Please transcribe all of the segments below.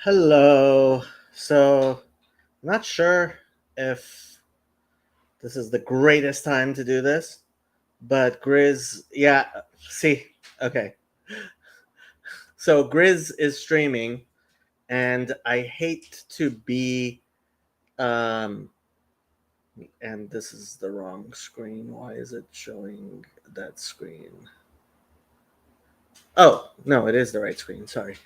Hello. So, not sure if this is the greatest time to do this, but Grizz, yeah, see, okay. So, Grizz is streaming, and I hate to be, um, and this is the wrong screen. Why is it showing that screen? Oh, no, it is the right screen. Sorry.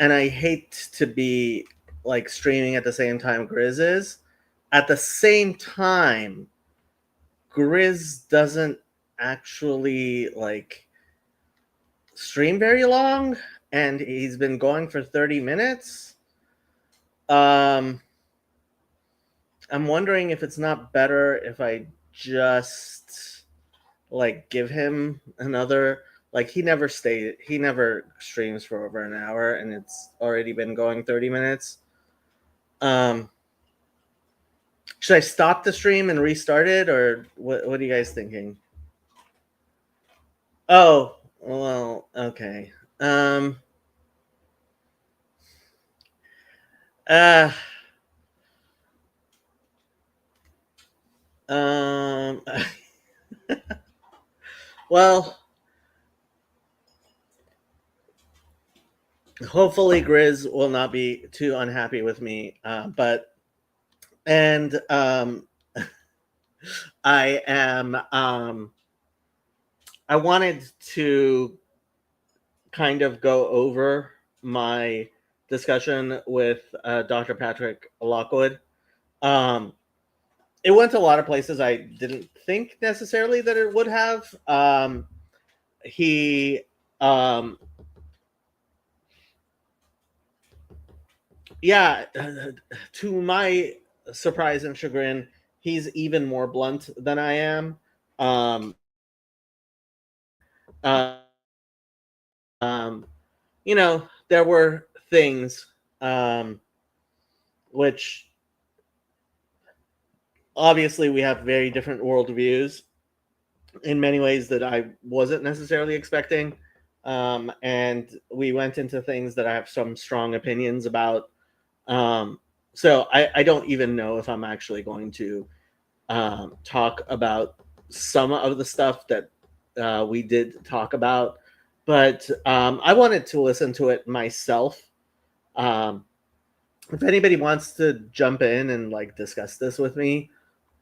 And I hate to be like streaming at the same time Grizz is. At the same time, Grizz doesn't actually like stream very long, and he's been going for 30 minutes. Um, I'm wondering if it's not better if I just like give him another, like he never streams for over an hour, and it's already been going 30 minutes. Um, should I stop the stream and restart it, or what are you guys thinking? Oh, well, okay. Um, uh, um, well, hopefully Grizz will not be too unhappy with me. And I am, I wanted to kind of go over my discussion with Dr. Patrick Lockwood. Um, it went to a lot of places I didn't think necessarily that it would have. He, um, yeah, to my surprise and chagrin, he's even more blunt than I am. Um, there were things which obviously we have very different worldviews in many ways that I wasn't necessarily expecting. And we went into things that I have some strong opinions about. So I don't even know if I'm actually going to talk about some of the stuff that we did talk about. But I wanted to listen to it myself. Um, if anybody wants to jump in and like discuss this with me,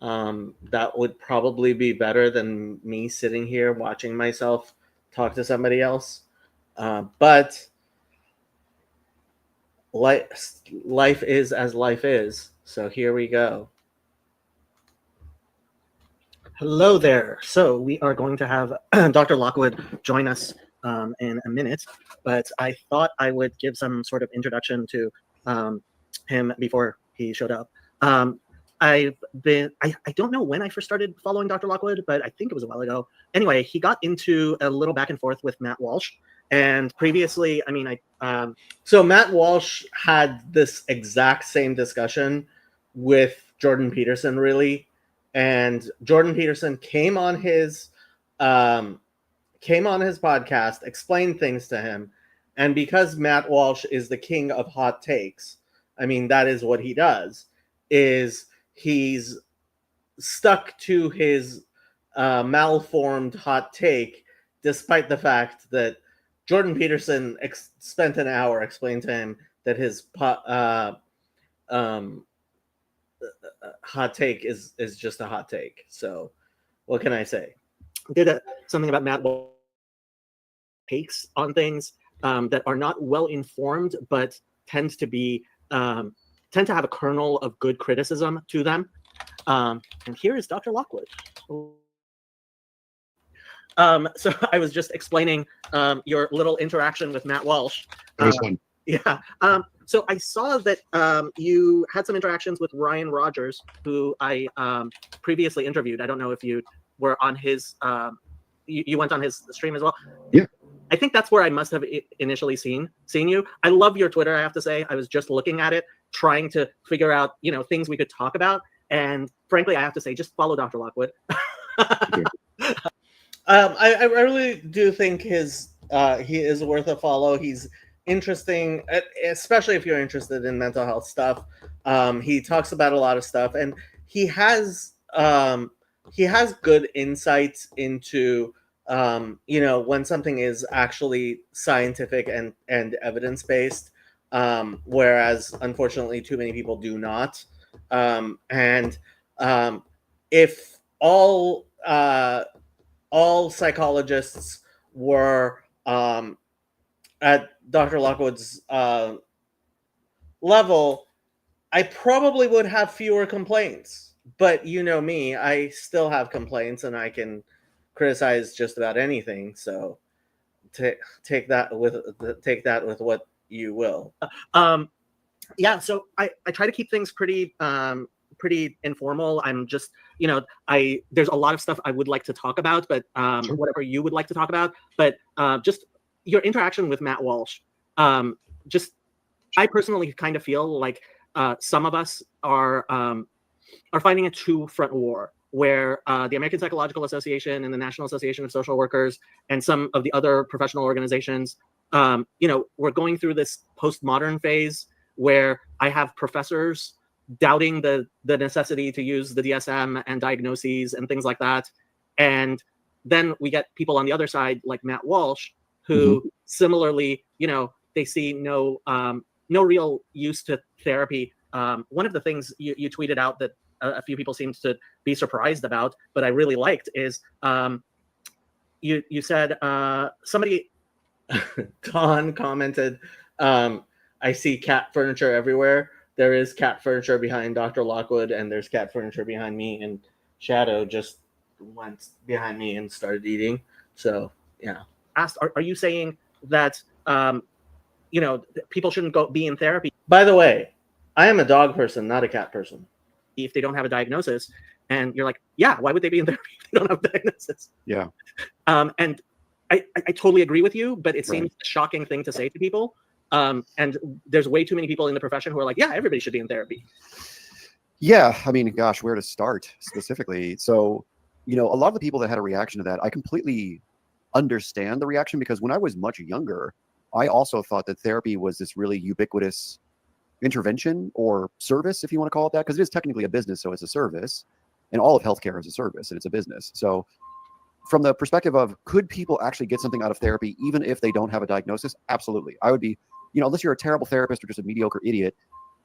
that would probably be better than me sitting here watching myself talk to somebody else. But life is as life is. So here we go. Hello there. So we are going to have Dr. Lockwood join us in a minute, but I thought I would give some sort of introduction to him before he showed up. I don't know when I first started following Dr. Lockwood, but I think it was a while ago. Anyway, he got into a little back and forth with Matt Walsh. And previously, so Matt Walsh had this exact same discussion with Jordan Peterson, really. And Jordan Peterson um, came on his podcast, explained things to him, and because Matt Walsh is the king of hot takes, I mean that is what he does. Is he's stuck to his malformed hot take, despite the fact that Jordan Peterson spent an hour explaining to him that his um, hot take is just a hot take. So what can I say? Something about Matt takes on things that are not well informed, but tend to be tend to have a kernel of good criticism to them. And here is Dr. Lockwood. So I was just explaining your little interaction with Matt Walsh. Yeah. So I saw that you had some interactions with Ryan Rogers, who I previously interviewed. I don't know if you were on his, you went on his stream as well. Yeah. I think that's where I must have initially seen you. I love your Twitter, I have to say. I was just looking at it, trying to figure out, things we could talk about. And frankly, I have to say, just follow Dr. Lockwood. I really do think he is worth a follow. He's interesting, especially if you're interested in mental health stuff. He talks about a lot of stuff, and he has um, he has good insights into when something is actually scientific and evidence based, whereas unfortunately too many people do not. And if all psychologists were at Dr. Lockwood's level, I probably would have fewer complaints. But you know me, I still have complaints, and I can criticize just about anything. So take that with what you will. Yeah, so I try to keep things pretty informal. I'm just, I there's a lot of stuff I would like to talk about, but Sure. whatever you would like to talk about. But just your interaction with Matt Walsh. Just I personally kind of feel like some of us are fighting a two-front war, where the American Psychological Association and the National Association of Social Workers and some of the other professional organizations, we're going through this postmodern phase where I have professors doubting the necessity to use the DSM and diagnoses and things like that. And then we get people on the other side like Matt Walsh, who similarly, they see no real use to therapy. One of the things you tweeted out that a few people seemed to be surprised about, but I really liked, is you said somebody Don commented, I see cat furniture everywhere. There is cat furniture behind Dr. Lockwood, and there's cat furniture behind me, and Shadow just went behind me and started eating. So yeah. Asked, are you saying that people shouldn't be in therapy? By the way, I am a dog person, not a cat person. If they don't have a diagnosis, and you're like, yeah, why would they be in therapy if they don't have a diagnosis? Yeah. And I totally agree with you, but it seems a shocking thing to say to people. And there's way too many people in the profession who are like, yeah, everybody should be in therapy. Yeah, I mean, gosh, where to start specifically? So, a lot of the people that had a reaction to that, I completely understand the reaction, because when I was much younger, I also thought that therapy was this really ubiquitous intervention or service, if you want to call it that, because it is technically a business, so it's a service, and all of healthcare is a service and it's a business. So from the perspective of, could people actually get something out of therapy even if they don't have a diagnosis? Absolutely. I would be, unless you're a terrible therapist or just a mediocre idiot,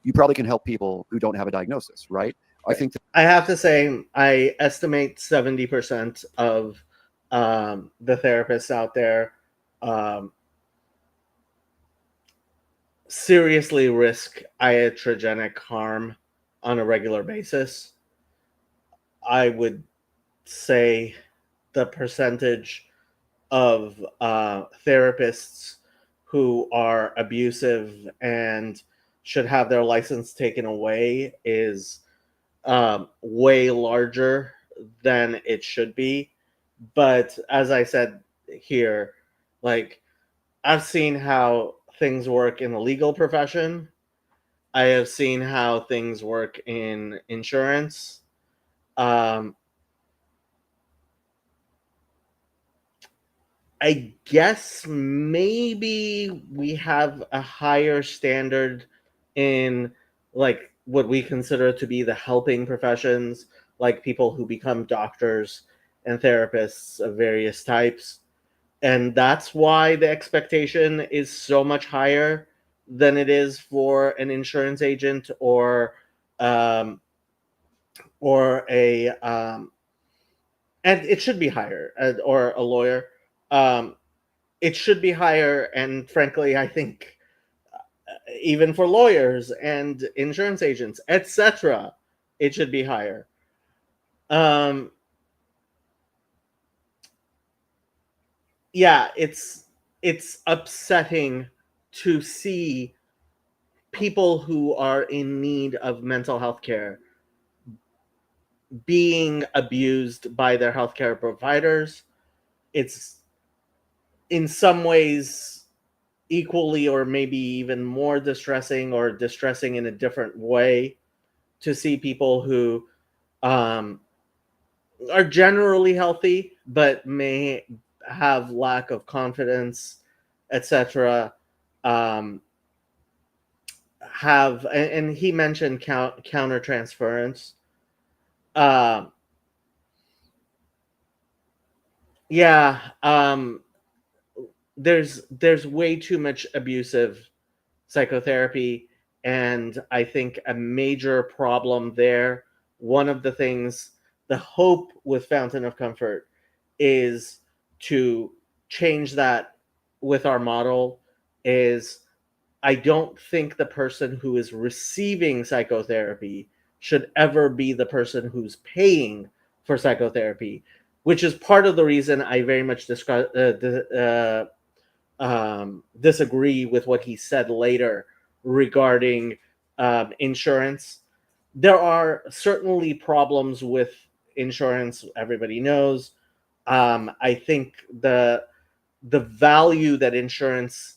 you probably can help people who don't have a diagnosis, right? I think that I have to say, I estimate 70% of the therapists out there seriously risk iatrogenic harm on a regular basis. I would say the percentage of therapists who are abusive and should have their license taken away is way larger than it should be. But as I said here, like, I've seen how things work in the legal profession. I have seen how things work in insurance. I guess maybe we have a higher standard in, like, what we consider to be the helping professions, like people who become doctors and therapists of various types. And that's why the expectation is so much higher than it is for an insurance agent um, or and it should be higher, or a lawyer. Um, it should be higher, and frankly, I think even for lawyers and insurance agents, etc., it should be higher. Um, yeah, it's upsetting to see people who are in need of mental health care being abused by their healthcare providers. It's in some ways equally or maybe even more distressing, or distressing in a different way, to see people who um, are generally healthy but may have lack of confidence, etc., um, have, and he mentioned counter transference. Um, yeah, there's way too much abusive psychotherapy, and I think a major problem there. One of the things, the hope with Fountain of Comfort, is to change that with our model. Is I don't think the person who is receiving psychotherapy should ever be the person who's paying for psychotherapy, which is part of the reason I very much disagree with what he said later regarding insurance. There are certainly problems with insurance. Everybody knows. I think the value that insurance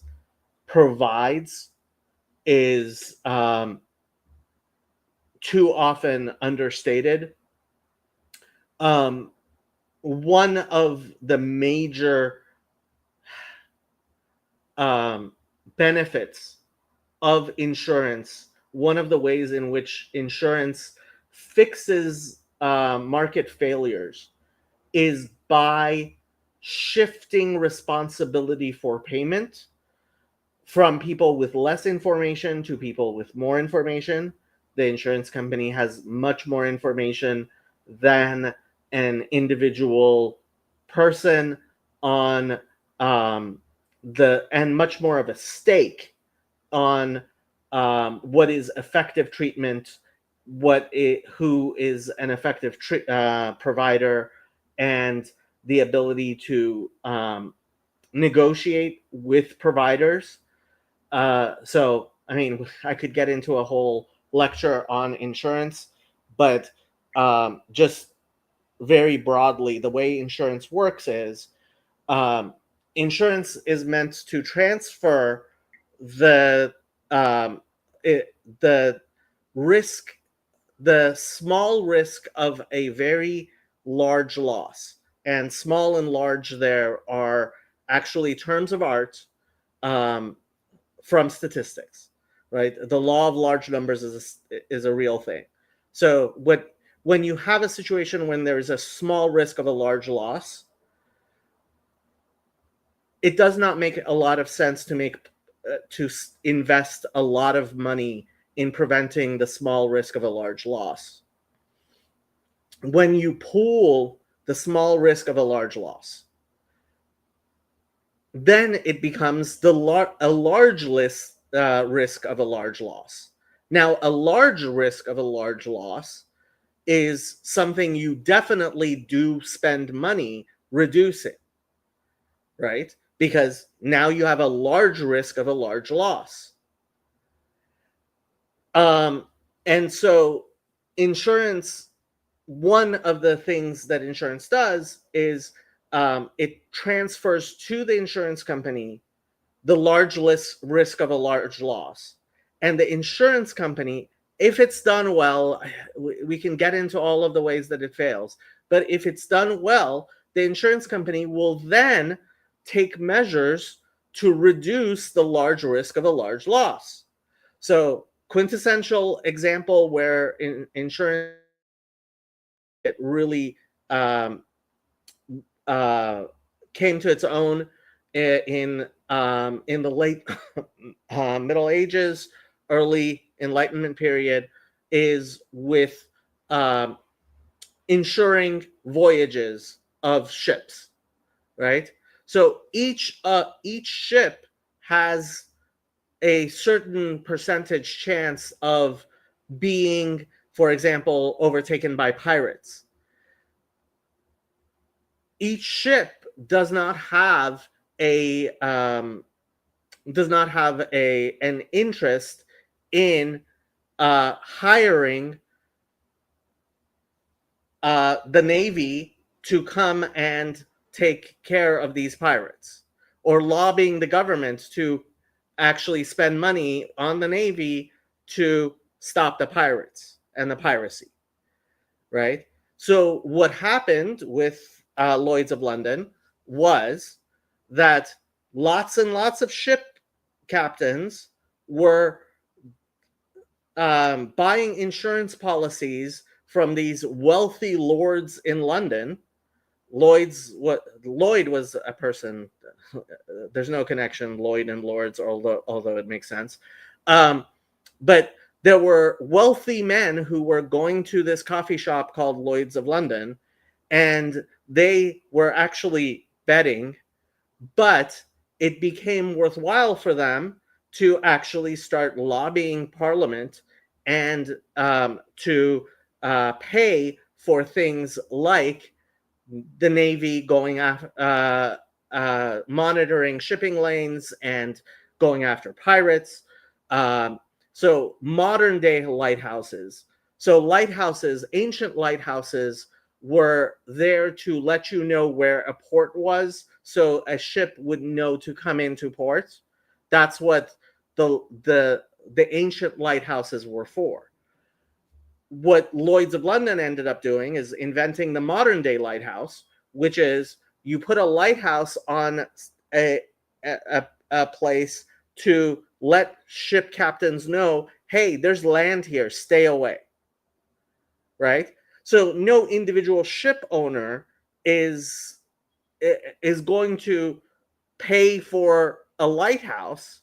provides is too often understated. Um, One of the major um, benefits of insurance, one of the ways in which insurance fixes market failures, is by shifting responsibility for payment from people with less information to people with more information. The insurance company has much more information than an individual person on and much more of a stake on what is effective treatment, who is an effective provider, and the ability to negotiate with providers. So, I mean, I could get into a whole lecture on insurance, but just very broadly, the way insurance works is um, insurance is meant to transfer the um, the risk, the small risk of a very large loss. And small and large there are actually terms of art um, from statistics, right? The law of large numbers is a real thing. So when you have a situation when there is a small risk of a large loss, it does not make a lot of sense to invest a lot of money in preventing the small risk of a large loss. When you pool the small risk of a large loss, then it becomes a large risk of a large loss. Now, a large risk of a large loss is something you definitely do spend money reducing, right? Because now you have a large risk of a large loss. Um, and so insurance, one of the things that insurance does is it transfers to the insurance company the large risk of a large loss. And the insurance company, if it's done well, we can get into all of the ways that it fails, but if it's done well, the insurance company will then take measures to reduce the large risk of a large loss. So, quintessential example where insurance really um, came to its own in the late Middle Ages, early Enlightenment period, is with um, insuring voyages of ships, right? So each ship has a certain percentage chance of being, for example, overtaken by pirates. Each ship a does not have a an interest in hiring the Navy to come and take care of these pirates, or lobbying the government to actually spend money on the Navy to stop the pirates and the piracy, right? So what happened with Lloyd's of London was that lots and lots of ship captains were buying insurance policies from these wealthy lords in London. Lloyd was a person. There's no connection, Lloyd and Lords, although it makes sense. But there were wealthy men who were going to this coffee shop called Lloyd's of London, and they were actually betting, but it became worthwhile for them to actually start lobbying Parliament and to pay for things like the Navy going after monitoring shipping lanes and going after pirates. So modern day lighthouses. So lighthouses, ancient lighthouses, were there to let you know where a port was, so a ship would know to come into port. That's what the ancient lighthouses were for. What Lloyd's of London ended up doing is inventing the modern day lighthouse, which is you put a lighthouse on a place to let ship captains know, hey, there's land here, stay away. Right? So no individual ship owner is going to pay for a lighthouse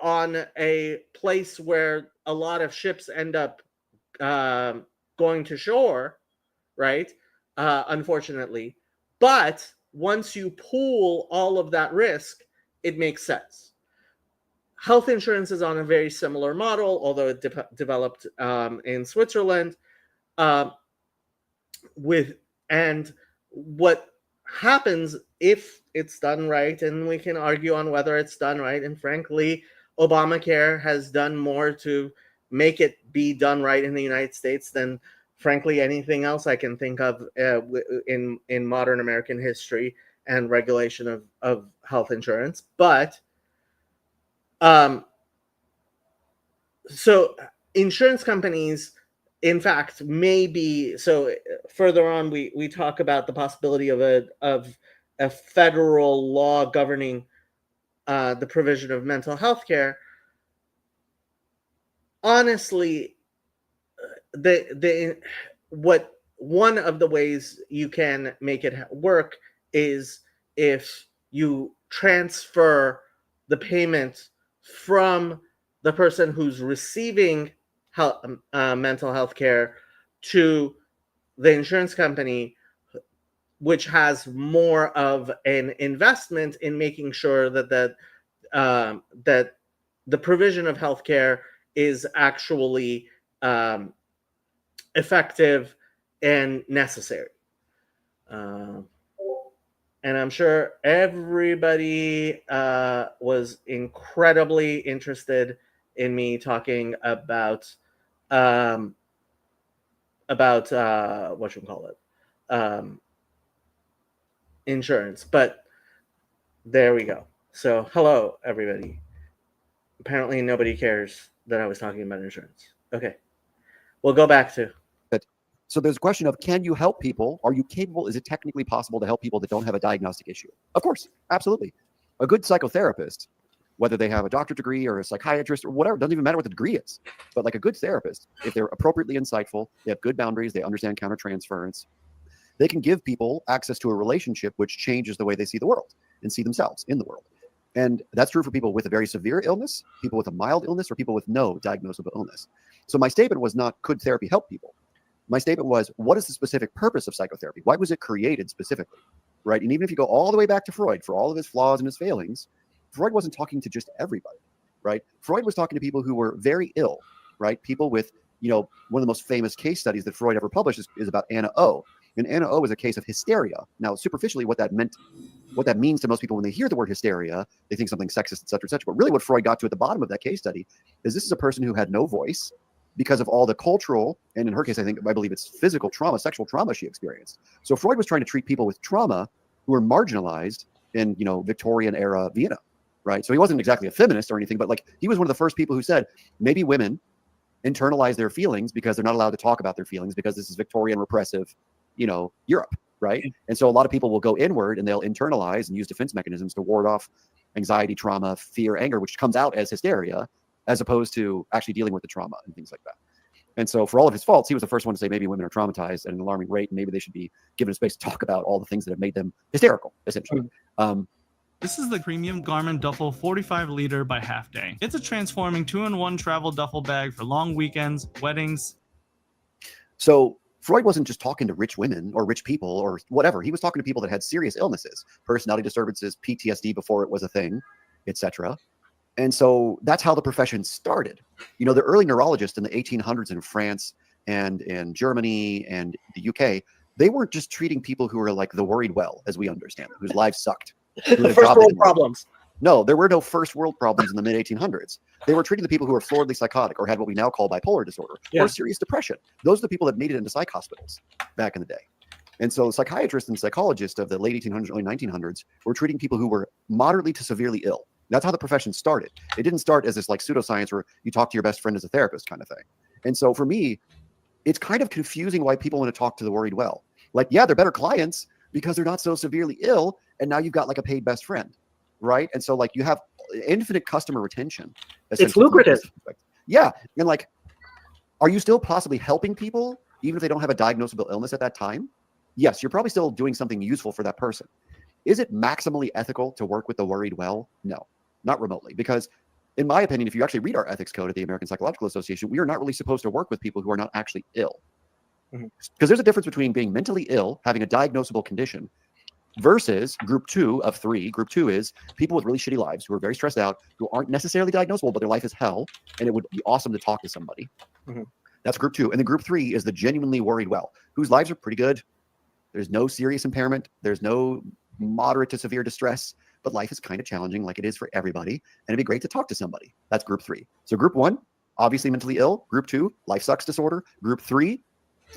on a place where a lot of ships end up going to shore, right? Unfortunately. But once you pool all of that risk, it makes sense. Health insurance is on a very similar model, although it developed in Switzerland. And what happens if it's done right, and we can argue on whether it's done right, and frankly, Obamacare has done more to make it be done right in the United States than frankly anything else I can think of in modern American history and regulation of health insurance. But so insurance companies, in fact, maybe so. Further on, we talk about the possibility of a federal law governing the provision of mental health care. Honestly, one of the ways you can make it work is if you transfer the payment from the person who's receiving mental health care to the insurance company, which has more of an investment in making sure that that the provision of healthcare is actually effective and necessary. And I'm sure everybody was incredibly interested in me talking about what you call it, insurance. But there we go. So hello, everybody. Apparently nobody cares that I was talking about insurance. Okay, we'll go back to. So there's a question of, can you help people? Are you capable? Is it technically possible to help people that don't have a diagnostic issue? Of course, absolutely. A good psychotherapist, whether they have a doctorate degree or a psychiatrist or whatever, doesn't even matter what the degree is. But like a good therapist, if they're appropriately insightful, they have good boundaries, they understand countertransference, they can give people access to a relationship which changes the way they see the world and see themselves in the world. And that's true for people with a very severe illness, people with a mild illness, or people with no diagnosable illness. So my statement was not, could therapy help people? My statement was, what is the specific purpose of psychotherapy? Why was it created specifically, right? And even if you go all the way back to Freud, for all of his flaws and his failings, Freud wasn't talking to just everybody, right? Freud was talking to people who were very ill, right? People with, one of the most famous case studies that Freud ever published is about Anna O. And Anna O is a case of hysteria. Now, superficially, what that means to most people when they hear the word hysteria, they think something sexist, et cetera, et cetera. But really what Freud got to at the bottom of that case study is this is a person who had no voice, because of all the cultural, and in her case, I believe it's physical trauma, sexual trauma she experienced. So Freud was trying to treat people with trauma who were marginalized in, Victorian era Vienna, right? So he wasn't exactly a feminist or anything, but like he was one of the first people who said, maybe women internalize their feelings because they're not allowed to talk about their feelings because this is Victorian repressive, Europe, right? And so a lot of people will go inward and they'll internalize and use defense mechanisms to ward off anxiety, trauma, fear, anger, which comes out as hysteria, as opposed to actually dealing with the trauma and things like that. And so for all of his faults, he was the first one to say maybe women are traumatized at an alarming rate, and maybe they should be given a space to talk about all the things that have made them hysterical, essentially. This is the premium Garmin Duffel 45 liter by Half Day. It's a transforming 2-in-1 travel duffel bag for long weekends, weddings. So Freud wasn't just talking to rich women or rich people or whatever. He was talking to people that had serious illnesses, personality disturbances, PTSD before it was a thing, etc. And so that's how the profession started. You know, the early neurologists in the 1800s in France and in Germany and the UK, they weren't just treating people who were like the worried well, as we understand them, whose lives sucked. The first world problems. No, there were no first world problems in the mid 1800s. They were treating the people who were floridly psychotic or had what we now call bipolar disorder or serious depression. Those are the people that made it into psych hospitals back in the day. And so psychiatrists and psychologists of the late 1800s, early 1900s were treating people who were moderately to severely ill. That's how the profession started. It didn't start as this like pseudoscience where you talk to your best friend as a therapist kind of thing. And so for me, it's kind of confusing why people want to talk to the worried well. Like, yeah, they're better clients because they're not so severely ill. And now you've got like a paid best friend, right? And so like you have infinite customer retention. It's lucrative. Yeah. And like, are you still possibly helping people even if they don't have a diagnosable illness at that time? Yes, you're probably still doing something useful for that person. Is it maximally ethical to work with the worried well? No, not remotely. Because in my opinion, if you actually read our ethics code at the American Psychological Association, we are not really supposed to work with people who are not actually ill. Because there's a difference between being mentally ill, having a diagnosable condition, versus group 2 of 3. Group 2 is people with really shitty lives who are very stressed out, who aren't necessarily diagnosable, but their life is hell, and it would be awesome to talk to somebody. That's group 2. And then group 3 is the genuinely worried well, whose lives are pretty good. There's no serious impairment. There's no moderate to severe distress, but life is kind of challenging like it is for everybody. And it'd be great to talk to somebody. That's group 3. So group 1, obviously mentally ill. Group 2, life sucks disorder. Group 3,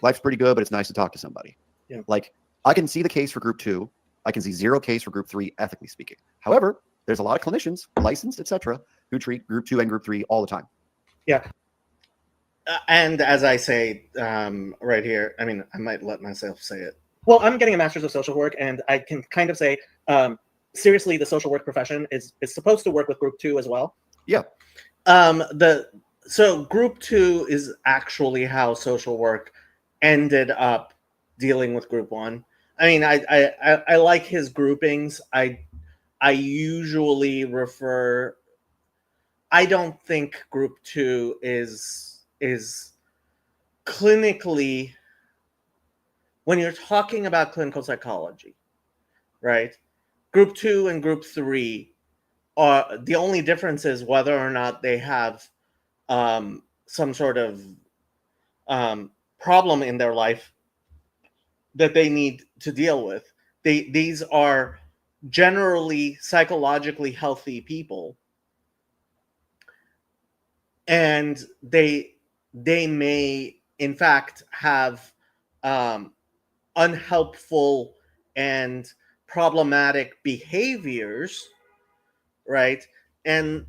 life's pretty good, but it's nice to talk to somebody. Like I can see the case for group 2. I can see zero case for group 3, ethically speaking. However, there's a lot of clinicians, licensed, etc., who treat group 2 and group 3 all the time. Yeah. And as I say right here, I mean, I might let myself say it. Well, I'm getting a master's of social work, and I can kind of say, seriously, the social work profession is supposed to work with group 2 as well. Yeah. So group 2 is actually how social work ended up dealing with group 1. I mean, I like his groupings. I usually refer. I don't think group 2 is clinically, when you're talking about clinical psychology, right? Group 2 and group 3 are the only difference is whether or not they have some sort of problem in their life that they need to deal with. These are generally psychologically healthy people, and they may in fact have unhelpful and problematic behaviors, right? And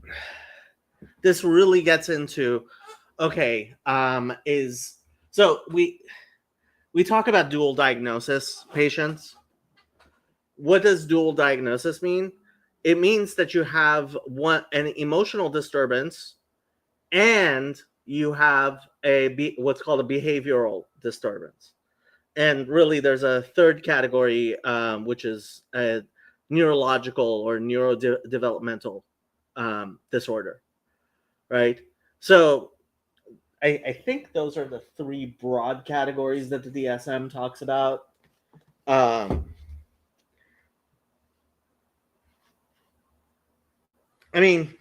this really gets into we talk about dual diagnosis patients. What does dual diagnosis mean? It means that you have an emotional disturbance and you have what's called a behavioral disturbance. And really, there's a third category, which is a neurological or neurodevelopmental disorder, right? So I think those are the 3 broad categories that the DSM talks about. I mean,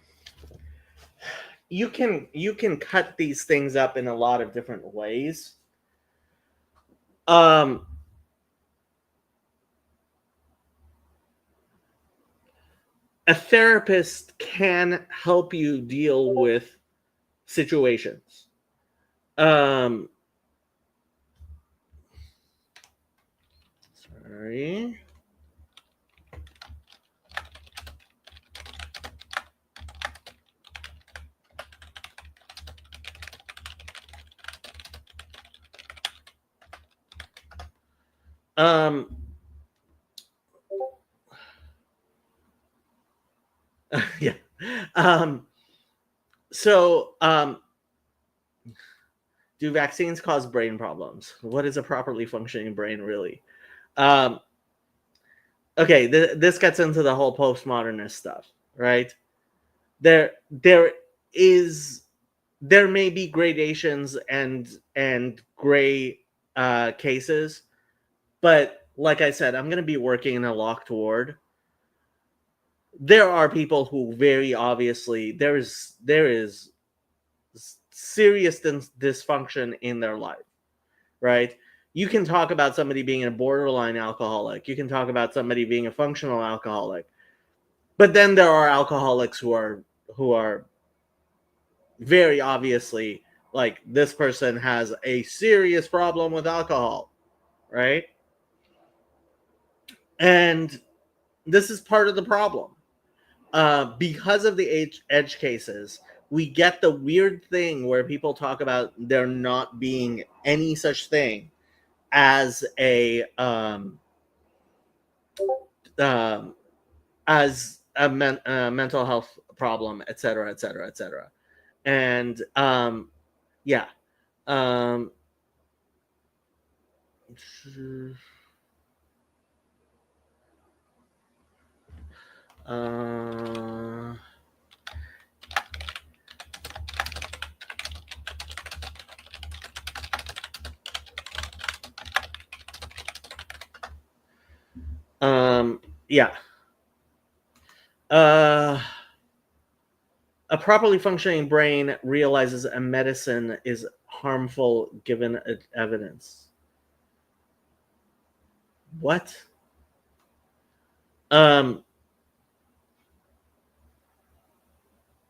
you can cut these things up in a lot of different ways. A therapist can help you deal with situations. Sorry. So, do vaccines cause brain problems? What is a properly functioning brain, really? Um, okay, this gets into the whole postmodernist stuff, right? There is there may be gradations and gray cases, but like I said, I'm going to be working in a locked ward. There are people who very obviously there is serious dysfunction in their life, right? You can talk about somebody being a borderline alcoholic. You can talk about somebody being a functional alcoholic. But then there are alcoholics who are very obviously like this person has a serious problem with alcohol, right? And this is part of the problem. Because of the edge cases, we get the weird thing where people talk about there not being any such thing as a um, mental health problem, et cetera, et cetera, et cetera. And yeah. Um, uh, yeah. Uh, a properly functioning brain realizes a medicine is harmful given evidence. What? Um,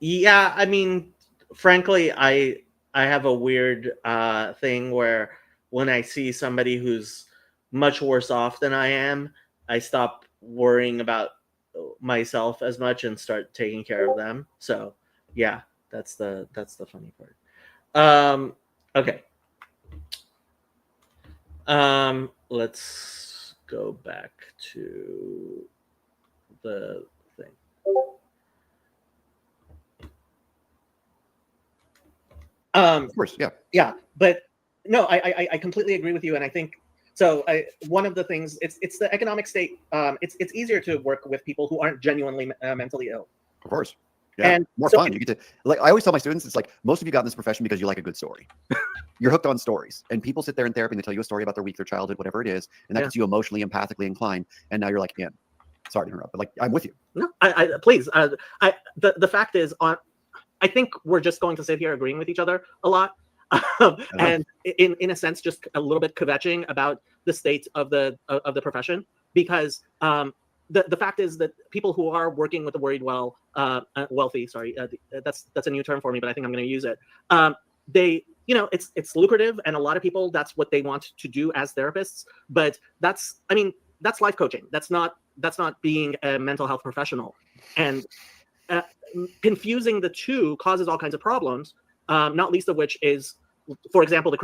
yeah, I mean, frankly, I have a weird thing where when I see somebody who's much worse off than I am, I stop worrying about myself as much and start taking care of them. So, yeah, that's the funny part. Okay. Let's go back to the thing. Of course, yeah. Yeah, but no, I completely agree with you, and I think so. One of the things it's the economic state. It's easier to work with people who aren't genuinely mentally ill. Of course. Yeah. And More so fun. You get to, like, I always tell my students, it's like, most of you got in this profession because you like a good story. You're hooked on stories. And people sit there in therapy and they tell you a story about their week, their childhood, whatever it is. And that Yeah. gets you emotionally, empathically inclined. And now you're like, in. Sorry to interrupt, but like, I'm with you. No, please. The fact is, I think we're just going to sit here agreeing with each other a lot, and in a sense, just a little bit kvetching about the state of the profession, because the fact is that people who are working with the wealthy, sorry, that's a new term for me, but I think I'm going to use it. They, it's lucrative, and a lot of people, that's what they want to do as therapists. But that's life coaching. That's not being a mental health professional, and confusing the two causes all kinds of problems. Not least of which is, for example, a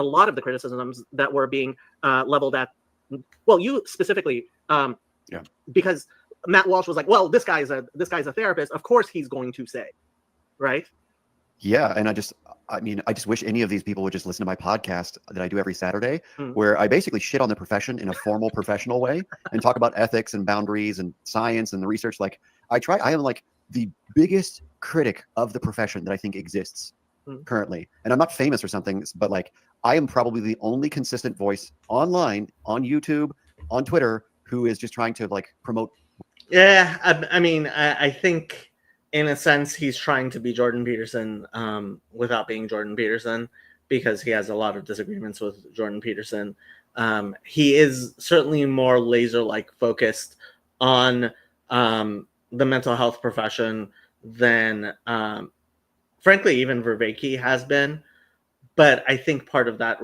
lot of the criticisms that were being leveled at, well, you specifically, because Matt Walsh was like, well, this guy's a therapist, of course he's going to say, right? Yeah, and I just wish any of these people would just listen to my podcast that I do every Saturday, where I basically shit on the profession in a formal professional way and talk about ethics and boundaries and science and the research. Like, I am like the biggest critic of the profession that I think exists currently. And I'm not famous or something, but like, I am probably the only consistent voice online, on YouTube, on Twitter, who is just trying to like promote. Yeah, I think in a sense he's trying to be Jordan Peterson without being Jordan Peterson, because he has a lot of disagreements with Jordan Peterson. He is certainly more laser-like focused on the mental health profession than frankly even Vervaeke has been. But I think part of that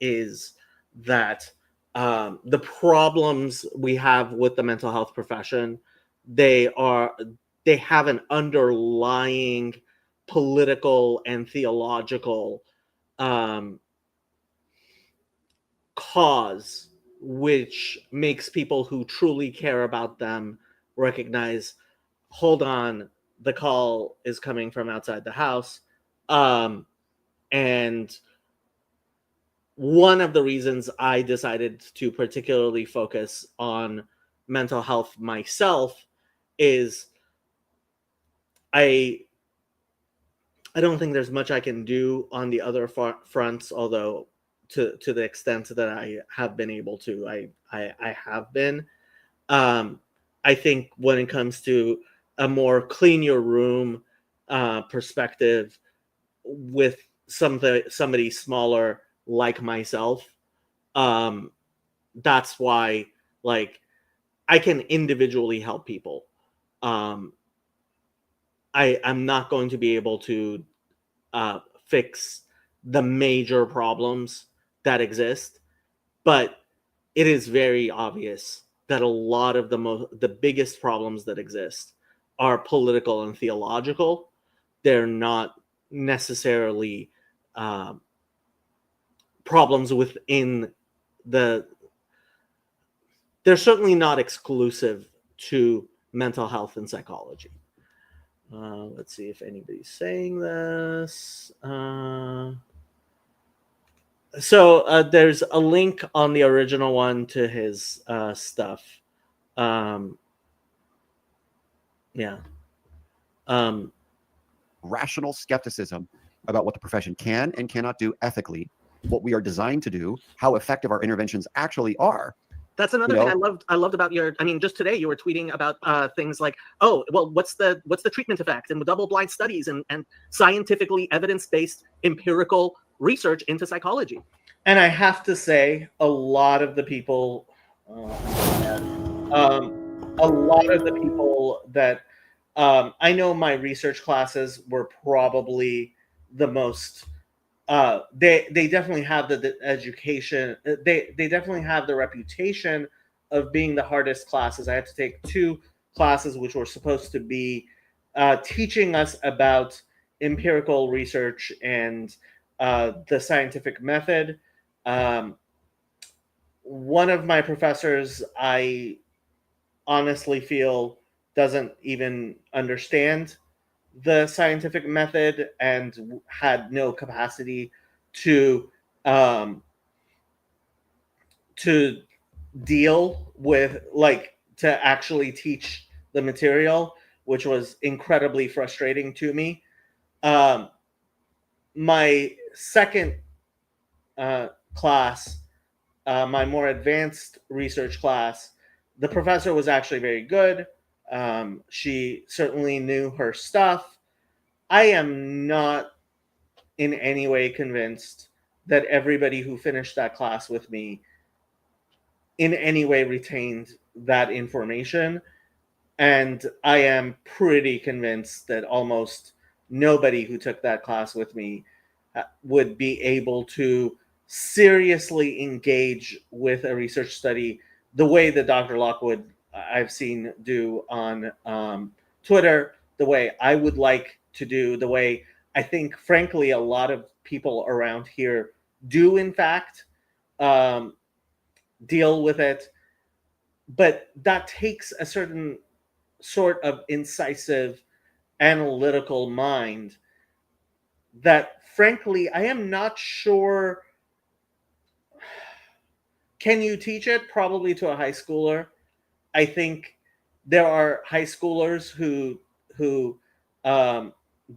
is that the problems we have with the mental health profession, they have an underlying political and theological cause, which makes people who truly care about them recognize hold on, the call is coming from outside the house. And one of the reasons I decided to particularly focus on mental health myself is I don't think there's much I can do on the other fronts, although to the extent that I have been able to, I have been. I think when it comes to a more clean your room perspective with somebody smaller like myself, that's why like I can individually help people. Um, I'm not going to be able to fix the major problems that exist, but it is very obvious that a lot of the biggest problems that exist are political and theological. They're not necessarily problems within the. They're certainly not exclusive to mental health and psychology. Let's see if anybody's saying this. So there's a link on the original one to his stuff. Yeah. Rational skepticism about what the profession can and cannot do ethically, what we are designed to do, how effective our interventions actually are. That's another thing I loved about your. I mean, just today you were tweeting about things like, oh, well, what's the treatment effect and double-blind studies and scientifically evidence-based empirical research into psychology. And I have to say, a lot of the people that I know my research classes were probably the most. They definitely have the education. They definitely have the reputation of being the hardest classes. I had to take 2 classes which were supposed to be teaching us about empirical research and the scientific method. One of my professors, I honestly feel, doesn't even understand the scientific method and had no capacity to deal with, like, to actually teach the material, which was incredibly frustrating to me. My second class, my more advanced research class, the professor was actually very good. She certainly knew her stuff. I am not in any way convinced that everybody who finished that class with me in any way retained that information. And I am pretty convinced that almost nobody who took that class with me would be able to seriously engage with a research study the way that Dr. Lockwood I've seen do on Twitter, the way I would like to do, the way I think, frankly, a lot of people around here do, in fact, deal with it. But that takes a certain sort of incisive, analytical mind that, frankly, I am not sure. Can you teach it? Probably to a high schooler. I think there are high schoolers who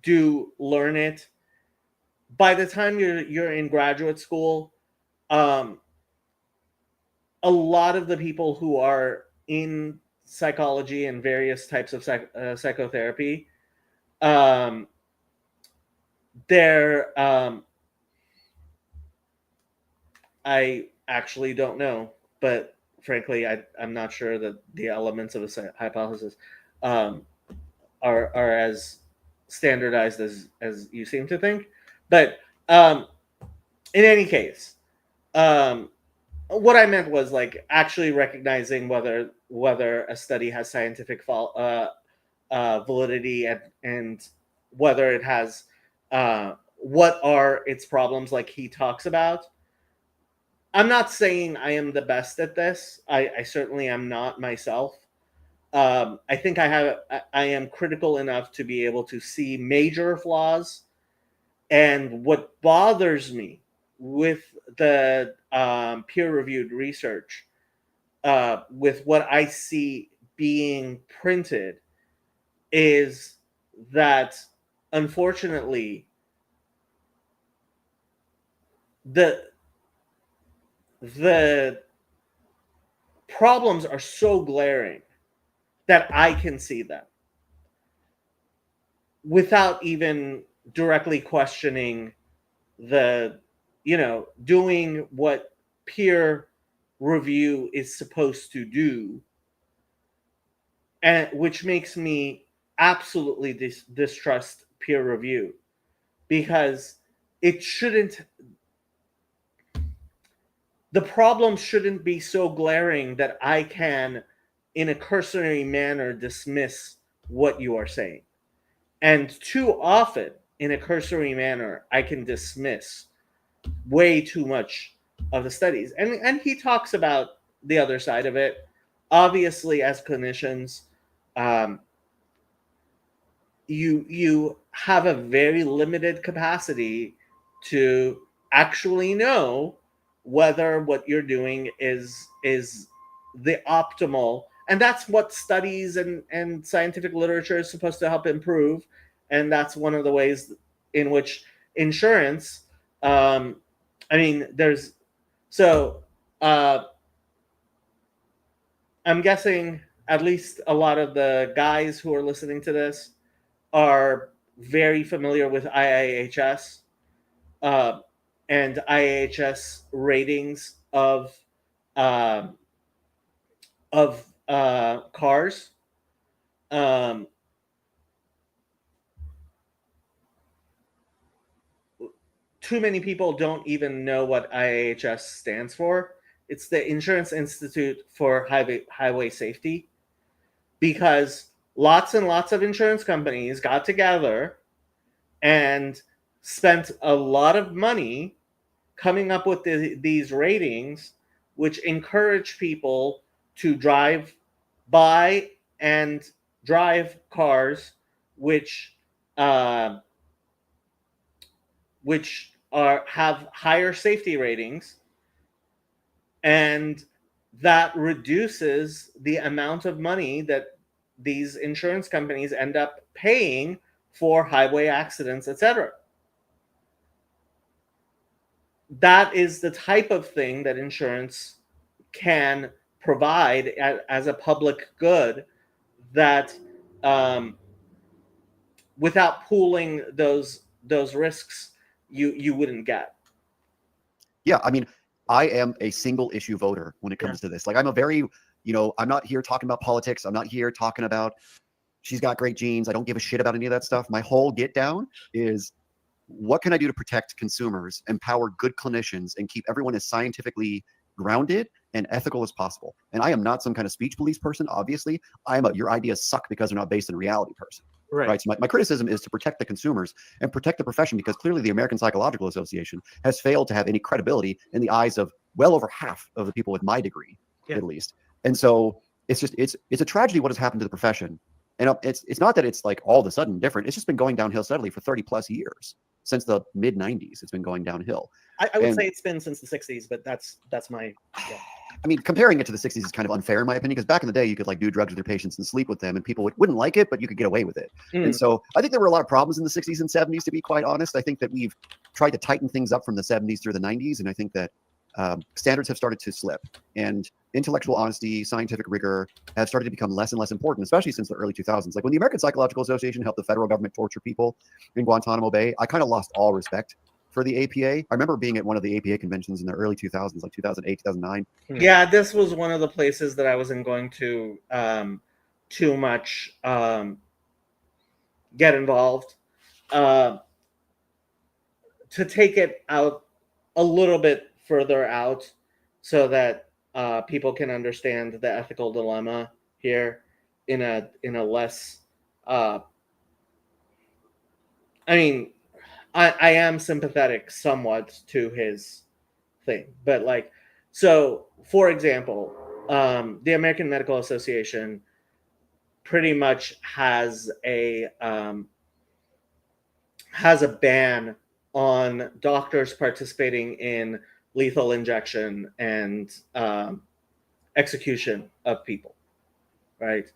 do learn it. By the time you're in graduate school, a lot of the people who are in psychology and various types of psychotherapy, they're I actually don't know, but frankly, I'm not sure that the elements of a hypothesis are as standardized as you seem to think. But in any case, what I meant was, like, actually recognizing whether a study has scientific validity and whether it has what are its problems, like he talks about. I'm not saying I am the best at this. I certainly am not myself. I think I am critical enough to be able to see major flaws. And what bothers me with the peer-reviewed research, with what I see being printed, is that unfortunately the the problems are so glaring that I can see them without even directly questioning the, doing what peer review is supposed to do, and which makes me absolutely distrust peer review, because it shouldn't the problem shouldn't be so glaring that I can, in a cursory manner, dismiss what you are saying. And too often, in a cursory manner, I can dismiss way too much of the studies. And he talks about the other side of it. Obviously, as clinicians, um, you have a very limited capacity to actually know whether what you're doing is the optimal, and that's what studies and scientific literature is supposed to help improve. And that's one of the ways in which insurance, I mean, there's so I'm guessing at least a lot of the guys who are listening to this are very familiar with IIHS, uh, and IIHS ratings uh, of cars. Um, Too many people don't even know what IIHS stands for. It's the Insurance Institute for Highway Safety, because lots and lots of insurance companies got together and spent a lot of money coming up with these ratings, which encourage people to buy and drive cars which uh, have higher safety ratings, and that reduces the amount of money that these insurance companies end up paying for highway accidents, etc. That is the type of thing that insurance can provide as a public good, that um, without pooling those risks, you wouldn't get. Yeah, I mean, I am a single issue voter when it comes to this. Like, I'm a very, I'm not here talking about politics. I'm not here talking about she's got great genes. I don't give a shit about any of that stuff. My whole get down is, what can I do to protect consumers, empower good clinicians, and keep everyone as scientifically grounded and ethical as possible? And I am not some kind of speech police person, obviously. I am a your ideas suck because they're not based in reality person. Right. So my criticism is to protect the consumers and protect the profession, because clearly the American Psychological Association has failed to have any credibility in the eyes of well over half of the people with my degree, at least. And so it's a tragedy what has happened to the profession. And it's not that it's like all of a sudden different. It's just been going downhill steadily for 30 plus years. Since the mid 90s, it's been going downhill. I would say it's been since the 60s, but that's my. Yeah. I mean, comparing it to the 60s is kind of unfair in my opinion, because back in the day, you could like do drugs with your patients and sleep with them, and people wouldn't like it, but you could get away with it. And so I think there were a lot of problems in the 60s and 70s, to be quite honest. I think that we've tried to tighten things up from the 70s through the 90s, and I think that standards have started to slip, and intellectual honesty, scientific rigor have started to become less and less important, especially since the early 2000s. Like when the American Psychological Association helped the federal government torture people in Guantanamo Bay, I kind of lost all respect for the APA. I remember being at one of the APA conventions in the early 2000s, like 2008, 2009. Yeah, this was one of the places that I wasn't going to too much get involved. To take it out a little bit further out, so that people can understand the ethical dilemma here in a less. I mean, I am sympathetic somewhat to his thing, but like, so for example, the American Medical Association pretty much has a ban on doctors participating in lethal injection and execution of people, right?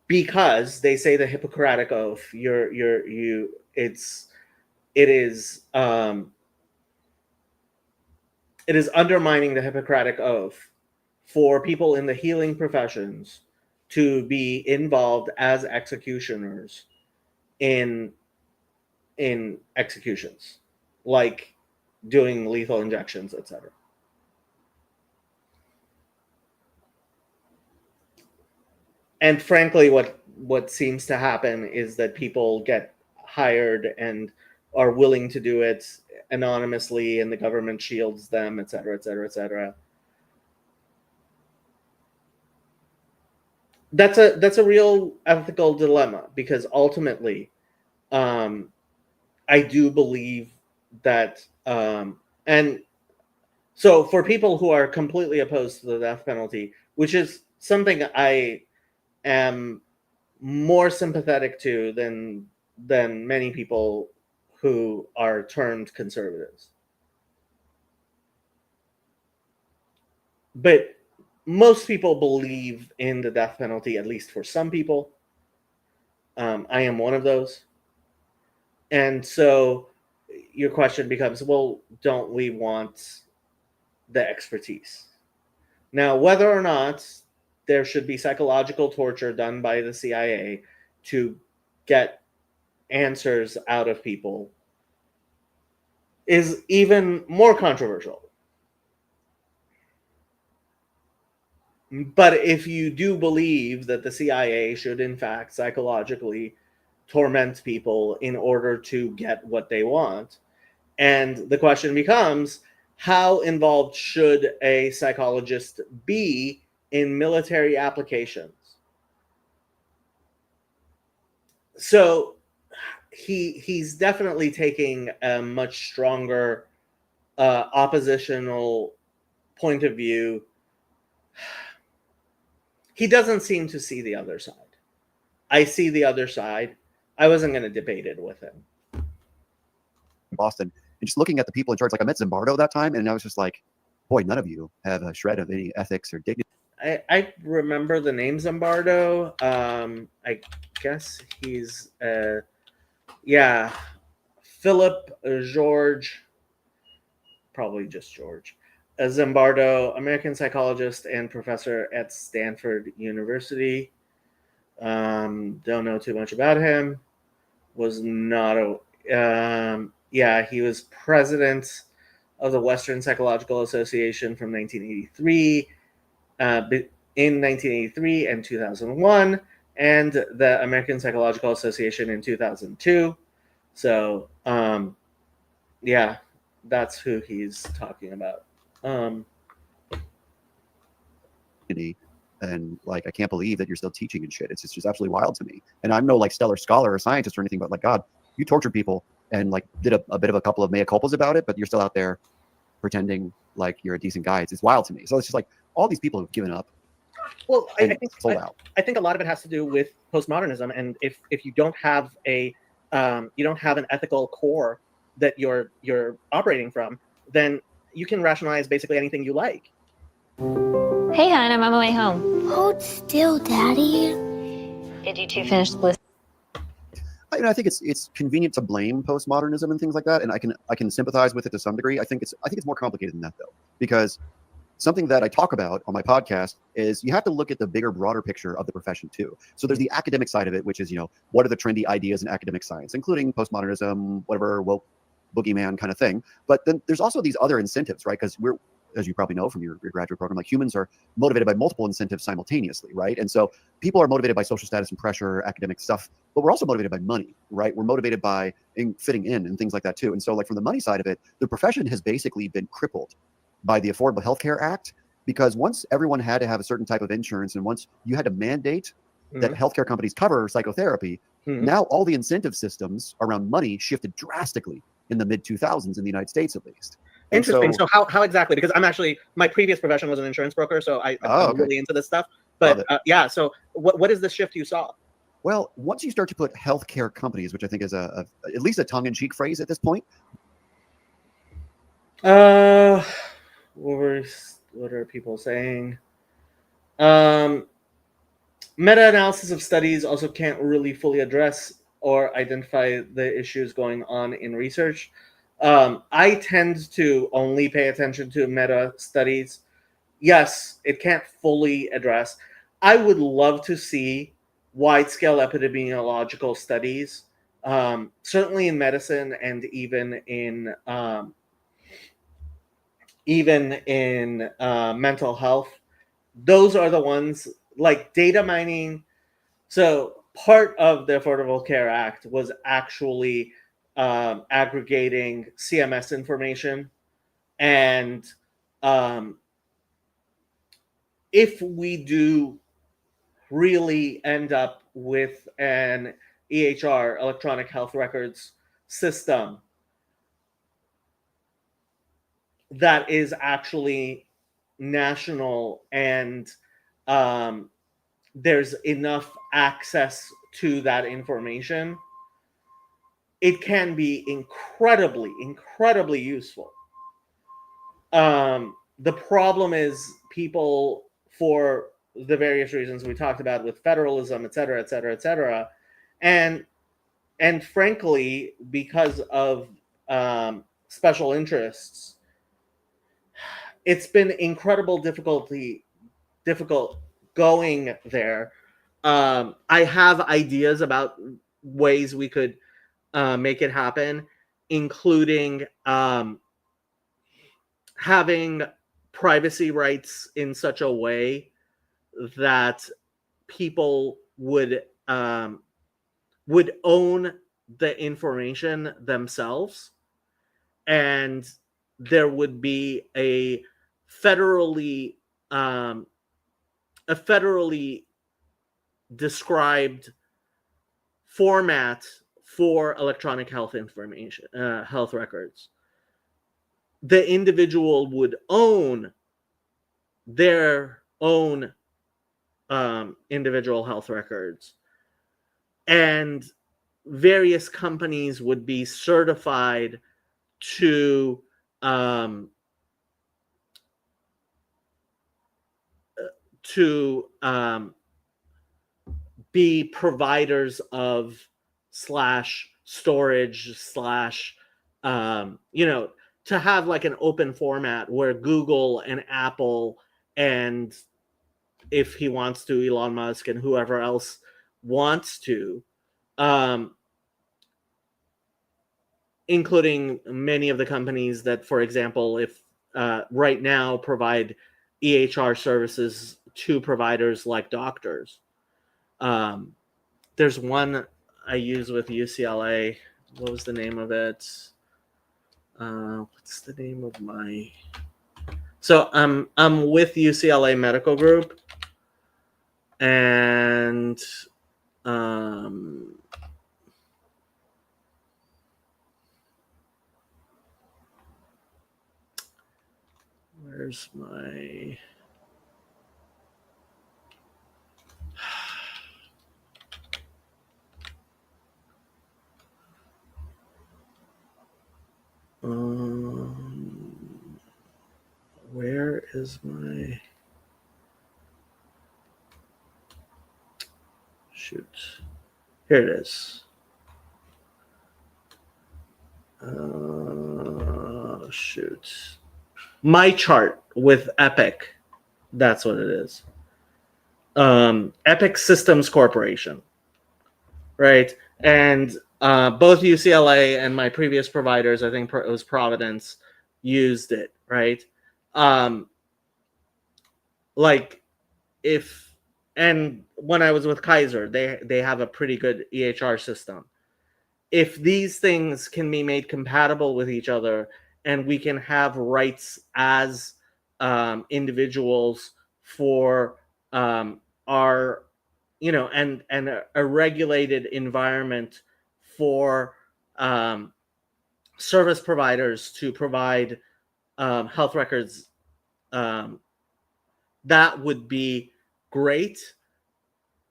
Because they say the Hippocratic Oath, it is undermining the Hippocratic Oath for people in the healing professions to be involved as executioners in executions, like doing lethal injections, etc. And frankly, what seems to happen is that people get hired and are willing to do it anonymously, and the government shields them, etc., etc., etc. That's a real ethical dilemma, because ultimately, I do believe that, and so for people who are completely opposed to the death penalty, which is something I am more sympathetic to than many people who are termed conservatives. But most people believe in the death penalty, at least for some people. I am one of those. And so your question becomes, well, don't we want the expertise? Now, whether or not there should be psychological torture done by the CIA to get answers out of people is even more controversial. But if you do believe that the CIA should, in fact, psychologically torment people in order to get what they want, and the question becomes, how involved should a psychologist be in military applications? So he's definitely taking a much stronger oppositional point of view. He doesn't seem to see the other side. I see the other side. I wasn't going to debate it with him. Boston, and just looking at the people in charge, like I met Zimbardo that time, and I was just like, boy, none of you have a shred of any ethics or dignity. I remember the name Zimbardo. I guess he's Philip George, probably just George. Zimbardo, American psychologist and professor at Stanford University. Don't know too much about him. Was not a he was president of the Western Psychological Association from 1983 in 1983 and 2001, and the American Psychological Association in 2002. So that's who he's talking about. And like, I can't believe that you're still teaching and shit. It's just absolutely wild to me. And I'm no like stellar scholar or scientist or anything, but like, God, you tortured people and like did a bit of a couple of mea culpas about it, but you're still out there pretending like you're a decent guy. It's wild to me. So it's just like all these people have given up. Well, I think sold out. I think a lot of it has to do with postmodernism, and if you don't have an ethical core that you're operating from, then you can rationalize basically anything you like. Hey, hon, I'm on my way home. Hold still, Daddy. Did you two finish the list? I think it's convenient to blame postmodernism and things like that, and I can sympathize with it to some degree. I think it's more complicated than that though, because something that I talk about on my podcast is you have to look at the bigger, broader picture of the profession too. So there's the academic side of it, which is, what are the trendy ideas in academic science, including postmodernism, whatever, woke boogeyman kind of thing. But then there's also these other incentives, right? Because we're, as you probably know from your graduate program, like humans are motivated by multiple incentives simultaneously, right? And so people are motivated by social status and pressure, academic stuff, but we're also motivated by money, right? We're motivated by fitting in and things like that too. And so like from the money side of it, the profession has basically been crippled by the Affordable Health Care Act, because once everyone had to have a certain type of insurance, and once you had to mandate that healthcare companies cover psychotherapy, now all the incentive systems around money shifted drastically in the mid-2000s in the United States, at least. And interesting. So how exactly? Because I'm actually, my previous profession was an insurance broker, so I'm really into this stuff. But it. yeah, so what is the shift you saw? Well, once you start to put healthcare companies, which I think is at least a tongue-in-cheek phrase at this point. What are people saying? Meta-analysis of studies also can't really fully address or identify the issues going on in research. I tend to only pay attention to meta studies. Yes, it can't fully address. I would love to see wide-scale epidemiological studies, certainly in medicine and even in mental health. Those are the ones like data mining. So part of the Affordable Care Act was actually aggregating CMS information. And if we do really end up with an EHR, electronic health records system, that is actually national and there's enough access to that information, it can be incredibly useful. The problem is people, for the various reasons we talked about with federalism, et cetera, and frankly, because of special interests, it's been difficult going there. I have ideas about ways we could make it happen, including having privacy rights in such a way that people would own the information themselves, and there would be a federally described format for electronic health information, health records. The individual would own their own individual health records, and various companies would be certified to be providers of /storage to have like an open format where Google and Apple, and if he wants to, Elon Musk and whoever else wants to, including many of the companies that, for example, if right now provide EHR services to providers like doctors. There's one I use with UCLA. What was the name of it? What's the name of my? So I'm with UCLA Medical Group, and where's my? Where is my? Shoot. Here it is. Shoot. My chart with Epic. That's what it is. Epic Systems Corporation. Right. And both UCLA and my previous providers, I think it was Providence, used it. Right. And when I was with Kaiser, they have a pretty good EHR system. If these things can be made compatible with each other, and we can have rights as individuals for our, and a regulated environment for service providers to provide health records, that would be great,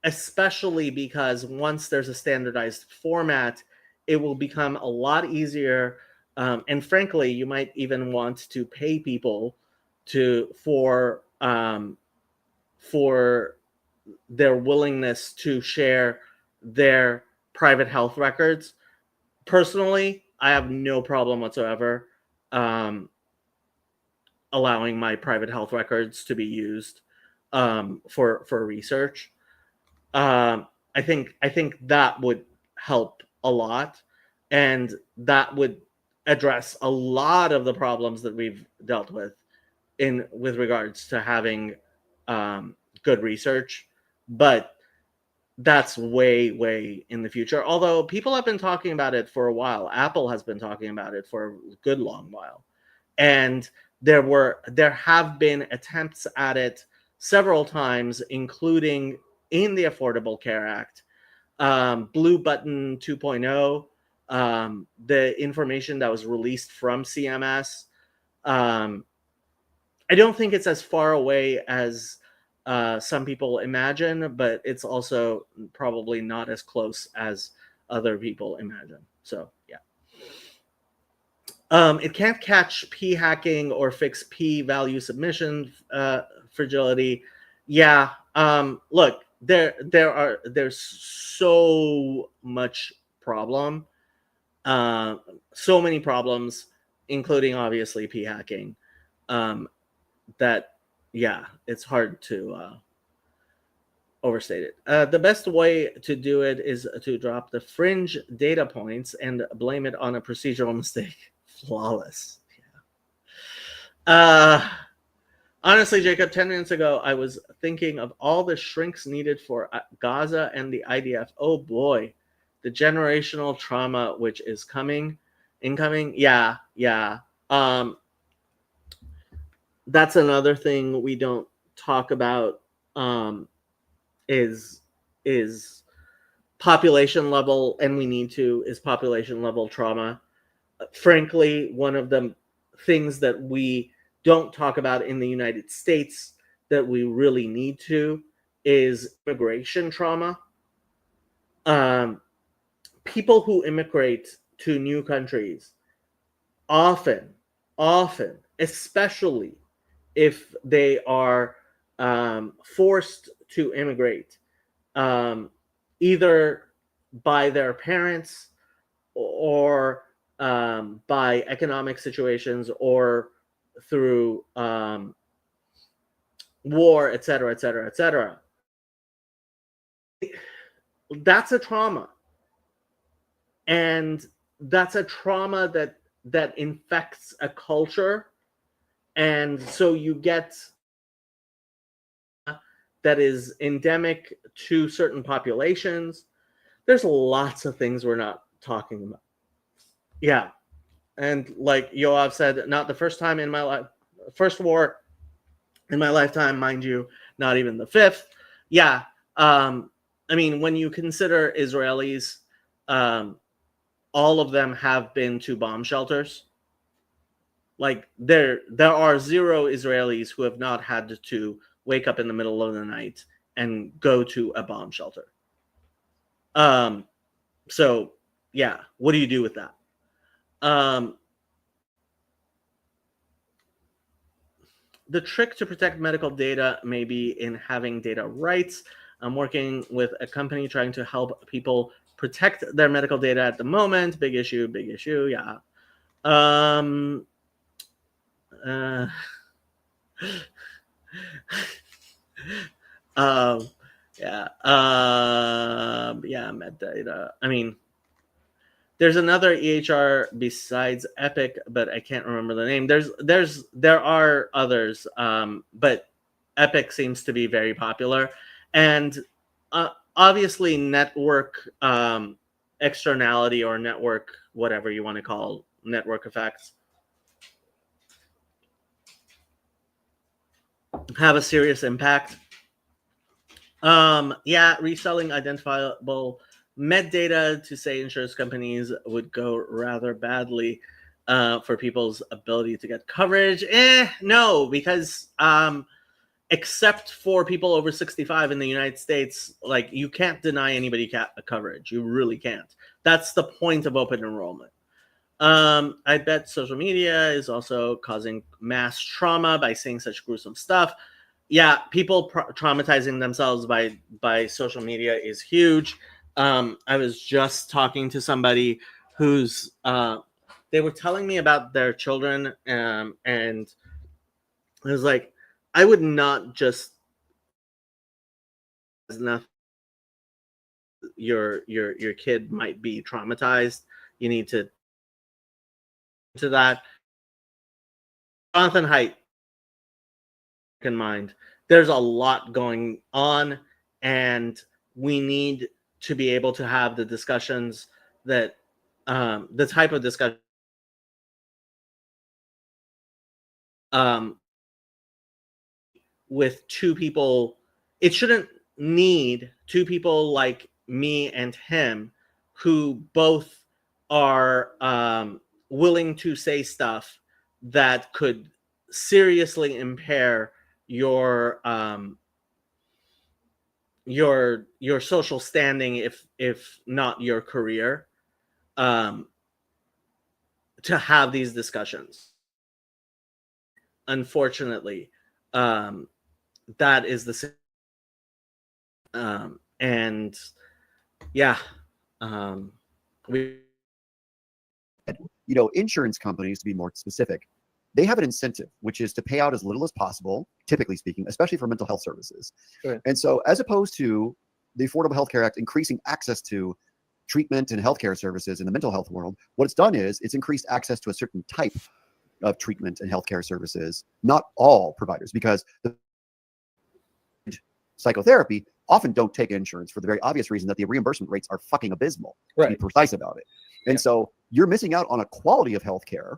especially because once there's a standardized format, it will become a lot easier. And frankly, you might even want to pay people for their willingness to share their private health records. Personally, I have no problem whatsoever allowing my private health records to be used for research. I think that would help a lot, and that would address a lot of the problems that we've dealt with with regards to having good research. But that's way in the future. Although people have been talking about it for a while. Apple has been talking about it for a good long while, and there have been attempts at it several times, including in the Affordable Care Act, Blue Button 2.0, the information that was released from CMS. I don't think it's as far away as some people imagine, but it's also probably not as close as other people imagine. So, yeah. It can't catch p hacking or fix p value submission fragility. Yeah. Look, there's so much problem, so many problems, including obviously p hacking. That, yeah, it's hard to overstate it. The best way to do it is to drop the fringe data points and blame it on a procedural mistake. Flawless. Yeah. Honestly, Jacob, 10 minutes ago, I was thinking of all the shrinks needed for Gaza and the IDF. Oh boy, the generational trauma which is incoming. Yeah. That's another thing we don't talk about. Is population level, and we need to, is population level trauma. Frankly, one of the things that we don't talk about in the United States that we really need to is immigration trauma. People who immigrate to new countries often, especially if they are forced to immigrate, either by their parents or by economic situations or through war, etc. That's a trauma, and that's a trauma that infects a culture, and so you get that is endemic to certain populations. There's lots of things we're not talking about. Yeah. And like Yoav said, not the first time in my life, first war in my lifetime, mind you, not even the fifth. Yeah. I mean, when you consider Israelis, all of them have been to bomb shelters. Like there are zero Israelis who have not had to wake up in the middle of the night and go to a bomb shelter. So yeah, what do you do with that? The trick to protect medical data may be in having data rights. I'm working with a company trying to help people protect their medical data at the moment. Big issue. Yeah. Metadata. I mean, there's another EHR besides Epic, but I can't remember the name. There are others, but Epic seems to be very popular, and obviously network externality or network, whatever you want to call network effects, have a serious impact. Yeah, reselling identifiable med data to, say, insurance companies would go rather badly for people's ability to get coverage. No, because except for people over 65 in the United States, like you can't deny anybody coverage. You really can't. That's the point of open enrollment. I bet social media is also causing mass trauma by seeing such gruesome stuff. Yeah, people traumatizing themselves by social media is huge. I was just talking to somebody who's they were telling me about their children, and it was like, I would not just enough. Your kid might be traumatized. You need to that. Jonathan Haidt in mind. There's a lot going on, and we need to be able to have the discussions that the type of discussion with two people. It shouldn't need two people like me and him who both are willing to say stuff that could seriously impair your social standing, if not your career, to have these discussions. Unfortunately, that is the and yeah, we insurance companies, to be more specific, they have an incentive, which is to pay out as little as possible, typically speaking, especially for mental health services. Sure. And so as opposed to the Affordable Health Care Act increasing access to treatment and healthcare services in the mental health world, what it's done is it's increased access to a certain type of treatment and healthcare services, not all providers, because the psychotherapy often don't take insurance for the very obvious reason that the reimbursement rates are fucking abysmal, to be precise about it. And so you're missing out on a quality of healthcare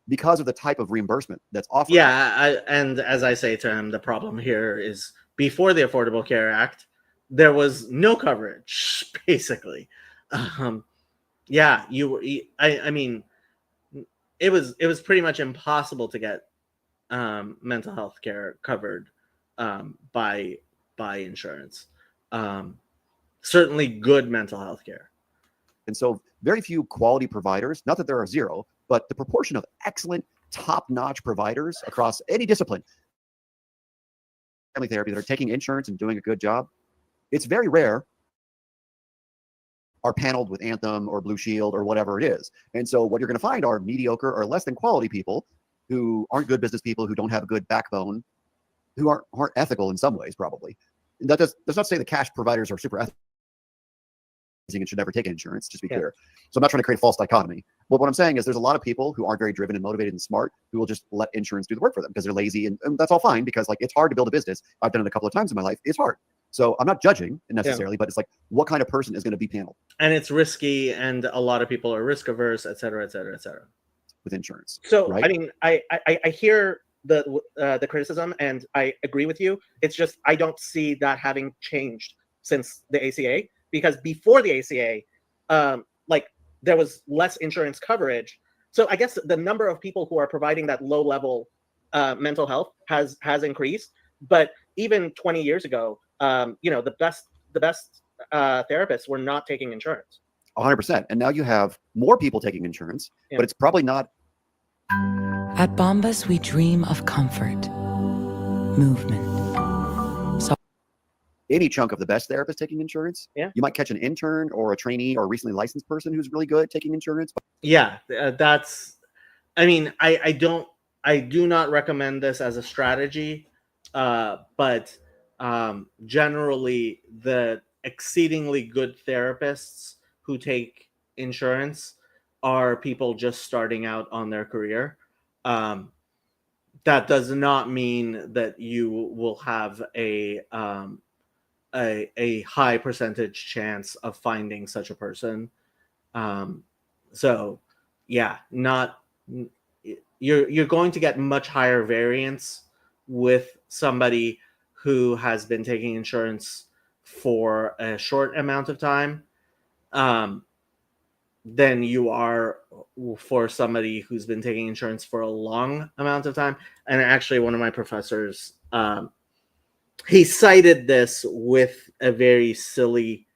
because of the type of reimbursement that's offered. Yeah, and as I say to him, the problem here is before the Affordable Care Act, there was no coverage, basically. Yeah, I mean, it was pretty much impossible to get mental health care covered by insurance. Certainly good mental health care. And so very few quality providers, not that there are zero, but the proportion of excellent, top-notch providers across any discipline, family therapy, that are taking insurance and doing a good job, it's very rare are paneled with Anthem or Blue Shield or whatever it is. And so what you're going to find are mediocre or less than quality people who aren't good business people, who don't have a good backbone, who aren't ethical in some ways, probably. And that does not say the cash providers are super ethical and should never take insurance, just to be clear. So I'm not trying to create a false dichotomy. But what I'm saying is there's a lot of people who aren't very driven and motivated and smart who will just let insurance do the work for them because they're lazy. And that's all fine, because like it's hard to build a business. I've done it a couple of times in my life. It's hard. So I'm not judging necessarily, but it's like, what kind of person is going to be paneled? And it's risky, and a lot of people are risk averse, et cetera, et cetera, et cetera. With insurance. So, right? I mean, I hear the criticism, and I agree with you. It's just I don't see that having changed since the ACA, because before the ACA, like there was less insurance coverage. So I guess the number of people who are providing that low level mental health has increased. But even 20 years ago, the best therapists were not taking insurance. 100%. And now you have more people taking insurance, but it's probably not. At Bombas, we dream of comfort, movement. Any chunk of the best therapists taking insurance. Yeah. You might catch an intern or a trainee or a recently licensed person who's really good at taking insurance. Yeah, that's. I mean, I do not recommend this as a strategy, but generally the exceedingly good therapists who take insurance are people just starting out on their career. That does not mean that you will have a high percentage chance of finding such a person. So yeah, you're going to get much higher variance with somebody who has been taking insurance for a short amount of time. than you are for somebody who's been taking insurance for a long amount of time. And actually, one of my professors, he cited this with a very silly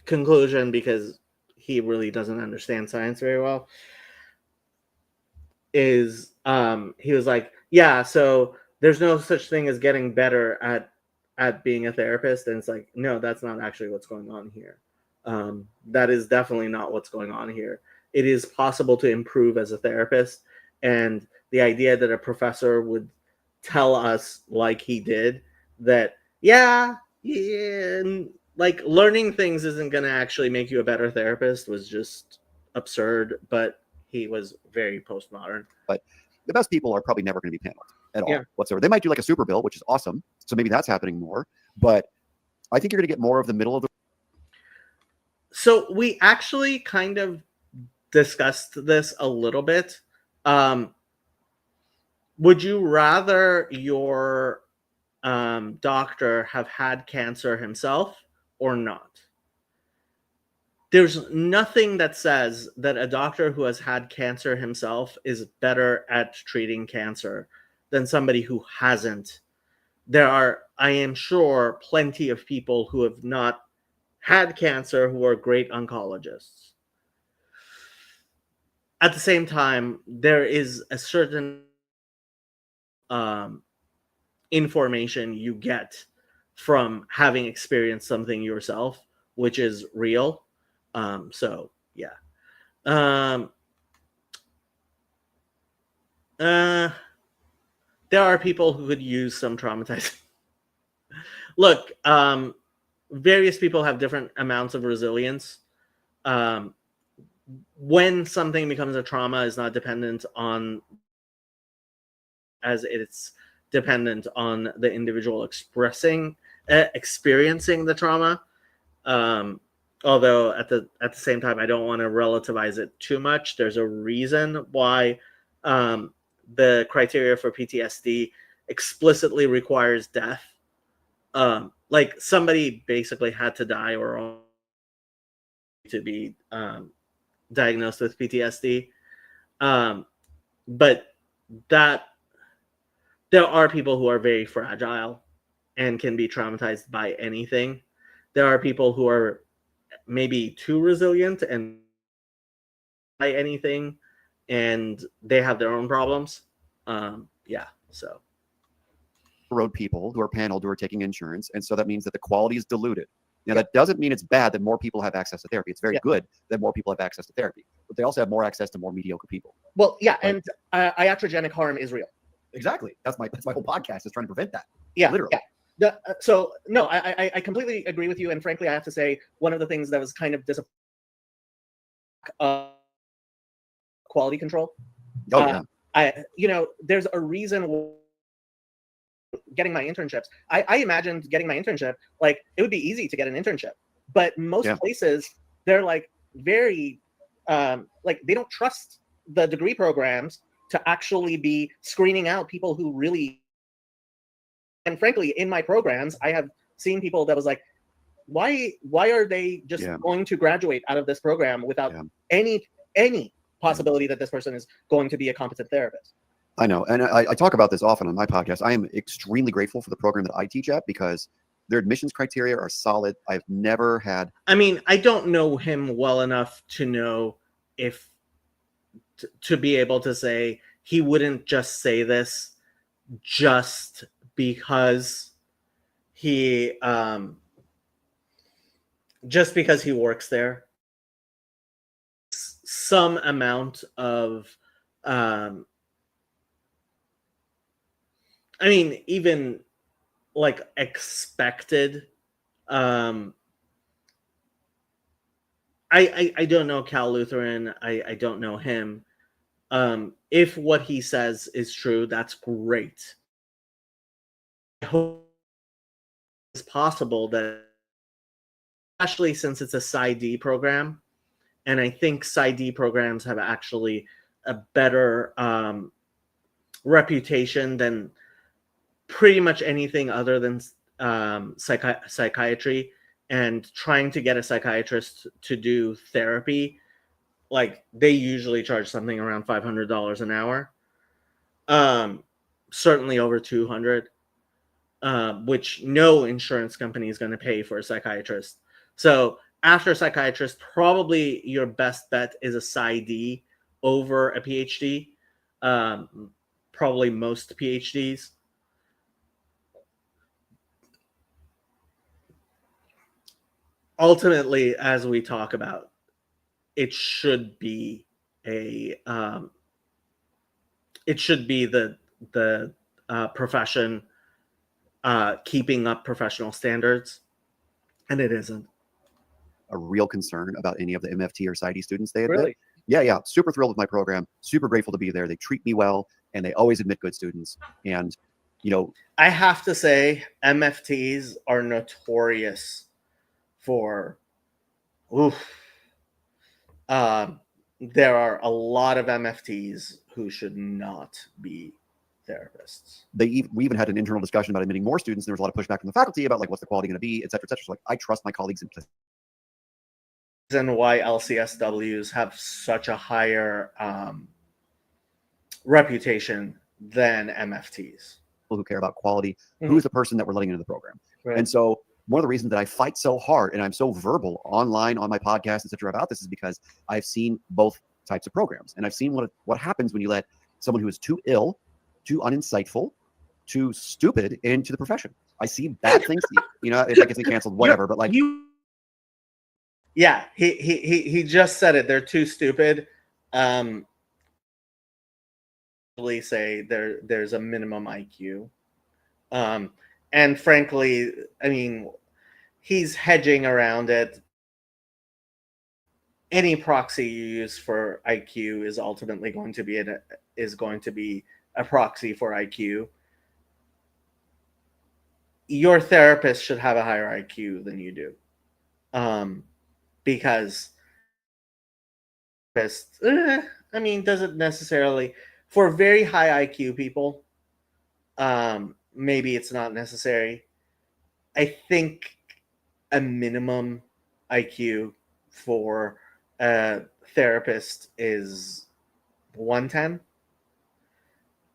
conclusion because he really doesn't understand science very well. He was like, yeah, so there's no such thing as getting better at being a therapist. And it's like, no, that's not actually what's going on here. That is definitely not what's going on here. It is possible to improve as a therapist, and the idea that a professor would tell us, like he did, that yeah, like learning things isn't going to actually make you a better therapist was just absurd. But he was very postmodern. But the best people are probably never going to be paneled at all Yeah. whatsoever. They might do like a super bill, which is awesome. So maybe that's happening more. But I think you're going to get more of the middle of the. So we actually kind of discussed this a little bit. Would you rather your doctor have had cancer himself or not? There's nothing that says that a doctor who has had cancer himself is better at treating cancer than somebody who hasn't. There are, I am sure, plenty of people who have not had cancer who are great oncologists. At the same time, there is a certain information you get from having experienced something yourself, which is real. So yeah. There are people who could use some traumatizing. Look, various people have different amounts of resilience. When something becomes a trauma is not dependent on, as it's dependent on the individual experiencing the trauma. Although at the same time, I don't want to relativize it too much. There's a reason why the criteria for PTSD explicitly requires death. Like somebody basically had to die or to be diagnosed with PTSD. But that there are people who are very fragile and can be traumatized by anything. There are people who are maybe too resilient and by anything, and they have their own problems. Yeah, so road people who are paneled who are taking insurance, and so that means that the quality is diluted. Now, that doesn't mean it's bad that more people have access to therapy. It's very good that more people have access to therapy, but they also have more access to more mediocre people. Well, yeah, and iatrogenic harm is real. Exactly. That's my whole podcast is trying to prevent that. Yeah, literally. Yeah. So no, I completely agree with you, and frankly, I have to say one of the things that was kind of disappointing, quality control. Oh yeah. There's a reason. Getting my internships, I imagined getting my internship like it would be easy to get an internship, but most places they're like very like they don't trust the degree programs to actually be screening out people who really. And frankly, in my programs, I have seen people that was like, why are they just going to graduate out of this program without any possibility that this person is going to be a competent therapist? I know. And I talk about this often on my podcast. I am extremely grateful for the program that I teach at because their admissions criteria are solid. I've never had. I mean, I don't know him well enough to know if to be able to say he wouldn't just say this just because he works there. Some amount of I mean, even like expected. I don't know Cal Lutheran. I don't know him. If what he says is true, that's great. I hope it's possible that, especially since it's a PsyD program, and I think PsyD programs have actually a better reputation than pretty much anything other than psychiatry and trying to get a psychiatrist to do therapy, like they usually charge something around $500 an hour, certainly over 200, which no insurance company is going to pay for a psychiatrist. So after a psychiatrist, probably your best bet is a PsyD over a PhD. Probably most PhDs. Ultimately, as we talk about, it should be a it should be the profession keeping up professional standards, and it isn't. A real concern about any of the MFT or PsyD students they admit. Really? Yeah. Super thrilled with my program. Super grateful to be there. They treat me well, and they always admit good students. And, you know, I have to say, MFTs are notorious for, there are a lot of MFTs who should not be therapists. we even had an internal discussion about admitting more students. And there was a lot of pushback from the faculty about like, what's the quality going to be, et cetera, et cetera. So like, I trust my colleagues implicitly. And why LCSWs have such a higher reputation than MFTs. Who care about quality, who's the person that we're letting into the program. Right. And so one of the reasons that I fight so hard and I'm so verbal online on my podcast, et cetera, about this is because I've seen both types of programs. And I've seen what happens when you let someone who is too ill, too uninsightful, too stupid into the profession. I see bad things, you know, if that gets me canceled, whatever, but like, yeah, he just said it. They're too stupid. Say there's a minimum IQ, and frankly, I mean, he's hedging around it. Any proxy you use for IQ is ultimately going to be a proxy for IQ. Your therapist should have a higher IQ than you do, because I mean, doesn't necessarily for very high IQ people. Maybe it's not necessary. I think a minimum IQ for a therapist is 110.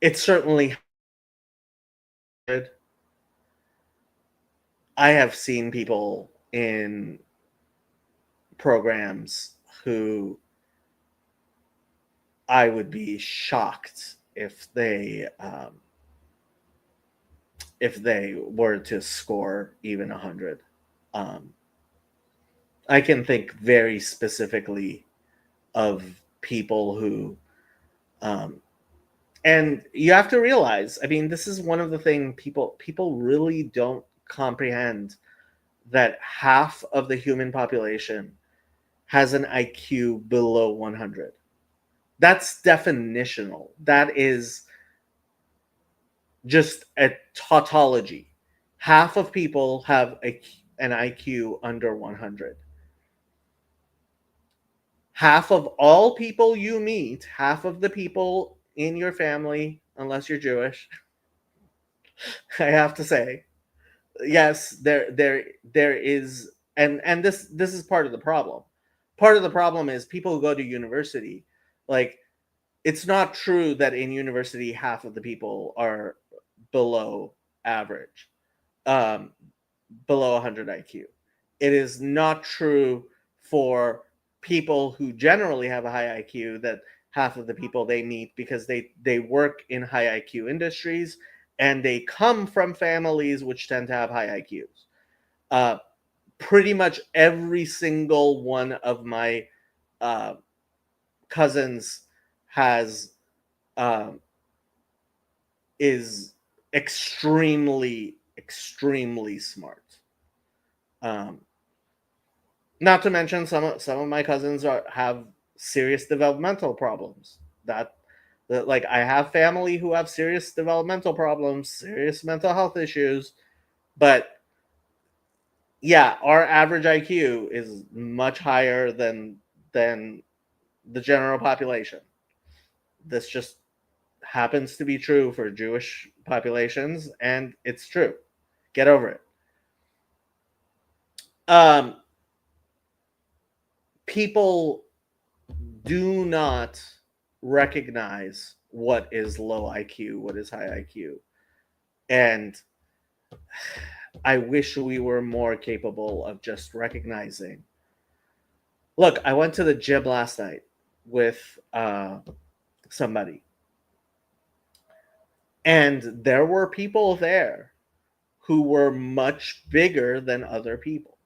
It's certainly good. I have seen people in programs who I would be shocked if they were to score even 100. I can think very specifically of people who, and you have to realize, I mean, this is one of the things people really don't comprehend, that half of the human population has an IQ below 100. That's definitional. That is just a tautology. Half of people have an IQ under 100. Half of all people you meet, half of the people in your family, unless you're Jewish, I have to say, yes, there is, and this is part of the problem. Part of the problem is people who go to university, like, it's not true that in university half of the people are below average, below 100 IQ. It is not true for people who generally have a high IQ that half of the people they meet, because they work in high IQ industries and they come from families which tend to have high IQs. Pretty much every single one of my cousins is extremely smart. Not to mention some of my cousins have serious developmental problems. That like, I have family who have serious developmental problems, serious mental health issues, but yeah, our average IQ is much higher than the general population. This just happens to be true for Jewish populations, and it's true. Get over it. um, people do not recognize what is low IQ, what is high IQ. And I wish we were more capable of just recognizing. Look, I went to the gym last night with somebody, and there were people there who were much bigger than other people.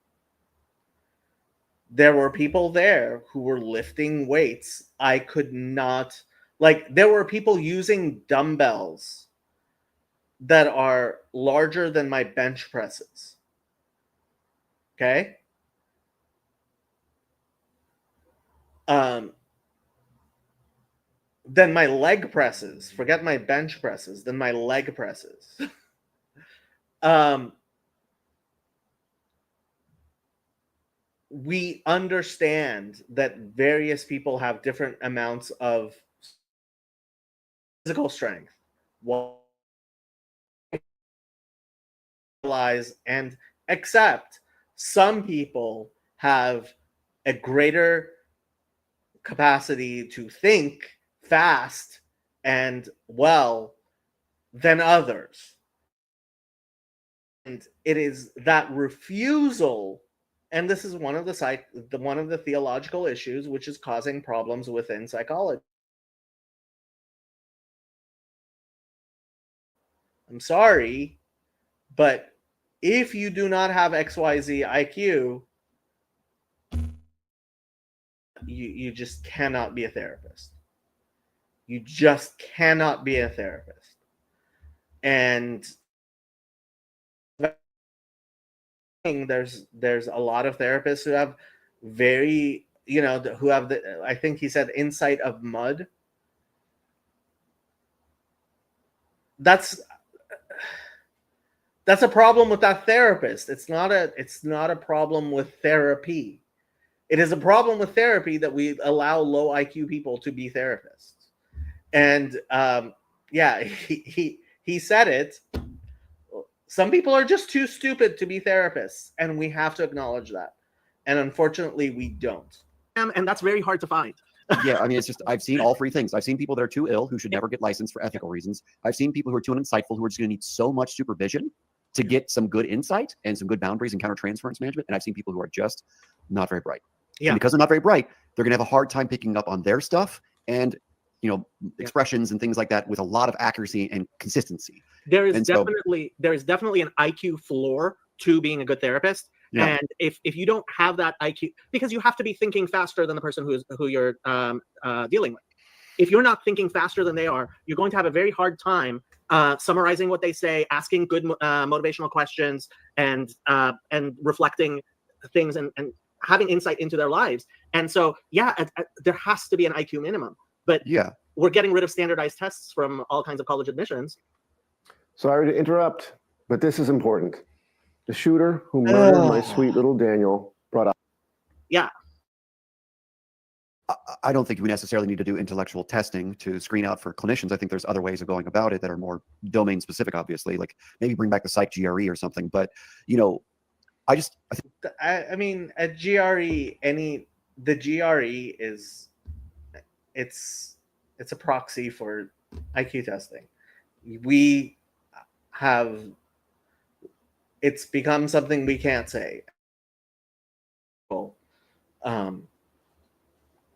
There were people there who were lifting weights. I could not, like, there were people using dumbbells that are larger than my bench presses. Okay? Then my leg presses. Forget my bench presses. Then my leg presses. We understand that various people have different amounts of physical strength. Realize and accept some people have a greater capacity to think fast and well than others. And it is that refusal, and this is one of the theological issues which is causing problems within psychology. I'm sorry, but if you do not have XYZ IQ, you just cannot be a therapist. You just cannot be a therapist. And there's a lot of therapists who have very, who have I think he said insight of mud. That's a problem with that therapist. It's not a problem with therapy. It is a problem with therapy that we allow low IQ people to be therapists. And yeah, he said it. Some people are just too stupid to be therapists, and we have to acknowledge that. And unfortunately, we don't. And that's very hard to find. Yeah, I mean, it's just, I've seen all three things. I've seen people that are too ill who should never get licensed for ethical reasons. I've seen people who are too insightful who are just going to need so much supervision to get some good insight and some good boundaries and countertransference management. And I've seen people who are just not very bright. Yeah. And because they're not very bright, they're going to have a hard time picking up on their stuff and, expressions and things like that with a lot of accuracy and consistency. There is definitely an IQ floor to being a good therapist. Yeah. And if you don't have that IQ, because you have to be thinking faster than the person who you're dealing with. If you're not thinking faster than they are, you're going to have a very hard time summarizing what they say, asking good motivational questions, and reflecting things and having insight into their lives. And so, yeah, there has to be an IQ minimum. But yeah, we're getting rid of standardized tests from all kinds of college admissions. Sorry to interrupt, but this is important. The shooter who murdered my sweet little Daniel brought up. Yeah. I don't think we necessarily need to do intellectual testing to screen out for clinicians. I think there's other ways of going about it that are more domain specific, obviously, like maybe bring back the psych GRE or something. But, I mean, at GRE, the GRE is, it's a proxy for IQ testing. It's become something we can't say.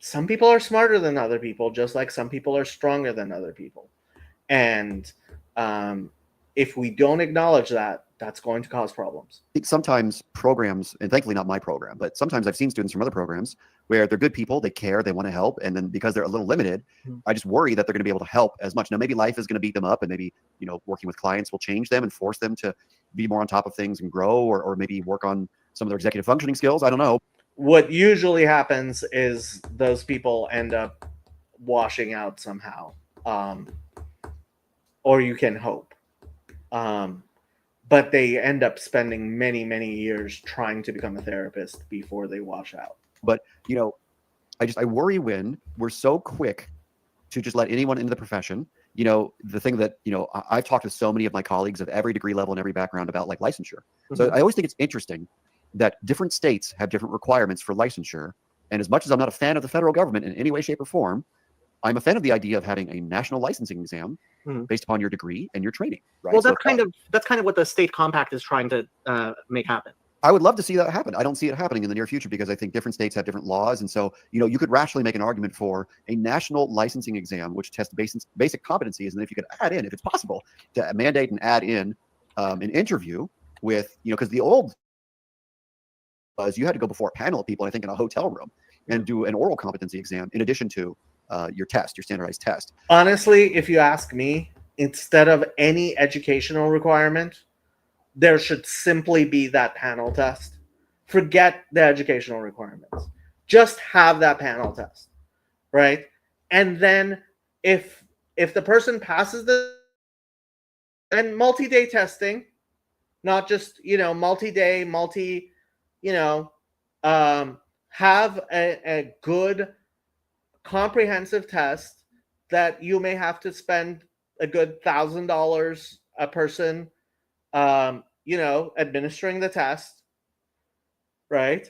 Some people are smarter than other people, just like some people are stronger than other people. And if we don't acknowledge that, that's going to cause problems. Sometimes programs, and thankfully not my program, but sometimes I've seen students from other programs where they're good people, they care, they want to help, and then because they're a little limited, I just worry that they're going to be able to help as much. Now, maybe life is going to beat them up, and maybe, working with clients will change them and force them to be more on top of things and grow, or maybe work on some of their executive functioning skills. I don't know. What usually happens is those people end up washing out somehow, or you can hope. But they end up spending many, many years trying to become a therapist before they wash out. But, I worry when we're so quick to just let anyone into the profession. The thing that, I've talked to so many of my colleagues of every degree level and every background about like licensure. Mm-hmm. So I always think it's interesting that different states have different requirements for licensure. And as much as I'm not a fan of the federal government in any way, shape, or form, I'm a fan of the idea of having a national licensing exam based upon your degree and your training. Right. Well, that's kind of what the state compact is trying to make happen. I would love to see that happen. I don't see it happening in the near future because I think different states have different laws. And so, you could rationally make an argument for a national licensing exam, which tests basic competencies. And if you could add in, if it's possible, to mandate and add in an interview with, because the old was you had to go before a panel of people, I think, in a hotel room and do an oral competency exam in addition to your standardized test. Honestly, if you ask me, instead of any educational requirement, there should simply be that panel test. Forget the educational requirements. Just have that panel test, right? And then if the person passes and multi-day testing, not just, multi-day, have a good comprehensive test that you may have to spend a good $1,000 a person administering the test, right?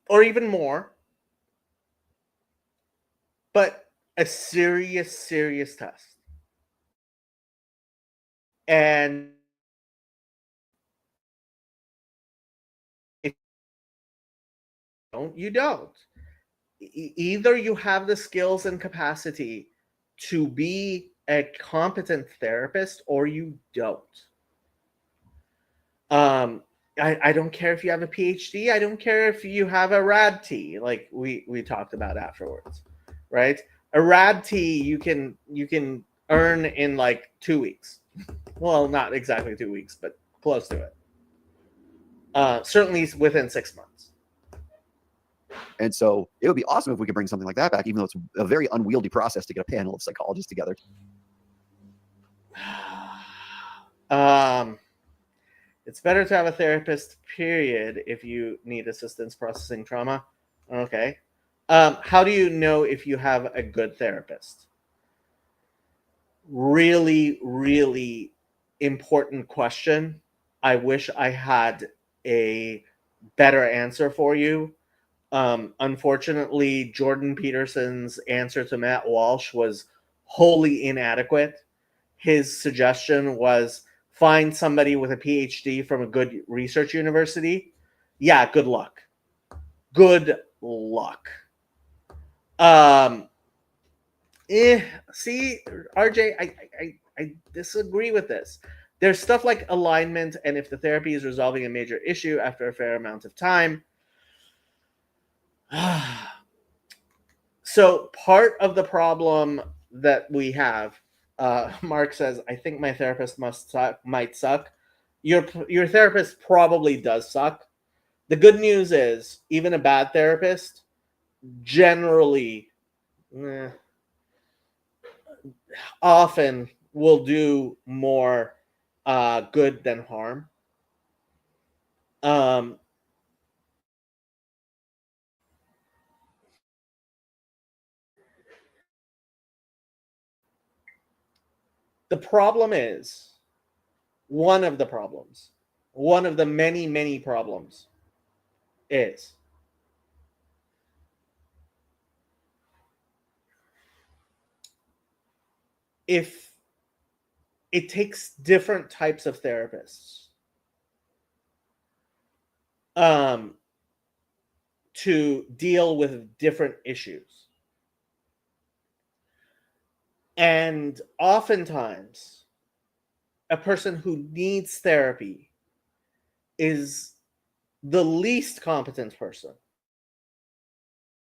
Or even more. But a serious test. And if you don't. Either you have the skills and capacity to be a competent therapist or you don't. I don't care if you have a PhD. I don't care if you have a RADT, like we talked about afterwards, right? A RADT you can earn in like 2 weeks. Well, not exactly 2 weeks, but close to it. Certainly within 6 months. And so it would be awesome if we could bring something like that back, even though it's a very unwieldy process to get a panel of psychologists together. It's better to have a therapist, period, if you need assistance processing trauma. Okay. How do you know if you have a good therapist? Really, really important question. I wish I had a better answer for you. Unfortunately, Jordan Peterson's answer to Matt Walsh was wholly inadequate. His suggestion was find somebody with a PhD from a good research university. Yeah, good luck. Good luck. See, RJ, I disagree with this. There's stuff like alignment, and if the therapy is resolving a major issue after a fair amount of time. So part of the problem that we have, Mark says, I think my therapist might suck. Your therapist probably does suck. The good news is, even a bad therapist generally often will do more good than harm. The problem is, one of the many, many problems is if it takes different types of therapists to deal with different issues. And oftentimes, a person who needs therapy is the least competent person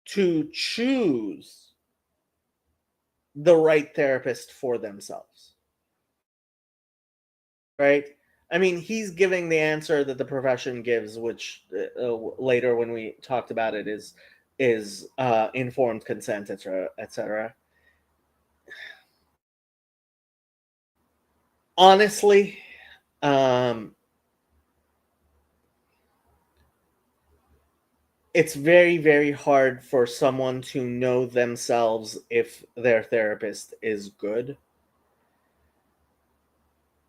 to choose the right therapist for themselves. Right? I mean, he's giving the answer that the profession gives, which later when we talked about it is informed consent, etc. Honestly, it's very, very hard for someone to know themselves if their therapist is good.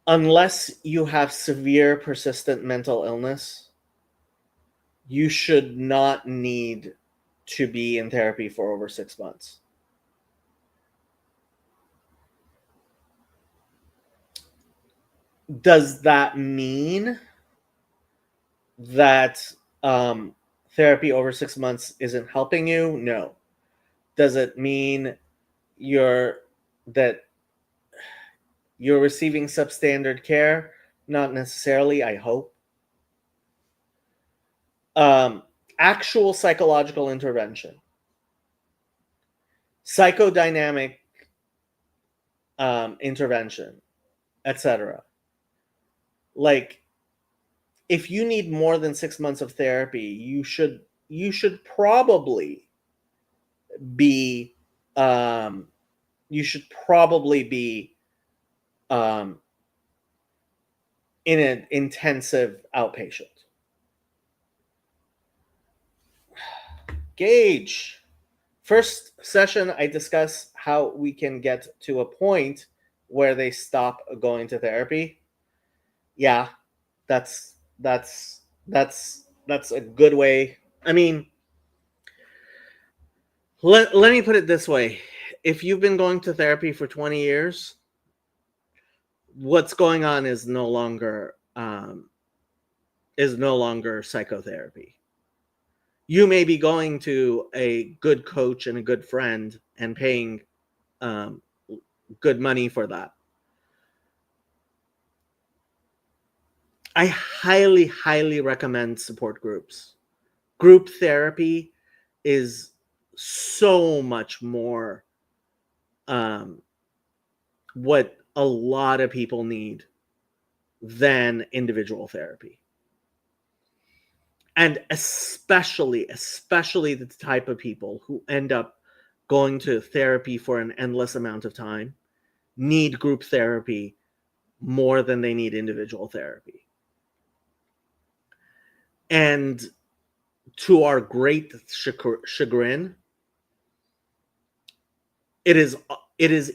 unless you have severe persistent mental illness, you should not need to be in therapy for over 6 months. Does that mean that therapy over 6 months isn't helping you? No. Does it mean that you're receiving substandard care? Not necessarily, I hope. Actual psychological intervention, psychodynamic intervention, etc. Like, if you need more than 6 months of therapy, you should probably be in an intensive outpatient. Gage. First session, I discuss how we can get to a point where they stop going to therapy. Yeah, that's a good way. I mean, let me put it this way. If you've been going to therapy for 20 years, what's going on is no longer psychotherapy. You may be going to a good coach and a good friend and paying good money for that. I highly, highly recommend support groups. Group therapy is so much more what a lot of people need than individual therapy. And especially the type of people who end up going to therapy for an endless amount of time need group therapy more than they need individual therapy. And to our great chagrin, it is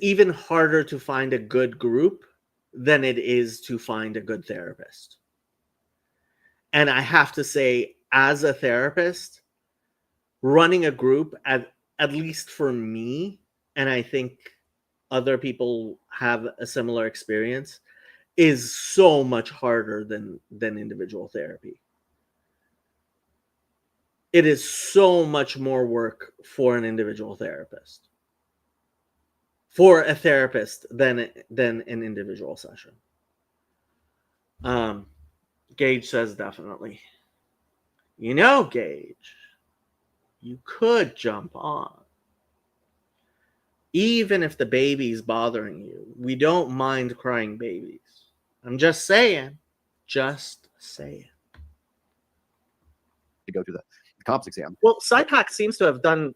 even harder to find a good group than it is to find a good therapist. And I have to say, as a therapist, running a group, at least for me, and I think other people have a similar experience, is so much harder than individual therapy. It is so much more work for an individual therapist, for a therapist than an individual session. Gage says definitely. Gage, you could jump on. Even if the baby's bothering you, we don't mind crying babies. I'm just saying. Just saying. To go through the comps exam. Well, SciPac seems to have done,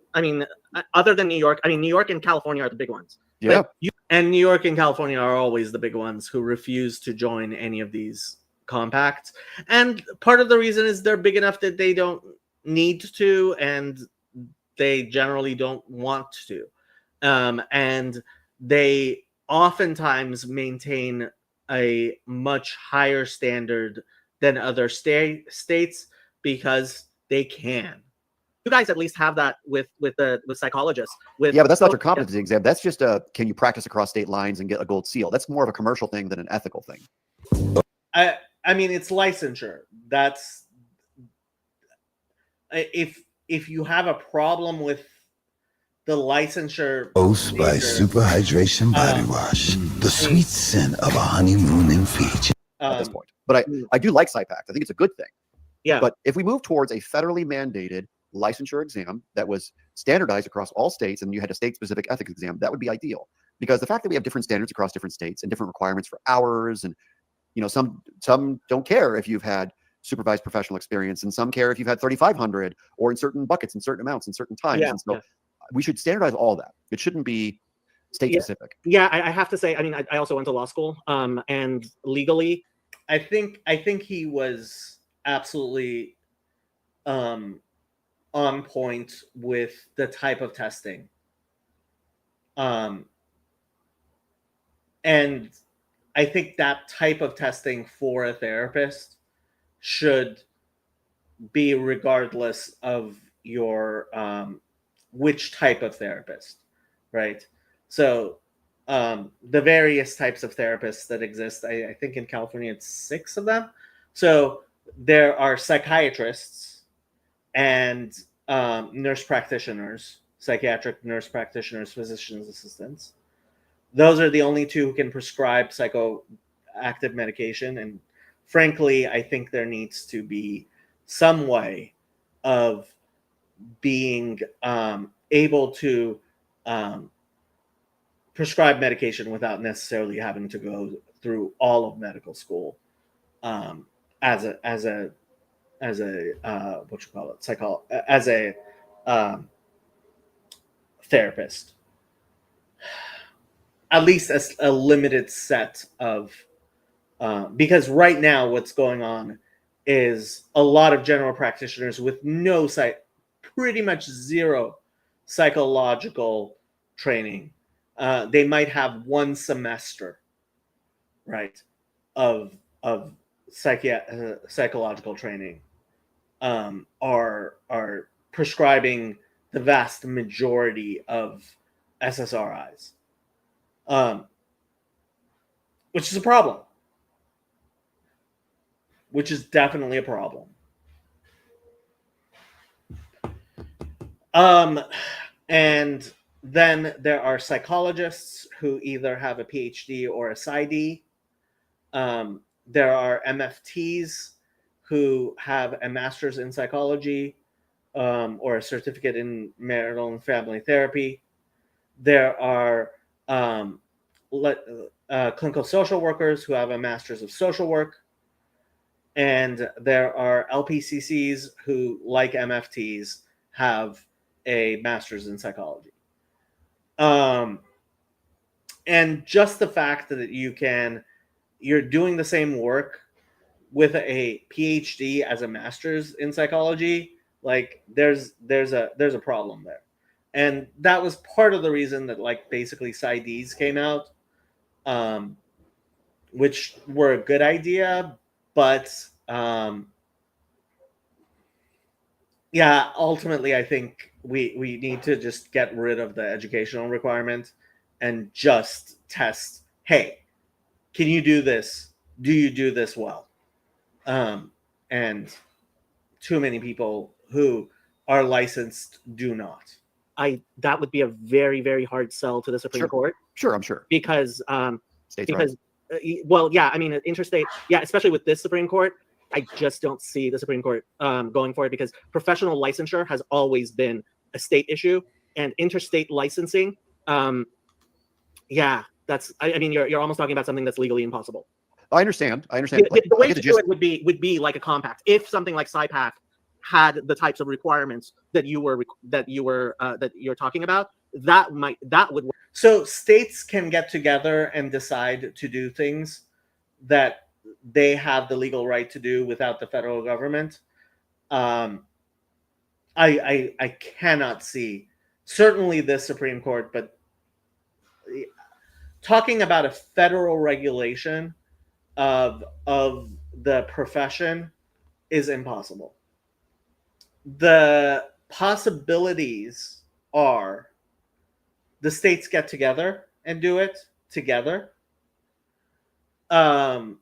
other than New York, New York and California are the big ones. Yeah. And New York and California are always the big ones who refuse to join any of these compacts. And part of the reason is they're big enough that they don't need to, and they generally don't want to. And they oftentimes maintain a much higher standard than other states because they can. You guys at least have that with psychologists. Yeah, but that's not your competency exam. That's just can you practice across state lines and get a gold seal? That's more of a commercial thing than an ethical thing. I mean, it's licensure. That's if you have a problem with the licensure. Dosed by Superhydration Body Wash, the sweet scent of a honeymoon in Fiji. At this point, but I do like SciPac. I think it's a good thing. Yeah. But if we move towards a federally mandated licensure exam that was standardized across all states, and you had a state-specific ethics exam, that would be ideal. Because the fact that we have different standards across different states and different requirements for hours, and some don't care if you've had supervised professional experience, and some care if you've had 3,500 or in certain buckets, in certain amounts, in certain times. And so we should standardize all that. It shouldn't be state-specific. Yeah, I have to say, I also went to law school, and legally, I think he was absolutely on point with the type of testing. And I think that type of testing for a therapist should be regardless of your which type of therapist, right? So the various types of therapists that exist, I think in California it's 6 of them. So there are psychiatrists and nurse practitioners, psychiatric nurse practitioners, physician's assistants. Those are the only 2 who can prescribe psychoactive medication. And frankly, I think there needs to be some way of being able to prescribe medication without necessarily having to go through all of medical school as a what you call it, as a therapist, at least as a limited set of because right now what's going on is a lot of general practitioners with no pretty much zero psychological training. They might have 1 semester, right, of psychological training, are prescribing the vast majority of SSRIs, which is a problem. Which is definitely a problem. And then there are psychologists who either have a PhD or a PsyD. There are MFTs who have a master's in psychology or a certificate in marital and family therapy. There are clinical social workers who have a master's of social work. And there are LPCCs who, like MFTs, have a master's in psychology. And just the fact that you're doing the same work with a PhD as a master's in psychology, like there's a problem there. And that was part of the reason that like basically PsyDs came out, which were a good idea, but yeah, ultimately I think we need to just get rid of the educational requirement and just test, hey, can you do this? Do you do this well? And too many people who are licensed do not. That would be a very, very hard sell to the Supreme Court. Sure, I'm sure. Because States right. Well, yeah, I mean, interstate, yeah, especially with this Supreme Court, I just don't see the Supreme Court going for it because professional licensure has always been a state issue, and interstate licensing, yeah, that's. I mean, you're almost talking about something that's legally impossible. I understand. The way to do it would be like a compact. If something like SciPac had the types of requirements that you're talking about, that would work. So states can get together and decide to do things that they have the legal right to do without the federal government. I cannot see, certainly this Supreme Court, but talking about a federal regulation of the profession is impossible. The possibilities are the states get together and do it together. The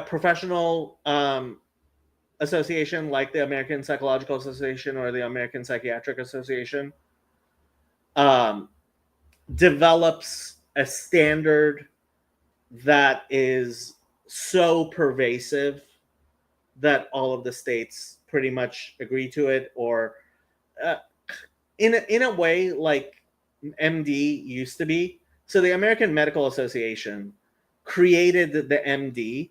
professional association like the American Psychological Association or the American Psychiatric Association develops a standard that is so pervasive that all of the states pretty much agree to it, or in a way like MD used to be. So the American Medical Association created the MD,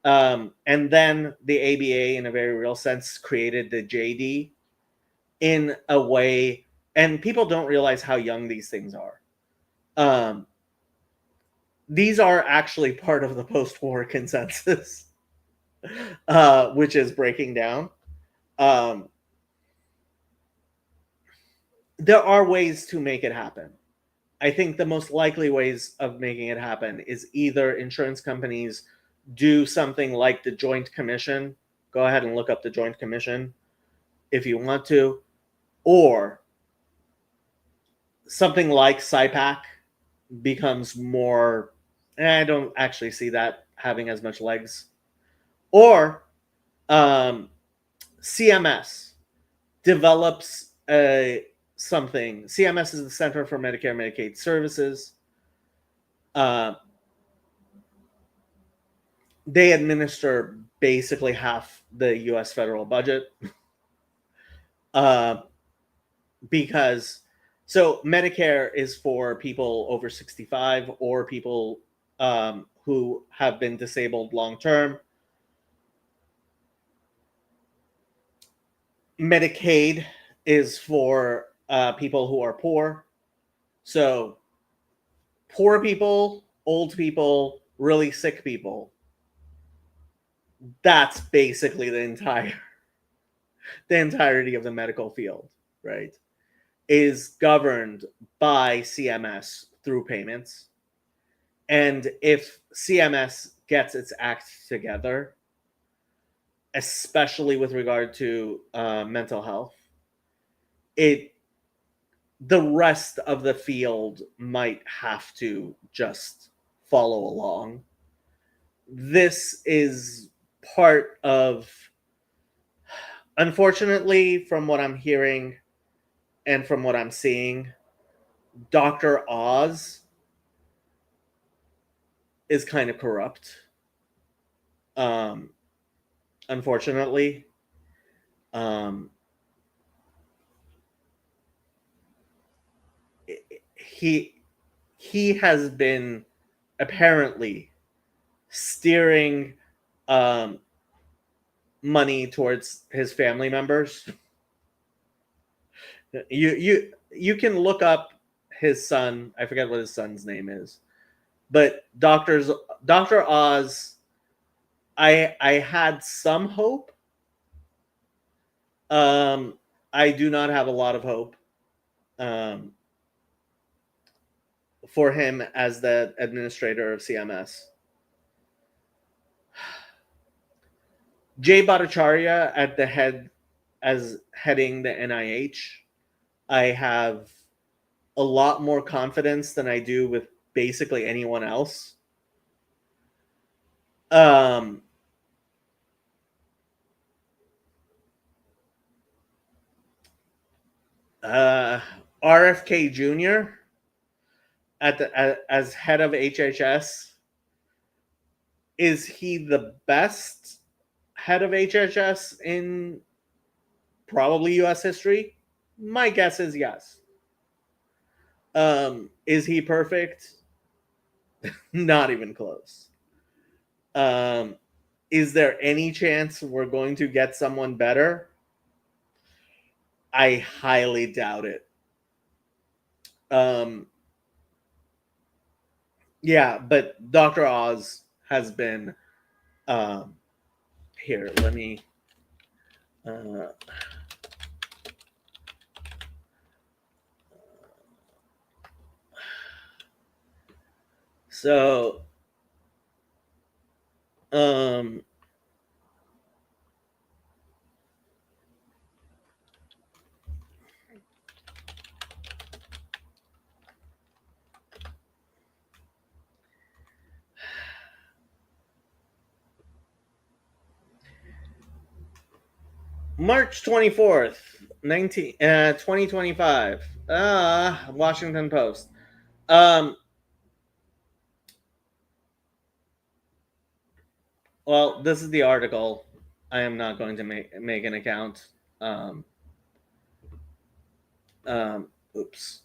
and then the ABA, in a very real sense, created the JD in a way, and people don't realize how young these things are. These are actually part of the post-war consensus, which is breaking down. There are ways to make it happen. I think the most likely ways of making it happen is either insurance companies do something like the Joint Commission. Go ahead and look up the Joint Commission if you want to, or something like SIPAC becomes more. I don't actually see that having as much legs. Or CMS develops something. CMS is the Center for Medicare and Medicaid Services. They administer basically half the U.S. federal budget. Because so Medicare is for people over 65 or people who have been disabled long term. Medicaid is for people who are poor. So poor people, old people, really sick people. That's basically the entirety of the medical field, right? Is governed by CMS through payments. And if CMS gets its act together, especially with regard to mental health, the rest of the field might have to just follow along. This is part of, unfortunately, from what I'm hearing and from what I'm seeing, Dr. Oz is kind of corrupt. Unfortunately. He has been apparently steering money towards his family members. You can look up his son. I forget what his son's name is, but Dr. Oz. I had some hope. I do not have a lot of hope for him as the administrator of CMS. Jay Bhattacharya at the head as heading the NIH, I have a lot more confidence than I do with basically anyone else. RFK Jr. As head of HHS, is he the best head of HHS in probably U.S. history? My guess is yes. Is he perfect? Not even close. Is there any chance we're going to get someone better? I highly doubt it. Yeah, but Dr. Oz has been here. Let me so March 24th, 2025. Washington Post. Well, this is the article. I am not going to make an account. Oops.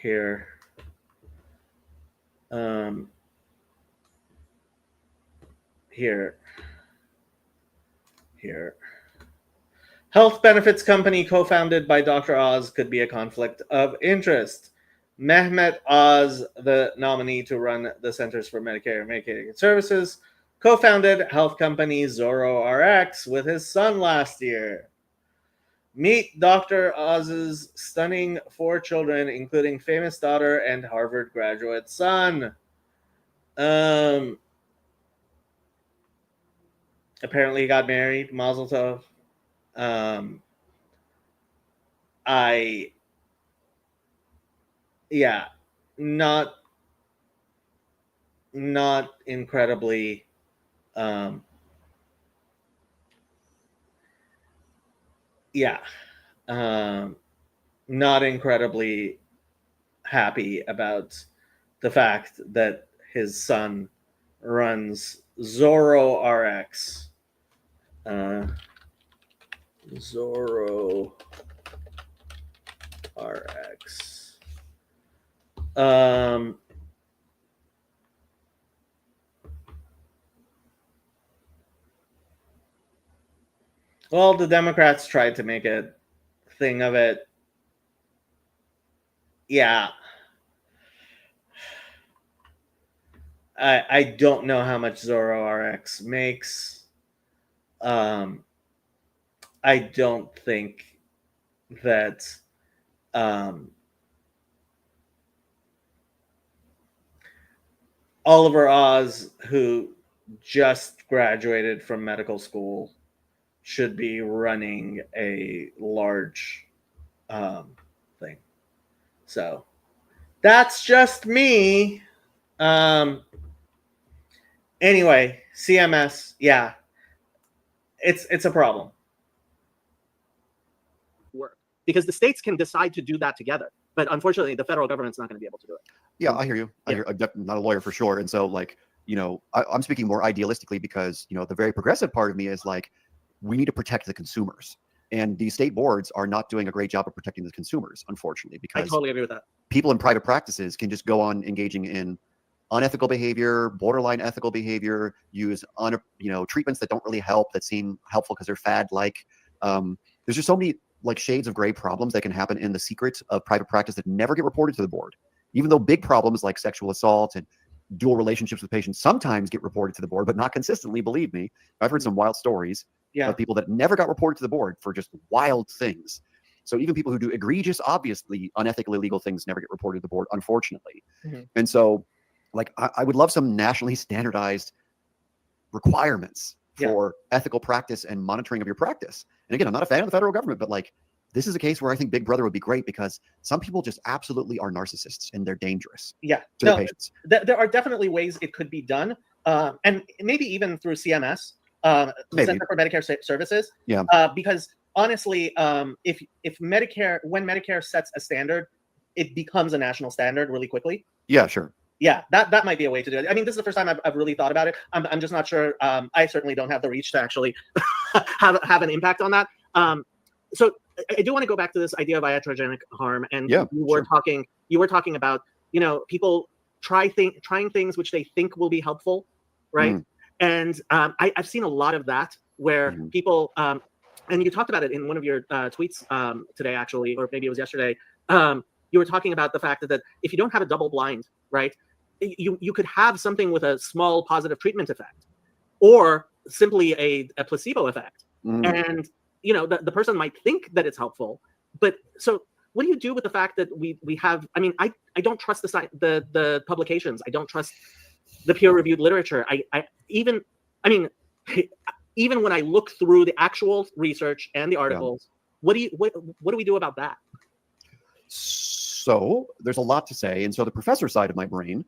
Here. Here. Health benefits company co-founded by Dr. Oz could be a conflict of interest. Mehmet Oz, the nominee to run the Centers for Medicare and Medicaid Services, co-founded health company ZoroRx with his son last year. Meet Dr. Oz's stunning 4 children, including famous daughter and Harvard graduate son. Apparently he got married. Mazel tov. Not incredibly not incredibly happy about the fact that his son runs ZoroRx. ZoroRx. Well, the Democrats tried to make a thing of it. Yeah. I don't know how much ZoroRx makes. I don't think that Oliver Oz, who just graduated from medical school, should be running a large thing. So that's just me. Anyway, CMS, yeah, it's a problem. Work, because the states can decide to do that together, but unfortunately, the federal government's not going to be able to do it. Yeah, I hear you. I'm not a lawyer for sure, and so like I'm speaking more idealistically because the very progressive part of me is like, we need to protect the consumers, and these state boards are not doing a great job of protecting the consumers, unfortunately, because I totally agree with that. People in private practices can just go on engaging in unethical behavior, borderline ethical behavior, use treatments that don't really help, that seem helpful because they're fad-like. There's just so many like shades of gray problems that can happen in the secret of private practice that never get reported to the board, even though big problems like sexual assault and dual relationships with patients sometimes get reported to the board, but not consistently. Believe me, I've heard some wild stories of people that never got reported to the board for just wild things. So even people who do egregious, obviously unethical, illegal things never get reported to the board, unfortunately. And so like I would love some nationally standardized requirements for ethical practice and monitoring of your practice. And again, I'm not a fan of the federal government, but like this is a case where I think Big Brother would be great because some people just absolutely are narcissists and they're dangerous to their patients. There are definitely ways it could be done, and maybe even through CMS, Center for Medicare Services. Because honestly, if Medicare, when Medicare sets a standard, it becomes a national standard really quickly. Yeah, sure. Yeah, that might be a way to do it. I mean, this is the first time I've really thought about it. I'm just not sure. I certainly don't have the reach to actually have an impact on that. So I do want to go back to this idea of iatrogenic harm, and you were talking about people trying things which they think will be helpful, right? And I've seen a lot of that where people and you talked about it in one of your tweets today, actually, or maybe it was yesterday. You were talking about the fact that if you don't have a double blind, right, you could have something with a small positive treatment effect, or simply a placebo effect, and the person might think that it's helpful. But so what do you do with the fact that we have? I mean, I don't trust the publications. I don't trust the peer-reviewed literature. Even when I look through the actual research and the articles, what do we do about that? So there's a lot to say, and so the professor side of my brain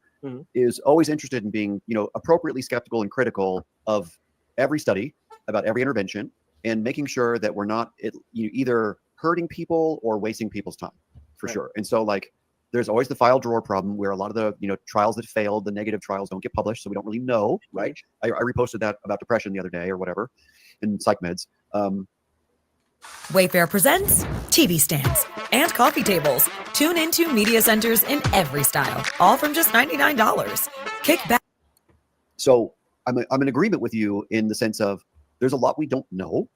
is always interested in being, appropriately skeptical and critical of every study, about every intervention, and making sure that we're not either hurting people or wasting people's time, for sure. And so, like, there's always the file drawer problem where a lot of the trials that failed, the negative trials, don't get published, so we don't really know, right? I reposted that about depression the other day or whatever in psych meds. Wayfair presents TV stands and coffee tables. Tune into media centers in every style, all from just $99. Kick back. So I'm in agreement with you in the sense of there's a lot we don't know.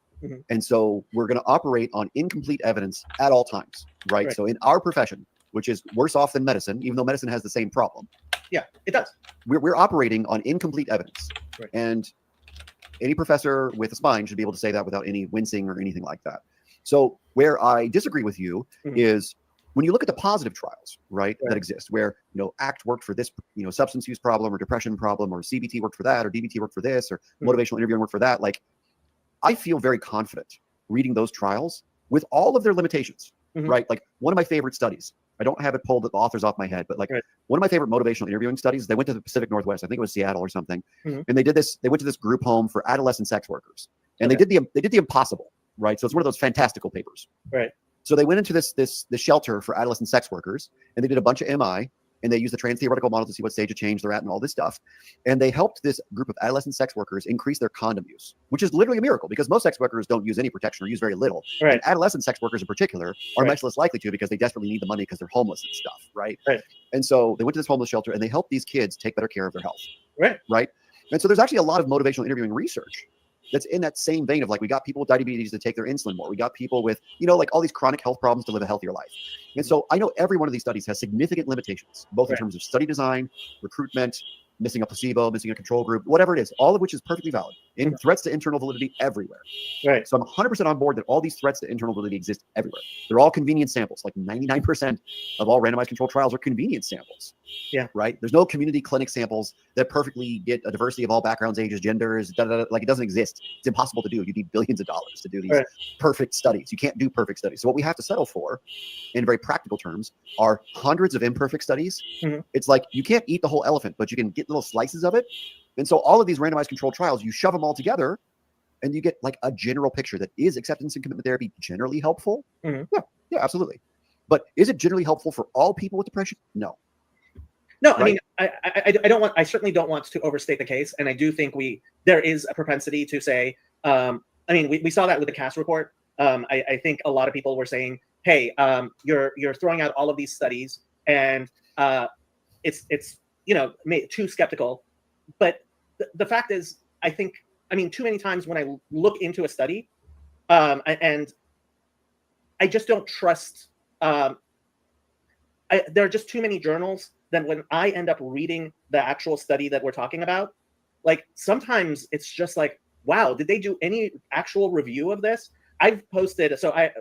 And so we're going to operate on incomplete evidence at all times, right? So in our profession, which is worse off than medicine, even though medicine has the same problem. Yeah, it does. We're operating on incomplete evidence. Right. And any professor with a spine should be able to say that without any wincing or anything like that. So where I disagree with you is when you look at the positive trials, right, that exist, where, ACT worked for this, substance use problem or depression problem, or CBT worked for that, or DBT worked for this, or motivational interviewing worked for that. Like, I feel very confident reading those trials with all of their limitations, right? Like, one of my favorite studies, I don't have it pulled the authors off my head, but like one of my favorite motivational interviewing studies, they went to the Pacific Northwest, I think it was Seattle or something, and they went to this group home for adolescent sex workers, and they did the impossible, right? So it's one of those fantastical papers, right? So they went into this shelter for adolescent sex workers, and they did a bunch of MI, and they used the trans-theoretical model to see what stage of change they're at and all this stuff. And they helped this group of adolescent sex workers increase their condom use, which is literally a miracle because most sex workers don't use any protection or use very little. Right. And adolescent sex workers in particular are much less likely to because they desperately need the money because they're homeless and stuff, right? Right. And so they went to this homeless shelter and they helped these kids take better care of their health. Right. Right. And so there's actually a lot of motivational interviewing research that's in that same vein of like, we got people with diabetes to take their insulin more. We got people with, like all these chronic health problems to live a healthier life. And so I know every one of these studies has significant limitations, both in terms of study design, recruitment, missing a placebo, missing a control group, whatever it is, all of which is perfectly valid. In threats to internal validity everywhere. Right. So I'm 100% on board that all these threats to internal validity exist everywhere. They're all convenience samples. Like 99% of all randomized controlled trials are convenience samples. Yeah. Right. There's no community clinic samples that perfectly get a diversity of all backgrounds, ages, genders, like it doesn't exist. It's impossible to do. You need billions of dollars to do these perfect studies. You can't do perfect studies. So what we have to settle for, in very practical terms, are hundreds of imperfect studies. It's like you can't eat the whole elephant, but you can get little slices of it. And so all of these randomized controlled trials, you shove them all together and you get like a general picture that is acceptance and commitment therapy generally helpful. Yeah, absolutely. But is it generally helpful for all people with depression? No. No, I mean, I certainly don't want to overstate the case. And I do think there is a propensity to say, I mean, we saw that with the CAS report. I think a lot of people were saying, hey, you're throwing out all of these studies and it's too skeptical. But the fact is, I mean, too many times when I look into a study and I just don't trust, there are just too many journals that when I end up reading the actual study that we're talking about, like sometimes it's just like, wow, did they do any actual review of this? I've posted,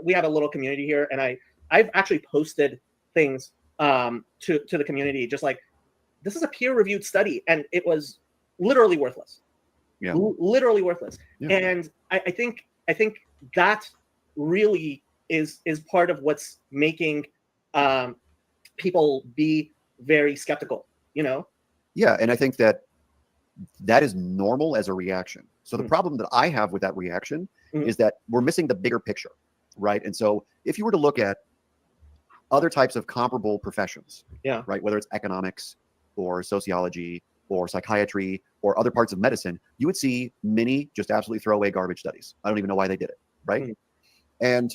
we have a little community here, and I've actually posted things to the community, just like, this is a peer-reviewed study, and it was literally worthless. Yeah, literally worthless. Yeah. And I think that really is part of what's making people be very skeptical, Yeah, and I think that is normal as a reaction. So the problem that I have with that reaction is that we're missing the bigger picture, right? And so if you were to look at other types of comparable professions, right, whether it's economics or sociology or psychiatry or other parts of medicine, you would see many just absolutely throw away garbage studies. I don't even know why they did it, right? And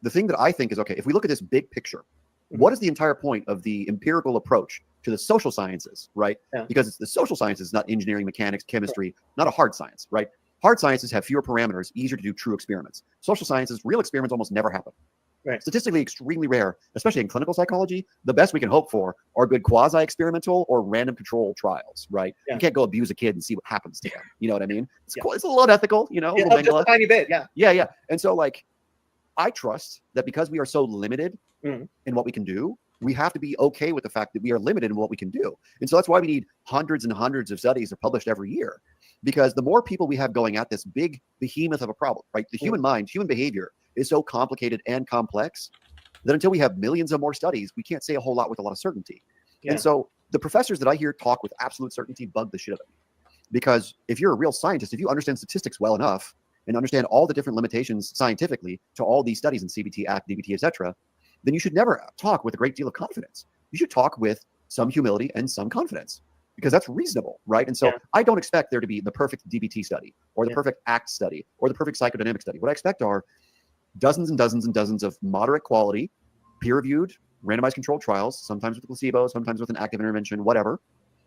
the thing that I think is, okay, if we look at this big picture, what is the entire point of the empirical approach to the social sciences, right? Because it's the social sciences, not engineering, mechanics, chemistry, not a hard science, right? Hard sciences have fewer parameters, easier to do true experiments. Social sciences, real experiments almost never happen. Right. Statistically extremely rare, especially in clinical psychology. The best we can hope for are good quasi-experimental or random control trials, right? You can't go abuse a kid and see what happens to them. You know what I mean? It's a little unethical, just a tiny bit, Yeah. And so, like, I trust that because we are so limited in what we can do, we have to be okay with the fact that we are limited in what we can do. And so that's why we need hundreds and hundreds of studies that are published every year. Because the more people we have going at this big behemoth of a problem, right? The human mind, human behavior is so complicated and complex that until we have millions of more studies, we can't say a whole lot with a lot of certainty. And so the professors that I hear talk with absolute certainty bug the shit out of me. Because if you're a real scientist, if you understand statistics well enough and understand all the different limitations scientifically to all these studies in CBT, ACT, DBT, etc., then you should never talk with a great deal of confidence. You should talk with some humility and some confidence, because that's reasonable, right? And so I don't expect there to be the perfect DBT study or the perfect ACT study or the perfect psychodynamic study. What I expect are dozens and dozens and dozens of moderate quality, peer-reviewed, randomized controlled trials, sometimes with a placebo, sometimes with an active intervention, whatever,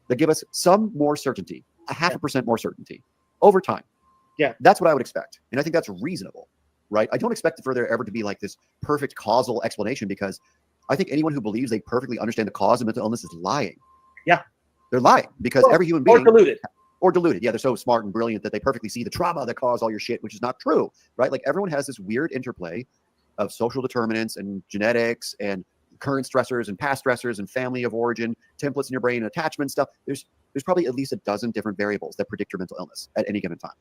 that give us some more certainty, 0.5% more certainty over time. Yeah. That's what I would expect. And I think that's reasonable, right? I don't expect for there ever to be like this perfect causal explanation, because I think anyone who believes they perfectly understand the cause of mental illness is lying. Yeah. They're lying, because every human being... Or deluded. or deluded. Yeah, they're so smart and brilliant that they perfectly see the trauma that caused all your shit, which is not true, right? Like everyone has this weird interplay of social determinants and genetics and current stressors and past stressors and family of origin, templates in your brain, attachment stuff. There's probably at least a dozen different variables that predict your mental illness at any given time.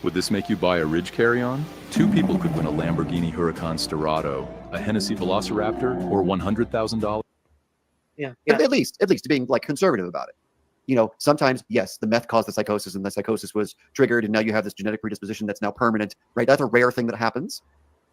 Would this make you buy a Ridge carry-on? 2 people could win a Lamborghini Huracan Sterrato, a Hennessy Velociraptor, or $100,000. Yeah. At least being like conservative about it. You know, sometimes, yes, the meth caused the psychosis and the psychosis was triggered and now you have this genetic predisposition that's now permanent, right? That's a rare thing that happens.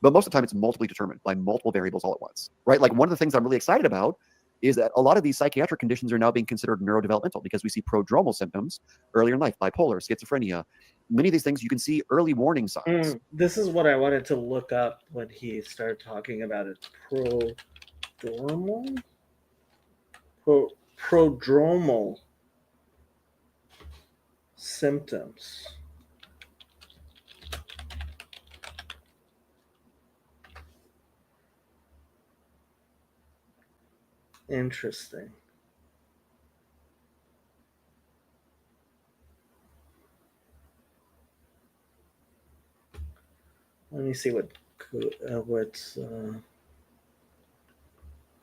But most of the time it's multiply determined by multiple variables all at once, right? Like one of the things I'm really excited about is that a lot of these psychiatric conditions are now being considered neurodevelopmental because we see prodromal symptoms earlier in life, bipolar, schizophrenia. Many of these things you can see early warning signs. This is what I wanted to look up when he started talking about it. Prodromal? Prodromal symptoms. Interesting. Let me see what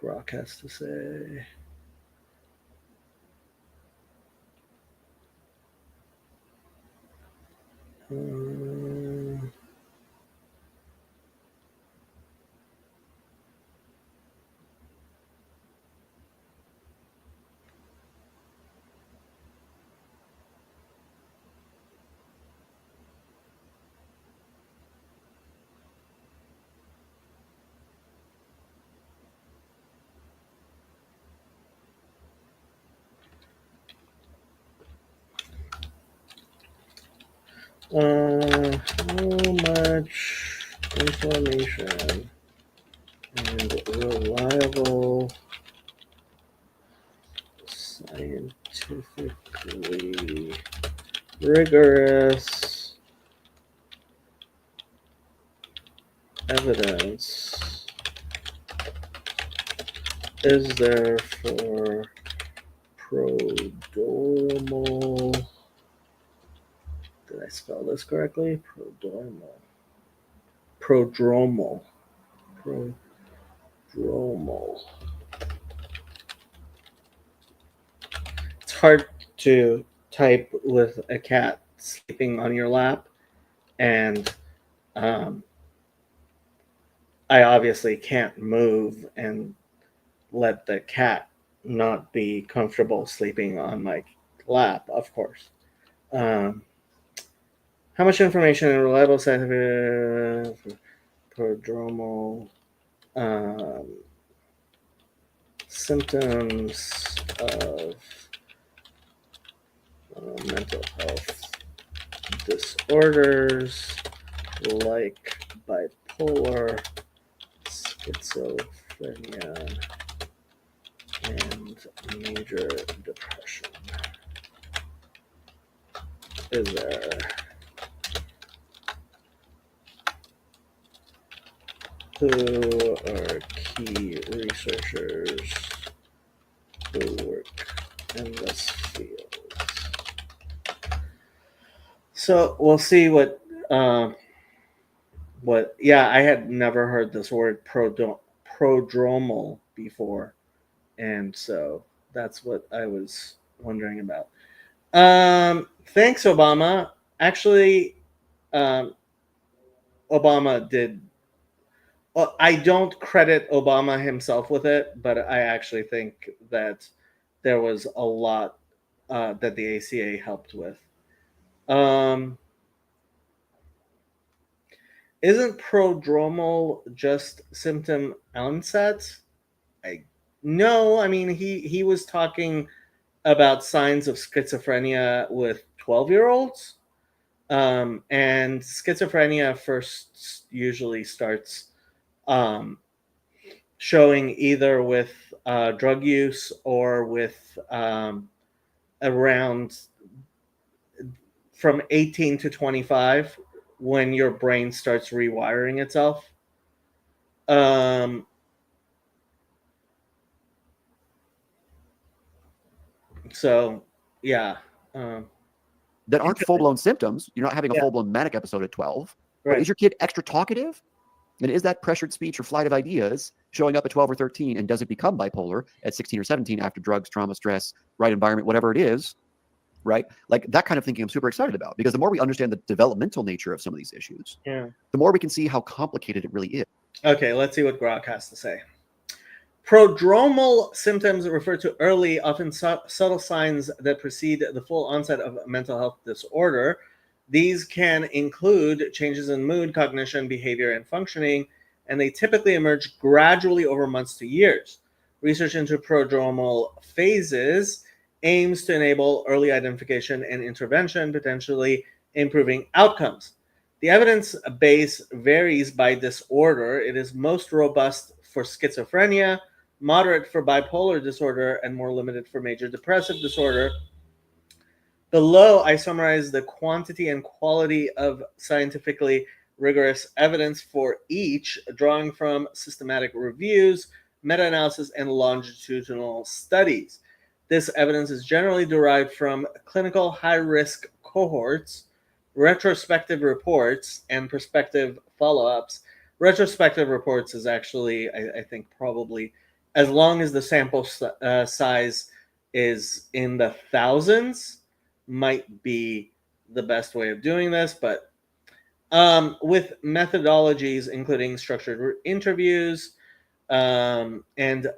Grok has to say. How much information and reliable, scientifically rigorous evidence is there for prodromal? Did I spell this correctly? Prodromal. It's hard to type with a cat sleeping on your lap, and I obviously can't move and let the cat not be comfortable sleeping on my lap, of course. How much information and reliable scientific prodromal symptoms of mental health disorders like bipolar, schizophrenia, and major depression. Is there? Who are key researchers who work in this field? So we'll see what. Yeah, I had never heard this word prodromal before, and so that's what I was wondering about. Thanks, Obama. Actually, Obama did. Well, I don't credit Obama himself with it, but I actually think that there was a lot that the ACA helped with. Isn't prodromal just symptom onset? No, I mean he was talking about signs of schizophrenia with 12-year-olds. And schizophrenia first usually starts showing either with drug use or with around from 18 to 25 when your brain starts rewiring itself. So, yeah. that aren't full-blown symptoms. You're not having a full-blown manic episode at 12. Right. But is your kid extra talkative? And is that pressured speech or flight of ideas showing up at 12 or 13? And does it become bipolar at 16 or 17 after drugs, trauma, stress, right environment, whatever it is? Right? Like that kind of thinking I'm super excited about, because the more we understand the developmental nature of some of these issues, the more we can see how complicated it really is. Okay, let's see what Grok has to say. Prodromal symptoms refer to early, often subtle signs that precede the full onset of a mental health disorder. These can include changes in mood, cognition, behavior, and functioning, and they typically emerge gradually over months to years. Research into prodromal phases aims to enable early identification and intervention, potentially improving outcomes. The evidence base varies by disorder. It is most robust for schizophrenia, moderate for bipolar disorder, and more limited for major depressive disorder. Below, I summarize the quantity and quality of scientifically rigorous evidence for each, drawing from systematic reviews, meta-analysis, and longitudinal studies. This evidence is generally derived from clinical high-risk cohorts, retrospective reports, and prospective follow-ups. Retrospective reports is actually, I think, probably, as long as the sample size is in the thousands, might be the best way of doing this, but with methodologies including structured interviews and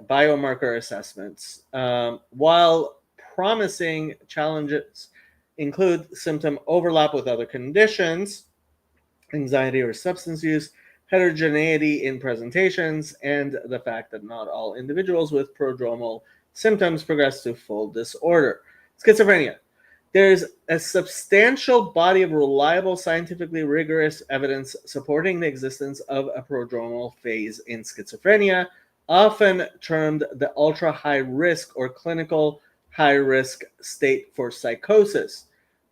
biomarker assessments. While promising, challenges include symptom overlap with other conditions, anxiety or substance use, heterogeneity in presentations, and the fact that not all individuals with prodromal symptoms progress to full disorder. Schizophrenia. There's a substantial body of reliable, scientifically rigorous evidence supporting the existence of a prodromal phase in schizophrenia, often termed the ultra-high risk or clinical high-risk state for psychosis.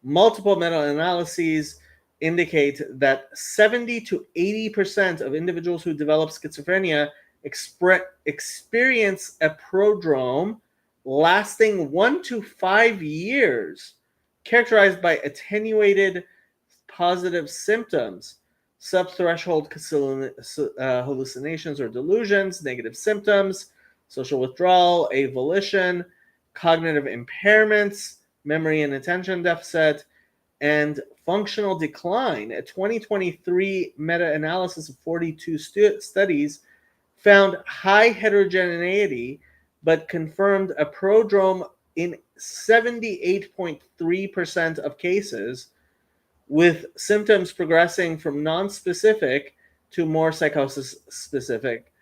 Multiple meta-analyses indicate that 70 to 80% of individuals who develop schizophrenia experience a prodrome lasting 1 to 5 years, characterized by attenuated positive symptoms, subthreshold hallucinations or delusions, negative symptoms, social withdrawal, avolition, cognitive impairments, memory and attention deficit, and functional decline. A 2023 meta-analysis of 42 studies found high heterogeneity, but confirmed a prodrome in 78.3% of cases, with symptoms progressing from non-specific to more psychosis-specific.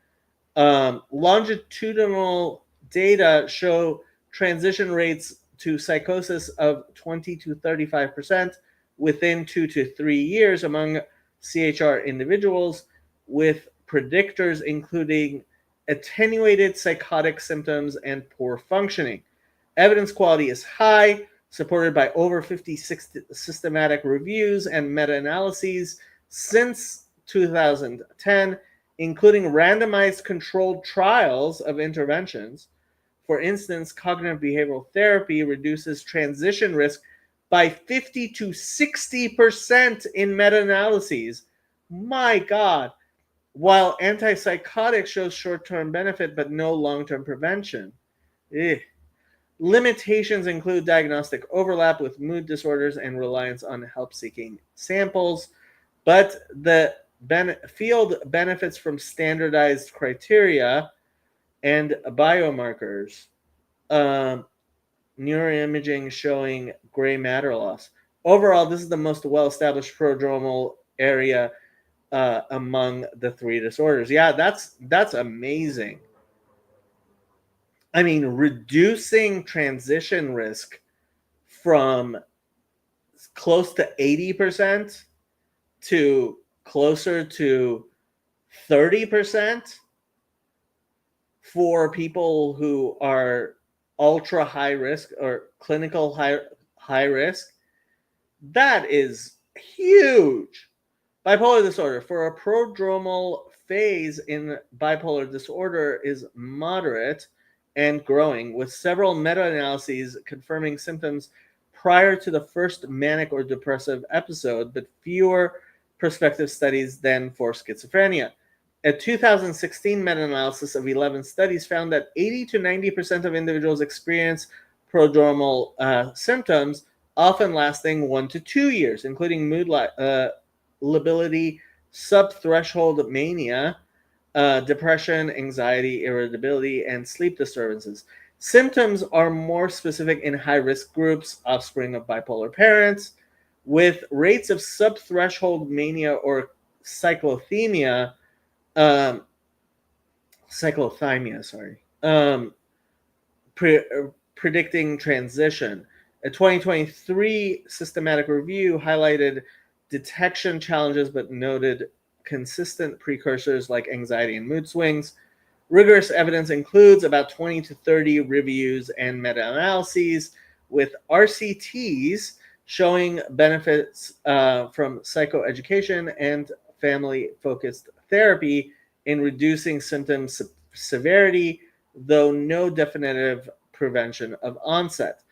Longitudinal data show transition rates to psychosis of 20 to 35% within 2 to 3 years among CHR individuals, with predictors including attenuated psychotic symptoms and poor functioning. Evidence quality is high, supported by over 50 systematic reviews and meta-analyses since 2010, including randomized controlled trials of interventions. For instance, cognitive behavioral therapy reduces transition risk by 50 to 60% in meta-analyses. My God. While antipsychotic shows short-term benefit but no long-term prevention. Limitations include diagnostic overlap with mood disorders and reliance on help-seeking samples, but the field benefits from standardized criteria and biomarkers. Neuroimaging showing gray matter loss. Overall, this is the most well-established prodromal area among the 3 disorders. Yeah, that's amazing. I mean, reducing transition risk from close to 80% to closer to 30% for people who are ultra high risk or clinical high risk, that is huge. Bipolar disorder. For a prodromal phase in bipolar disorder is moderate and growing, with several meta-analyses confirming symptoms prior to the first manic or depressive episode, but fewer prospective studies than for schizophrenia. A 2016 meta-analysis of 11 studies found that 80 to 90% of individuals experience prodromal symptoms, often lasting 1 to 2 years, including mood lability, subthreshold mania, depression, anxiety, irritability, and sleep disturbances. Symptoms are more specific in high-risk groups, offspring of bipolar parents, with rates of subthreshold mania or cyclothymia, predicting transition. A 2023 systematic review highlighted detection challenges but noted consistent precursors like anxiety and mood swings. Rigorous evidence includes about 20 to 30 reviews and meta-analyses with RCTs showing benefits from psychoeducation and family-focused therapy in reducing symptom severity, though no definitive prevention of onset.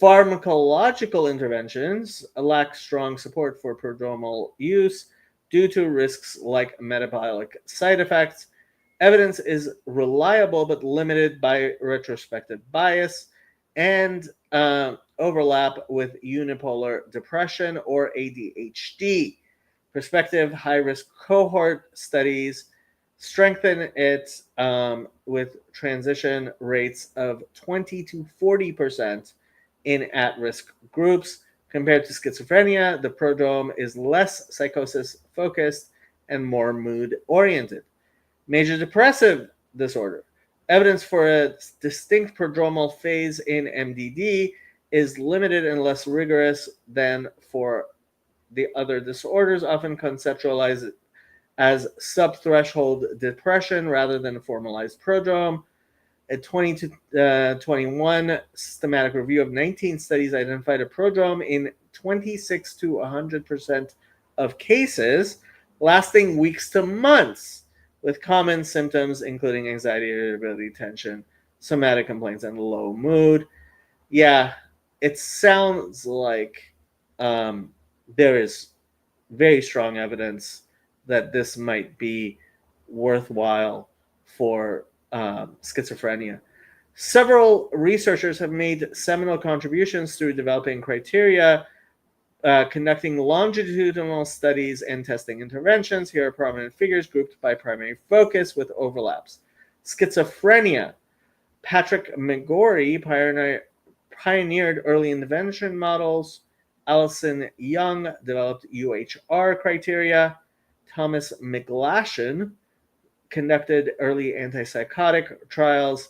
Pharmacological interventions lack strong support for prodromal use due to risks like metabolic side effects. Evidence is reliable but limited by retrospective bias and overlap with unipolar depression or ADHD. Prospective high-risk cohort studies strengthen it with transition rates of 20 to 40% in at-risk groups. Compared to schizophrenia, the prodrome is less psychosis-focused and more mood-oriented. Major depressive disorder. Evidence for a distinct prodromal phase in MDD is limited and less rigorous than for the other disorders, often conceptualized as subthreshold depression rather than a formalized prodrome. A 2021 systematic review of 19 studies identified a prodrome in 26 to 100% of cases, lasting weeks to months, with common symptoms including anxiety, irritability, tension, somatic complaints, and low mood. Yeah, it sounds like there is very strong evidence that this might be worthwhile for schizophrenia. Several researchers have made seminal contributions through developing criteria, conducting longitudinal studies, and testing interventions. Here are prominent figures grouped by primary focus with overlaps. Schizophrenia. Patrick McGorry pioneered early intervention models. Alison Young developed UHR criteria. Thomas McGlashan conducted early antipsychotic trials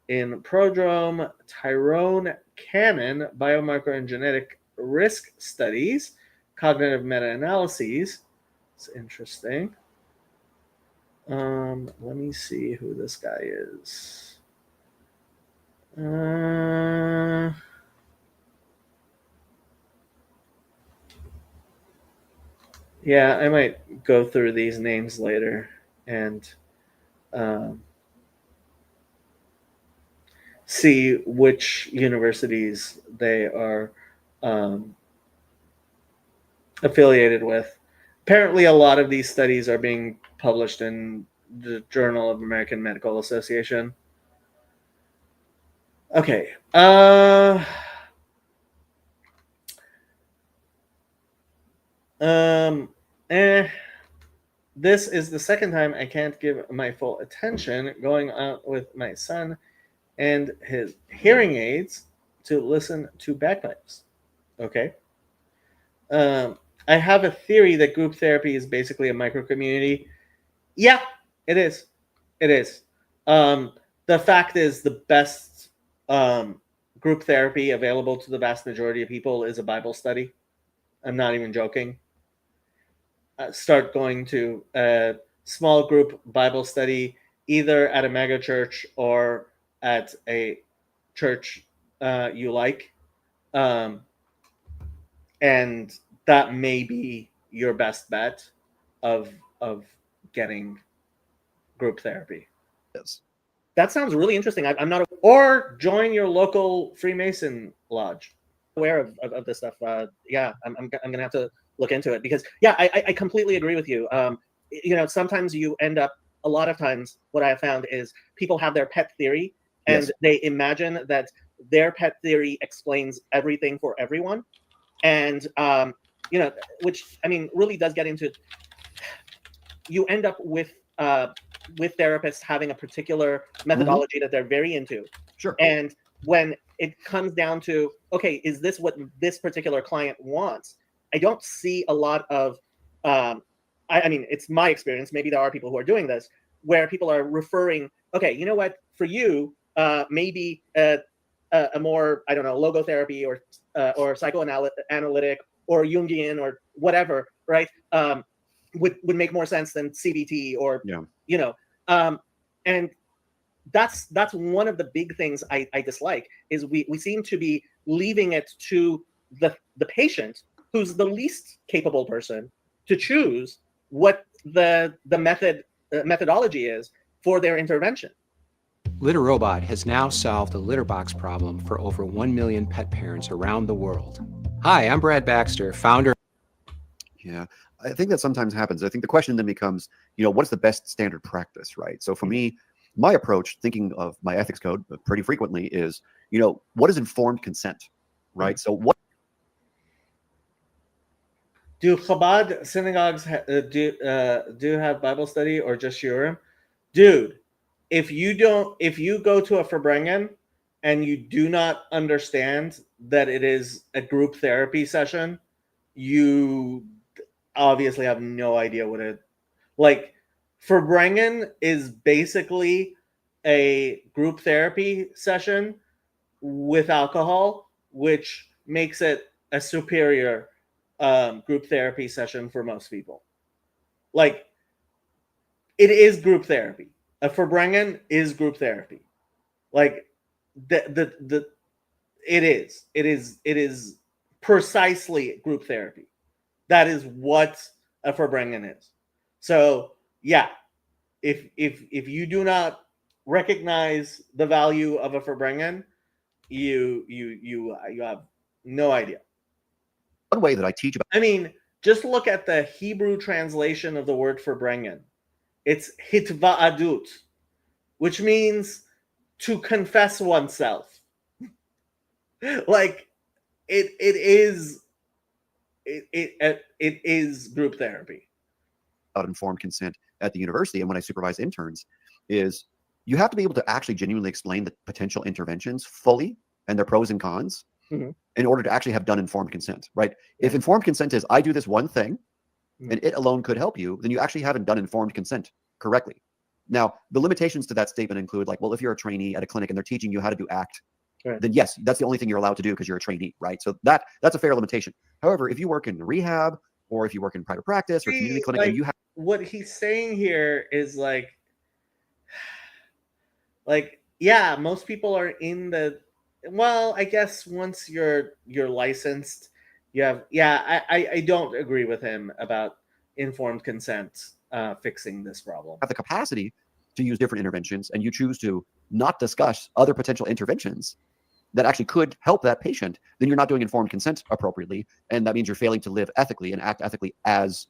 in prodrome. Tyrone Cannon, biomarker and genetic risk studies, cognitive meta-analyses. It's interesting. Let me see who this guy is. Yeah, I might go through these names later and see which universities they are affiliated with. Apparently, a lot of these studies are being published in the Journal of American Medical Association. Okay. This is the second time I can't give my full attention going out with my son and his hearing aids to listen to bagpipes. Okay. I have a theory that group therapy is basically a micro community. Yeah, it is. It is. The fact is, the best group therapy available to the vast majority of people is a Bible study. I'm not even joking. Start going to a small group Bible study, either at a mega church or at a church you like. And that may be your best bet of getting group therapy. Yes. That sounds really interesting. I'm not. Or join your local Freemason lodge. aware of this stuff. Yeah, I'm gonna have to look into it because yeah, I completely agree with you. You know, sometimes you end up, a lot of times what I have found is people have their pet theory and Yes. they imagine that their pet theory explains everything for everyone, and you know, which I mean really does get into, you end up with therapists having a particular methodology that they're very into. Sure. And when it comes down to, okay, is this what this particular client wants? I don't see a lot of, I mean, it's my experience. Maybe there are people who are doing this, where people are referring, okay, you know what, for you, maybe a more, I don't know, logotherapy or psychoanalytic or Jungian or whatever, right? Would make more sense than CBT or, Yeah. you know, and that's one of the big things I dislike is we seem to be leaving it to the patient, who's the least capable person, to choose what the methodology is for their intervention. Litter Robot has now solved the litter box problem for over 1 million pet parents around the world. Hi, I'm Brad Baxter, founder. Yeah, I think that sometimes happens. I think the question then becomes, you know, what's the best standard practice, right? So for me, my approach, thinking of my ethics code pretty frequently, is, you know, what is informed consent, right? So what do Chabad synagogues do have Bible study or just shiurim? Dude, if you go to a Farbrengen and you do not understand that it is a group therapy session, you obviously have no idea what it, like, Farbrengen is basically a group therapy session with alcohol, which makes it a superior group therapy session for most people. Like, it is group therapy. A Farbrengen is group therapy. Like, it is precisely group therapy. That is what a Farbrengen is. So yeah, if you do not recognize the value of a Farbrengen, you have no idea. one way that I teach about, I mean, just look at the Hebrew translation of the word Farbrengen. It's hitva'adut, which means to confess oneself. Like, it is group therapy. about informed consent at the university and when I supervise interns is you have to be able to actually genuinely explain the potential interventions fully and their pros and cons in order to actually have done informed consent, right? If informed consent is I do this one thing and it alone could help you, then you actually haven't done informed consent correctly. Now, the limitations to that statement include, like, well, if you're a trainee at a clinic and they're teaching you how to do ACT, then yes, that's the only thing you're allowed to do because you're a trainee, right? So that's a fair limitation. However, if you work in rehab or if you work in private practice or community clinic, like, and you have what he's saying here is like, yeah, most people are in the, well, I guess once you're licensed, you have, yeah, I don't agree with him about informed consent fixing this problem. have the capacity to use different interventions and you choose to not discuss other potential interventions that actually could help that patient, then you're not doing informed consent appropriately. And that means you're failing to live ethically and act ethically as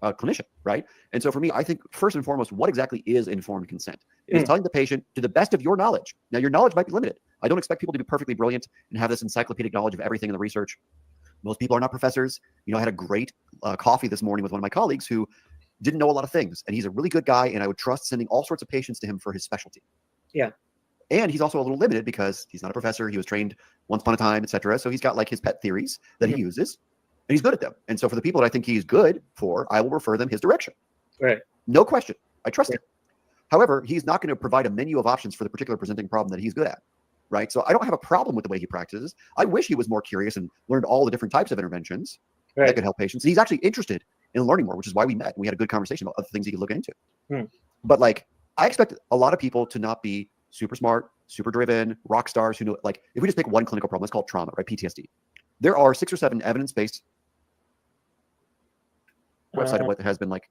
a clinician, right? And so for me, I think first and foremost, what exactly is informed consent? It is telling the patient to the best of your knowledge. Now, your knowledge might be limited. I don't expect people to be perfectly brilliant and have this encyclopedic knowledge of everything in the research. Most people are not professors. You know, I had a great coffee this morning with one of my colleagues who didn't know a lot of things, and he's a really good guy, and I would trust sending all sorts of patients to him for his specialty. Yeah. And he's also a little limited because he's not a professor. He was trained once upon a time, etc. So he's got like his pet theories that he uses, and he's good at them. And so for the people that I think he's good for, I will refer them his direction. Right. No question. I trust him. However, he's not going to provide a menu of options for the particular presenting problem that he's good at. Right. So I don't have a problem with the way he practices. I wish he was more curious and learned all the different types of interventions that could help patients. He's actually interested in learning more, which is why we met. We had a good conversation about other things he could look into. But like, I expect a lot of people to not be super smart, super driven, rock stars who know, like, if we just pick one clinical problem, let's call it trauma, right? PTSD. There are 6 or 7 evidence-based website of what has been like.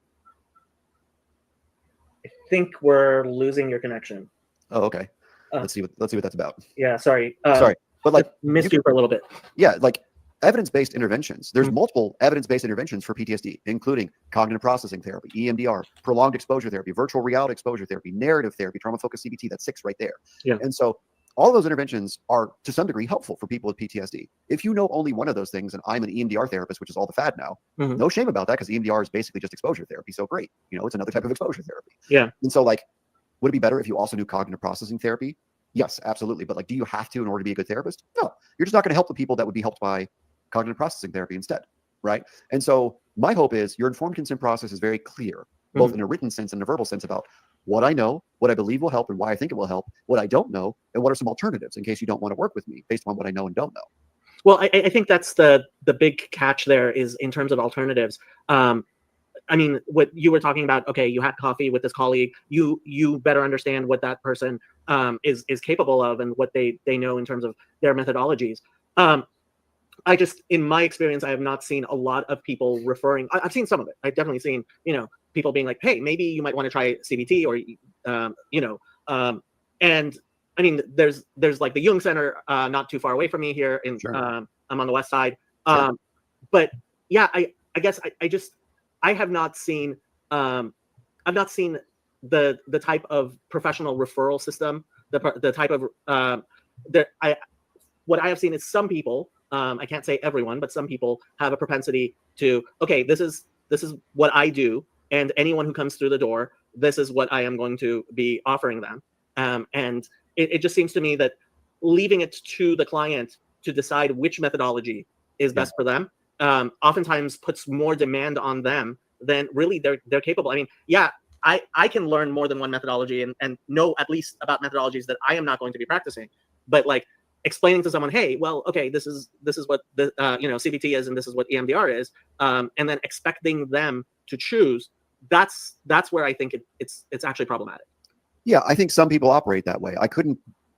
I think we're losing your connection. Oh, okay. Let's see what that's about. Yeah, sorry. Sorry. But like missed you for a little bit. Yeah, like evidence-based interventions. There's multiple evidence-based interventions for PTSD, including cognitive processing therapy, EMDR, prolonged exposure therapy, virtual reality exposure therapy, narrative therapy, trauma-focused CBT. That's 6 right there. Yeah. And so all those interventions are to some degree helpful for people with PTSD. If you know only one of those things, and I'm an EMDR therapist, which is all the fad now, no shame about that, because EMDR is basically just exposure therapy. So great, it's another type of exposure therapy. Yeah. And so like, would it be better if you also knew cognitive processing therapy? Yes, absolutely. But like, do you have to in order to be a good therapist? No, you're just not going to help the people that would be helped by cognitive processing therapy instead, right? And so my hope is your informed consent process is very clear, both in a written sense and a verbal sense, about what I know, what I believe will help, and why I think it will help, what I don't know, and what are some alternatives in case you don't want to work with me based on what I know and don't know. Well, I think that's the big catch there is in terms of alternatives. I mean, what you were talking about, okay, you had coffee with this colleague, you better understand what that person is capable of and what they know in terms of their methodologies. I just, in my experience, I have not seen a lot of people referring. I've seen some of it. I've definitely seen, people being like, hey, maybe you might want to try CBT, or, and I mean, there's like the Jung Center not too far away from me here in, I'm on the west side. But yeah, I guess I have not seen, I've not seen the type of professional referral system, the type of, what I have seen is some people, I can't say everyone, but some people have a propensity to, okay, this is what I do, and anyone who comes through the door, this is what I am going to be offering them. And it just seems to me that leaving it to the client to decide which methodology is best for them, oftentimes puts more demand on them than really they're capable. I mean, yeah, I can learn more than one methodology and know at least about methodologies that I am not going to be practicing, but like, explaining to someone, hey, well, okay, this is what the CBT is, and this is what EMDR is, and then expecting them to choose, that's where I think it's actually problematic. Yeah, I think some people operate that way. I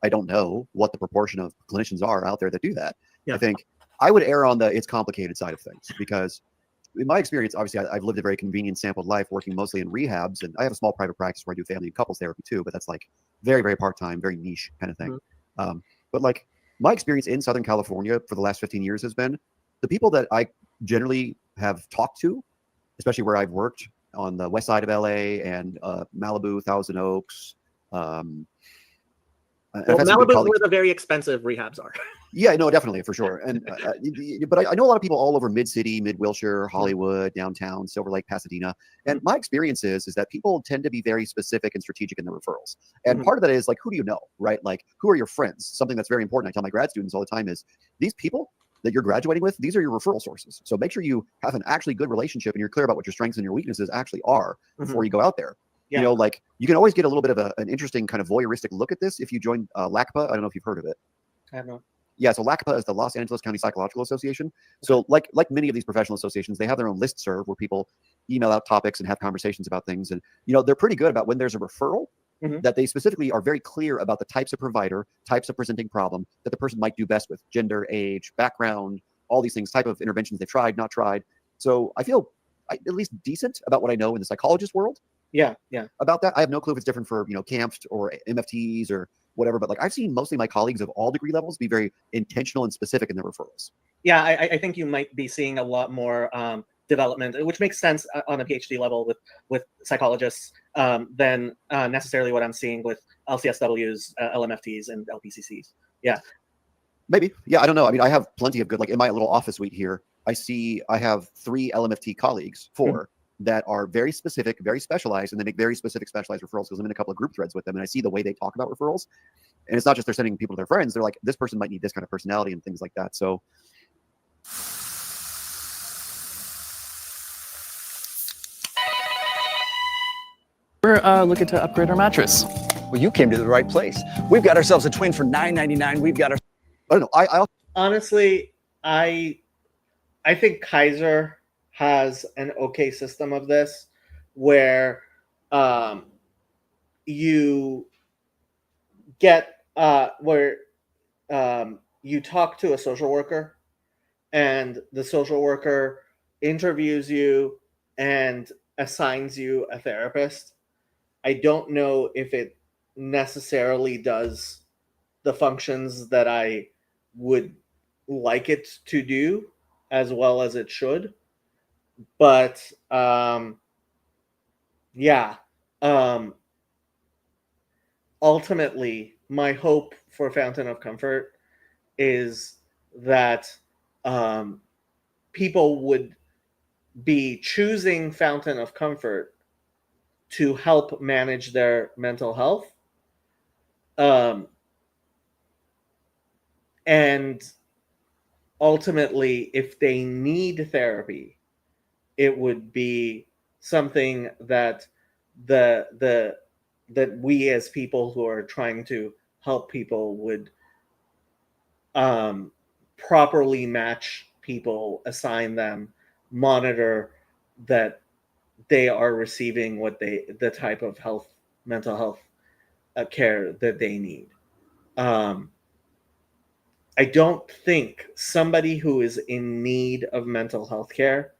don't know what the proportion of clinicians are out there that do that. Yeah. I think I would err on the it's complicated side of things, because in my experience, obviously, I've lived a very convenient, sampled life working mostly in rehabs, and I have a small private practice where I do family and couples therapy too, but that's like very, very part-time, very niche kind of thing. But like, my experience in Southern California for the last 15 years has been the people that I generally have talked to, especially where I've worked on the west side of LA and Malibu, Thousand Oaks. Well, Malibu is where the very expensive rehabs are. Yeah, no, definitely, for sure. And but I know a lot of people all over mid-city, mid-Wilshire, Hollywood, downtown, Silver Lake, Pasadena. And my experience is that people tend to be very specific and strategic in their referrals. And part of that is like, who do you know, right? Like, who are your friends? Something that's very important. I tell my grad students all the time is these people that you're graduating with, these are your referral sources. So make sure you have an actually good relationship and you're clear about what your strengths and your weaknesses actually are before you go out there. Yeah. Like, you can always get a little bit of an interesting kind of voyeuristic look at this if you join LACPA. I don't know if you've heard of it. I have not. Yeah, so LACPA is the Los Angeles County Psychological Association. So like many of these professional associations, they have their own listserv where people email out topics and have conversations about things. And, they're pretty good about when there's a referral, that they specifically are very clear about the types of provider, types of presenting problem that the person might do best with: gender, age, background, all these things, type of interventions they've tried, not tried. So I feel at least decent about what I know in the psychologist world. Yeah. About that. I have no clue if it's different for, CAMFT or MFTs or whatever, but like, I've seen mostly my colleagues of all degree levels be very intentional and specific in their referrals. Yeah, I think you might be seeing a lot more development, which makes sense on a PhD level with psychologists than necessarily what I'm seeing with LCSWs, LMFTs, and LPCCs. Yeah. Maybe. Yeah, I don't know. I mean, I have plenty of good, like in my little office suite here, I have 3 LMFT colleagues, 4, that are very specific, very specialized, and they make very specific specialized referrals, because I'm in a couple of group threads with them and I see the way they talk about referrals. And it's not just they're sending people to their friends. They're like, this person might need this kind of personality and things like that. So we're looking to upgrade our mattress. Well, you came to the right place. We've got ourselves a twin for $9.99. We've got our... I don't know. I honestly, I think Kaiser has an okay system of this, where you get you talk to a social worker, and the social worker interviews you and assigns you a therapist. I don't know if it necessarily does the functions that I would like it to do as well as it should. But yeah, ultimately, my hope for Fountain of Comfort is that people would be choosing Fountain of Comfort to help manage their mental health. And ultimately, if they need therapy, it would be something that that we as people who are trying to help people would properly match people, assign them, monitor that they are receiving the type of mental health care that they need. I don't think somebody who is in need of mental health care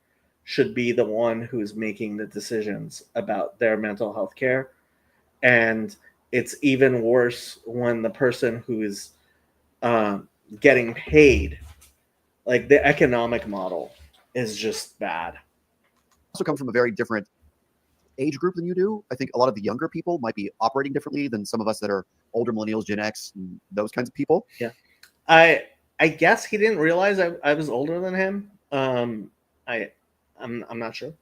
should be the one who's making the decisions about their mental health care. And it's even worse when the person who is getting paid, like the economic model, is just bad. Also come from a very different age group than you do. I think a lot of the younger people might be operating differently than some of us that are older millennials, Gen X, and those kinds of people. Yeah. I guess he didn't realize I was older than him. I'm not sure.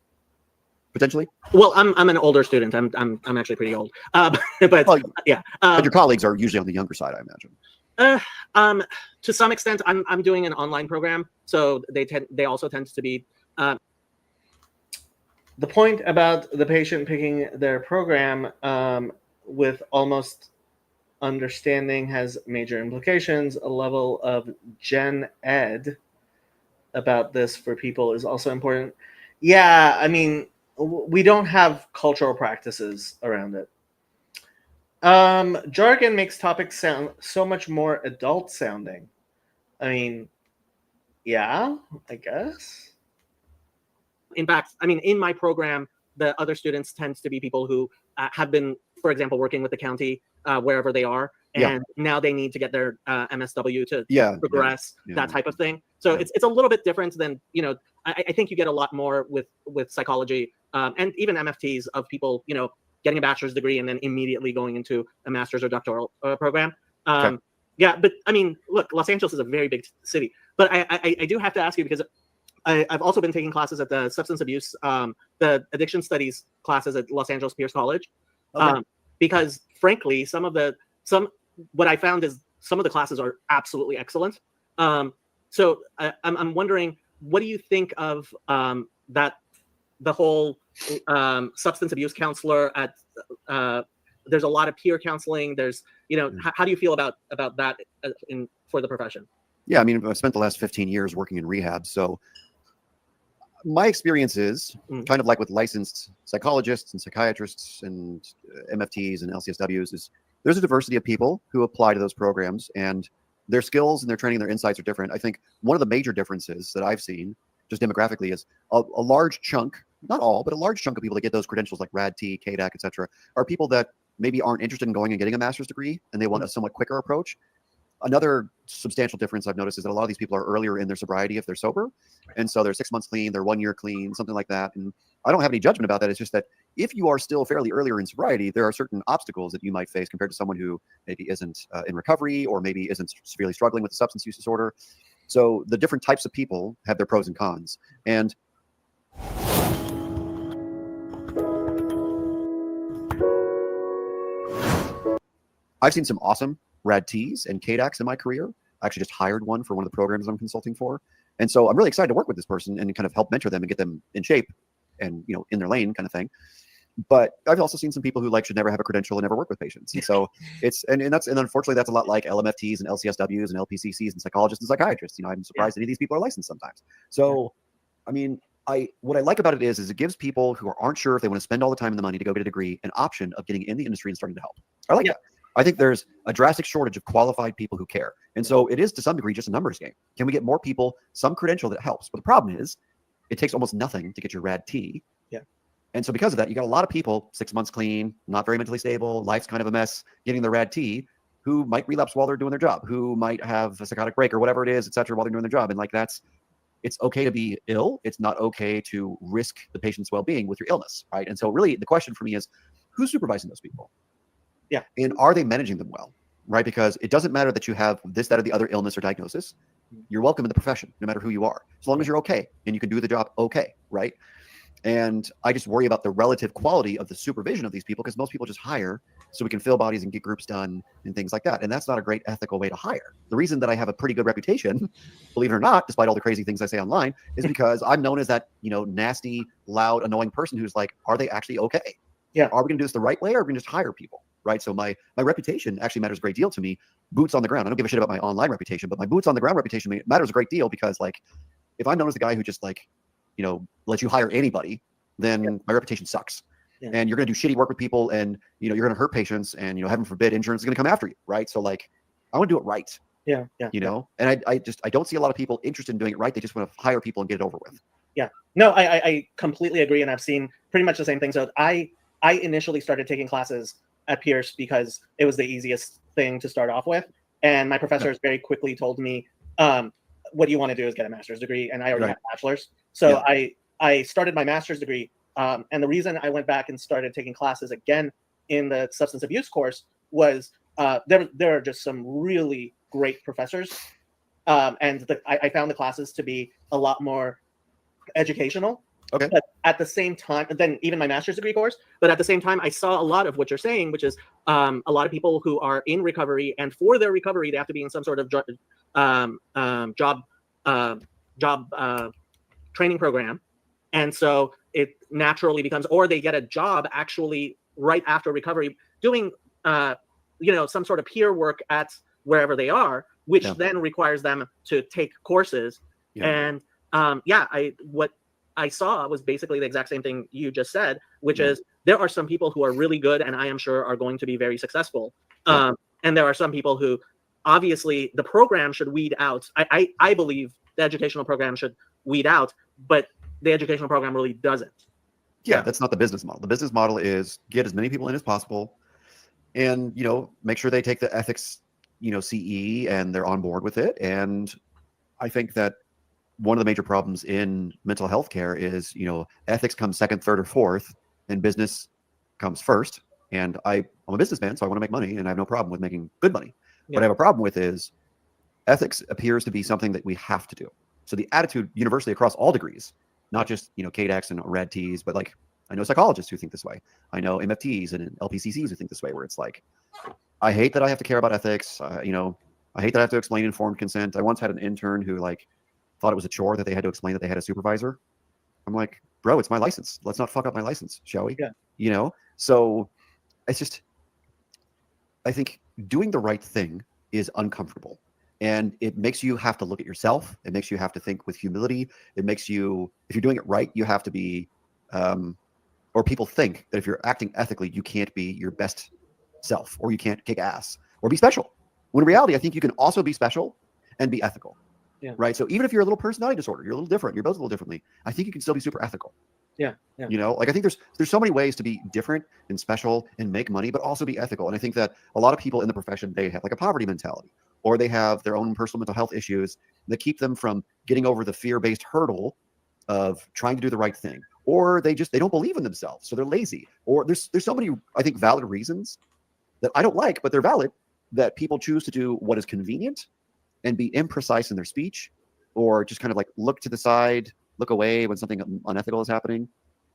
Potentially. Well, I'm an older student. I'm actually pretty old. But well, yeah. But your colleagues are usually on the younger side, I imagine. To some extent, I'm doing an online program, so they also tend to be. The point about the patient picking their program with almost understanding has major implications. A level of gen ed about this for people is also important. Yeah, I mean, we don't have cultural practices around it. Jargon makes topics sound so much more adult sounding. I mean, yeah, I guess. In fact, I mean, in my program, the other students tend to be people who have been, for example, working with the county wherever they are, and now they need to get their MSW to progress, that type of thing. So it's a little bit different than, you know, I think you get a lot more with psychology and even MFTs of people, you know, getting a bachelor's degree and then immediately going into a master's or doctoral program. Yeah, but I mean, look, Los Angeles is a very big city, but I do have to ask you, because I've also been taking classes at the substance abuse, the addiction studies classes at Los Angeles Pierce College, because frankly, what I found is some of the classes are absolutely excellent. So I'm wondering, what do you think of that? The whole substance abuse counselor at there's a lot of peer counseling. There's, you know, how do you feel about that for the profession? Yeah, I mean, I've spent the last 15 years working in rehab, so my experience is kind of like with licensed psychologists and psychiatrists and MFTs and LCSWs, is there's a diversity of people who apply to those programs, and their skills and their training, their insights are different. I think one of the major differences that I've seen just demographically is a large chunk, not all, but a large chunk of people that get those credentials like RAD-T, KDAC, et cetera, are people that maybe aren't interested in going and getting a master's degree, and they want a somewhat quicker approach. Another substantial difference I've noticed is that a lot of these people are earlier in their sobriety if they're sober. And so they're 6 months clean, they're 1 year clean, something like that. And I don't have any judgment about that. It's just that if you are still fairly earlier in sobriety, there are certain obstacles that you might face compared to someone who maybe isn't in recovery or maybe isn't severely struggling with a substance use disorder. So the different types of people have their pros and cons. And I've seen some awesome RAD-Ts and KDACs in my career. I actually just hired one for one of the programs I'm consulting for. And so I'm really excited to work with this person and kind of help mentor them and get them in shape and, you know, in their lane kind of thing. But I've also seen some people who should never have a credential and never work with patients. And so it's, and unfortunately that's a lot like LMFTs and LCSWs and LPCCs and psychologists and psychiatrists. You know, I'm surprised any of these people are licensed sometimes. So, I mean, what I like about it is it gives people who aren't sure if they want to spend all the time and the money to go get a degree an option of getting in the industry and starting to help. I like that. I think there's a drastic shortage of qualified people who care. And so it is to some degree just a numbers game. Can we get more people, some credential that helps? But the problem is it takes almost nothing to get your RAD-T. Yeah. And so because of that, you got a lot of people 6 months clean, not very mentally stable, life's kind of a mess, getting the RAD-T, who might relapse while they're doing their job, who might have a psychotic break or whatever it is, et cetera, while they're doing their job. And like it's okay to be ill. It's not okay to risk the patient's well-being with your illness, right? And so really the question for me is, who's supervising those people? Yeah. And are they managing them well, right? Because it doesn't matter that you have this, that, or the other illness or diagnosis. You're welcome in the profession, no matter who you are, as long as you're okay and you can do the job okay, right? And I just worry about the relative quality of the supervision of these people, because most people just hire so we can fill bodies and get groups done and things like that. And that's not a great ethical way to hire. The reason that I have a pretty good reputation, believe it or not, despite all the crazy things I say online, is because I'm known as that, nasty, loud, annoying person who's like, are they actually okay? Yeah. Are we going to do this the right way, or are we going to just hire people? Right. So my reputation actually matters a great deal to me. Boots on the ground. I don't give a shit about my online reputation, but my boots on the ground reputation matters a great deal, because like, if I'm known as the guy who just like, let you hire anybody, then my reputation sucks. Yeah. And you're going to do shitty work with people, and you're going to hurt patients, and heaven forbid insurance is going to come after you, right? So like, I want to do it right. Yeah. And I don't see a lot of people interested in doing it right. They just want to hire people and get it over with. Yeah. No, I completely agree, and I've seen pretty much the same thing. So I initially started taking classes at Pierce because it was the easiest thing to start off with, and my professors very quickly told me, what do you want to do is get a master's degree, and I already have a bachelor's. So I started my master's degree, and the reason I went back and started taking classes again in the substance abuse course was there are just some really great professors, and I found the classes to be a lot more educational. Okay. But at the same time, then even my master's degree course, but at the same time, I saw a lot of what you're saying, which is a lot of people who are in recovery, and for their recovery, they have to be in some sort of job training program. And so it naturally becomes, or they get a job actually right after recovery doing, some sort of peer work at wherever they are, which then requires them to take courses. And what I saw was basically the exact same thing you just said, which is there are some people who are really good and I am sure are going to be very successful. And there are some people who obviously the program should weed out. I believe the educational program should weed out, but the educational program really doesn't. Yeah, that's not the business model. The business model is get as many people in as possible, and make sure they take the ethics, CE, and they're on board with it. And I think that one of the major problems in mental health care is, ethics comes second, third, or fourth, and business comes first. And I'm a businessman, so I want to make money, and I have no problem with making good money. What I have a problem with is ethics appears to be something that we have to do. So the attitude universally across all degrees, not just, KDEX and REDTs, but like, I know psychologists who think this way. I know MFTs and LPCCs who think this way, where it's like, I hate that I have to care about ethics. I hate that I have to explain informed consent. I once had an intern who thought it was a chore that they had to explain that they had a supervisor. I'm like, bro, it's my license. Let's not fuck up my license, shall we? Yeah. So it's just, I think doing the right thing is uncomfortable, and it makes you have to look at yourself. It makes you have to think with humility. It makes you, if you're doing it right, you have to be, or people think that if you're acting ethically, you can't be your best self, or you can't kick ass or be special. When in reality, I think you can also be special and be ethical. Yeah. Right. So even if you're a little personality disorder, you're a little different, you're built a little differently, I think you can still be super ethical. Yeah. I think there's so many ways to be different and special and make money, but also be ethical. And I think that a lot of people in the profession, they have like a poverty mentality, or they have their own personal mental health issues that keep them from getting over the fear-based hurdle of trying to do the right thing, or they don't believe in themselves, so they're lazy, or there's so many, I think, valid reasons that I don't like, but they're valid, that people choose to do what is convenient and be imprecise in their speech, or just kind of like look to the side, look away when something unethical is happening,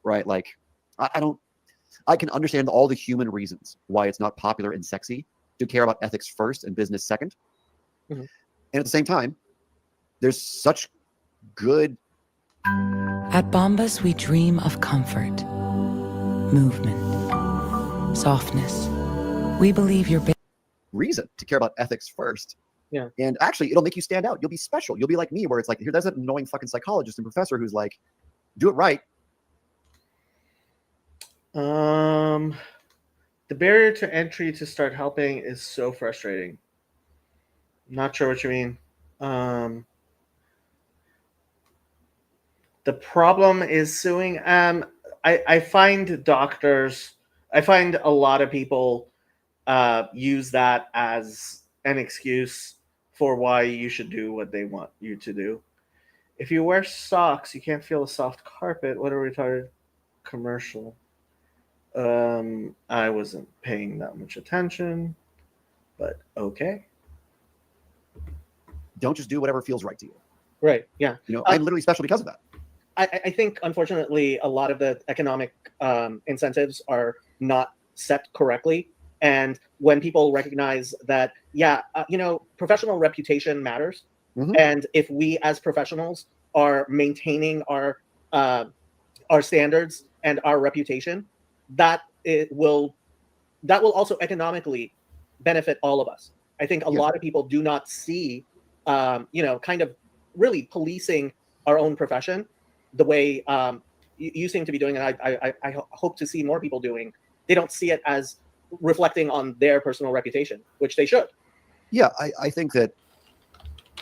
right? Like, I can understand all the human reasons why it's not popular and sexy to care about ethics first and business second. Mm-hmm. And at the same time, there's such good. At Bombas, we dream of comfort, movement, softness. We believe your reason to care about ethics first. Yeah. And actually, it'll make you stand out. You'll be special. You'll be like me, where it's like, here, there's an annoying fucking psychologist and professor who's like, do it right. The barrier to entry to start helping is so frustrating. Not sure what you mean. The problem is suing. I find a lot of people use that as an excuse for why you should do what they want you to do. If you wear socks, you can't feel a soft carpet. What a retarded commercial. I wasn't paying that much attention, but okay. Don't just do whatever feels right to you. Right. Yeah. I'm literally special because of that. I think, unfortunately, a lot of the economic incentives are not set correctly. And when people recognize that, professional reputation matters. Mhm. And if we as professionals are maintaining our standards and our reputation, that will also economically benefit all of us. I think a lot of people do not see, kind of really policing our own profession the way you seem to be doing, and I hope to see more people doing. They don't see it as reflecting on their personal reputation, which they should. Yeah, I think that,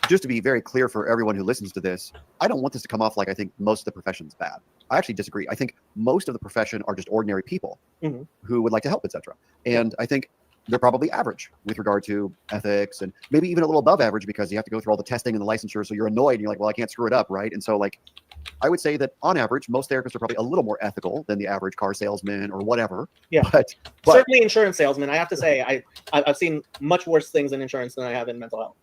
just to be very clear for everyone who listens to this, I don't want this to come off like I think most of the profession's bad. I actually disagree. I think most of the profession are just ordinary people who would like to help, etc. And I think they're probably average with regard to ethics, and maybe even a little above average because you have to go through all the testing and the licensure. So you're annoyed and you're like, well, I can't screw it up, right? And so, like, I would say that on average, most therapists are probably a little more ethical than the average car salesman or whatever. Yeah, but certainly insurance salesmen. I have to say, I've seen much worse things in insurance than I have in mental health.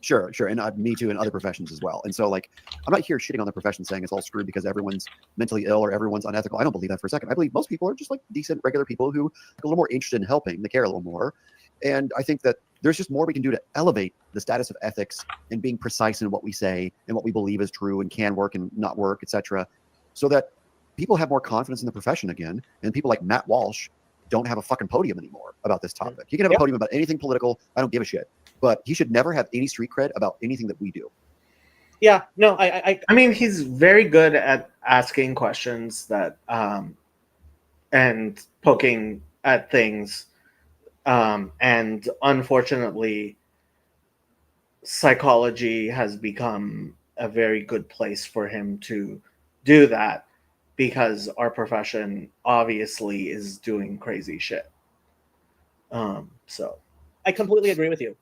Sure. And me too, in other professions as well. And so, like, I'm not here shitting on the profession saying it's all screwed because everyone's mentally ill or everyone's unethical. I don't believe that for a second. I believe most people are just like decent, regular people who are a little more interested in helping. They care a little more. And I think that there's just more we can do to elevate the status of ethics and being precise in what we say and what we believe is true and can work and not work, etc., so that people have more confidence in the profession again. And people like Matt Walsh don't have a fucking podium anymore about this topic. He can have a podium about anything political. I don't give a shit. But he should never have any street cred about anything that we do. Yeah, no, I mean, he's very good at asking questions that and poking at things. And unfortunately, psychology has become a very good place for him to do that because our profession obviously is doing crazy shit. So I completely agree with you.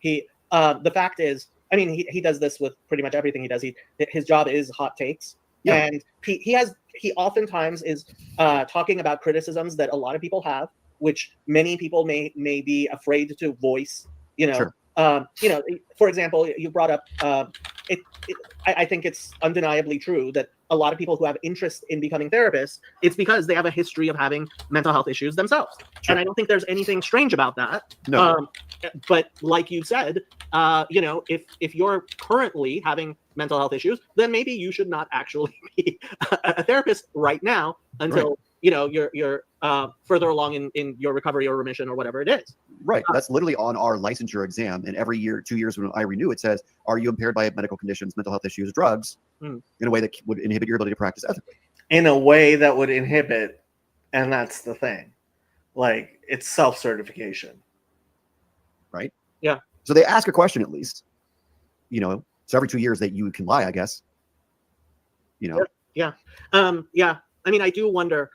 The fact is, I mean, he does this with pretty much everything he does. His job is hot takes, and he oftentimes is talking about criticisms that a lot of people have, which many people may be afraid to voice. Sure. For example, you brought up. I think it's undeniably true that a lot of people who have interest in becoming therapists, it's because they have a history of having mental health issues themselves. Sure. And I don't think there's anything strange about that. No. But like you said, if you're currently having mental health issues, then maybe you should not actually be a therapist right now until you're further along in your recovery or remission or whatever it is. Right. That's literally on our licensure exam. And every year, 2 years when I renew, it says, are you impaired by medical conditions, mental health issues, drugs, in a way that would inhibit your ability to practice ethically? In a way that would inhibit, and that's the thing. Like, it's self-certification. Right? Yeah. So they ask a question at least. So every 2 years that you can lie, I guess. Yeah. Yeah. I mean, I do wonder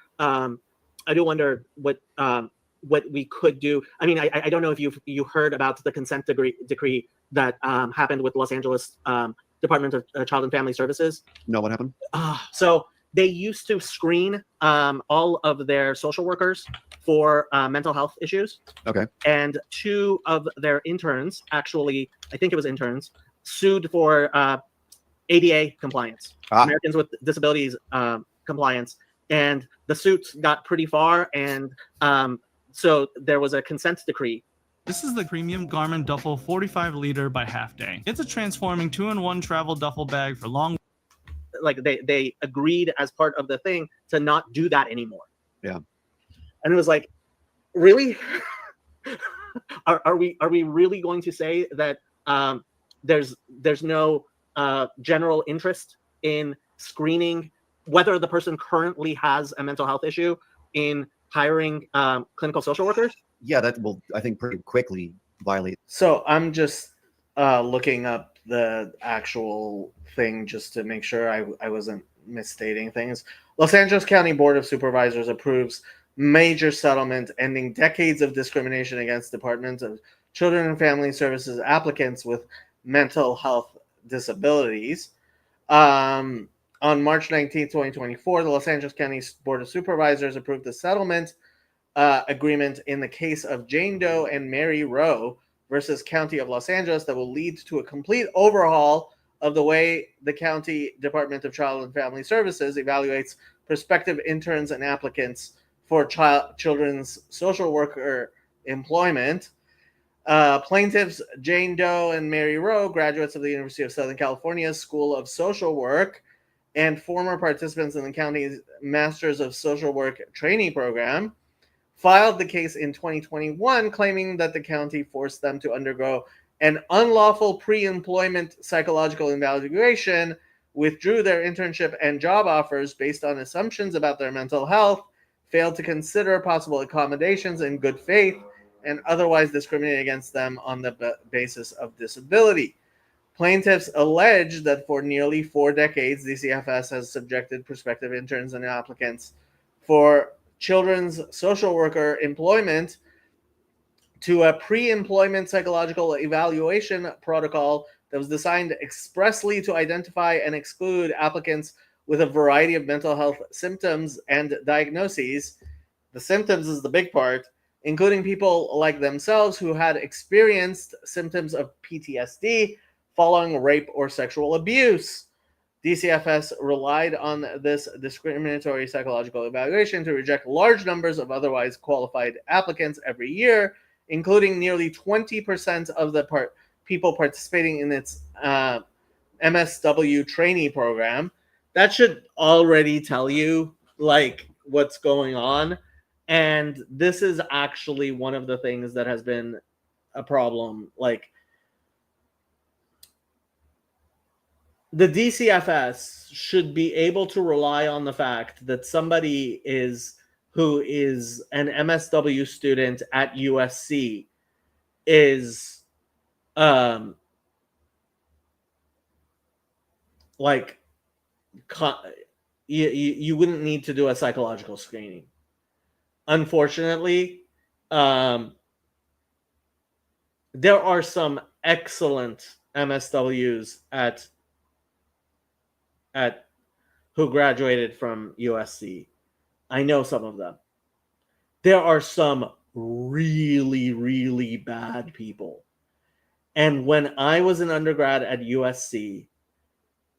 what we could do. I mean, I don't know if you heard about the consent decree that happened with Los Angeles Department of Child and Family Services. No, what happened? So they used to screen all of their social workers for mental health issues. Okay. And 2 of their interns, actually, I think it was interns, sued for ADA compliance, Americans with Disabilities compliance. And the suits got pretty far, and so there was a consent decree. This is the premium Garmin Duffel 45-liter by Half Day. It's a transforming 2-in-1 travel duffel bag for long. Like they agreed as part of the thing to not do that anymore. Yeah. And it was like, really? are we really going to say that there's no general interest in screening whether the person currently has a mental health issue in hiring clinical social workers? Yeah, that will, I think, pretty quickly violate. So I'm just looking up the actual thing just to make sure I wasn't misstating things. Los Angeles County Board of Supervisors approves major settlement ending decades of discrimination against Department of Children and Family Services applicants with mental health disabilities. On March 19, 2024, the Los Angeles County Board of Supervisors approved the settlement agreement in the case of Jane Doe and Mary Rowe versus County of Los Angeles that will lead to a complete overhaul of the way the County Department of Child and Family Services evaluates prospective interns and applicants for children's social worker employment. Plaintiffs Jane Doe and Mary Rowe, graduates of the University of Southern California's School of Social Work and former participants in the county's Masters of Social Work trainee program, filed the case in 2021, claiming that the county forced them to undergo an unlawful pre-employment psychological evaluation, withdrew their internship and job offers based on assumptions about their mental health, failed to consider possible accommodations in good faith, and otherwise discriminated against them on the basis of disability. Plaintiffs allege that for nearly 4 decades, DCFS has subjected prospective interns and applicants for children's social worker employment to a pre-employment psychological evaluation protocol that was designed expressly to identify and exclude applicants with a variety of mental health symptoms and diagnoses. The symptoms is the big part, including people like themselves who had experienced symptoms of PTSD following rape or sexual abuse. DCFS relied on this discriminatory psychological evaluation to reject large numbers of otherwise qualified applicants every year, including nearly 20% of the people participating in its MSW trainee program. That should already tell you like what's going on. And this is actually one of the things that has been a problem. Like, the DCFS should be able to rely on the fact that somebody who is an MSW student at USC is like you wouldn't need to do a psychological screening. Unfortunately, there are some excellent MSWs who graduated from USC. I know some of them. There are some really, really bad people. And when I was an undergrad at USC,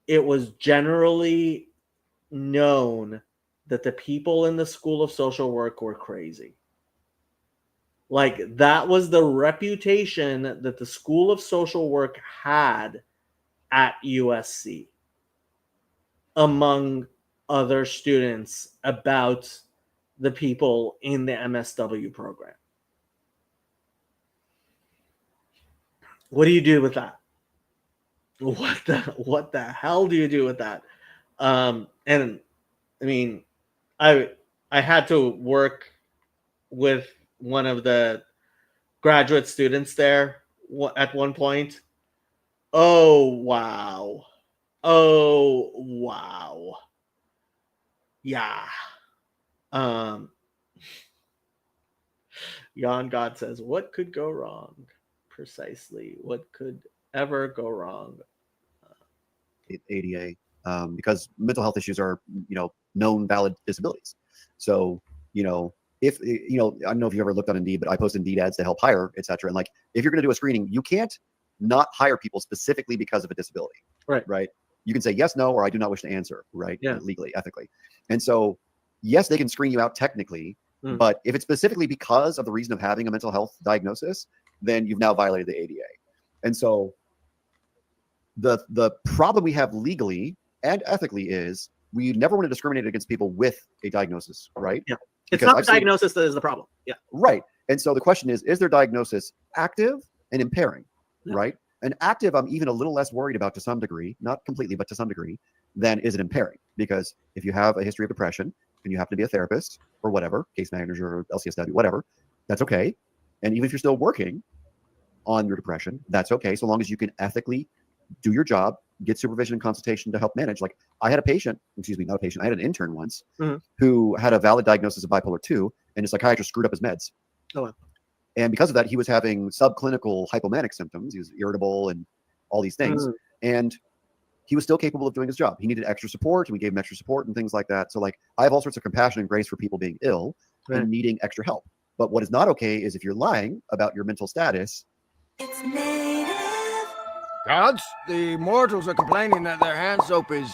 it was generally known that the people in the School of Social Work were crazy. Like, that was the reputation that the School of Social Work had at USC among other students about the people in the MSW program. What do you do with that? What the hell do you do with that? And I mean, I had to work with one of the graduate students there at one point. Oh wow. Yeah. Jan God says, what could go wrong? Precisely. What could ever go wrong? ADA, because mental health issues are, known valid disabilities. So, if, I don't know if you ever looked on Indeed, but I post Indeed ads to help hire, et cetera. And like, if you're going to do a screening, you can't not hire people specifically because of a disability. Right. You can say yes, no, or I do not wish to answer, right? Yeah. Legally, ethically. And so, yes, they can screen you out technically, but if it's specifically because of the reason of having a mental health diagnosis, then you've now violated the ADA. And so the problem we have legally and ethically is we never want to discriminate against people with a diagnosis, right? Yeah. It's not the diagnosis that is the problem. Yeah. Right. And so the question is their diagnosis active and impairing, right? And active, I'm even a little less worried about to some degree, not completely, but to some degree, than is it impairing? Because if you have a history of depression and you happen to be a therapist or whatever, case manager or LCSW, whatever, that's okay. And even if you're still working on your depression, that's okay. So long as you can ethically do your job, get supervision and consultation to help manage. Like I had a patient, I had an intern once who had a valid diagnosis of bipolar 2, and his psychiatrist screwed up his meds. Oh, wow. And because of that, he was having subclinical hypomanic symptoms. He was irritable and all these things. And he was still capable of doing his job. He needed extra support, and we gave him extra support and things like that. So like, I have all sorts of compassion and grace for people being ill and needing extra help. But what is not okay is if you're lying about your mental status. Gods, the mortals are complaining that their hand soap is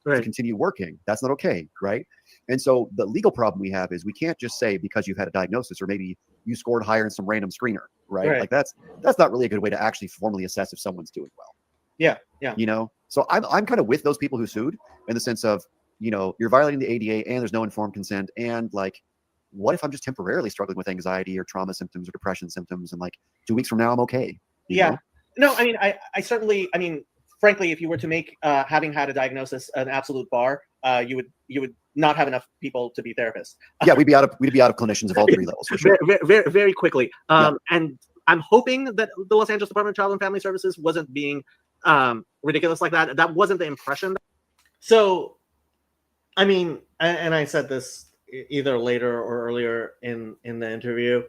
to continue working. That's not okay, right? And so the legal problem we have is we can't just say because you've had a diagnosis or maybe you scored higher in some random screener, right? Like that's not really a good way to actually formally assess if someone's doing well. Yeah. You know, so I'm kind of with those people who sued in the sense of, you know, you're violating the ADA and there's no informed consent, and like, what if I'm just temporarily struggling with anxiety or trauma symptoms or depression symptoms, and like 2 weeks from now I'm okay? You know? No, I mean, I certainly, I mean, frankly, if you were to make having had a diagnosis an absolute bar, you would not have enough people to be therapists. Yeah, we'd be out of clinicians of all degree levels for sure. Very quickly. And I'm hoping that the Los Angeles Department of Child and Family Services wasn't being ridiculous like that. That wasn't the impression. So, I mean, and I said this either later or earlier in the interview.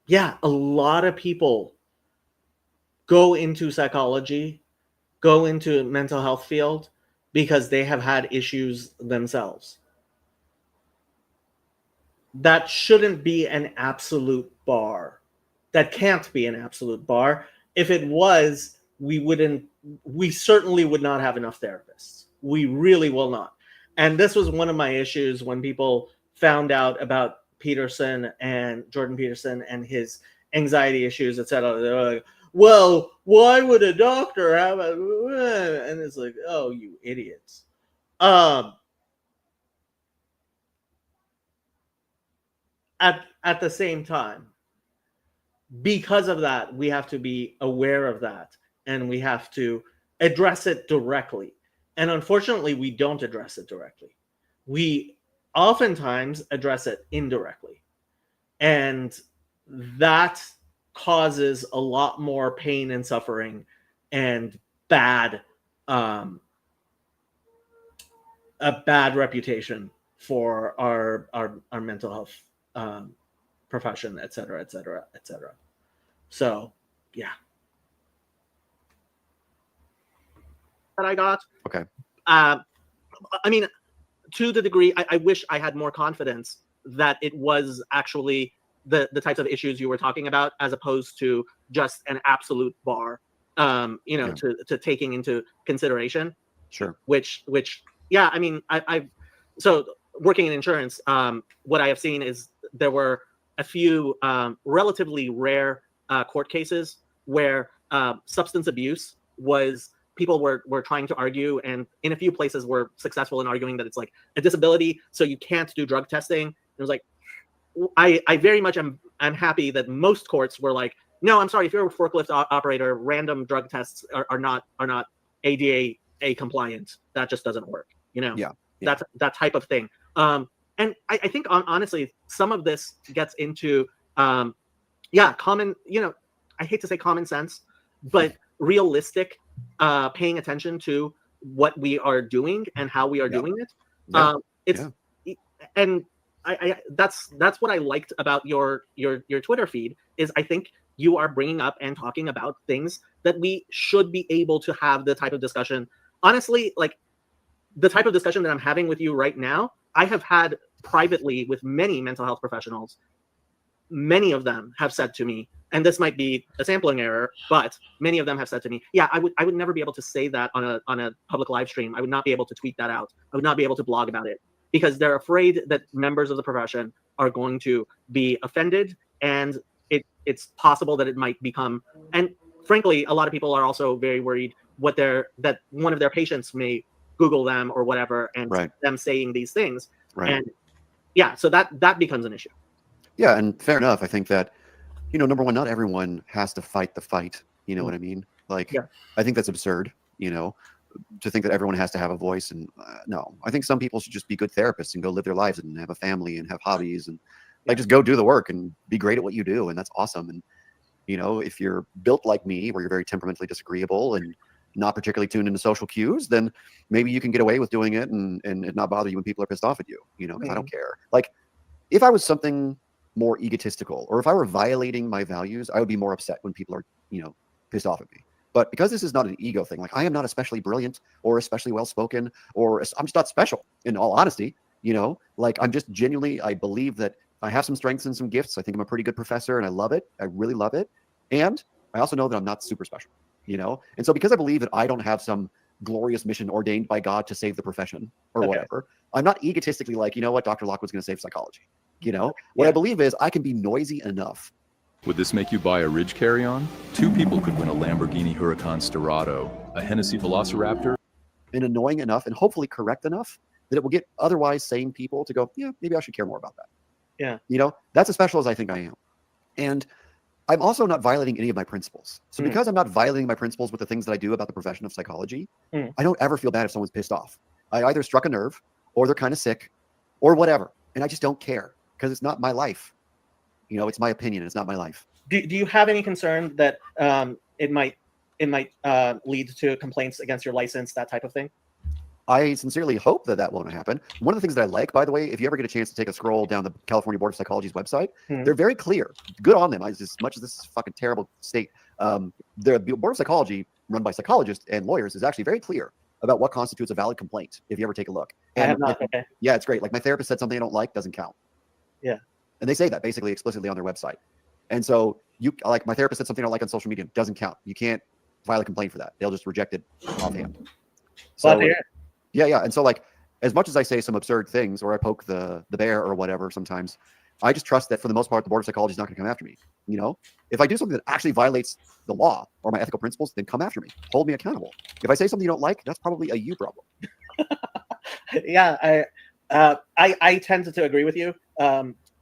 Yeah, a lot of people go into psychology, go into mental health field because they have had issues themselves. That shouldn't be an absolute bar. That can't be an absolute bar. If it was, we certainly would not have enough therapists. We really will not. And this was one of my issues when people found out about Peterson and Jordan Peterson and his anxiety issues, etc. They were like, well, why would a doctor have a... And it's like, oh, you idiots. At the same time, because of that, we have to be aware of that, and we have to address it directly. And unfortunately, we don't address it directly. We oftentimes address it indirectly. And that causes a lot more pain and suffering and a bad reputation for our mental health profession, et cetera, et cetera, et cetera. So, yeah. That I got. Okay. I mean, to the degree, I wish I had more confidence that it was actually the types of issues you were talking about, as opposed to just an absolute bar, to taking into consideration. Sure. Which, yeah, I mean, so working in insurance, what I have seen is there were a few relatively rare court cases where substance abuse was, people were trying to argue, and in a few places were successful in arguing that it's like a disability, so you can't do drug testing. It was like, I very much am happy that most courts were like, no, I'm sorry, if you're a forklift operator, random drug tests are not ADA compliant. That just doesn't work. You know, that type of thing. And I think honestly, some of this gets into common, I hate to say common sense, but realistic paying attention to what we are doing and how we are doing it. And that's what I liked about your Twitter feed, is I think you are bringing up and talking about things that we should be able to have the type of discussion. Honestly, like the type of discussion that I'm having with you right now, I have had privately with many mental health professionals. Many of them have said to me, and this might be a sampling error, but many of them have said to me, yeah, I would never be able to say that on a public live stream. I would not be able to tweet that out. I would not be able to blog about it, because they're afraid that members of the profession are going to be offended, and it's possible that it might become, and frankly, a lot of people are also very worried that one of their patients may Google them or whatever, and them saying these things. And yeah, so that becomes an issue. Yeah, and fair enough. I think that, number one, not everyone has to fight the fight. You know what I mean? Like, I think that's absurd, to think that everyone has to have a voice. And no, I think some people should just be good therapists and go live their lives and have a family and have hobbies and just go do the work and be great at what you do. And that's awesome. And, if you're built like me, where you're very temperamentally disagreeable and not particularly tuned into social cues, then maybe you can get away with doing it and it not bother you when people are pissed off at you, you know, because I don't care. Like, if I was something more egotistical, or if I were violating my values, I would be more upset when people are, you know, pissed off at me. But because this is not an ego thing, like I am not especially brilliant or especially well-spoken, or I'm just not special, in all honesty, you know, like I'm just genuinely, I believe that I have some strengths and some gifts. I think I'm a pretty good professor and I love it. I really love it. And I also know that I'm not super special, you know? And so because I believe that I don't have some glorious mission ordained by God to save the profession or whatever, I'm not egotistically like, you know what, Dr. Lockwood's going to save psychology. You know, what I believe is I can be noisy enough. Would this make you buy a Ridge carry-on? 2 people could win a Lamborghini Huracan Sterrato, a Hennessy Velociraptor, and annoying enough and hopefully correct enough that it will get otherwise sane people to go, yeah, maybe I should care more about that. Yeah. You know, that's as special as I think I am. And I'm also not violating any of my principles. So because I'm not violating my principles with the things that I do about the profession of psychology, I don't ever feel bad if someone's pissed off. I either struck a nerve, or they're kind of sick, or whatever. And I just don't care because it's not my life. You know, it's my opinion. It's not my life. Do you have any concern that it might lead to complaints against your license, that type of thing? I sincerely hope that that won't happen. One of the things that I like, by the way, if you ever get a chance to take a scroll down the California Board of Psychology's website, they're very clear. Good on them. As much as this is a fucking terrible state, the Board of Psychology, run by psychologists and lawyers, is actually very clear about what constitutes a valid complaint, if you ever take a look. And I have not. Okay. Yeah, it's great. Like, my therapist said something I don't like, doesn't count. Yeah. And they say that basically explicitly on their website. And so, like, my therapist said something I don't like on social media, doesn't count. You can't file a complaint for that. They'll just reject it offhand. So, yeah. And so, like, as much as I say some absurd things, or I poke the bear or whatever sometimes, I just trust that for the most part, the Board of Psychology is not going to come after me. You know, if I do something that actually violates the law or my ethical principles, then come after me. Hold me accountable. If I say something you don't like, that's probably a you problem. Yeah, I tend to agree with you.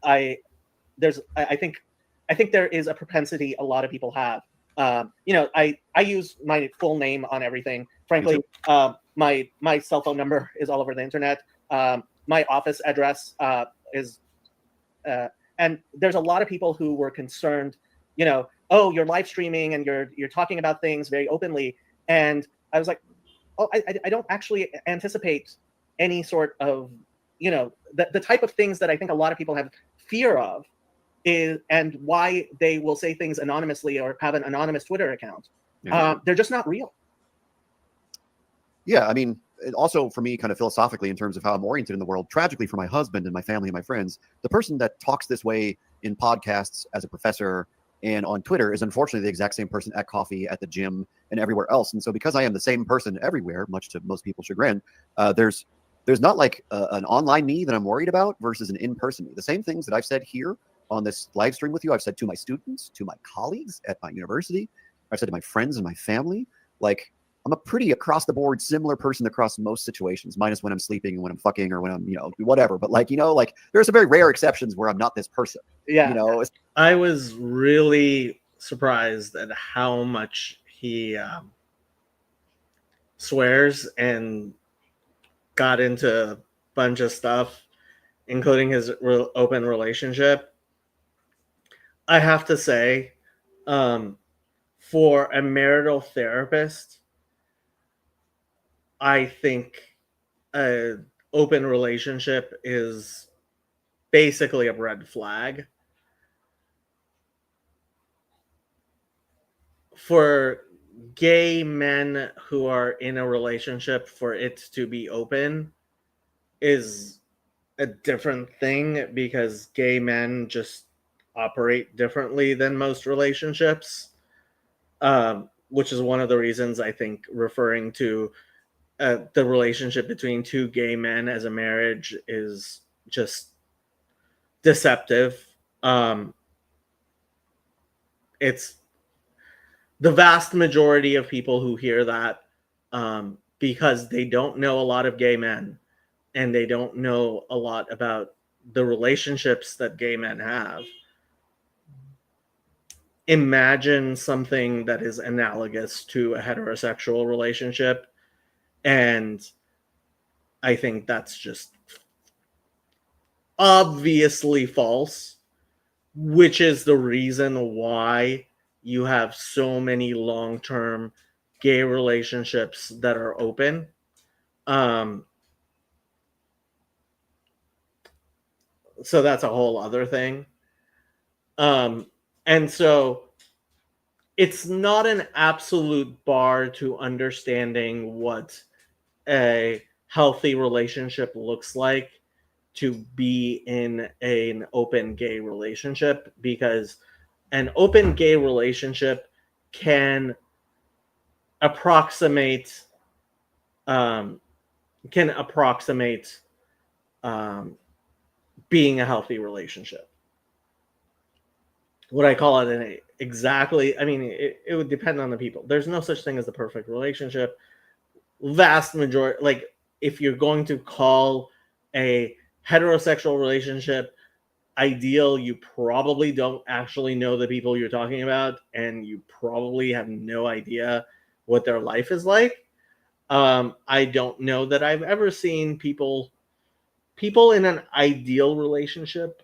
I think there is a propensity a lot of people have. You know, I use my full name on everything. Frankly, my cell phone number is all over the internet. My office address is, and there's a lot of people who were concerned, you know, oh, you're live streaming and you're talking about things very openly. And I was like, oh, I don't actually anticipate any sort of, you know, the type of things that I think a lot of people have fear of is, and why they will say things anonymously or have an anonymous Twitter account. They're just not real. Yeah, I mean, also for me, kind of philosophically, in terms of how I'm oriented in the world, tragically for my husband and my family and my friends, the person that talks this way in podcasts as a professor and on Twitter is unfortunately the exact same person at coffee, at the gym, and everywhere else. And so because I am the same person everywhere, much to most people's chagrin, there's not like an online me that I'm worried about versus an in-person me. The same things that I've said here on this live stream with you, I've said to my students, to my colleagues at my university, I've said to my friends and my family. Like, I'm a pretty across the board similar person across most situations, minus when I'm sleeping and when I'm fucking or when I'm, you know, whatever. But like, you know, like there are some very rare exceptions where I'm not this person. Yeah. You know, I was really surprised at how much he swears and got into a bunch of stuff, including his open relationship. I have to say, for a marital therapist, I think an open relationship is basically a red flag. For gay men who are in a relationship, for it to be open is a different thing, because gay men just operate differently than most relationships, which is one of the reasons I think referring to the relationship between two gay men as a marriage is just deceptive. It's the vast majority of people who hear that, because they don't know a lot of gay men and they don't know a lot about the relationships that gay men have, imagine something that is analogous to a heterosexual relationship. And I think that's just obviously false, which is the reason why you have so many long-term gay relationships that are open. So that's a whole other thing. And so it's not an absolute bar to understanding what a healthy relationship looks like to be in an open gay relationship, because an open gay relationship can approximate um, um, being a healthy relationship. Would I call it an exactly? I mean, it would depend on the people. There's no such thing as the perfect relationship. Vast majority, like if you're going to call a heterosexual relationship ideal, you probably don't actually know the people you're talking about, and you probably have no idea what their life is like. I don't know that I've ever seen people in an ideal relationship.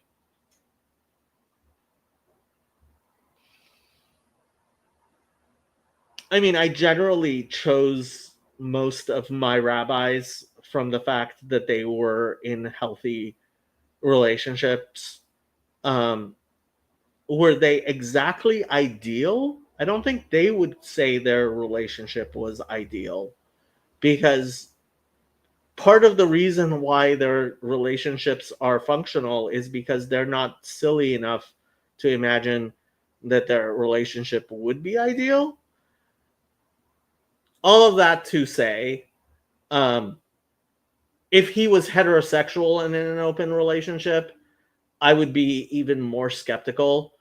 I mean, I generally chose most of my rabbis from the fact that they were in healthy relationships. Were they exactly ideal? I don't think they would say their relationship was ideal, because part of the reason why their relationships are functional is because they're not silly enough to imagine that their relationship would be ideal. All of that to say, if he was heterosexual and in an open relationship, I would be even more skeptical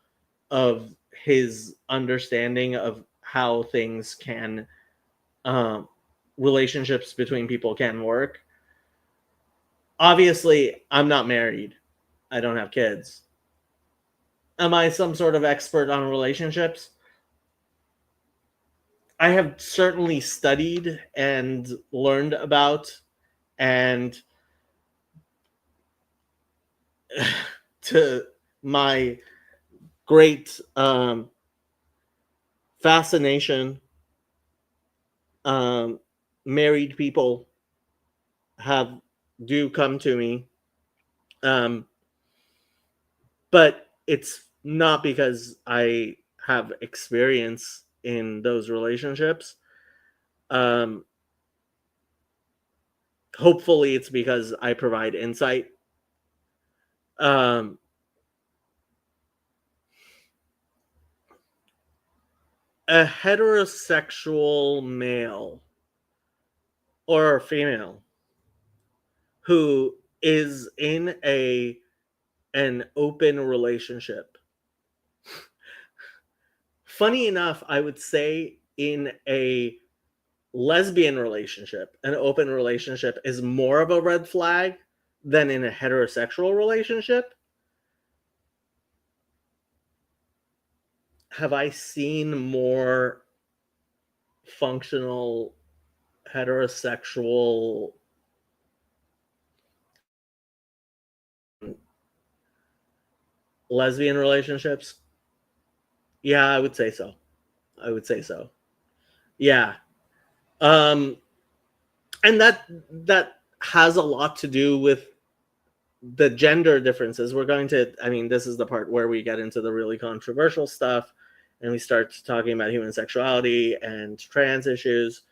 of his understanding of how things can, relationships between people can work. Obviously, I'm not married. I don't have kids. Am I some sort of expert on relationships? I have certainly studied and learned about, and to my great fascination, married people do come to me, but it's not because I have experience in those relationships. Hopefully it's because I provide insight. Um, a heterosexual male or female who is in an open relationship. Funny enough, I would say in a lesbian relationship, an open relationship is more of a red flag than in a heterosexual relationship. Have I seen more functional heterosexual lesbian relationships? Yeah, I would say so. Yeah. And that has a lot to do with the gender differences. This is the part where we get into the really controversial stuff and we start talking about human sexuality and trans issues.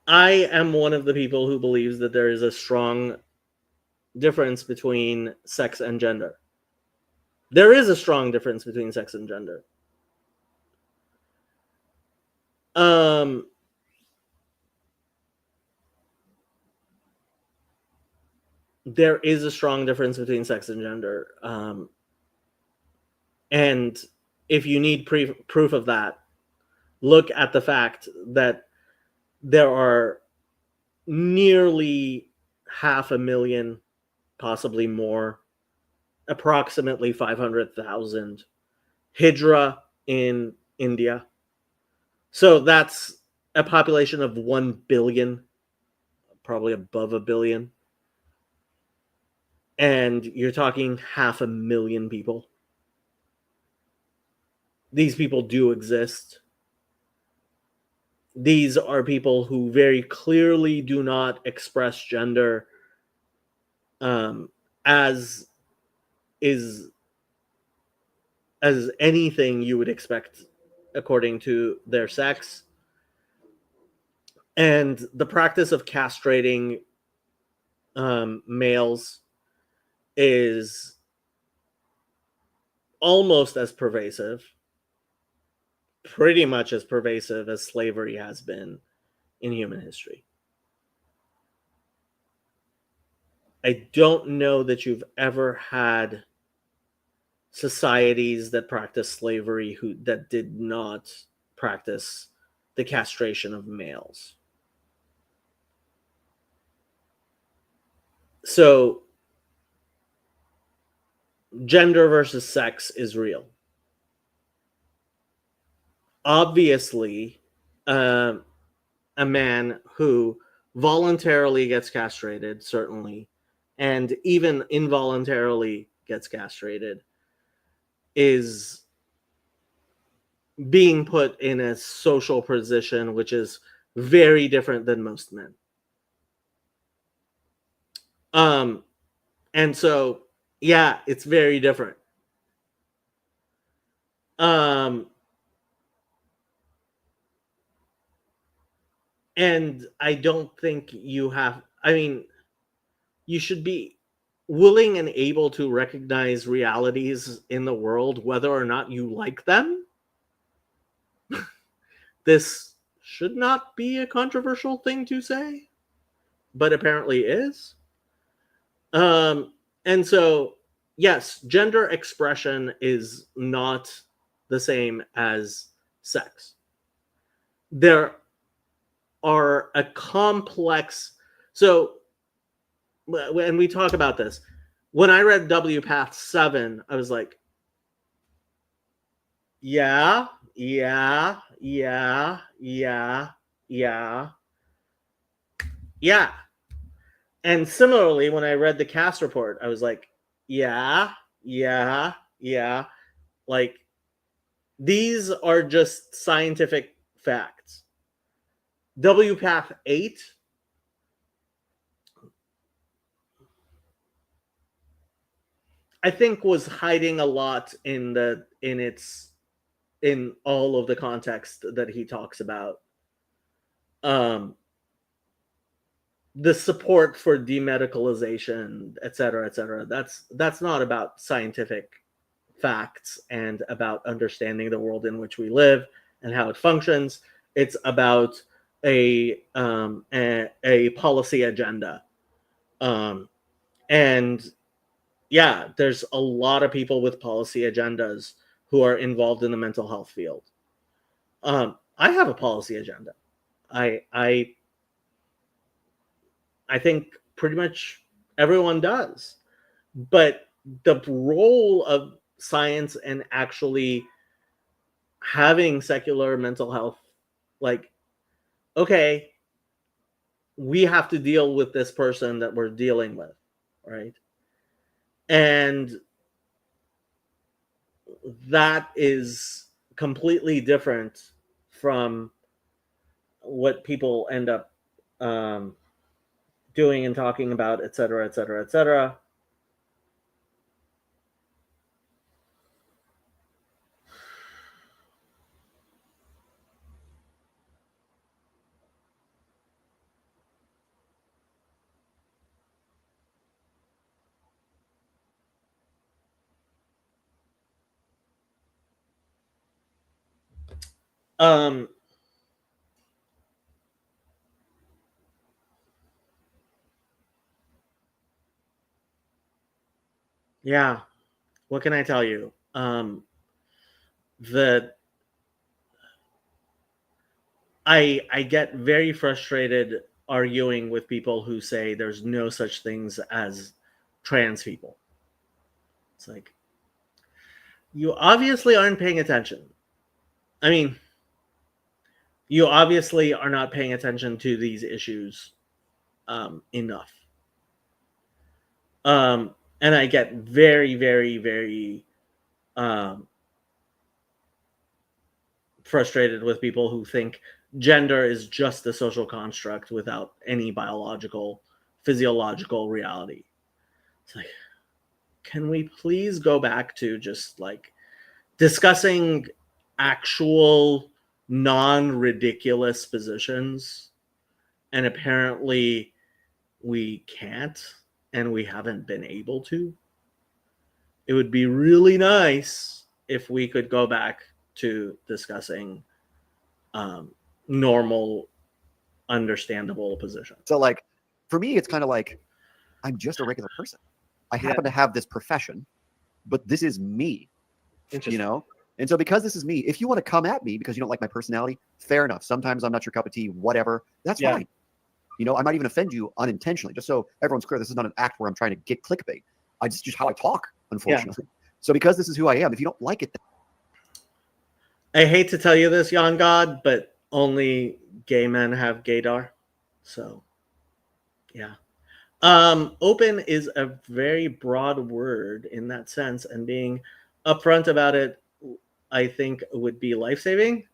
I am one of the people who believes that there is a strong difference between sex and gender. There is a strong difference between sex and gender. There is a strong difference between sex and gender. And if you need proof of that, look at the fact that there are nearly 500,000, possibly more, approximately 500,000 Hijra in India. So that's a population of 1 billion, probably above a billion. And you're talking 500,000 people. these people do exist. These are people who very clearly do not express gender as anything you would expect according to their sex. And the practice of castrating males is almost as pervasive, pretty much as pervasive as slavery has been in human history. I don't know that you've ever had societies that practice slavery that did not practice the castration of males. So gender versus sex is real. Obviously, a man who voluntarily gets castrated, certainly, and even involuntarily gets castrated, is being put in a social position which is very different than most men. And so, yeah, it's very different. And I don't think you should be willing and able to recognize realities in the world, whether or not you like them. This should not be a controversial thing to say, but apparently is. And so, yes, gender expression is not the same as sex. There are a complex. So, when we talk about this, when I read W Path 7, I was like, yeah. And similarly, when I read the cast report, I was like, yeah. Like, these are just scientific facts. W Path 8, I think, was hiding a lot in all of the context that he talks about. The support for demedicalization, et cetera, et cetera. That's not about scientific facts and about understanding the world in which we live and how it functions. It's about a policy agenda. And yeah, there's a lot of people with policy agendas who are involved in the mental health field. I have a policy agenda. I think pretty much everyone does. But the role of science and actually having secular mental health, like, okay, we have to deal with this person that we're dealing with, right? And that is completely different from what people end up doing and talking about, et cetera, et cetera, et cetera. Yeah, what can I tell you? That I get very frustrated arguing with people who say there's no such things as trans people. It's like, you obviously aren't paying attention. I mean, you obviously are not paying attention to these issues enough. And I get very, very, very frustrated with people who think gender is just a social construct without any biological, physiological reality. It's like, can we please go back to just like discussing actual non-ridiculous positions? And apparently we can't, and we haven't been able to. It would be really nice if we could go back to discussing normal, understandable positions. So, like, for me, it's kind of like I'm just a regular person. I happen to have this profession, but this is me, you know? And so because this is me, if you want to come at me because you don't like my personality, fair enough. Sometimes I'm not your cup of tea, whatever. That's fine. You know, I might even offend you unintentionally, just so everyone's clear. This is not an act where I'm trying to get clickbait. I just how I talk, unfortunately. So because this is who I am, if you don't like it, I hate to tell you this, Jan God, but only gay men have gaydar. So, yeah. Open is a very broad word in that sense, and being upfront about it, I think, would be life-saving.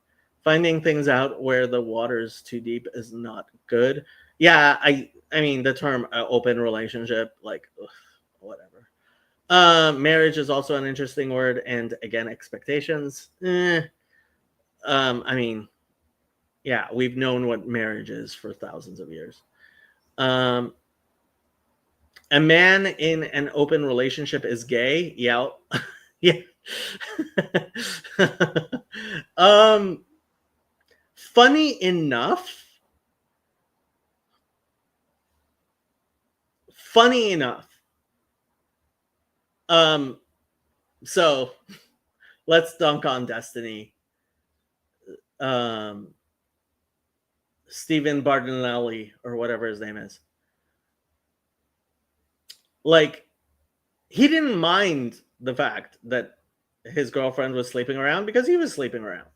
Finding things out where the water's too deep is not good. Yeah, I mean, the term open relationship, like, ugh, whatever. Marriage is also an interesting word, and again, expectations. I mean, yeah, we've known what marriage is for thousands of years. A man in an open relationship is gay. Yeah. Yeah. Funny enough, so let's dunk on Destiny. Stephen Bardinelli, or whatever his name is. Like, he didn't mind the fact that his girlfriend was sleeping around because he was sleeping around.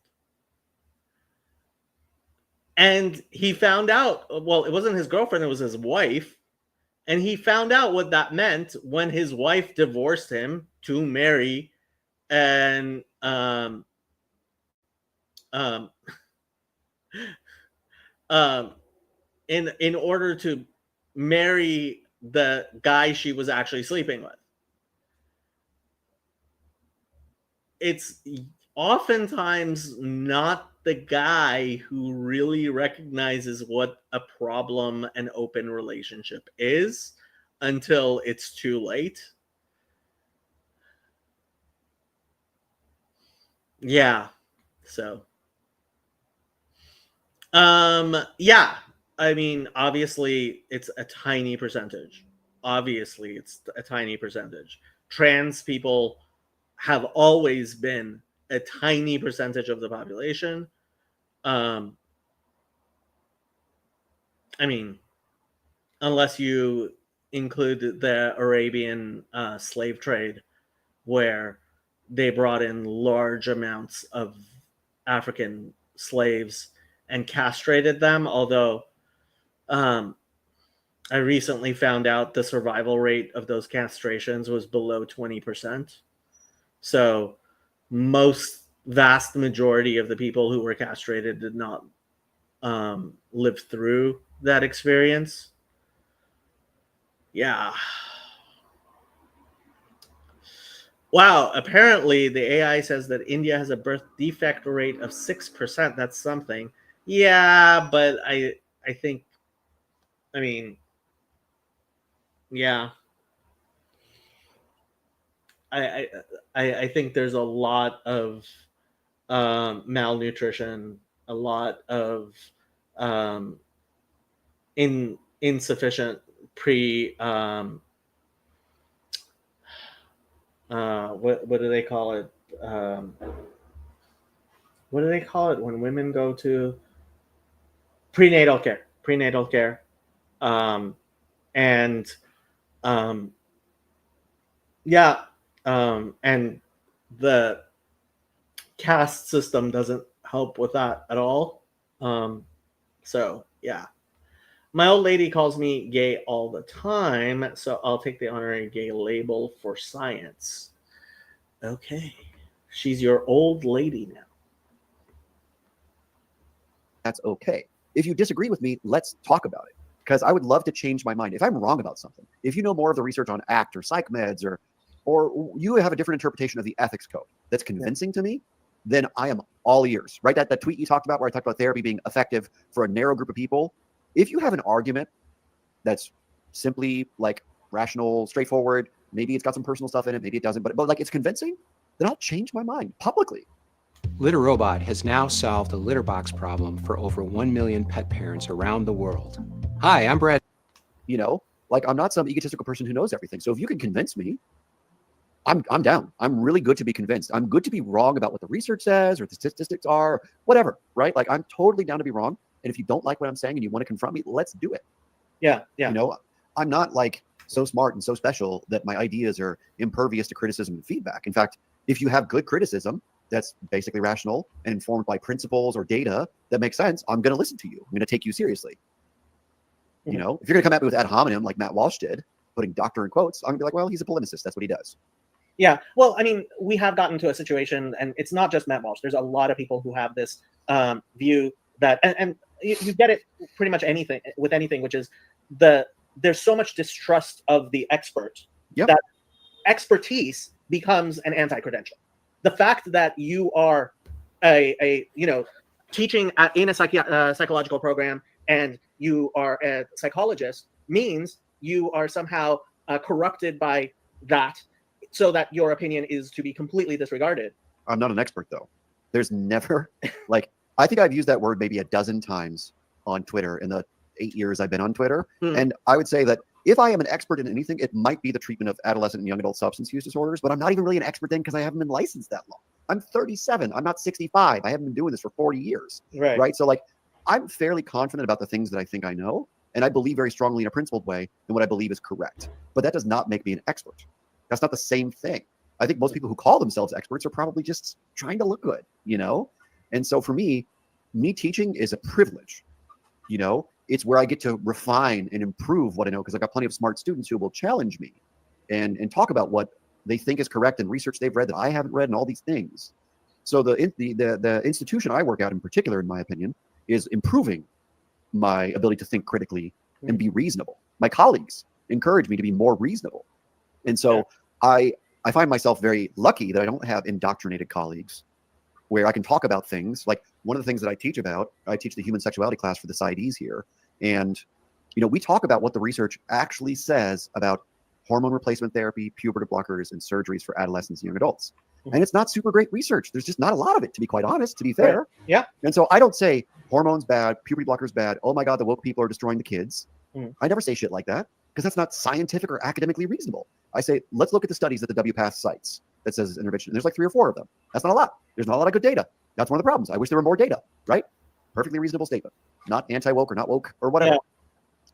And he found out, well, it wasn't his girlfriend, it was his wife. And he found out what that meant when his wife divorced him to marry an in order to marry the guy she was actually sleeping with. It's oftentimes not the guy who really recognizes what a problem an open relationship is until it's too late. Yeah. So yeah, I mean, obviously it's a tiny percentage. Obviously it's a tiny percentage. Trans people have always been a tiny percentage of the population. I mean, unless you include the Arabian slave trade, where they brought in large amounts of African slaves and castrated them. Although I recently found out the survival rate of those castrations was below 20%. So vast majority of the people who were castrated did not live through that experience. Yeah. Wow, apparently the AI says that India has a birth defect rate of 6%. That's something. Yeah, but I think, I mean, yeah. I think there's a lot of malnutrition, a lot of insufficient what do they call it? What do they call it when women go to prenatal care? Prenatal care, and yeah, and the caste system doesn't help with that at all. So yeah. My old lady calls me gay all the time, so I'll take the honorary gay label for science. Okay. She's your old lady now. that's okay. If you disagree with me, let's talk about it, because I would love to change my mind. If I'm wrong about something, if you know more of the research on ACT or psych meds, or you have a different interpretation of the ethics code that's convincing to me, then I am all ears, right? That tweet you talked about where I talked about therapy being effective for a narrow group of people. If you have an argument that's simply like rational, straightforward, maybe it's got some personal stuff in it, maybe it doesn't, but like it's convincing, then I'll change my mind publicly. Litter Robot has now solved the litter box problem for over 1 million pet parents around the world. Hi, I'm Brad. You know, like I'm not some egotistical person who knows everything. So if you can convince me, I'm down. I'm really good to be convinced. I'm good to be wrong about what the research says or the statistics are, whatever, right? Like I'm totally down to be wrong. And if you don't like what I'm saying and you want to confront me, let's do it. Yeah. You know, I'm not like so smart and so special that my ideas are impervious to criticism and feedback. In fact, if you have good criticism that's basically rational and informed by principles or data that makes sense, I'm going to listen to you. I'm going to take you seriously. You know, if you're going to come at me with ad hominem like Matt Walsh did, putting doctor in quotes, I'm going to be like, well, he's a polemicist. That's what he does. Yeah. Well, I mean, we have gotten to a situation, and it's not just Matt Walsh. There's a lot of people who have this view that, and you get it pretty much anything, which is there's so much distrust of the expert that expertise becomes an anti-credential. The fact that you are teaching in a psychological program and you are a psychologist means you are somehow corrupted by that, so that your opinion is to be completely disregarded. I'm not an expert though. There's never like, I think I've used that word maybe a dozen times on Twitter in the 8 years I've been on Twitter. And I would say that if I am an expert in anything, it might be the treatment of adolescent and young adult substance use disorders, but I'm not even really an expert then because I haven't been licensed that long. I'm 37. I'm not 65. I haven't been doing this for 40 years. Right. So like, I'm fairly confident about the things that I think I know. And I believe very strongly in a principled way in what I believe is correct. But that does not make me an expert. That's not the same thing. I think most people who call themselves experts are probably just trying to look good, you know? And so for me teaching is a privilege, you know? It's where I get to refine and improve what I know, because I've got plenty of smart students who will challenge me and talk about what they think is correct and research they've read that I haven't read and all these things. So the institution I work at in particular, in my opinion, is improving my ability to think critically and be reasonable. My colleagues encourage me to be more reasonable. And so I find myself very lucky that I don't have indoctrinated colleagues where I can talk about things. Like one of the things that I teach the human sexuality class for the PsyDs here. And, you know, we talk about what the research actually says about hormone replacement therapy, puberty blockers, and surgeries for adolescents and young adults. And it's not super great research. There's just not a lot of it, to be quite honest, to be fair. Yeah. And so I don't say hormones bad, puberty blockers bad. Oh my God, the woke people are destroying the kids. I never say shit like that because that's not scientific or academically reasonable. I say, let's look at the studies that the WPATH cites that says intervention. And there's like 3 or 4 of them. That's not a lot. There's not a lot of good data. That's one of the problems. I wish there were more data, right? Perfectly reasonable statement. Not anti-woke or not woke or whatever. Yeah.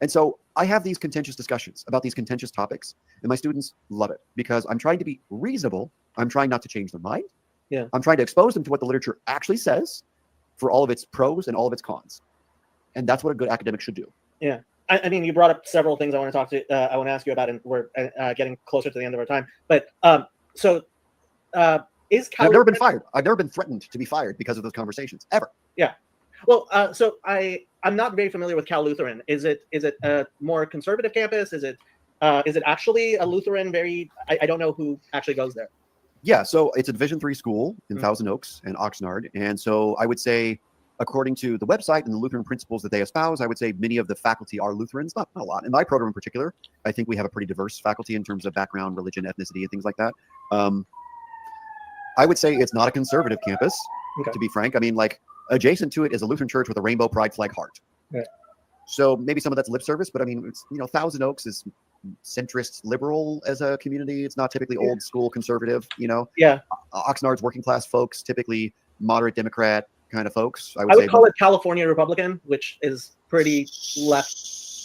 And so I have these contentious discussions about these contentious topics, and my students love it because I'm trying to be reasonable. I'm trying not to change their mind. Yeah. I'm trying to expose them to what the literature actually says for all of its pros and all of its cons. And that's what a good academic should do. Yeah. I mean, you brought up several things I want to ask you about, and we're getting closer to the end of our time. But is Cal? I've never been fired. I've never been threatened to be fired because of those conversations ever. Yeah. Well, so I'm not very familiar with Cal Lutheran. Is it a more conservative campus? Is it actually a Lutheran? I don't know who actually goes there. Yeah. So it's a Division III school in Thousand Oaks and Oxnard, and so I would say, according to the website and the Lutheran principles that they espouse, I would say many of the faculty are Lutherans, not a lot. In my program in particular, I think we have a pretty diverse faculty in terms of background, religion, ethnicity, and things like that. I would say it's not a conservative campus, to be frank. I mean, like, adjacent to it is a Lutheran church with a rainbow pride flag heart. Yeah. So maybe some of that's lip service, but I mean, it's, Thousand Oaks is centrist liberal as a community. It's not typically old school conservative, Yeah. Oxnard's working class folks, typically moderate Democrat kind of folks. I would call it California Republican, which is pretty left.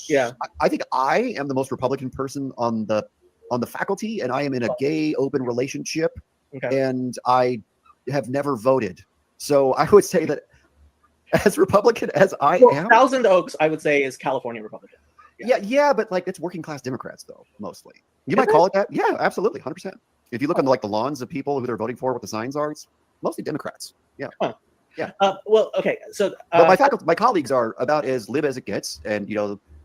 Yeah. I think I am the most Republican person on the faculty, and I am in a gay open relationship, and I have never voted. So I would say that as Republican as I am, Thousand Oaks, I would say, is California Republican. Yeah, but like it's working class Democrats though, mostly. You might call it that. Yeah, absolutely, 100%. If you look on the lawns of people who they're voting for, what the signs are, it's mostly Democrats. Yeah. Huh. Yeah. Well, okay. So, but my colleagues are about as lib as it gets, and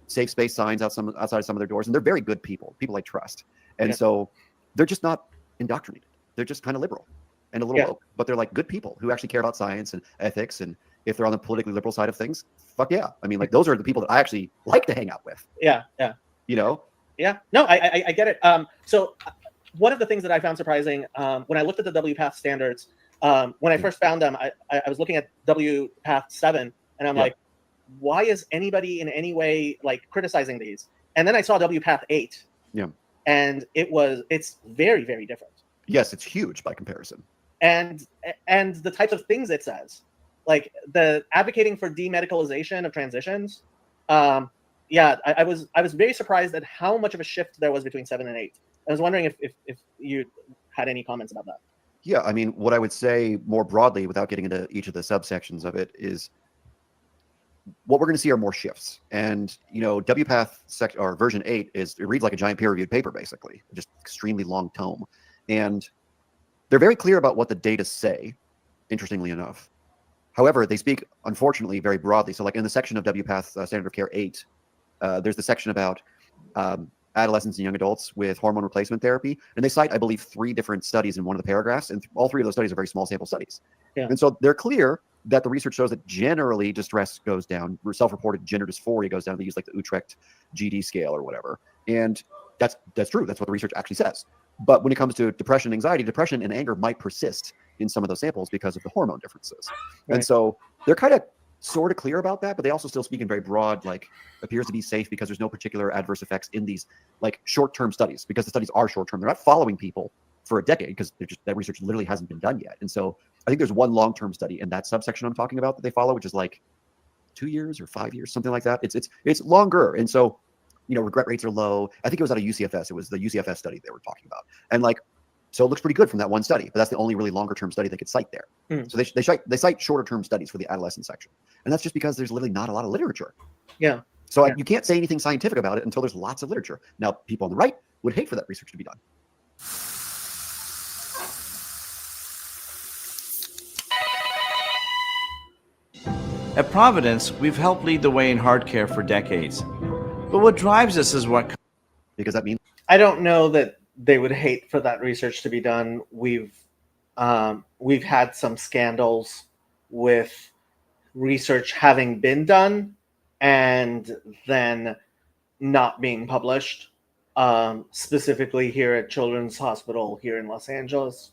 safe space signs outside some of their doors, and they're very good people I trust, and so they're just not indoctrinated. They're just kind of liberal and a little woke, but they're like good people who actually care about science and ethics, and if they're on the politically liberal side of things, fuck yeah. I mean, like those are the people that I actually like to hang out with. Yeah. Yeah. No, I get it. So one of the things that I found surprising when I looked at the WPATH standards, when I first found them, I was looking at WPATH 7, and I'm like, why is anybody in any way like criticizing these? And then I saw WPATH 8. Yeah. And it's very, very different. Yes, it's huge by comparison. And the types of things it says, like the advocating for demedicalization of transitions. I was very surprised at how much of a shift there was between 7 and 8. I was wondering if you had any comments about that. Yeah, I mean, what I would say more broadly, without getting into each of the subsections of it, is what we're going to see are more shifts. And WPATH or version 8 it reads like a giant peer-reviewed paper, basically, just extremely long tome. And they're very clear about what the data say, interestingly enough. However, they speak, unfortunately, very broadly. So like in the section of WPATH Standard of Care 8, there's the section about adolescents and young adults with hormone replacement therapy. And they cite, I believe, 3 different studies in one of the paragraphs. And all 3 of those studies are very small sample studies. Yeah. And so they're clear that the research shows that generally distress goes down, self-reported gender dysphoria goes down. They use like the Utrecht GD scale or whatever. And that's true. That's what the research actually says. But when it comes to depression, anxiety, depression and anger might persist in some of those samples because of the hormone differences. Right. And so they're kind of sort of clear about that, but they also still speak in very broad, like appears to be safe because there's no particular adverse effects in these like short-term studies, because the studies are short-term. They're not following people for a decade because that research literally hasn't been done yet. And so I think there's one long-term study in that subsection I'm talking about that they follow, which is like 2 years or 5 years, something like that. It's longer. And so, regret rates are low. I think it was out of UCFS. It was the UCFS study they were talking about. And like, so it looks pretty good from that one study, but that's the only really longer term study they could cite there. So they cite shorter term studies for the adolescent section. And that's just because there's literally not a lot of literature. Yeah. So you can't say anything scientific about it until there's lots of literature. Now, people on the right would hate for that research to be done. At Providence, we've helped lead the way in hard care for decades. But what drives us is what... Because that means... I don't know that they would hate for that research to be done. We've had some scandals with research having been done and then not being published. Specifically here at Children's Hospital here in Los Angeles,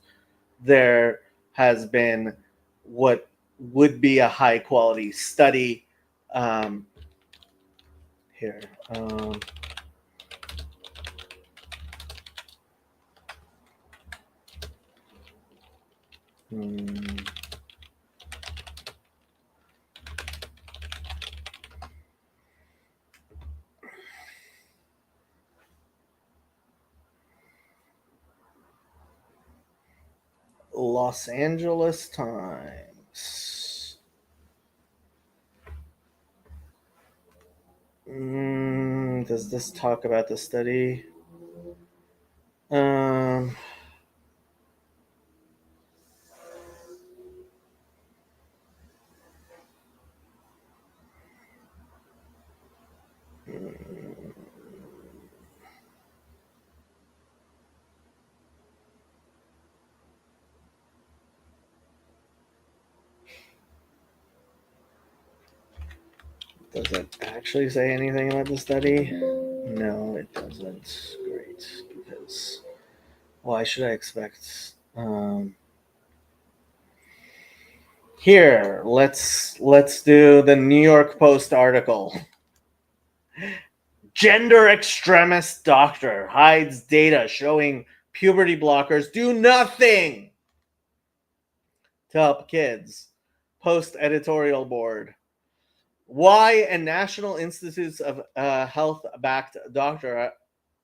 there has been what would be a high quality study. Here. Los Angeles Times. Does this talk about the study? Does it actually say anything about the study? No, it doesn't. Great, because why should I expect? Here, let's do the New York Post article. Gender extremist doctor hides data showing puberty blockers do nothing to help kids. Post editorial board. Why a National Institutes of Health backed doctor?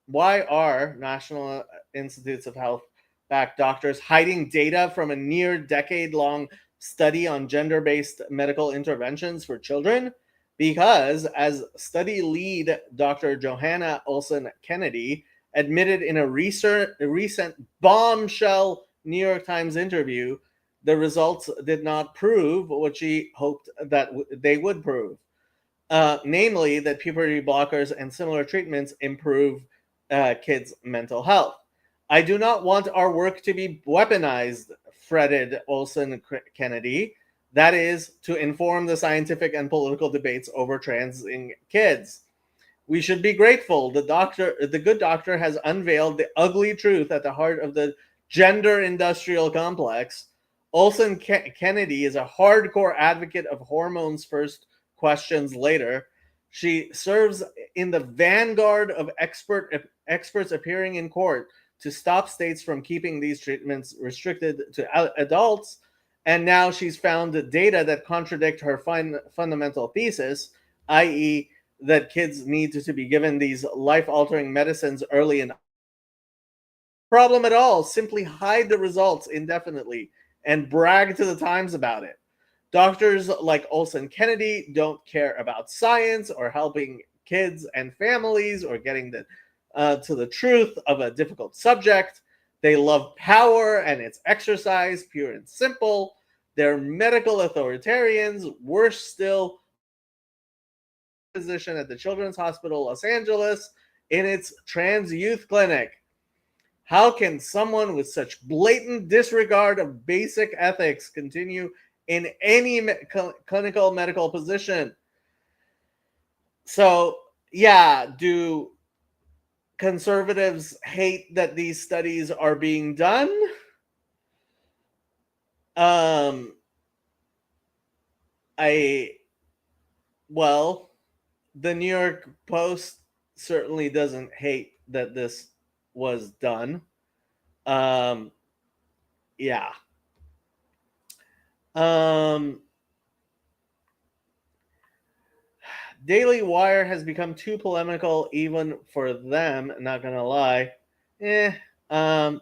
Why are National Institutes of Health backed doctors hiding data from a near decade-long study on gender-based medical interventions for children? Because, as study lead Dr. Johanna Olson Kennedy admitted in a recent bombshell New York Times interview, The results did not prove what she hoped that they would prove, namely that puberty blockers and similar treatments improve kids' mental health. I do not want our work to be weaponized, fretted Olson Kennedy. That is, to inform the scientific and political debates over transing kids. We should be grateful. The good doctor has unveiled the ugly truth at the heart of the gender industrial complex. Olson Kennedy is a hardcore advocate of hormones first, questions later. She serves in the vanguard of experts appearing in court to stop states from keeping these treatments restricted to adults. And now she's found data that contradict her fundamental thesis, i.e., that kids need to be given these life-altering medicines early in problem at all. Simply hide the results indefinitely and brag to the Times about it. Doctors like Olson Kennedy don't care about science or helping kids and families or getting to the truth of a difficult subject. They love power and its exercise, pure and simple. They're medical authoritarians. Worse still, physician at the Children's Hospital Los Angeles in its trans youth clinic. How can someone with such blatant disregard of basic ethics continue in any clinical medical position? So, yeah, do conservatives hate that these studies are being done? Well, the New York Post certainly doesn't hate that this was done. Yeah. Daily Wire has become too polemical even for them, not gonna lie. I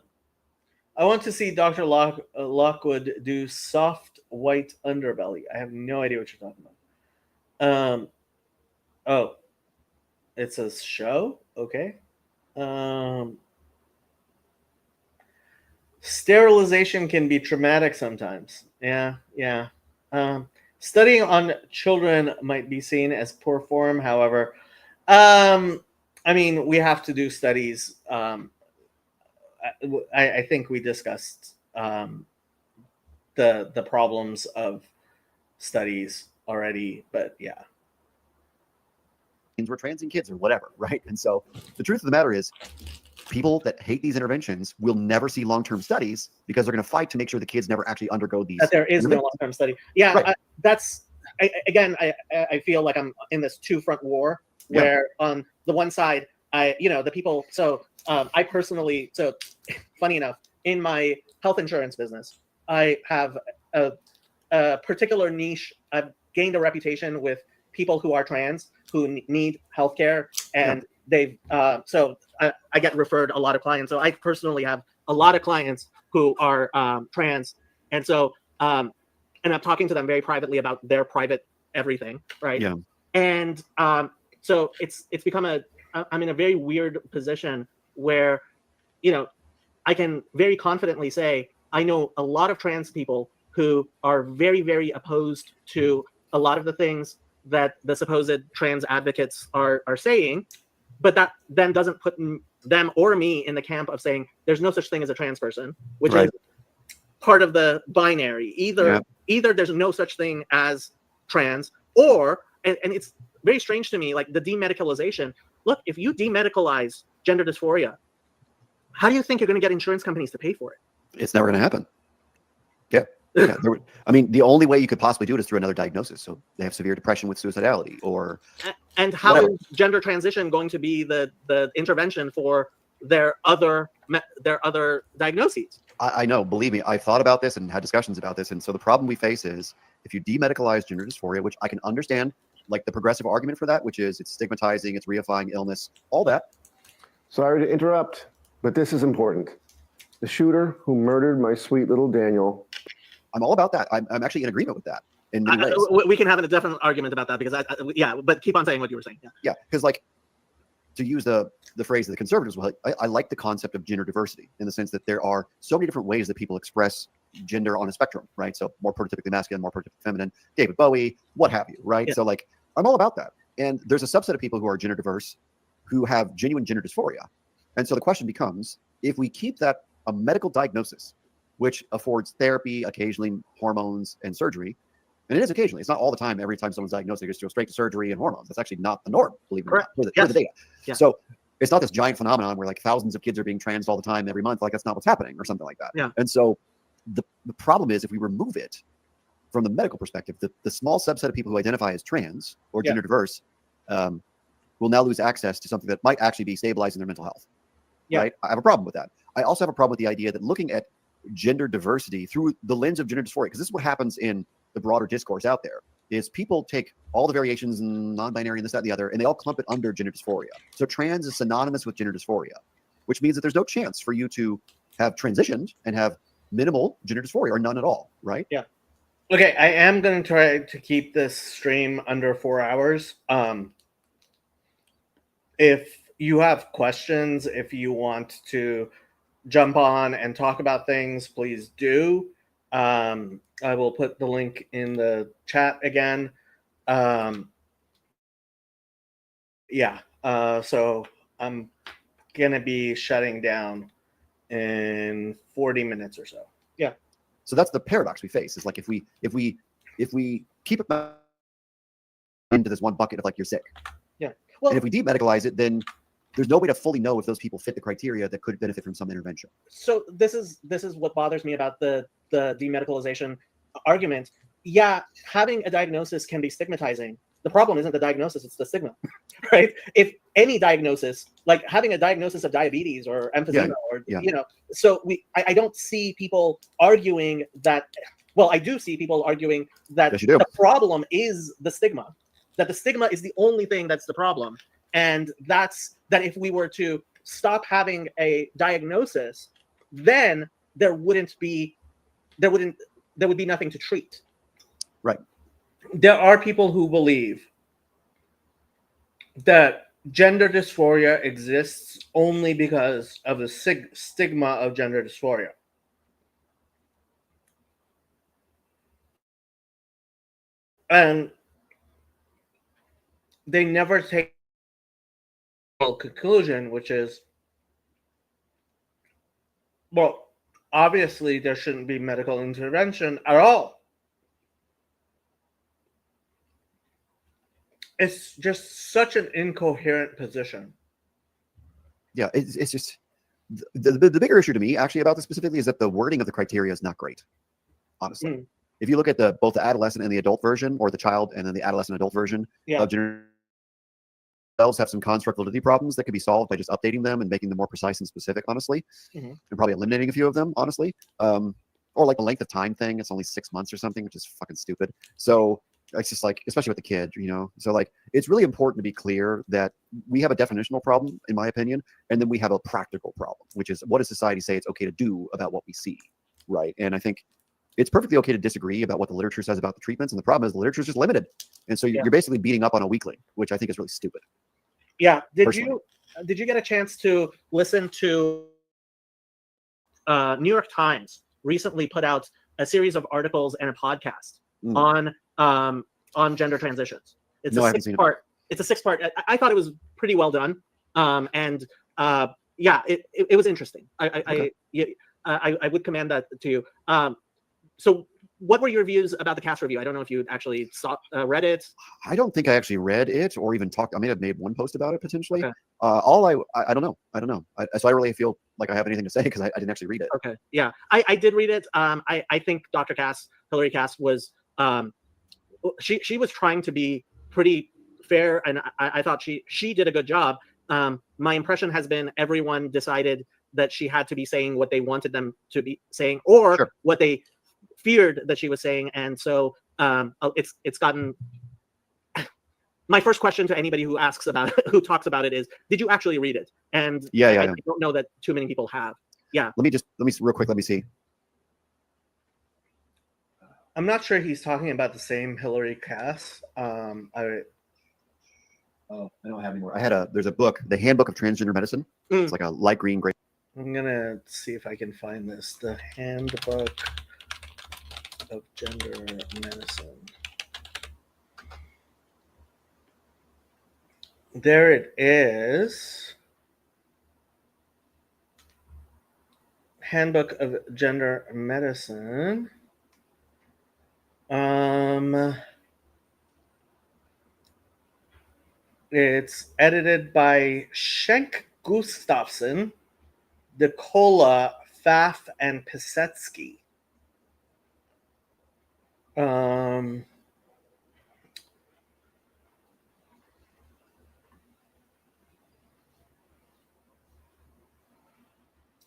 want to see Dr. Lockwood do soft white underbelly. I have no idea what you're talking about. Oh, it's a show? Okay. Sterilization can be traumatic sometimes. Yeah. Studying on children might be seen as poor form, however. I mean, we have to do studies. I think we discussed the problems of studies already, but yeah. We're transing kids or whatever, right? And so the truth of the matter is, people that hate these interventions will never see long-term studies because they're going to fight to make sure the kids never actually undergo these. That there is no long-term study. Yeah, right. I feel like I'm in this two-front war where on the one side, the people. So I personally, so funny enough, in my health insurance business, I have a particular niche. I've gained a reputation with people who are trans, who need healthcare, and they've so I get referred a lot of clients. So I personally have a lot of clients who are trans, and so and I'm talking to them very privately about their private everything, right? Yeah. And so it's become I'm in a very weird position where, I can very confidently say I know a lot of trans people who are very, very opposed to a lot of the things that the supposed trans advocates are saying, but that then doesn't put them or me in the camp of saying there's no such thing as a trans person, which is part of the binary. Either there's no such thing as trans, or and it's very strange to me, like the demedicalization. Look, if you demedicalize gender dysphoria, how do you think you're going to get insurance companies to pay for it? It's never going to happen. Yeah. I mean, the only way you could possibly do it is through another diagnosis. So they have severe depression with suicidality, or and how is gender transition going to be the intervention for their other diagnoses? I know, believe me, I've thought about this and had discussions about this. And so the problem we face is if you demedicalize gender dysphoria, which I can understand, like the progressive argument for that, which is it's stigmatizing, it's reifying illness, all that. Sorry to interrupt, but this is important. The shooter who murdered my sweet little Daniel. I'm all about that. I'm actually in agreement with that. In many ways. We can have a definite argument about that because but keep on saying what you were saying. Yeah, because like to use the phrase that the conservatives will, I like the concept of gender diversity in the sense that there are so many different ways that people express gender on a spectrum, right? So more prototypically masculine, more prototypically feminine, David Bowie, what have you, right? Yeah. So like, I'm all about that. And there's a subset of people who are gender diverse who have genuine gender dysphoria. And so the question becomes, if we keep that a medical diagnosis, which affords therapy, occasionally hormones and surgery, and it is occasionally, it's not all the time, every time someone's diagnosed, they just go straight to surgery and hormones. That's actually not the norm, believe it or not, for the data. Yeah. So it's not this giant phenomenon where like thousands of kids are being trans all the time every month. Like that's not what's happening or something like that. Yeah. And so the problem is if we remove it from the medical perspective, the small subset of people who identify as trans or gender diverse will now lose access to something that might actually be stabilizing their mental health. Yeah. Right? I have a problem with that. I also have a problem with the idea that looking at gender diversity through the lens of gender dysphoria, because this is what happens in the broader discourse out there, is people take all the variations and non-binary and this, that, and the other, and they all clump it under gender dysphoria. So trans is synonymous with gender dysphoria, which means that there's no chance for you to have transitioned and have minimal gender dysphoria or none at all, right? Yeah. Okay, I am going to try to keep this stream under 4 hours. If you have questions, if you want to jump on and talk about things, please do. I will put the link in the chat again. So I'm gonna be shutting down in 40 minutes or so. Yeah. So that's the paradox we face. Is like if we keep it into this one bucket of like you're sick. Yeah. Well, and if we demedicalize it, then there's no way to fully know if those people fit the criteria that could benefit from some intervention. So this is what bothers me about the demedicalization argument. Yeah, having a diagnosis can be stigmatizing. The problem isn't the diagnosis, it's the stigma, right? If any diagnosis, like having a diagnosis of diabetes or emphysema, so I don't see people arguing that, well, I do see people arguing that the problem is the stigma, that the stigma is the only thing that's the problem. And that's that if we were to stop having a diagnosis, then there would be nothing to treat. Right. There are people who believe that gender dysphoria exists only because of the stigma of gender dysphoria. And they never take a conclusion, which is, well, obviously there shouldn't be medical intervention at all. It's just such an incoherent position. Yeah, it's just the bigger issue to me actually about this specifically is that the wording of the criteria is not great, honestly. If you look at both the adolescent and the adult version, or the child and then the adolescent adult version of gender, themselves have some construct validity problems that could be solved by just updating them and making them more precise and specific, honestly, and probably eliminating a few of them, honestly. Or like the length of time thing, it's only 6 months or something, which is fucking stupid. So it's just like, especially with the kid, so like it's really important to be clear that we have a definitional problem, in my opinion, and then we have a practical problem, which is what does society say it's okay to do about what we see, right? And I think it's perfectly okay to disagree about what the literature says about the treatments, and the problem is the literature is just limited, and so you're basically beating up on a weakling, which I think is really stupid. Yeah. Did you get a chance to listen to New York Times recently put out a series of articles and a podcast on gender transitions? It's a 6-part. It's a 6-part. I thought it was pretty well done, and it was interesting. I would commend that to you. So what were your views about the cast review? I don't know if you actually read it. I don't think I actually read it or even talked. I may have made one post about it potentially. Okay. I don't know. So I really feel like I have anything to say because I didn't actually read it. Okay. Yeah, I did read it. I think Dr. Cass, Hillary Cass, was she was trying to be pretty fair, and I thought she did a good job. My impression has been everyone decided that she had to be saying what they wanted them to be saying, or what they feared that she was saying, and so it's gotten. My first question to anybody who asks about it, who talks about it, is, did you actually read it? And I don't know that too many people have. Yeah. Let me real quick. Let me see. I'm not sure he's talking about the same Hillary Cass. I don't have anymore. There's a book, The Handbook of Transgender Medicine. It's like a light green, gray. I'm gonna see if I can find this. The Handbook of Gender Medicine. There it is. Handbook of Gender Medicine. It's edited by Schenk Gustafsson, DeCola, Pfaff, and Pisetsky.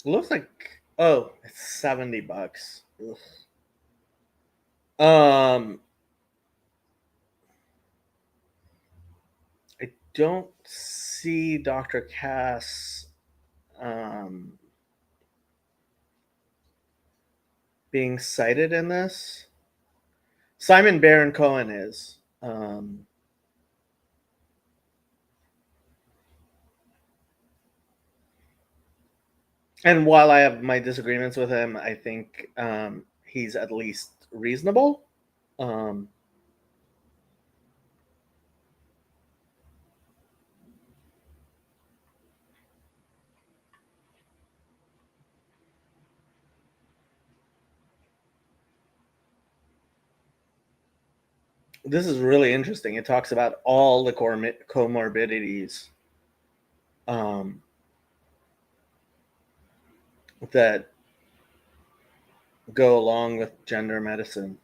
Looks like, oh, it's $70. Ugh. I don't see Dr. Cass being cited in this. Simon Baron Cohen is. And while I have my disagreements with him, I think he's at least reasonable. This is really interesting. It talks about all the comorbidities that go along with gender medicine,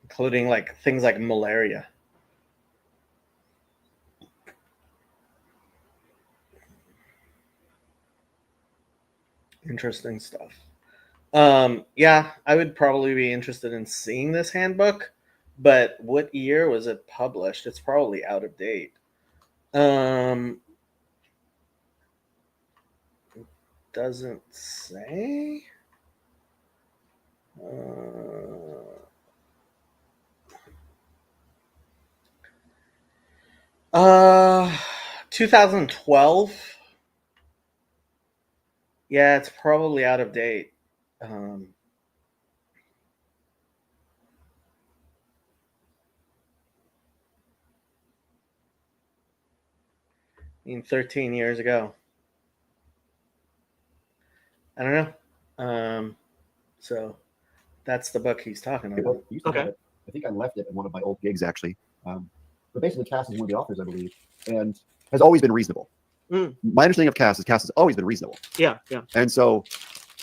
including like things like malaria. Interesting stuff. Yeah, I would probably be interested in seeing this handbook, but what year was it published? It's probably out of date. Doesn't say. 2012. Yeah, it's probably out of date. I mean, 13 years ago. I don't know. So that's the book he's talking about. Okay. I think I left it at one of my old gigs, actually. But basically, Cass is one of the authors, I believe, and has always been reasonable. My understanding of Cass is Cass has always been reasonable. Yeah. And so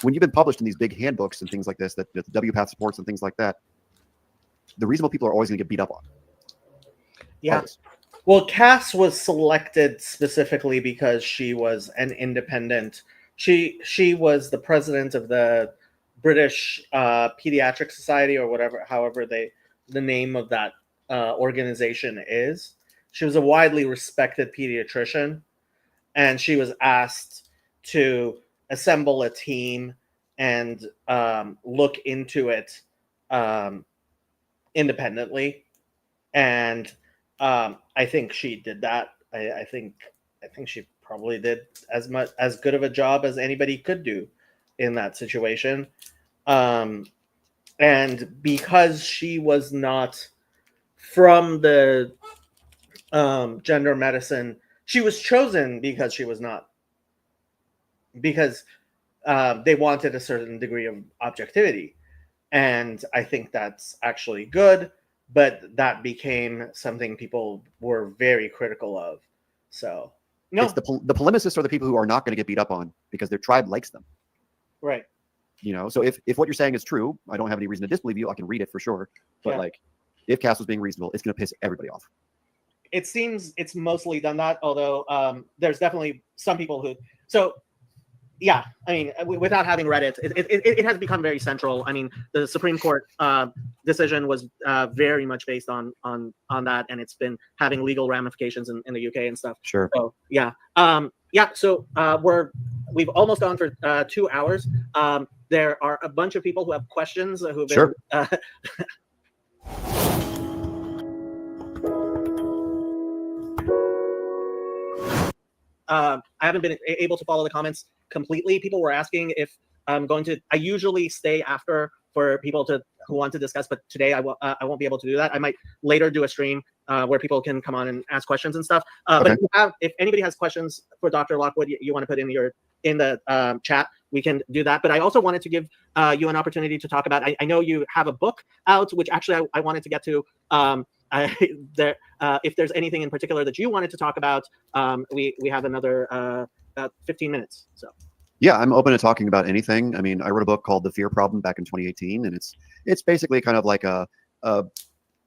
when you've been published in these big handbooks and things like this, that the WPATH supports and things like that, the reasonable people are always going to get beat up on. Yeah. Always. Well, Cass was selected specifically because she was an independent. She was the president of the British Pediatric Society, or whatever, however the name of that organization is. She was a widely respected pediatrician, and she was asked to assemble a team and look into it independently. And I think she did that. I think she probably did as good of a job as anybody could do in that situation. And because she was not from the gender medicine, she was chosen because she was not, because they wanted a certain degree of objectivity. And I think that's actually good, but that became something people were very critical of. So no, it's the polemicists are the people who are not going to get beat up on because their tribe likes them. Right. You know, so if what you're saying is true, I don't have any reason to disbelieve you. I can read it for sure. But Yeah. like, if Cass was being reasonable, it's going to piss everybody off. It seems it's mostly done that, although there's definitely some people who. So, yeah, I mean, without having read it, it has become very central. I mean, the Supreme Court decision was very much based on that, and it's been having legal ramifications in the UK and stuff. Sure. So yeah, yeah. So we've almost gone for 2 hours. There are a bunch of people who have questions who have been. Sure. I haven't been able to follow the comments completely. People were asking if I'm going to. I usually stay after for people who want to discuss. But today I won't be able to do that. I might later do a stream where people can come on and ask questions and stuff. But if anybody has questions for Dr. Lockwood, you want to put in the chat, we can do that. But I also wanted to give you an opportunity to talk about. I know you have a book out, which actually I wanted to get to. If there's anything in particular that you wanted to talk about, we have another about 15 minutes. So. Yeah, I'm open to talking about anything. I mean, I wrote a book called The Fear Problem back in 2018, and it's basically kind of like a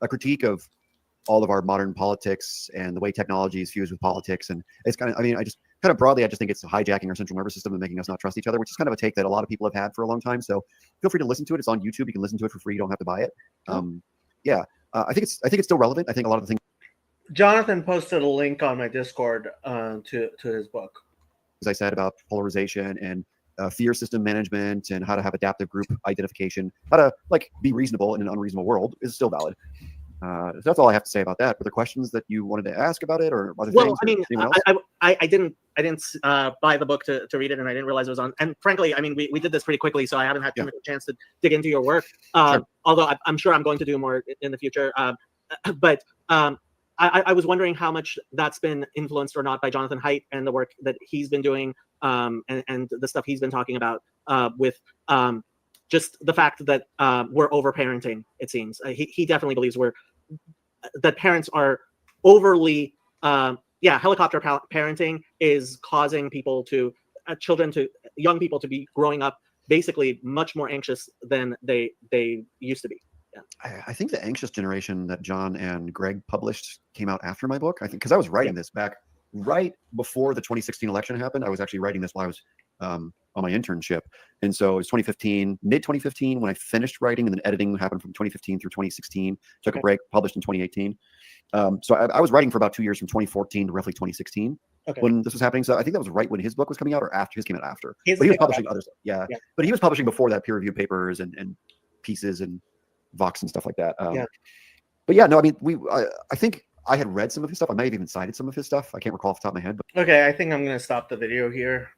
critique of all of our modern politics and the way technology is fused with politics. And it's kind of, I mean, I just kind of broadly, I just think it's hijacking our central nervous system and making us not trust each other, which is kind of a take that a lot of people have had for a long time. So feel free to listen to it. It's on YouTube. You can listen to it for free. You don't have to buy it. I think it's still relevant. I think a lot of the things Jonathan posted a link on my Discord to his book. As I said, about polarization and fear system management and how to have adaptive group identification, how to be reasonable in an unreasonable world is still valid. So that's all I have to say about that. Were there questions that you wanted to ask about it, or other things? I mean, I didn't buy the book to read it, and I didn't realize it was on. And frankly, I mean, we did this pretty quickly, so I haven't had too much chance to dig into your work. Although I'm sure I'm going to do more in the future. But I was wondering how much that's been influenced or not by Jonathan Haidt and the work that he's been doing, and the stuff he's been talking about with just the fact that we're overparenting. It seems he definitely believes that parents are overly helicopter parenting is causing young people to be growing up basically much more anxious than they used to be. Yeah. I think the anxious generation that John and Greg published came out after my book. I think because I was writing this back right before the 2016 election happened. I was actually writing this while I was on my internship, and so it was 2015, mid 2015 when I finished writing, and then editing happened from 2015 through 2016. Took a break, published in 2018. So I was writing for about 2 years, from 2014 to roughly 2016 when this was happening. So I think that was right when his book was coming out, or after his came out after. But he was publishing other stuff. Yeah, but he was publishing before that, peer review papers and pieces and Vox and stuff like that. But yeah, no, I mean, I think I had read some of his stuff. I might have even cited some of his stuff. I can't recall off the top of my head. But okay, I think I'm gonna stop the video here.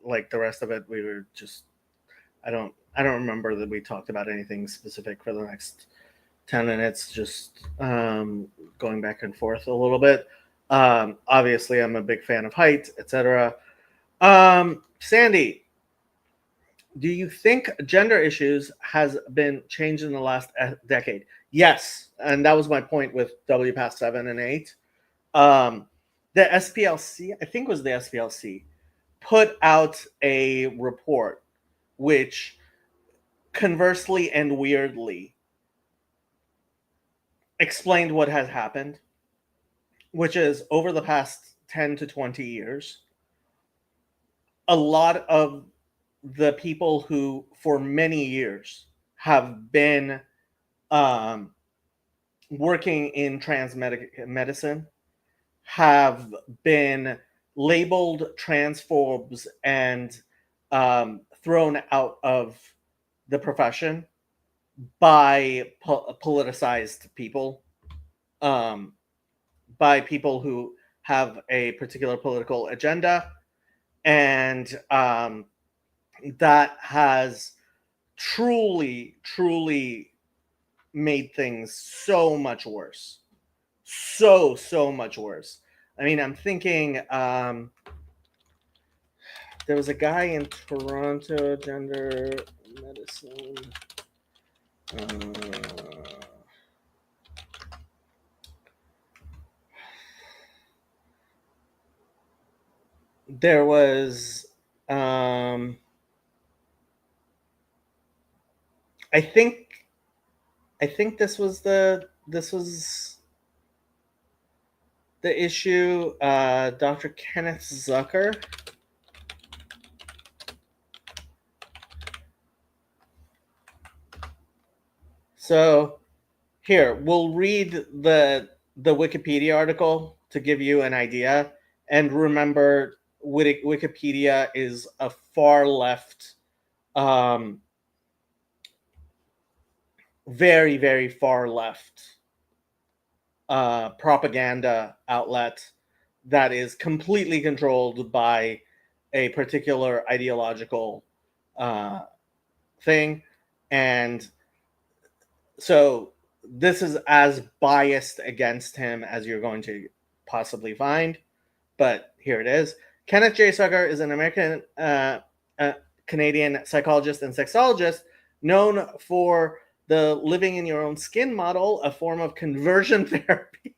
Like the rest of it, we were just I don't remember that we talked about anything specific for the next 10 minutes. Just going back and forth a little bit. Obviously, I'm a big fan of Haidt, etc. Sandy, do you think gender issues has been changed in the last decade? Yes, and that was my point with WPATH 7 and 8. The SPLC, I think it was the SPLC, put out a report which conversely and weirdly explained what has happened, which is over the past 10 to 20 years, a lot of the people who for many years have been working in trans medicine have been labeled transphobes and thrown out of the profession by politicized people, by people who have a particular political agenda, and that has truly made things so much worse. So much worse. I mean, I'm thinking there was a guy in Toronto, gender medicine. There was I think this was the issue. Dr. Kenneth Zucker. So here, we'll read the Wikipedia article to give you an idea. And remember, Wikipedia is a far left, very, very far left propaganda outlet that is completely controlled by a particular ideological thing. And so this is as biased against him as you're going to possibly find, but here it is. Kenneth J. Zucker is an American Canadian psychologist and sexologist known for the living in your own skin model, a form of conversion therapy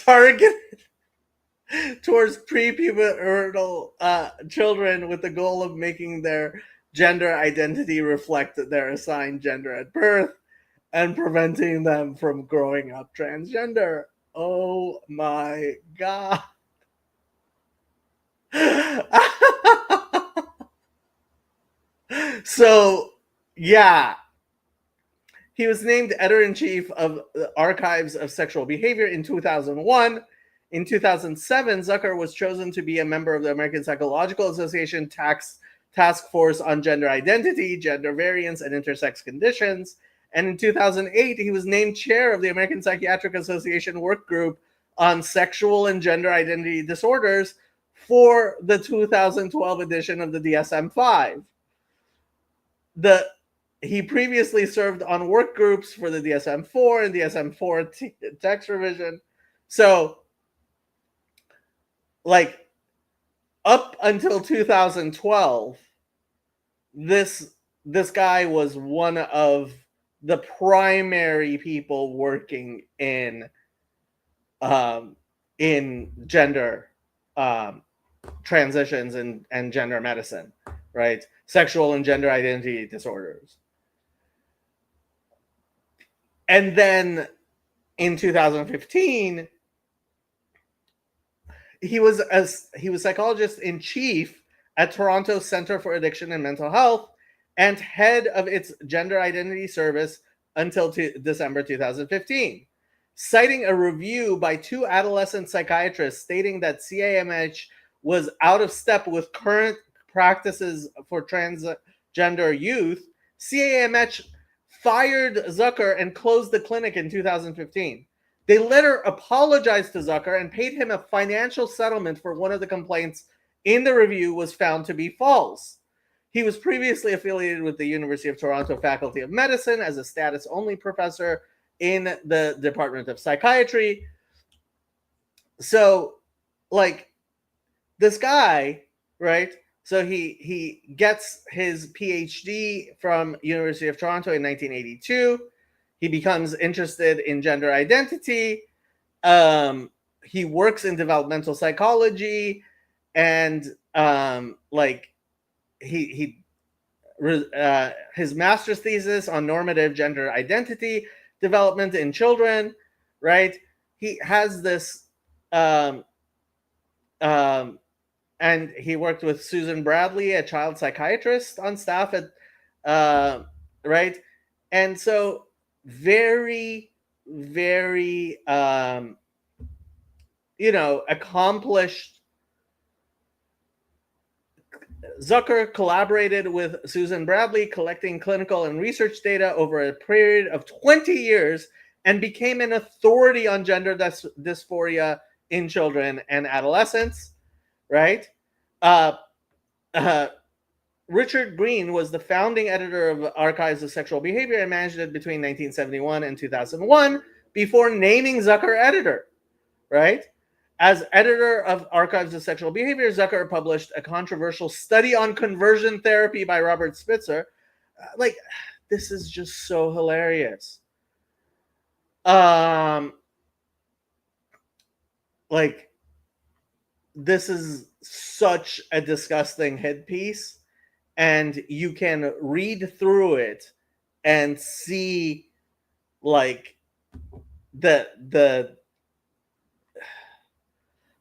targeted towards prepubertal children with the goal of making their gender identity reflect their assigned gender at birth and preventing them from growing up transgender. Oh my God. So, yeah. He was named editor-in-chief of the Archives of Sexual Behavior in 2001. In 2007, Zucker was chosen to be a member of the American Psychological Association Task Force on Gender Identity, Gender Variance, and Intersex Conditions. And in 2008, he was named chair of the American Psychiatric Association Work Group on Sexual and Gender Identity Disorders for the 2012 edition of the DSM-5. He previously served on work groups for the DSM-4 and DSM-4 text revision. So, like, up until 2012, this guy was one of the primary people working in gender transitions and gender medicine, right? Sexual and gender identity disorders. And then in 2015, he was psychologist in chief at Toronto Centre for Addiction and Mental Health and head of its gender identity service until December 2015, citing a review by two adolescent psychiatrists stating that CAMH was out of step with current practices for transgender youth. CAMH fired Zucker and closed the clinic in 2015. They later apologized to Zucker and paid him a financial settlement for one of the complaints in the review was found to be false. He was previously affiliated with the University of Toronto Faculty of Medicine as a status-only professor in the Department of Psychiatry. So, like, this guy, right? So he gets his PhD from University of Toronto in 1982. He becomes interested in gender identity. He works in developmental psychology, and his master's thesis on normative gender identity development in children, right? He has this, and he worked with Susan Bradley, a child psychiatrist on staff at, right? And so very, very, accomplished. Zucker collaborated with Susan Bradley, collecting clinical and research data over a period of 20 years and became an authority on gender dysphoria in children and adolescents, right? Richard Green was the founding editor of Archives of Sexual Behavior and managed it between 1971 and 2001 before naming Zucker editor, right? As editor of Archives of Sexual Behavior, Zucker published a controversial study on conversion therapy by Robert Spitzer. This is just so hilarious. This is such a disgusting hit piece, and you can read through it and see,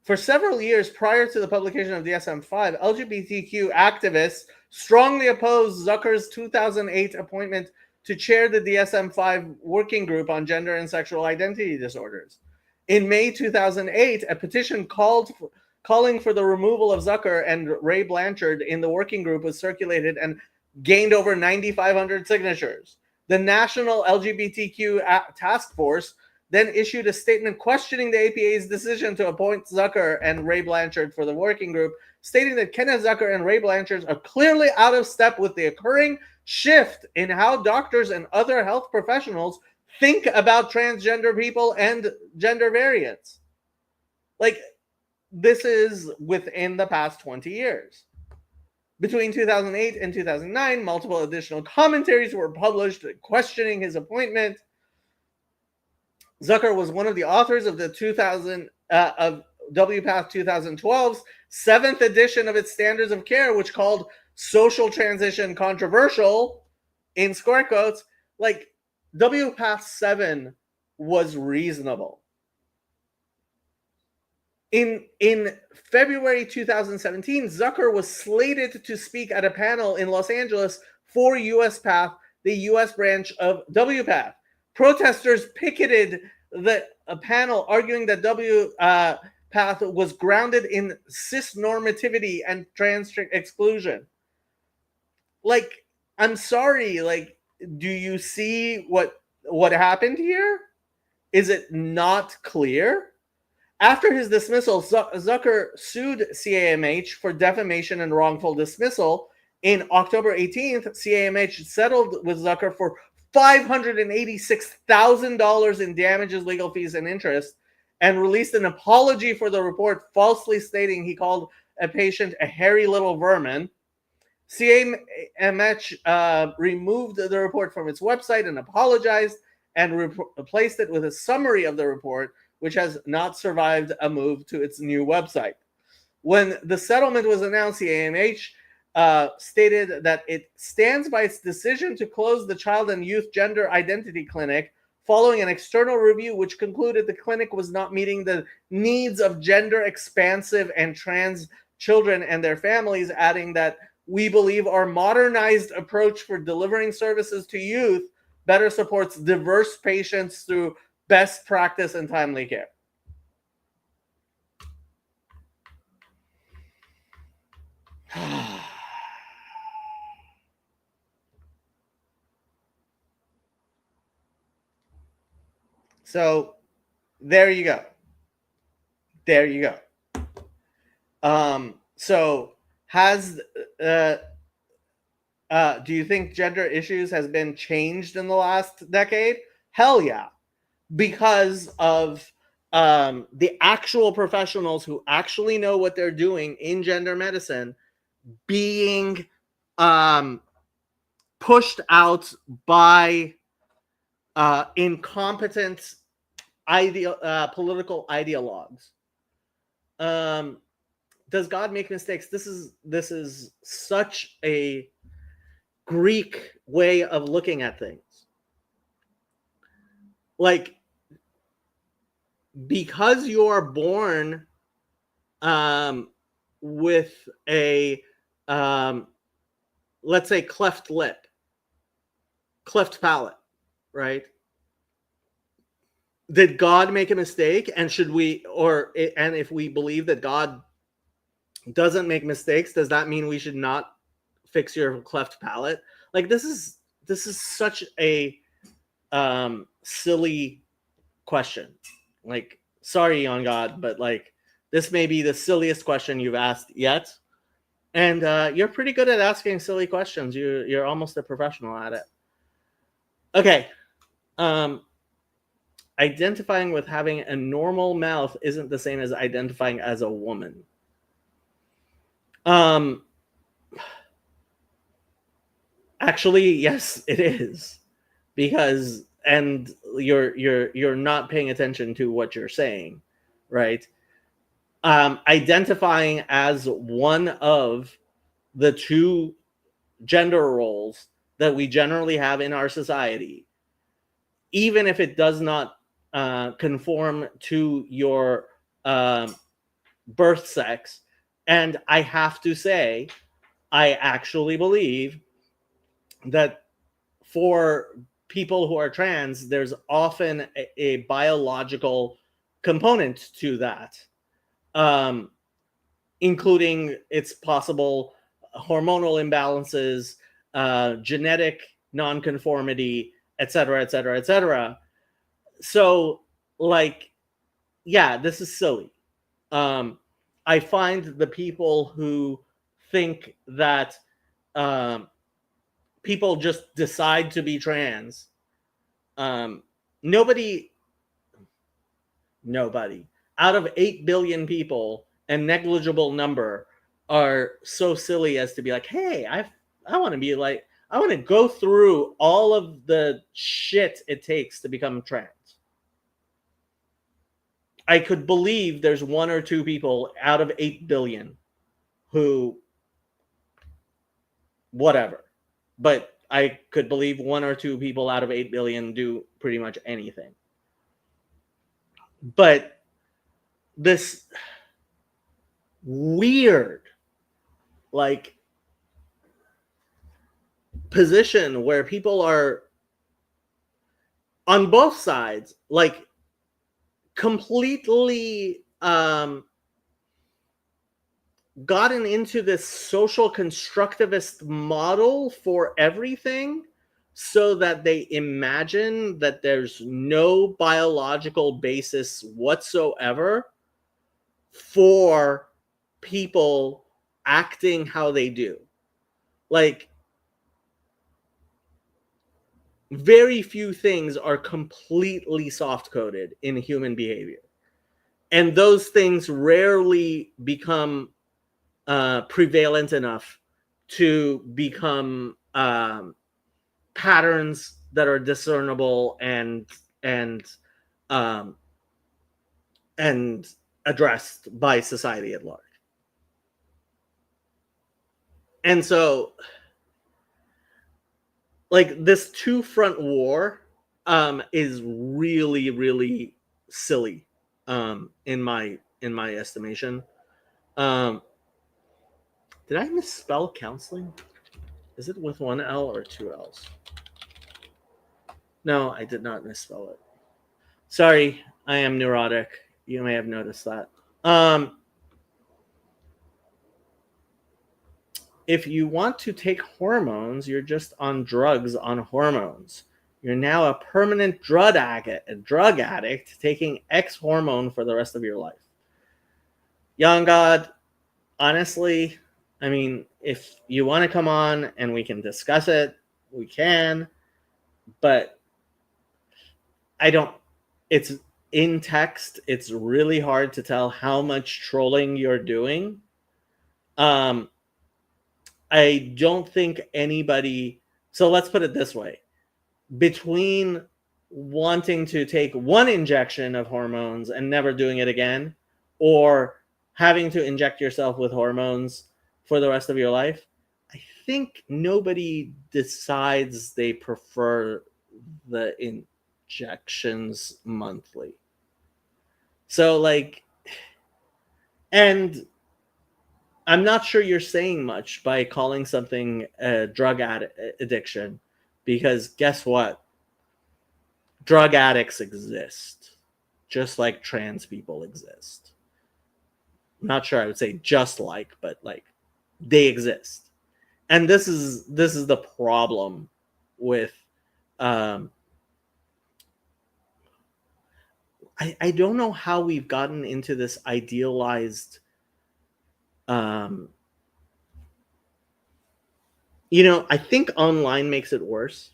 for several years prior to the publication of DSM-5, LGBTQ activists strongly opposed Zucker's 2008 appointment to chair the DSM-5 working group on gender and sexual identity disorders. In May 2008, a petition calling for the removal of Zucker and Ray Blanchard in the working group was circulated and gained over 9,500 signatures. The National LGBTQ Task Force then issued a statement questioning the APA's decision to appoint Zucker and Ray Blanchard for the working group, stating that Kenneth Zucker and Ray Blanchard are clearly out of step with the occurring shift in how doctors and other health professionals think about transgender people and gender variants. Like, this is within the past 20 years. Between 2008 and 2009, multiple additional commentaries were published questioning his appointment. Zucker was one of the authors of the of WPATH 2012's 7th edition of its Standards of Care, which called social transition controversial, in square quotes. Like, WPATH 7 was reasonable. In February 2017, Zucker was slated to speak at a panel in Los Angeles for USPATH, the US branch of WPATH. Protesters picketed a panel arguing that WPATH was grounded in cisnormativity and trans exclusion. Like, I'm sorry, like, do you see what happened here? Is it not clear? After his dismissal, Zucker sued CAMH for defamation and wrongful dismissal. In October 18th, CAMH settled with Zucker for $586,000 in damages, legal fees, and interest, and released an apology for the report, falsely stating he called a patient a hairy little vermin. CAMH removed the report from its website and apologized, and replaced it with a summary of the report, which has not survived a move to its new website. When the settlement was announced, CAMH stated that it stands by its decision to close the Child and Youth Gender Identity Clinic following an external review which concluded the clinic was not meeting the needs of gender expansive and trans children and their families, adding that we believe our modernized approach for delivering services to youth better supports diverse patients through best practice and timely care. So there you go. There you go. So has do you think gender issues has been changed in the last decade? Hell yeah. Because of the actual professionals who actually know what they're doing in gender medicine being pushed out by incompetent political ideologues. Does God make mistakes? This is such a Greek way of looking at things. Like, because you are born with a let's say cleft lip, cleft palate, right? Did God make a mistake? And should we, and if we believe that God doesn't make mistakes, does that mean we should not fix your cleft palate? Like, this is such a silly question. Like, sorry, on God, but like, this may be the silliest question you've asked yet. And you're pretty good at asking silly questions. You're almost a professional at it. Okay. Identifying with having a normal mouth isn't the same as identifying as a woman. Actually, yes, it is. Because, and you're not paying attention to what you're saying, right? Identifying as one of the two gender roles that we generally have in our society, even if it does not conform to your birth sex. And I have to say, I actually believe that for people who are trans, there's often a biological component to that, including its possible hormonal imbalances, genetic nonconformity, etc., etc., etc. So like, yeah, this is silly. I find the people who think that people just decide to be trans. Nobody out of 8 billion people, a negligible number are so silly as to be like, hey, I want to be like, I want to go through all of the shit it takes to become trans. I could believe there's 1 or 2 people out of 8 billion who whatever. But I could believe 1 or 2 people out of 8 billion do pretty much anything. But this weird, like, position where people are on both sides, like, completely gotten into this social constructivist model for everything, so that they imagine that there's no biological basis whatsoever for people acting how they do. Like, very few things are completely soft coded in human behavior. And those things rarely become prevalent enough to become patterns that are discernible and addressed by society at large. And so, like, this two-front war is really, really silly in my estimation. Did I misspell counseling? Is it with 1 L or 2 L's? No, I did not misspell it. Sorry, I am neurotic. You may have noticed that. If you want to take hormones, you're just on drugs on hormones. You're now a permanent drug addict taking X hormone for the rest of your life. Young God, honestly, I mean, if you want to come on and we can discuss it, we can. But I don't, it's in text. It's really hard to tell how much trolling you're doing. I don't think anybody, so let's put it this way. Between wanting to take 1 injection of hormones and never doing it again, or having to inject yourself with hormones for the rest of your life, I think nobody decides they prefer the injections monthly. So, like, and I'm not sure you're saying much by calling something a drug addiction, because guess what? Drug addicts exist, just like trans people exist. I'm not sure I would say just like, but like, they exist. And this is the problem with I don't know how we've gotten into this idealized I think online makes it worse,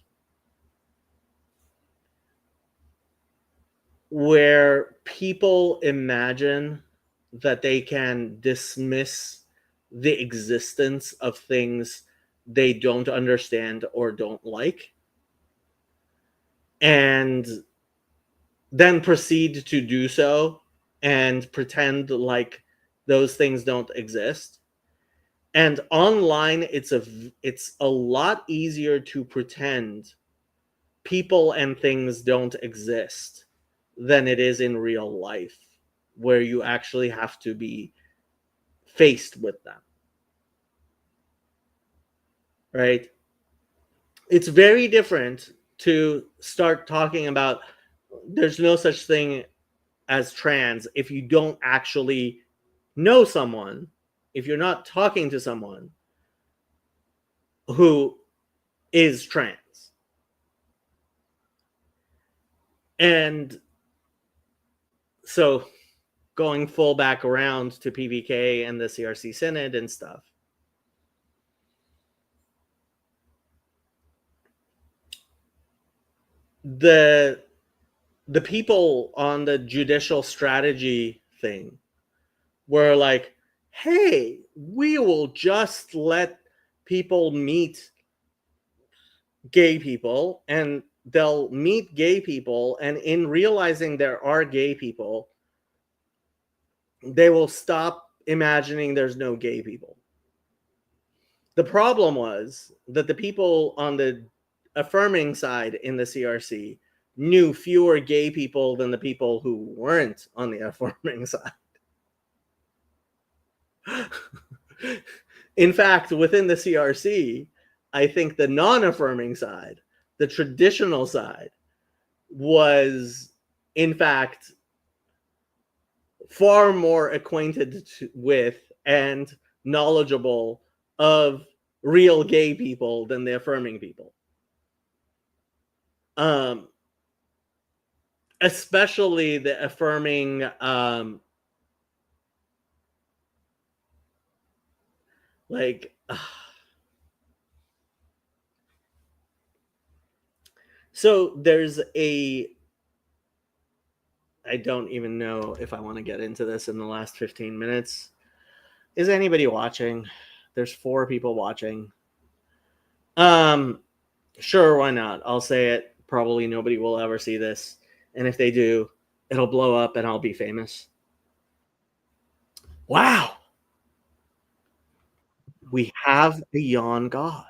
where people imagine that they can dismiss the existence of things they don't understand or don't like, and then proceed to do so and pretend like those things don't exist. And online, it's a lot easier to pretend people and things don't exist than it is in real life, where you actually have to be faced with them. Right? It's very different to start talking about there's no such thing as trans if you don't actually know someone, if you're not talking to someone who is trans. And So going full back around to PVK and the CRC Synod and stuff. The people on the judicial strategy thing were like, hey, we will just let people meet gay people, and they'll meet gay people, and in realizing there are gay people, they will stop imagining there's no gay people. The problem was that the people on the affirming side in the CRC knew fewer gay people than the people who weren't on the affirming side. In fact, within the CRC, I think the non-affirming side, the traditional side, was in fact far more acquainted with and knowledgeable of real gay people than the affirming people. Especially the affirming so there's I don't even know if I want to get into this in the last 15 minutes. Is anybody watching? There's 4 people watching. Sure, why not? I'll say it. Probably nobody will ever see this. And if they do, it'll blow up and I'll be famous. Wow. We have a yawn god.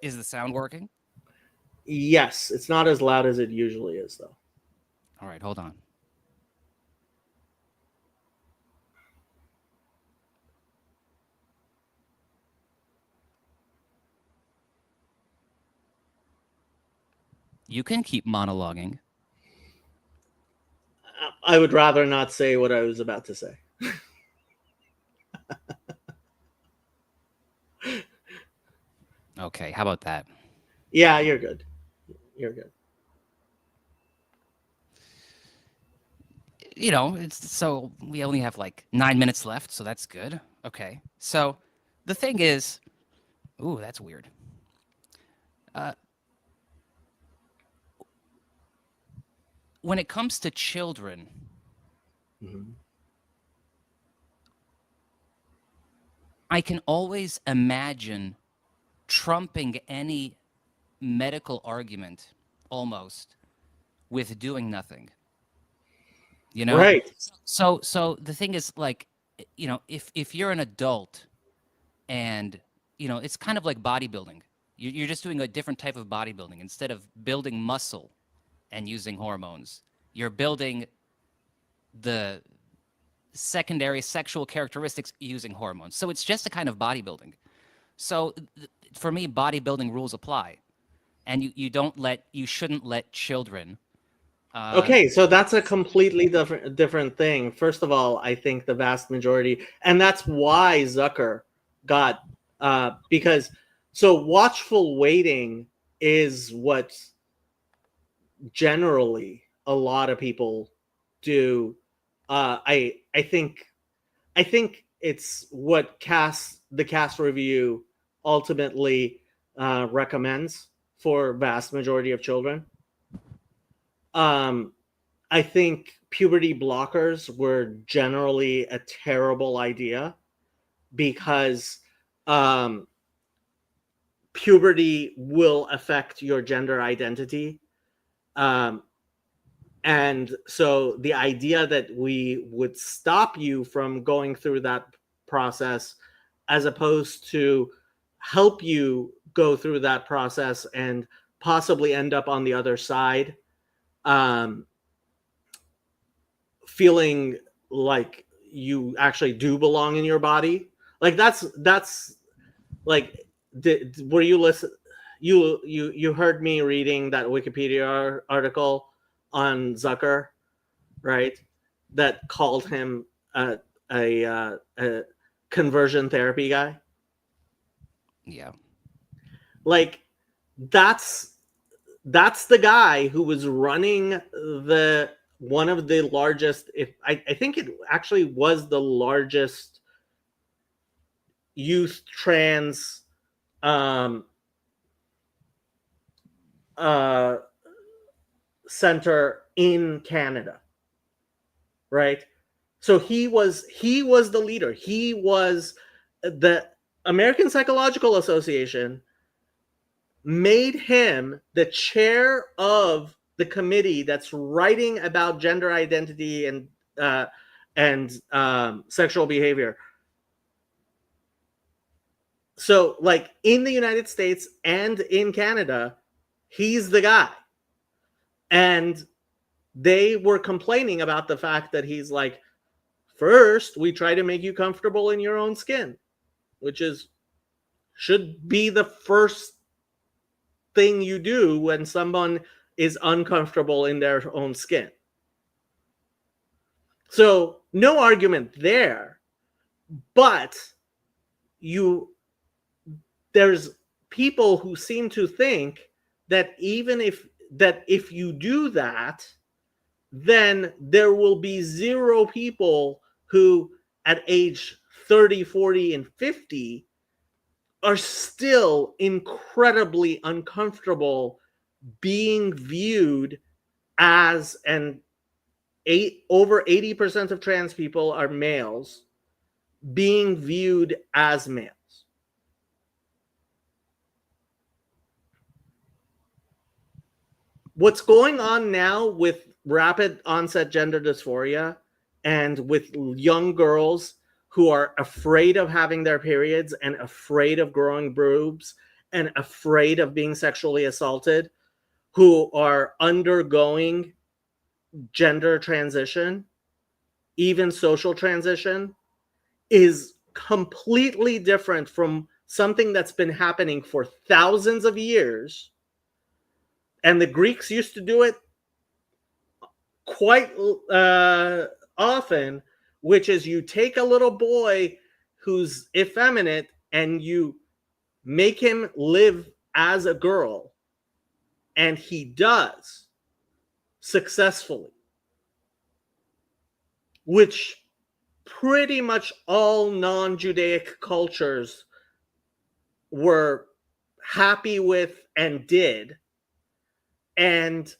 Is the sound working? Yes, it's not as loud as it usually is, though. All right, hold on. You can keep monologuing. I would rather not say what I was about to say. Okay, how about that? Yeah, you're good. You're good. You know, so we only have like 9 minutes left, so that's good. Okay, so the thing is, ooh, that's weird. When it comes to children, I can always imagine trumping any medical argument almost with doing nothing. You know? Right. So the thing is, like, you know, if you're an adult and, you know, it's kind of like bodybuilding. You're just doing a different type of bodybuilding. Instead of building muscle and using hormones, you're building the secondary sexual characteristics using hormones. So it's just a kind of bodybuilding. So for me, bodybuilding rules apply, and you shouldn't let children. Okay, so that's a completely different thing. First of all, I think the vast majority, and that's why Zucker got because so watchful waiting is what generally a lot of people do. I think it's what the cast review ultimately recommends for vast majority of children. I think puberty blockers were generally a terrible idea because puberty will affect your gender identity. And so the idea that we would stop you from going through that process as opposed to help you go through that process and possibly end up on the other side feeling like you actually do belong in your body. Like that's like were you listen you heard me reading that Wikipedia article on Zucker, right? That called him a conversion therapy guy. Yeah. Like that's that's the guy who was running the one of the largest, if I think it actually was the largest youth trans center in Canada, right? So he was the leader. He was the American Psychological Association made him the chair of the committee that's writing about gender identity and sexual behavior. So, like in the United States and in Canada, he's the guy. And they were complaining about the fact that he's like, first, we try to make you comfortable in your own skin, which should be the first thing you do when someone is uncomfortable in their own skin. So no argument there, but there's people who seem to think that if you do that, then there will be zero people who at age 30, 40, and 50 are still incredibly uncomfortable being viewed as, and over 80% of trans people are males, being viewed as males. What's going on now with rapid onset gender dysphoria and with young girls who are afraid of having their periods and afraid of growing boobs and afraid of being sexually assaulted, who are undergoing gender transition, even social transition, is completely different from something that's been happening for thousands of years. And the Greeks used to do it quite often, which is you take a little boy who's effeminate and you make him live as a girl, and he does successfully, which pretty much all non-Judaic cultures were happy with and did. And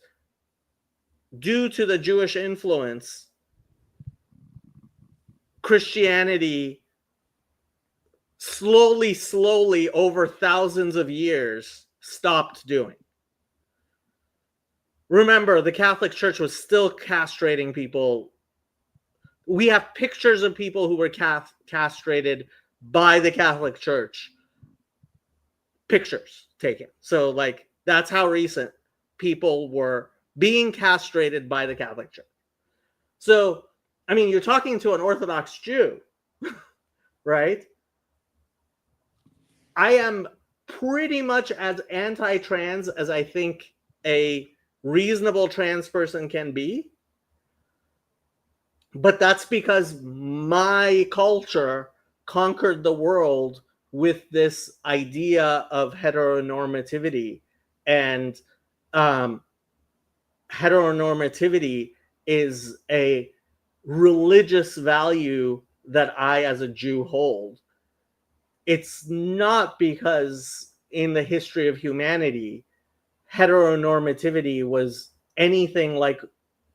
due to the Jewish influence, Christianity slowly over thousands of years stopped doing. Remember, the Catholic Church was still castrating people. We have pictures of people who were castrated by the Catholic Church. Pictures taken. So, like, that's how recent people were being castrated by the Catholic Church. So, I mean, you're talking to an Orthodox Jew, right? I am pretty much as anti-trans as I think a reasonable trans person can be. But that's because my culture conquered the world with this idea of heteronormativity. And heteronormativity is a religious value that I, as a Jew, hold. It's not because in the history of humanity, heteronormativity was anything like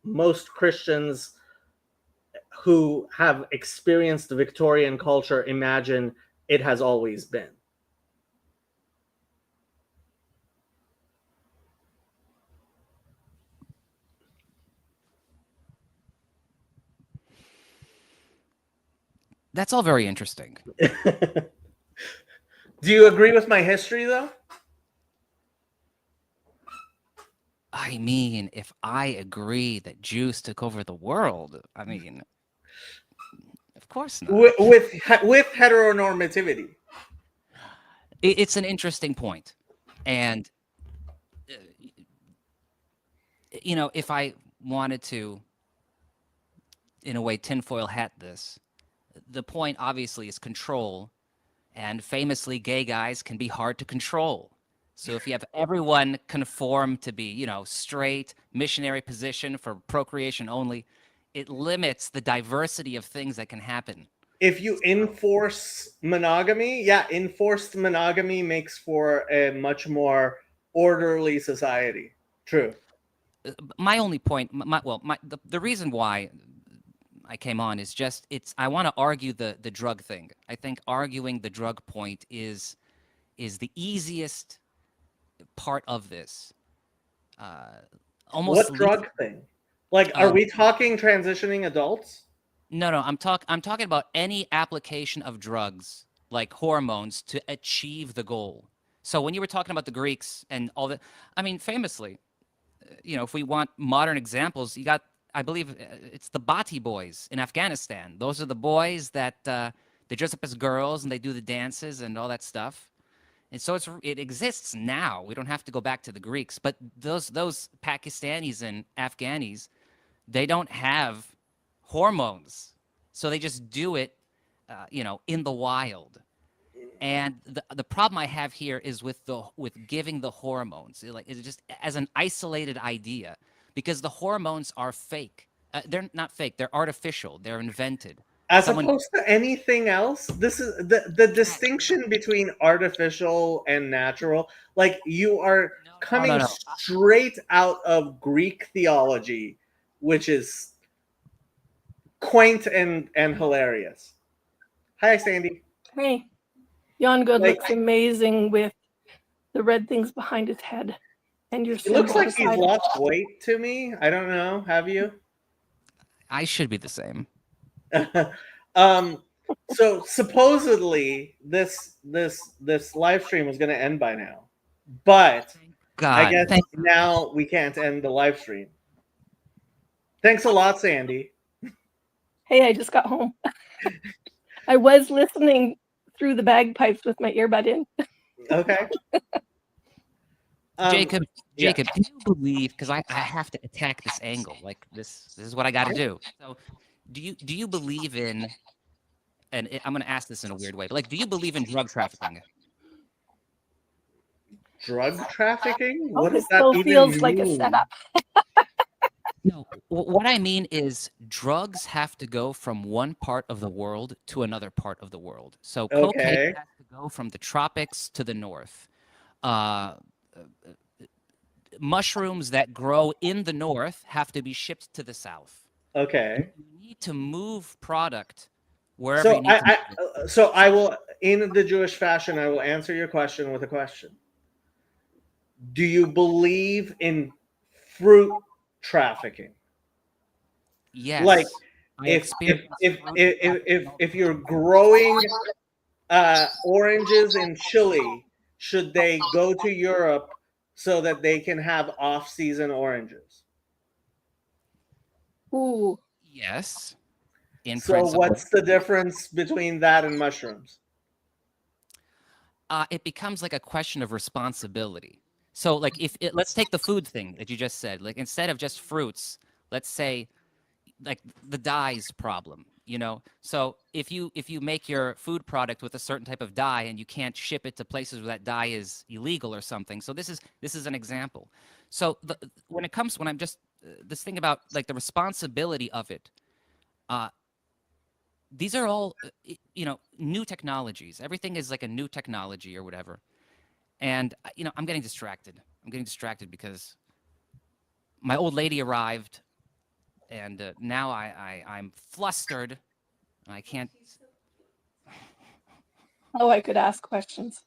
most Christians who have experienced the Victorian culture imagine it has always been. That's all very interesting. Do you agree with my history, though? I mean, if I agree that Jews took over the world, I mean, of course not. With heteronormativity. It's an interesting point. And, you know, if I wanted to, in a way, tinfoil hat this, the point obviously is control. And famously, gay guys can be hard to control. So if you have everyone conform to be, you know, straight missionary position for procreation only, it limits the diversity of things that can happen. If you enforce monogamy, yeah, enforced monogamy makes for a much more orderly society. True. My only point, the reason why I came on is just I want to argue the drug thing. I think arguing the drug point is the easiest part of this. Almost What drug thing? Like, are we talking transitioning adults? No, I'm talking about any application of drugs like hormones to achieve the goal. So when you were talking about the Greeks and all that, I mean, famously, you know, if we want modern examples, you got, I believe it's the Bhatti boys in Afghanistan. Those are the boys that they dress up as girls and they do the dances and all that stuff. And so it exists now. We don't have to go back to the Greeks, but those Pakistanis and Afghanis, they don't have hormones, so they just do it, you know, in the wild. And the problem I have here is with giving the hormones, like it's just as an isolated idea, because the hormones are fake. They're not fake. They're artificial. They're invented. As opposed to anything else, this is the distinction between artificial and natural. Like, you are coming straight out of Greek theology, which is quaint and hilarious. Hi, Sandy. Hey, Jan Good looks amazing with the red things behind his head, and your. It looks like he's lost weight to me. I don't know. Have you? I should be the same. So supposedly this live stream was going to end by now, but God, I guess now we can't end the live stream. Thanks a lot, Sandy. Hey, I just got home. I was listening through the bagpipes with my earbud in. Okay. Jacob, can you believe? Because I have to attack this angle. Like this is what I got to do. So, do you believe in? And I'm going to ask this in a weird way, but like, do you believe in drug trafficking? Drug trafficking? Oh, What this does that still even feels mean? like a setup. No, what I mean is drugs have to go from one part of the world to another part of the world. So cocaine has to go from the tropics to the north. Mushrooms that grow in the north have to be shipped to the south. Okay. You need to move product wherever you need to move it. So I will, in the Jewish fashion, I will answer your question with a question. Do you believe in fruit trafficking? Yes. Like, if you're growing oranges in Chile, should they go to Europe so that they can have off-season oranges? Ooh. Yes. So what's the difference between that and mushrooms? It becomes like a question of responsibility. So like let's take the food thing that you just said. Like instead of just fruits, let's say like the dyes problem, you know? So if you make your food product with a certain type of dye and you can't ship it to places where that dye is illegal or something. So this is an example. So when I'm just this thing about like the responsibility of it, these are all, you know, new technologies. Everything is like a new technology or whatever. And, you know, I'm getting distracted. I'm getting distracted because my old lady arrived and now I'm flustered. I can't. Oh, I could ask questions.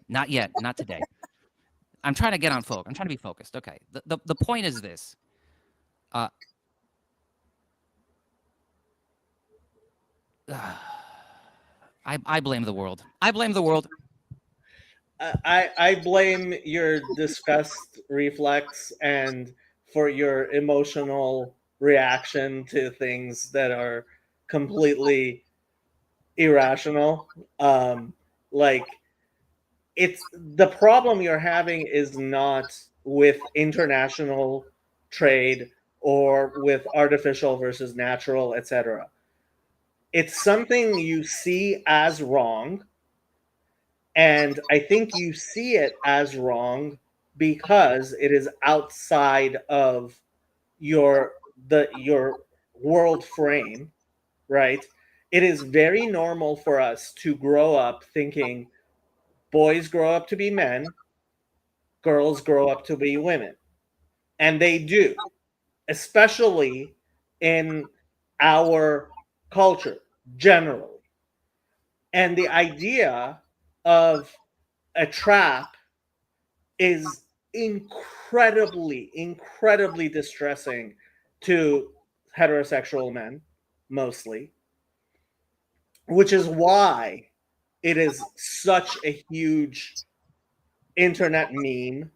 Not yet. Not today. I'm trying to get on focus. I'm trying to be focused. Okay. The point is this. I blame the world. I blame the world. I blame your disgust reflex and for your emotional reaction to things that are completely irrational. Like, it's the problem you're having is not with international trade or with artificial versus natural, etc. It's something you see as wrong, And I think you see it as wrong because it is outside of your world frame, right? It is very normal for us to grow up thinking boys grow up to be men, girls grow up to be women. And they do, especially in our culture generally. And the idea of a trap is incredibly distressing to heterosexual men, mostly, which is why it is such a huge internet meme,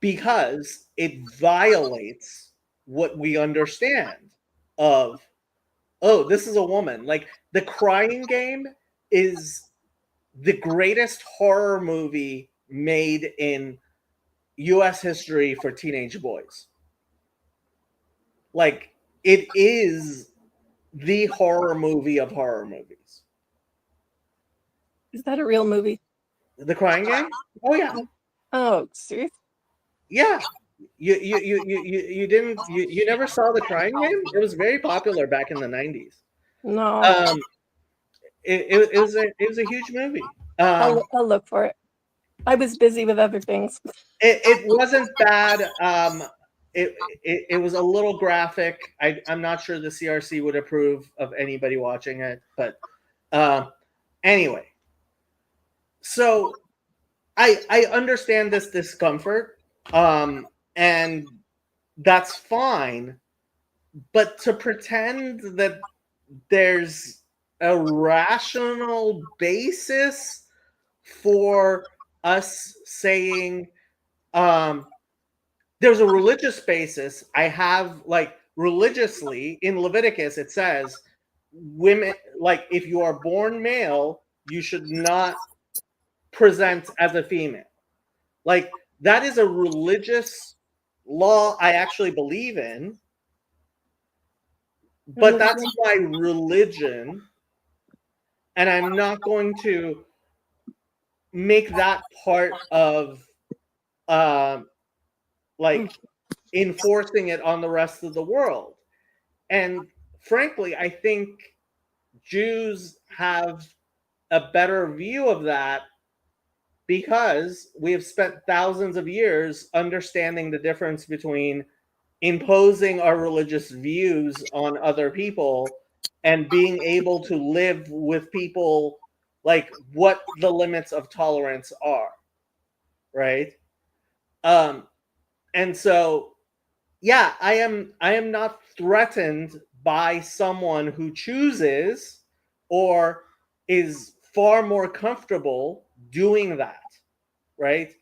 because it violates what we understand of, oh, this is a woman. Like, The Crying Game is the greatest horror movie made in US history for teenage boys. Like, it is the horror movie of horror movies. Is that a real movie? The Crying Game? Oh yeah. Oh, serious? Yeah. You didn't you never saw The Crying Game? It was very popular back in the 90s. No. It was a huge movie. I'll look for it. I was busy with other things. It wasn't bad. It was a little graphic. I'm not sure the CRC would approve of anybody watching it, but anyway. So I understand this discomfort, and that's fine. But to pretend that there's a rational basis for us saying there's a religious basis. I have, like, religiously in Leviticus it says women, like, if you are born male, you should not present as a female. Like, that is a religious law I actually believe in, but that's my religion, and I'm not going to make that part of like enforcing it on the rest of the world. And frankly, I think Jews have a better view of that because we have spent thousands of years understanding the difference between imposing our religious views on other people and being able to live with people, like, what the limits of tolerance are, right? And so, yeah, I am not threatened by someone who chooses or is far more comfortable doing that, right?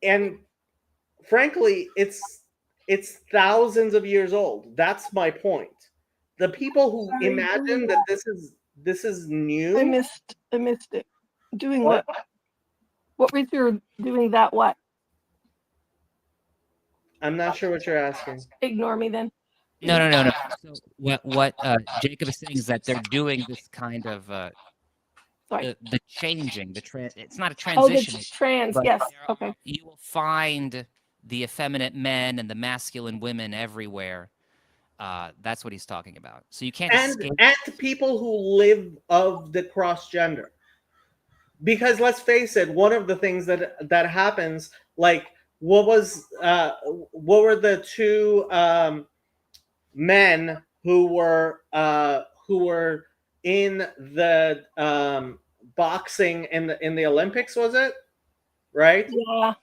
And frankly, it's thousands of years old. That's my point. The people who imagine that this is new. I missed it. Doing what? What was your doing that what? I'm not sure what you're asking. Ignore me then. No. So what Jacob is saying is that they're doing this kind of the changing, it's not a transition. Oh, the trans, yes. Okay. You will find the effeminate men and the masculine women everywhere. That's what he's talking about. So you can't escape. And people who live of the cross gender. Because let's face it, one of the things that happens, like, what were the two men who were in the boxing in the Olympics, was it? Right? Yeah.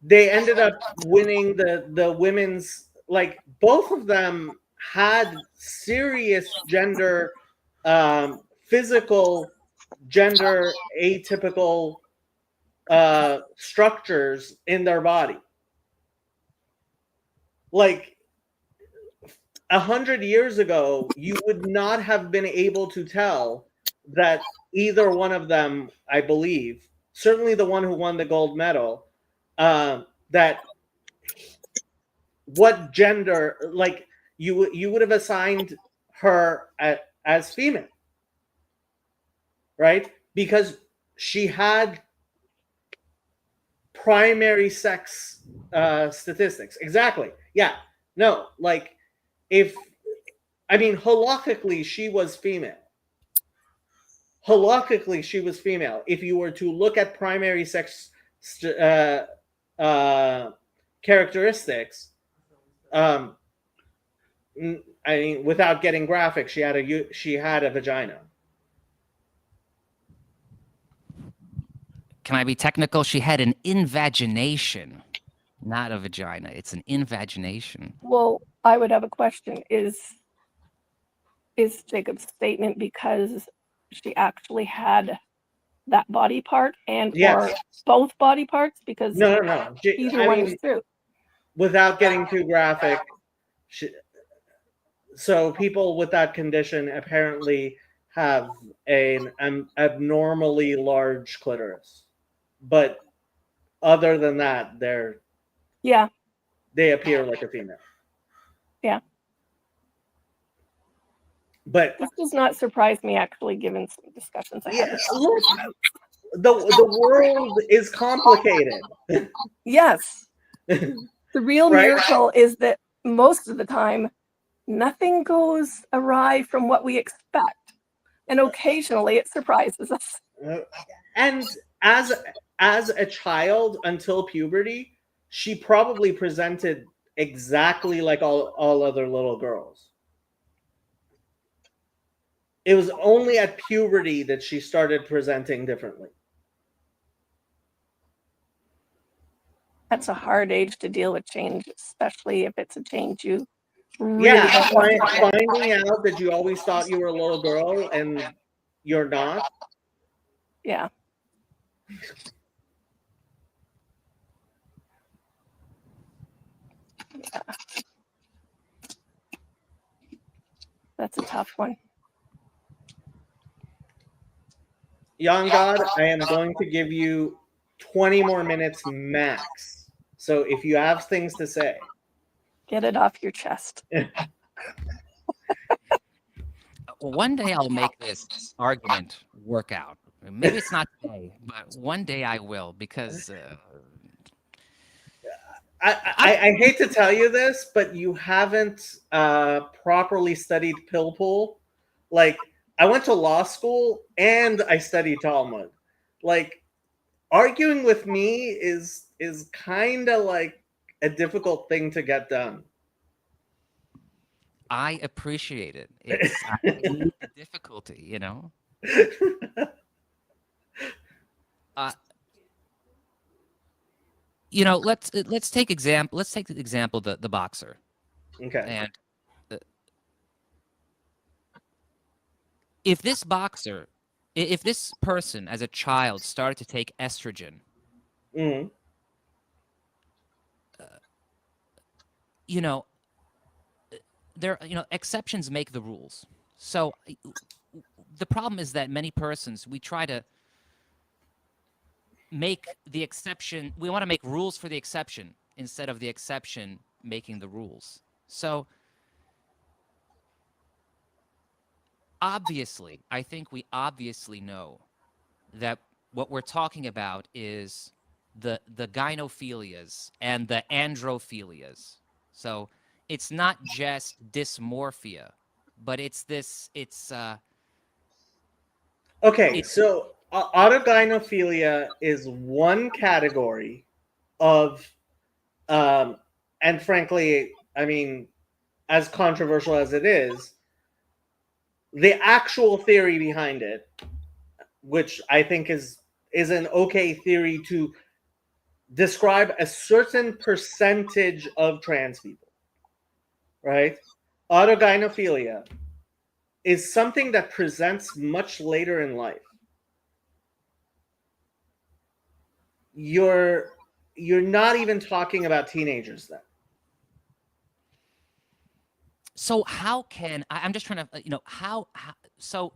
They ended up winning the women's, like, both of them had serious gender, physical gender atypical structures in their body. Like, 100 years ago, you would not have been able to tell that either one of them, I believe, certainly the one who won the gold medal, that what gender, like, you would have assigned her as female. right? Because she had primary sex statistics. Exactly. Yeah. No, like if I mean halakhically she was female. Halakhically she was female. If you were to look at primary sex characteristics, I mean, without getting graphic, she had a vagina. Can I be technical? She had an invagination, not a vagina. It's an invagination. Well, I would have a question. Is Jacob's statement because she actually had that body part and or Yes. both body parts? Because No. either I one mean, is true. without getting too graphic, so people with that condition apparently have an abnormally large clitoris, but other than that, they appear like a female. Yeah. But this does not surprise me, actually, given some discussions I had. Look, the world is complicated. Yes. The real Right? miracle is that most of the time, nothing goes awry from what we expect. And occasionally it surprises us. And as a child until puberty, she probably presented exactly like all other little girls. It was only at puberty that she started presenting differently. That's a hard age to deal with change, especially if it's a change you really don't want to finding out that you always thought you were a little girl and you're not. Yeah. Yeah. That's a tough one. Young God, I am going to give you 20 more minutes max. So if you have things to say, get it off your chest. One day I'll make this argument work out. Maybe it's not today, but one day I will, because I hate to tell you this, but you haven't properly studied pill pool. Like, I went to law school and I studied Talmud. Like, arguing with me is kind of like a difficult thing to get done. I appreciate it. It's I need the difficulty, you know. You know, let's take the example the boxer. Okay. And if this person as a child started to take estrogen, mm-hmm. You know, exceptions make the rules. So the problem is that many persons, we try to make the exception, we want to make rules for the exception instead of the exception making the rules. So obviously, I think we obviously know that what we're talking about is the gynophilias and the androphilias. So it's not just dysmorphia, but it's okay, so autogynephilia is one category of and frankly, I mean, as controversial as it is, the actual theory behind it, which I think is an okay theory to describe a certain percentage of trans people, right? Autogynephilia is something that presents much later in life. You're not even talking about teenagers then. So how can I'm just trying to how so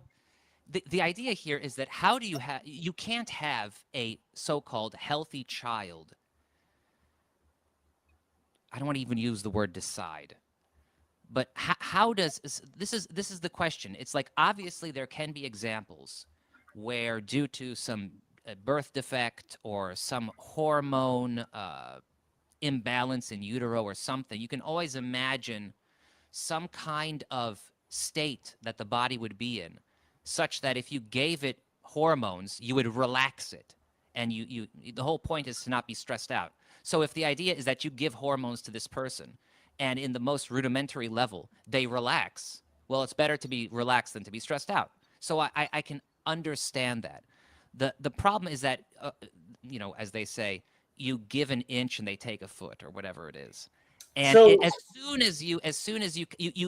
the idea here is that how do you can't have a so-called healthy child. I don't want to even use the word decide. But how does this is the question. It's like, obviously there can be examples where due to some birth defect or some hormone imbalance in utero or something, you can always imagine some kind of state that the body would be in, such that if you gave it hormones, you would relax it. And the whole point is to not be stressed out. So if the idea is that you give hormones to this person, and in the most rudimentary level, they relax, well, it's better to be relaxed than to be stressed out. So I can understand that. The problem is that, as they say, you give an inch and they take a foot, or whatever it is. And as soon as you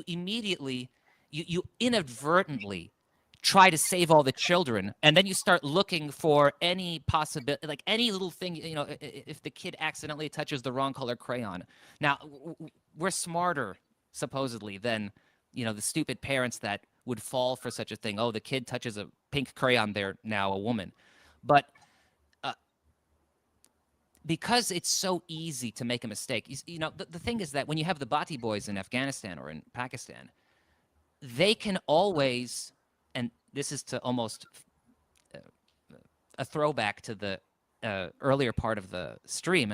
immediately, you inadvertently try to save all the children, and then you start looking for any possibility, like any little thing, if the kid accidentally touches the wrong color crayon. Now, we're smarter, supposedly, than, the stupid parents that would fall for such a thing. Oh, the kid touches a pink crayon, they're now a woman. But because it's so easy to make a mistake, the thing is that when you have the Bati boys in Afghanistan or in Pakistan, they can always, and this is to almost a throwback to the earlier part of the stream,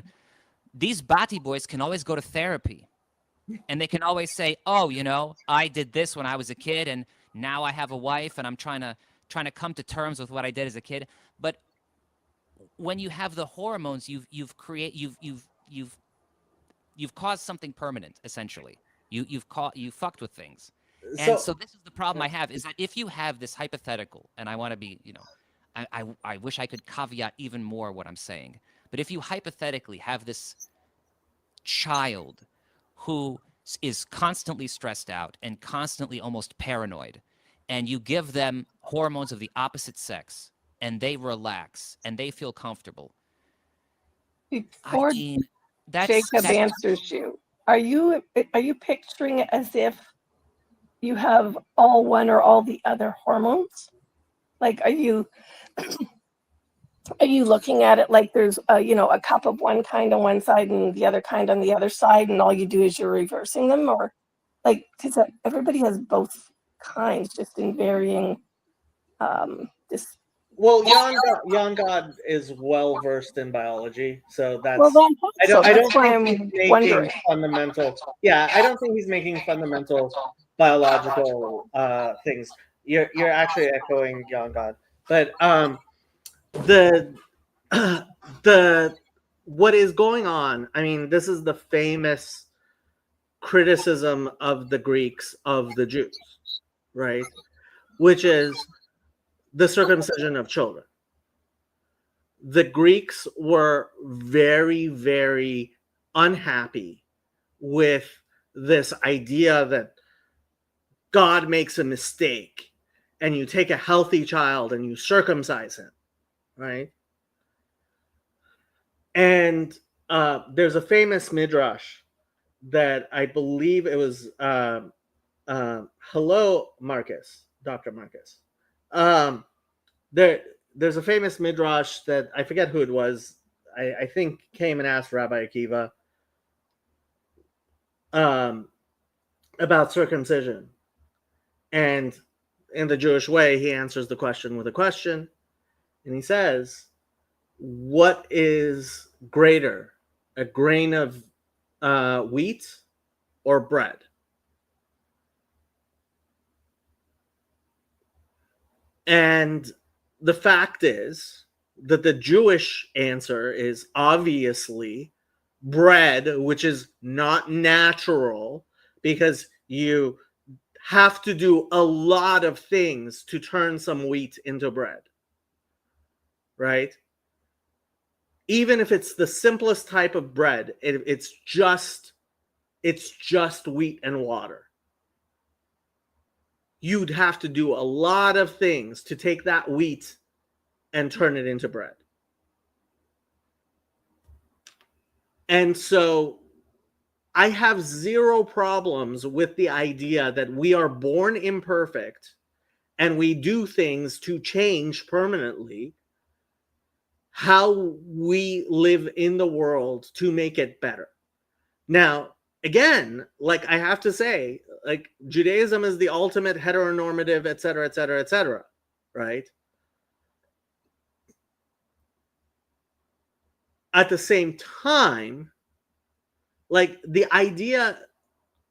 these Bati boys can always go to therapy. And they can always say, oh, I did this when I was a kid, and now I have a wife, and I'm trying to come to terms with what I did as a kid. But when you have the hormones, you've caused something permanent, essentially. You fucked with things. And so this is the problem I have, is that if you have this hypothetical, and I want to be, I wish I could caveat even more what I'm saying, but if you hypothetically have this child who is constantly stressed out and constantly almost paranoid, and you give them hormones of the opposite sex, and they relax and they feel comfortable. Before Jacob answers you, are you picturing it as if you have all one or all the other hormones? Like, are you looking at it like there's a cup of one kind on one side and the other kind on the other side, and all you do is you're reversing them? Or like, because everybody has both kinds, just in varying Well, Jan God is well versed in biology, so that's. Well, I don't that's why think he's I'm making wondering. fundamental. Yeah, I don't think he's making fundamental biological things. You're actually echoing Jan God, but the what is going on? I mean, this is the famous criticism of the Greeks of the Jews, right? Which is the circumcision of children. The Greeks were very, very unhappy with this idea that God makes a mistake and you take a healthy child and you circumcise him, right? And there's a famous midrash that I believe it was, hello, Marcus, Dr. Marcus. There's a famous midrash that I forget who it was. I think came and asked Rabbi Akiva about circumcision. And in the Jewish way, he answers the question with a question. And he says, what is greater, a grain of wheat or bread? And the fact is that the Jewish answer is obviously bread, which is not natural, because you have to do a lot of things to turn some wheat into bread, right? Even if it's the simplest type of bread, it's just wheat and water. You'd have to do a lot of things to take that wheat and turn it into bread. And so I have zero problems with the idea that we are born imperfect and we do things to change permanently how we live in the world to make it better. Now, again, like I have to say, like Judaism is the ultimate heteronormative, et cetera, right? at the same time, like the idea,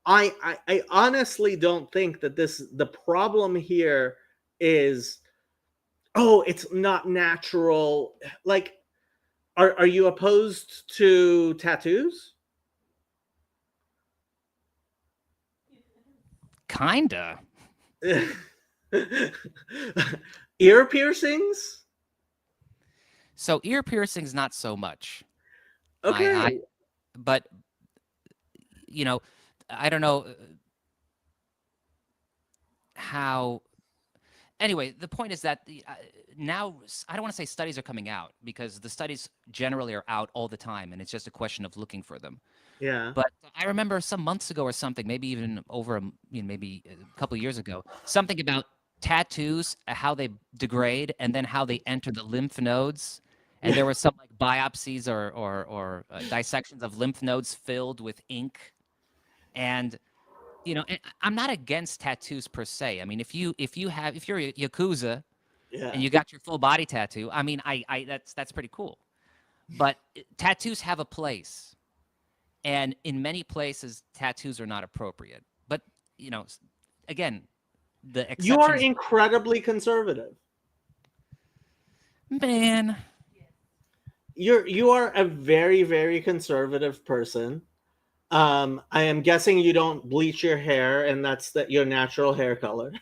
I honestly don't think that the problem here is, oh, it's not natural. Like, are you opposed to tattoos? Kinda. Ear piercings? So ear piercings, not so much. Okay. But you know, I don't know how. Anyway, the point is that now I don't want to say studies are coming out, because the studies generally are out all the time, and it's just a question of looking for them. Yeah. But I remember some months ago or something, maybe even over maybe a couple of years ago, something about tattoos, how they degrade, and then how they enter the lymph nodes. And there were some like biopsies or dissections of lymph nodes filled with ink. And I'm not against tattoos per se. I mean, if you're a Yakuza and you got your full body tattoo, I mean, that's pretty cool. But tattoos have a place. And in many places, tattoos are not appropriate. But, again, the exceptions... You are incredibly conservative. Man. You are a very, very conservative person. I am guessing you don't bleach your hair, and that's your natural hair color.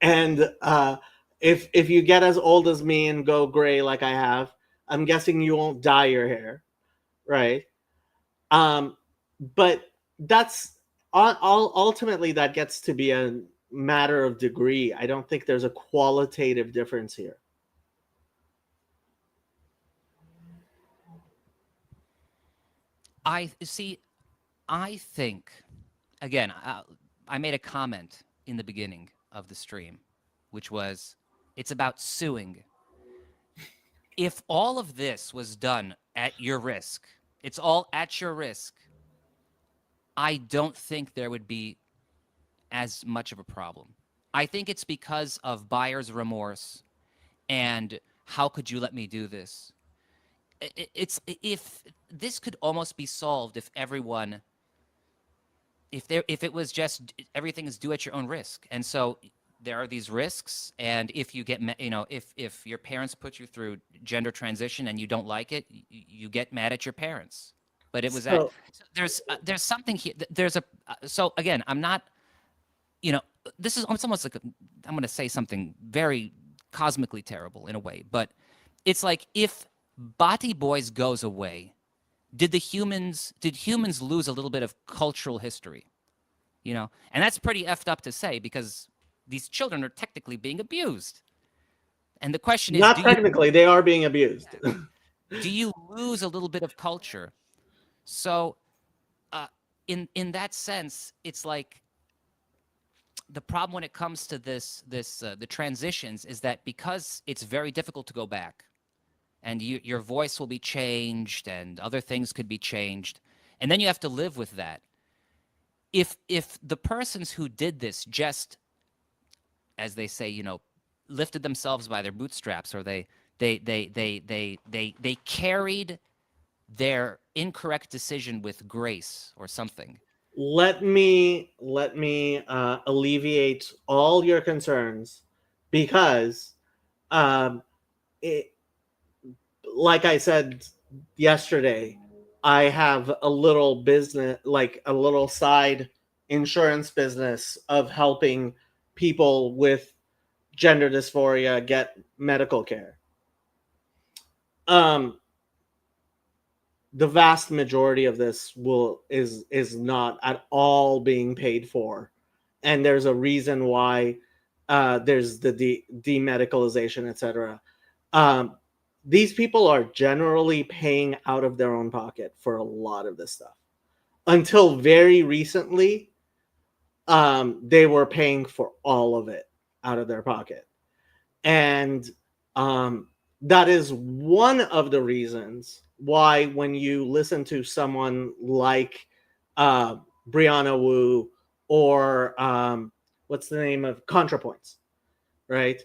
And if you get as old as me and go gray like I have, I'm guessing you won't dye your hair, right? But that's ultimately that gets to be a matter of degree. I don't think there's a qualitative difference here. I think, again, I made a comment in the beginning of the stream, which was, it's about suing. If all of this was done at your risk, it's all at your risk, I don't think there would be as much of a problem. I think it's because of buyer's remorse and how could you let me do this? If this could almost be solved if everyone, if it was just everything is due at your own risk. And so there are these risks, and if you get, if your parents put you through gender transition and you don't like it, you get mad at your parents. But it was So there's something here. There's a so again, I'm not, this is, it's almost like I'm going to say something very cosmically terrible in a way, but it's like if Bati Boys goes away, did humans lose a little bit of cultural history? And that's pretty effed up to say, because these children are technically being abused. And the question is, not technically, they are being abused. Do you lose a little bit of culture? So in that sense, it's like the problem when it comes to the transitions is that because it's very difficult to go back, and your voice will be changed and other things could be changed, and then you have to live with that. If the persons who did this just, as they say, lifted themselves by their bootstraps, or they carried their incorrect decision with grace or something. Let me alleviate all your concerns, because like I said yesterday, I have a little business, like a little side insurance business of helping people with gender dysphoria get medical care. The vast majority of this is not at all being paid for, and there's a reason why there's the demedicalization, etc. These people are generally paying out of their own pocket for a lot of this stuff. Until very recently, they were paying for all of it out of their pocket. And that is one of the reasons why when you listen to someone like Brianna Wu or what's the name of ContraPoints, right?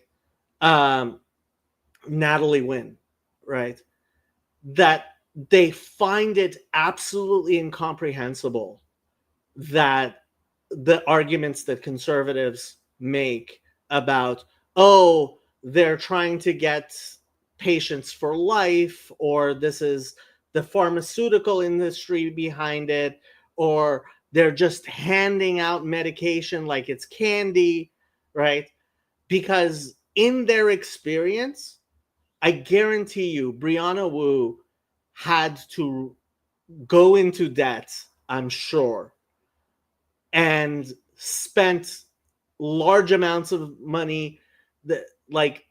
Natalie Wynn, right? That they find it absolutely incomprehensible that the arguments that conservatives make about, oh, they're trying to get patients for life, or this is the pharmaceutical industry behind it, or they're just handing out medication like it's candy, right? Because in their experience, I guarantee you, Brianna Wu had to go into debt, I'm sure, and spent large amounts of money. That, like,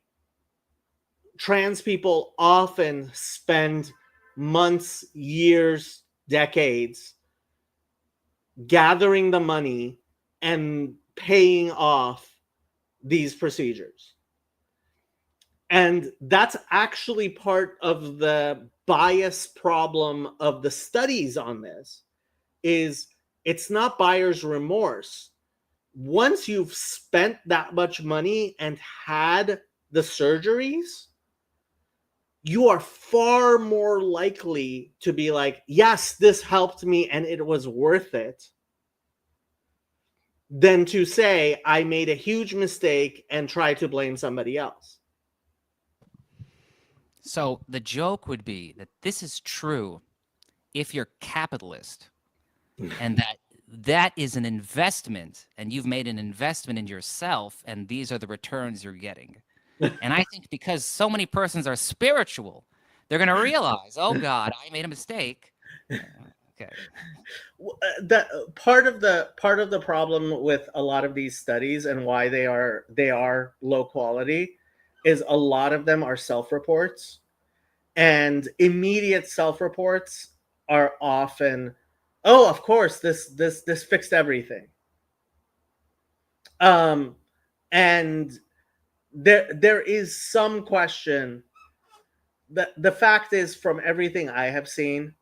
trans people often spend months, years, decades gathering the money and paying off these procedures. And that's actually part of the bias problem of the studies on this, is it's not buyer's remorse. Once you've spent that much money and had the surgeries, you are far more likely to be like, yes, this helped me and it was worth it, than to say, I made a huge mistake and try to blame somebody else. So the joke would be that this is true if you're capitalist, and that is an investment, and you've made an investment in yourself, and these are the returns you're getting. And I think because so many persons are spiritual, they're going to realize, oh God, I made a mistake. Okay. That part of the problem with a lot of these studies and why they are low quality is a lot of them are self-reports, and immediate self-reports are often, oh, of course, this fixed everything. And there is some question. The fact is, from everything I have seen,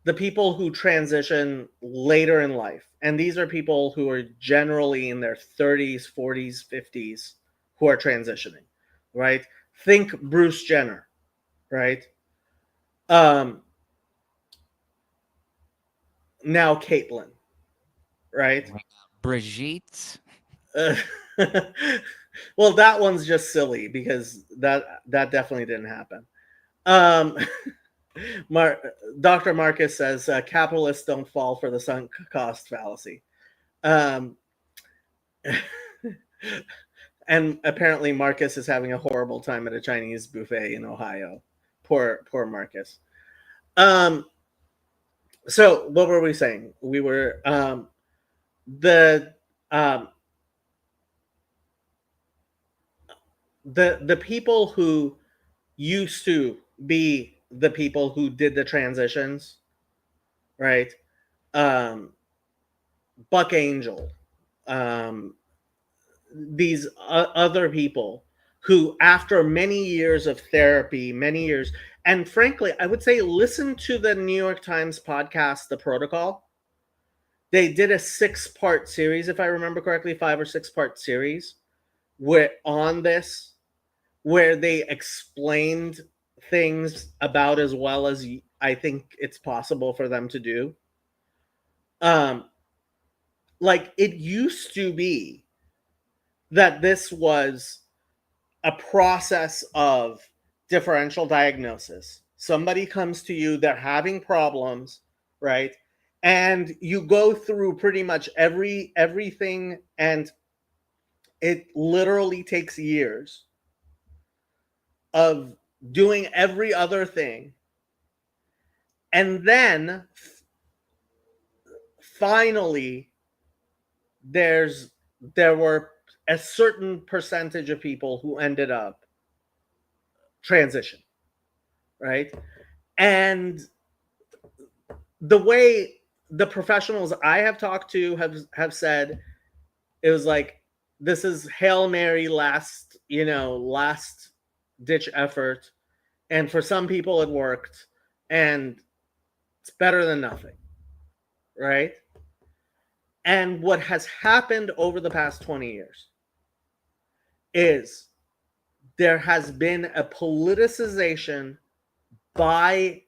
the people who transition later in life, and these are people who are generally in their 30s, 40s, 50s, who are transitioning, right? Think Bruce Jenner, right? Now Caitlyn, right? Brigitte. Well, that one's just silly because that definitely didn't happen. Dr. Marcus says capitalists don't fall for the sunk cost fallacy. And apparently Marcus is having a horrible time at a Chinese buffet in Ohio. Poor Marcus. So what were we saying? We were the people who used to be the people who did the transitions, right? Buck Angel, these other people who, after many years of therapy, many years, and frankly, I would say listen to the New York Times podcast, The Protocol. They did a 6-part series, if I remember correctly, 5 or 6-part series on this, where they explained things about as well as I think it's possible for them to do. Like, it used to be that this was a process of differential diagnosis. Somebody comes to you, they're having problems, right? And you go through pretty much everything, and it literally takes years of doing every other thing. And then finally there were a certain percentage of people who ended up transition, right? And the way the professionals I have talked to have said, it was like, this is Hail Mary, last ditch effort, and for some people it worked, and it's better than nothing, right? And what has happened over the past 20 years is there has been a politicization by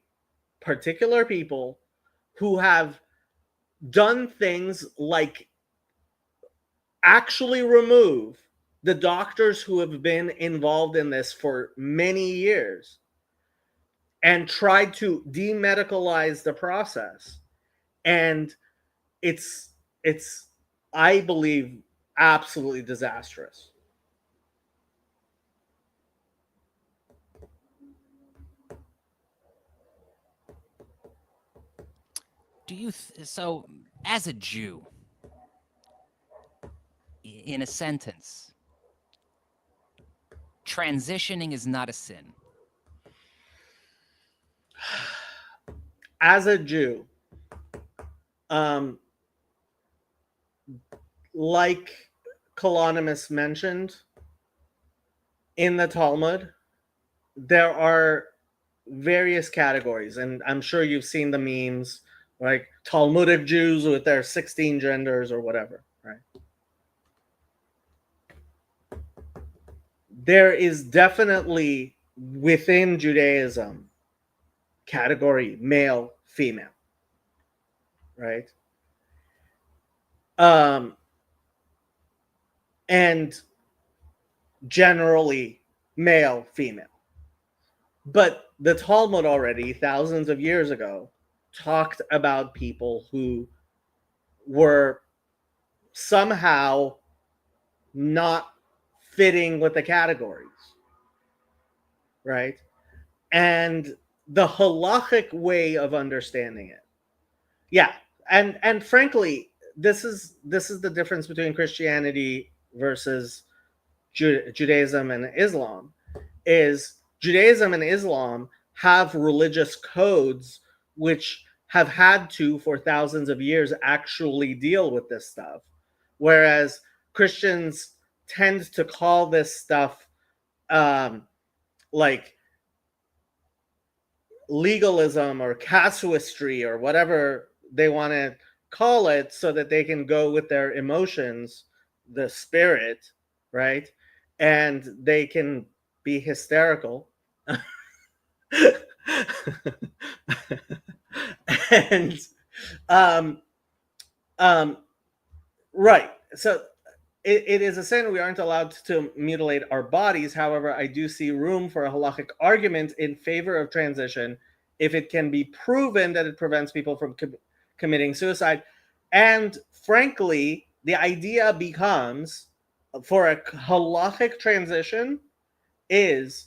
particular people who have done things like actually remove the doctors who have been involved in this for many years and tried to demedicalize the process. And it's I believe absolutely disastrous. Do you so as a Jew, in a sentence, transitioning is not a sin? As a Jew, like Colonimus mentioned in the Talmud, there are various categories, and I'm sure you've seen the memes, like Talmudic Jews with their 16 genders or whatever, right? There is definitely within Judaism category male, female, right? And generally male, female. But the Talmud already, thousands of years ago, talked about people who were somehow not fitting with the categories, right? And the halachic way of understanding it, yeah, and frankly, this is the difference between Christianity versus Judaism and Islam. Is Judaism and Islam have religious codes which have had to, for thousands of years, actually deal with this stuff, whereas Christians tend to call this stuff like legalism or casuistry or whatever they want to call it, so that they can go with their emotions, the spirit, right? And they can be hysterical. And right, so it is a sin. We aren't allowed to mutilate our bodies. However, I do see room for a halachic argument in favor of transition if it can be proven that it prevents people from committing suicide. And frankly, the idea becomes, for a halachic transition, is,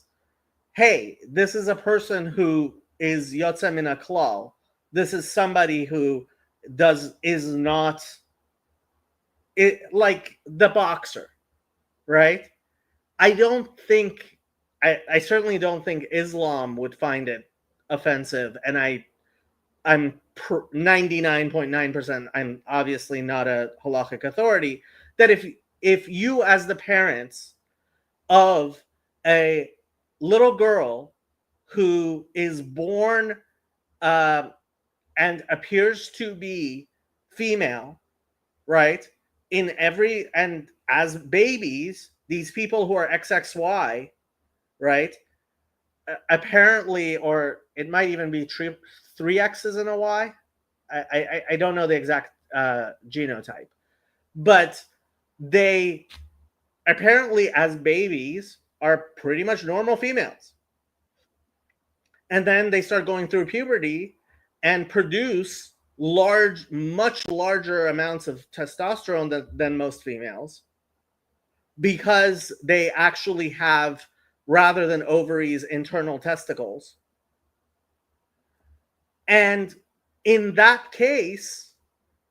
hey, this is a person who is yotze min haklal. This is somebody who is not like the boxer, right? I certainly don't think Islam would find it offensive, and I'm 99.9%, I'm obviously not a halachic authority, that if you, as the parents of a little girl who is born and appears to be female, right? And as babies, these people who are XXY, right? Apparently, or it might even be three X's and a Y. I don't know the exact genotype, but they apparently, as babies, are pretty much normal females. And then they start going through puberty and produce much larger amounts of testosterone than most females, because they actually have, rather than ovaries, internal testicles. And in that case,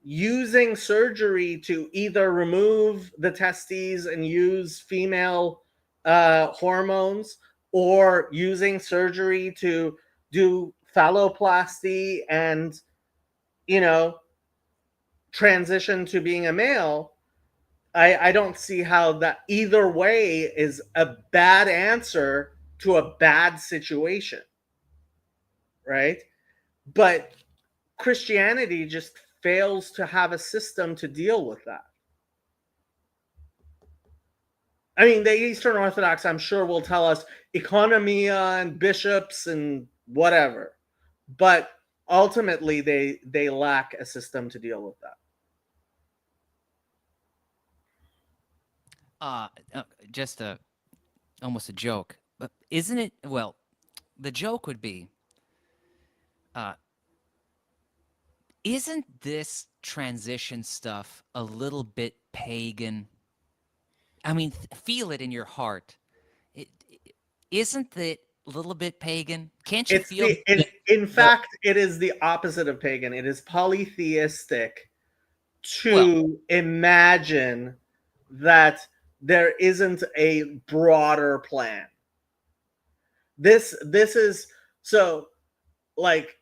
using surgery to either remove the testes and use female hormones, or using surgery to do phalloplasty and, transition to being a male, I don't see how that either way is a bad answer to a bad situation, right? But Christianity just fails to have a system to deal with that. I mean, the Eastern Orthodox, I'm sure, will tell us economia and bishops and whatever, but ultimately they lack a system to deal with that. Just almost a joke, but isn't it? Well, the joke would be, isn't this transition stuff a little bit pagan? I mean, feel it in your heart. Isn't it a little bit pagan? Can't you feel? In fact, it is the opposite of pagan. It is polytheistic to imagine that there isn't a broader plan. This is so, like,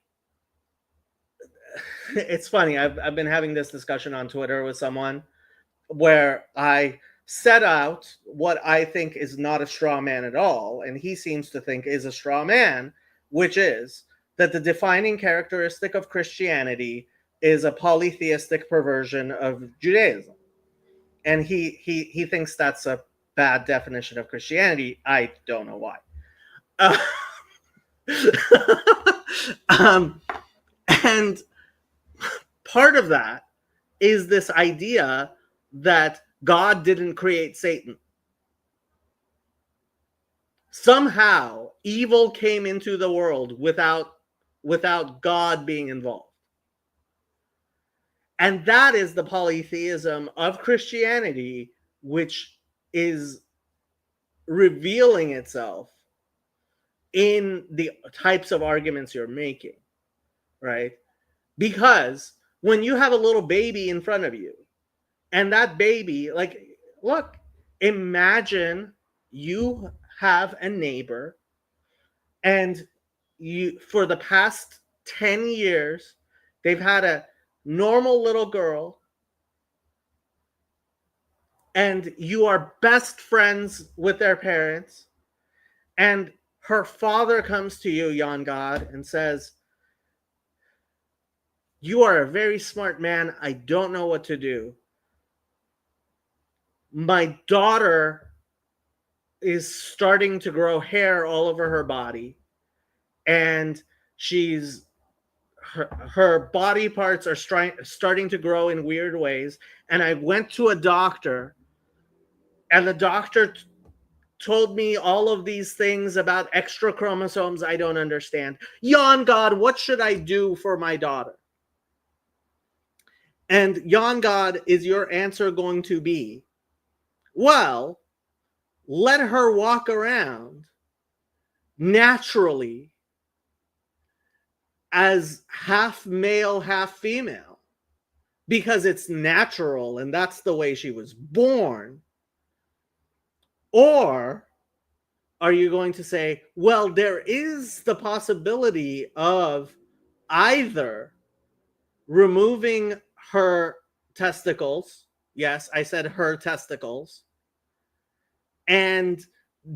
it's funny. I've been having this discussion on Twitter with someone where I set out what I think is not a straw man at all, and he seems to think is a straw man, which is that the defining characteristic of Christianity is a polytheistic perversion of Judaism. And he thinks that's a bad definition of Christianity. I don't know why. And part of that is this idea that God didn't create Satan. Somehow, evil came into the world without God being involved. And that is the polytheism of Christianity, which is revealing itself in the types of arguments you're making, right? Because when you have a little baby in front of you, and that baby, like, look, imagine you have a neighbor, and you, for the past 10 years, they've had a normal little girl, and you are best friends with their parents, and her father comes to you, Yon God, and says, "You are a very smart man. I don't know what to do. My daughter is starting to grow hair all over her body, and her body parts are starting to grow in weird ways. And I went to a doctor, and the doctor told me all of these things about extra chromosomes I don't understand. Yon God, what should I do for my daughter?" And Yon God, is your answer going to be, well, let her walk around naturally as half male, half female, because it's natural and that's the way she was born? Or are you going to say, well, there is the possibility of either removing her testicles, yes, I said her testicles, and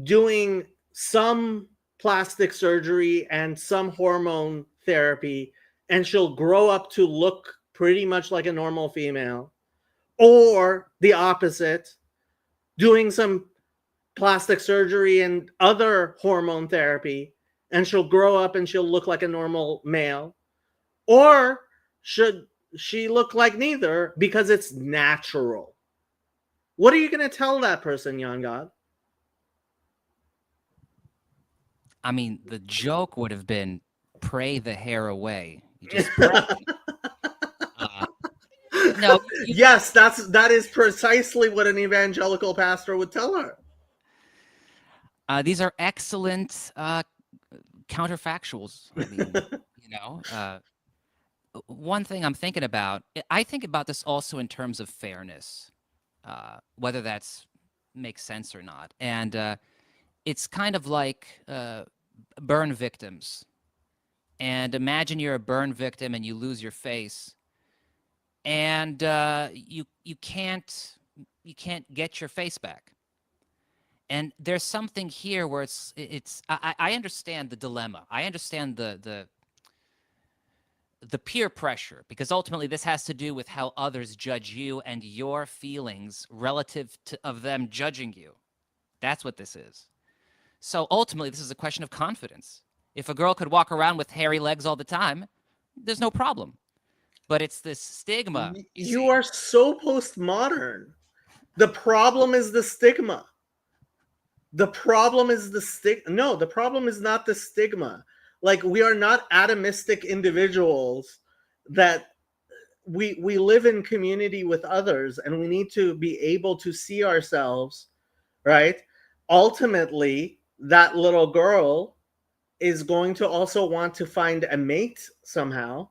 doing some plastic surgery and some hormone therapy, and she'll grow up to look pretty much like a normal female, or the opposite, doing some plastic surgery and other hormone therapy, and she'll grow up and she'll look like a normal male? Or should she look like neither because it's natural? What are you going to tell that person, Yon God? I mean, the joke would have been, pray the hair away. You just pray. No. Yes, that is precisely what an evangelical pastor would tell her. These are excellent counterfactuals. I mean, one thing I'm thinking about, I think about this also in terms of fairness, whether that's makes sense or not. And it's kind of like burn victims. And imagine you're a burn victim and you lose your face, and you can't get your face back. And there's something here where I understand the dilemma. I understand the peer pressure, because ultimately this has to do with how others judge you and your feelings relative to of them judging you. That's what this is. So ultimately, this is a question of confidence. If a girl could walk around with hairy legs all the time, there's no problem. But it's this stigma. You are so postmodern. The problem is the stigma. The problem is the stigma. No, the problem is not the stigma. Like, we are not atomistic individuals that we live in community with others, and we need to be able to see ourselves, right? Ultimately, that little girl is going to also want to find a mate somehow,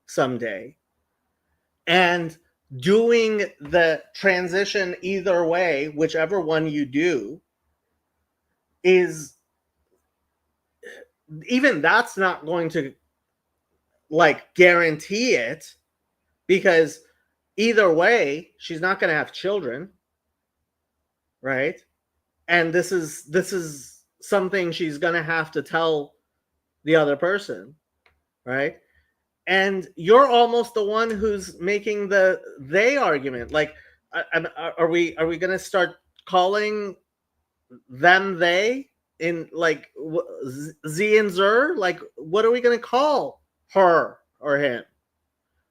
someday. And doing the transition either way, whichever one you do, is even that's not going to like guarantee it, because either way she's not going to have children, right? And this is something she's going to have to tell the other person, right? And you're almost the one who's making the they argument. Like, are we going to start calling them they in like Z and Zer? Like, what are we going to call her or him,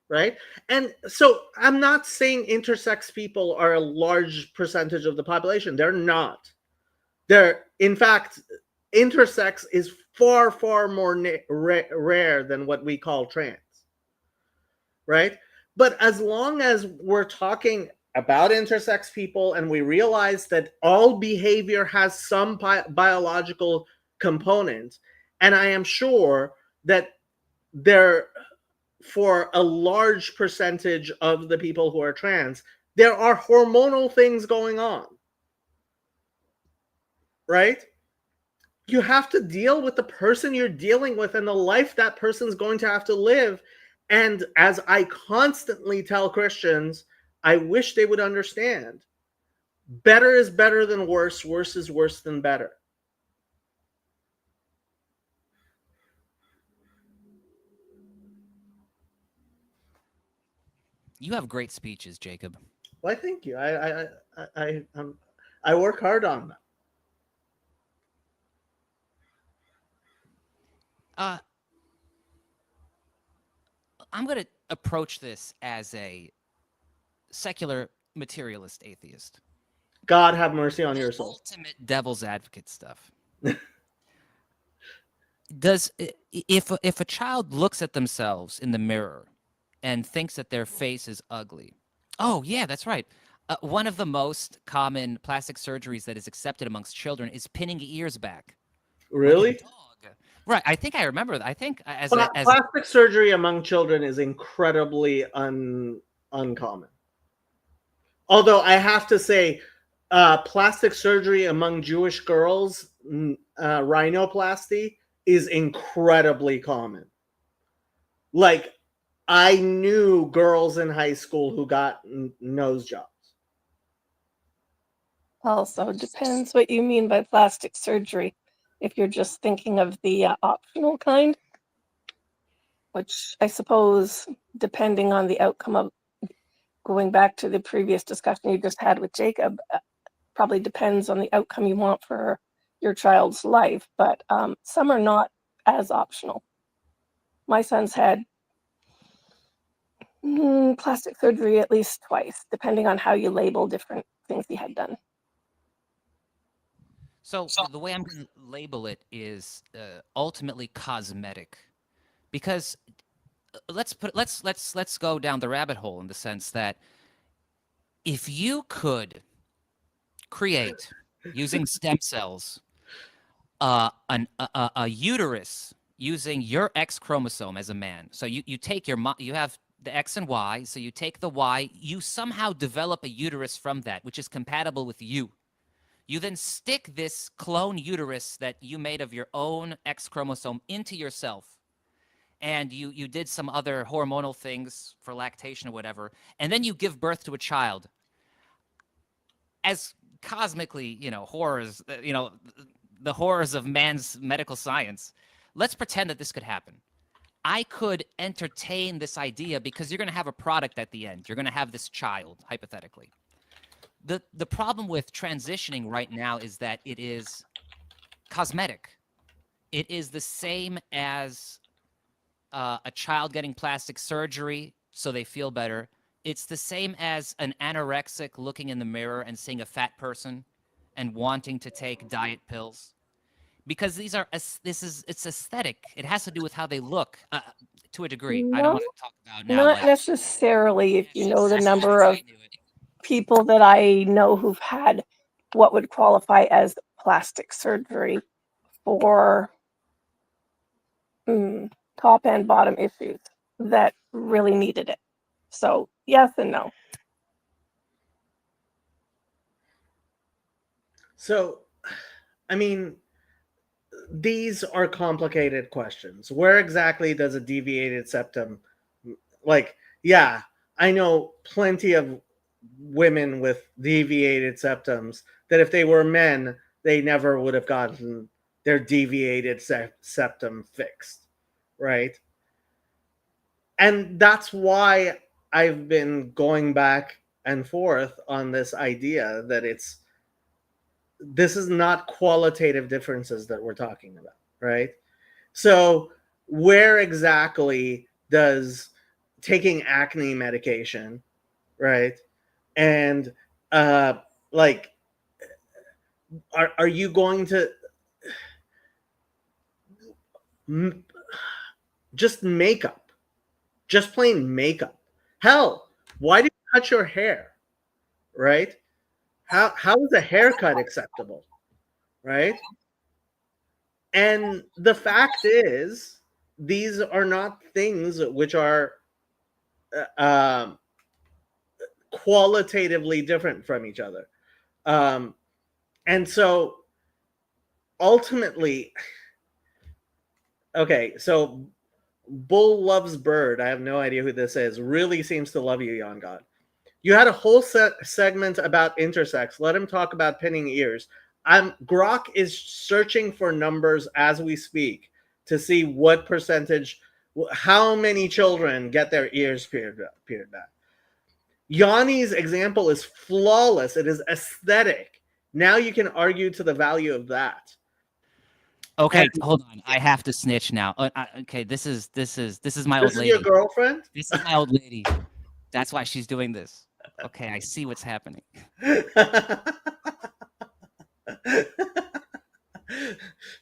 right? And so I'm not saying intersex people are a large percentage of the population. They're not. They're, in fact, intersex is far, far more rare than what we call trans, right? But as long as we're talking about intersex people and we realize that all behavior has some biological component, and I am sure that there, for a large percentage of the people who are trans, there are hormonal things going on, right? You have to deal with the person you're dealing with and the life that person's going to have to live. And as I constantly tell Christians, I wish they would understand, better is better than worse, worse is worse than better. You have great speeches, Jacob. Why, thank you. I work hard on them. I'm going to approach this as a secular materialist atheist. God have mercy on your soul. Ultimate devil's advocate stuff. If a child looks at themselves in the mirror and thinks that their face is ugly, oh yeah, that's right. One of the most common plastic surgeries that is accepted amongst children is pinning ears back. Really? Like a dog. Right. I think I remember that. I think as plastic surgery among children is incredibly uncommon. Although I have to say, plastic surgery among Jewish girls, rhinoplasty, is incredibly common. Like, I knew girls in high school who got nose jobs. Also, depends what you mean by plastic surgery. If you're just thinking of the optional kind, which I suppose, depending on the outcome of, going back to the previous discussion you just had with Jacob, probably depends on the outcome you want for your child's life, but some are not as optional. My son's had plastic surgery at least twice, depending on how you label different things he had done. So the way I'm going to label it is ultimately cosmetic, because let's go down the rabbit hole in the sense that if you could create using stem cells a uterus using your X chromosome as a man, so you take you have the X and Y, so you take the Y, you somehow develop a uterus from that, which is compatible with you. You then stick this clone uterus that you made of your own X chromosome into yourself, and you did some other hormonal things for lactation or whatever, and then you give birth to a child. As cosmically, horrors, the horrors of man's medical science, let's pretend that this could happen. I could entertain this idea because you're going to have a product at the end. You're going to have this child, hypothetically. the problem with transitioning right now is that it is cosmetic. It is the same as a child getting plastic surgery so they feel better. It's the same as an anorexic looking in the mirror and seeing a fat person and wanting to take diet pills. Because it's aesthetic. It has to do with how they look to a degree. I don't No, want to talk about now. not Like, necessarily. If you know the number of people that I know who've had what would qualify as plastic surgery for top and bottom issues that really needed it. So yes and no. So, I mean, these are complicated questions. Where exactly does a deviated septum, like, yeah, I know plenty of women with deviated septums that if they were men, they never would have gotten their deviated septum fixed, right? And that's why I've been going back and forth on this idea that this is not qualitative differences that we're talking about, right? So where exactly does taking acne medication, right? And like, are you going to just makeup, just plain makeup? Hell, why do you cut your hair, right? How is a haircut acceptable, right? And the fact is, these are not things which are qualitatively different from each other. And so ultimately, okay, so Bull Loves Bird, I have no idea who this is, really seems to love you, Yon God. You had a whole segment about intersex. Let him talk about pinning ears. Grok is searching for numbers as we speak to see what percentage, how many children get their ears pierced back. Yanni's example is flawless. It is aesthetic. Now you can argue to the value of that. okay, hold on. I have to snitch now. Okay, this is my old lady. This is your girlfriend? This is my old lady. That's why she's doing this. Okay, I see what's happening.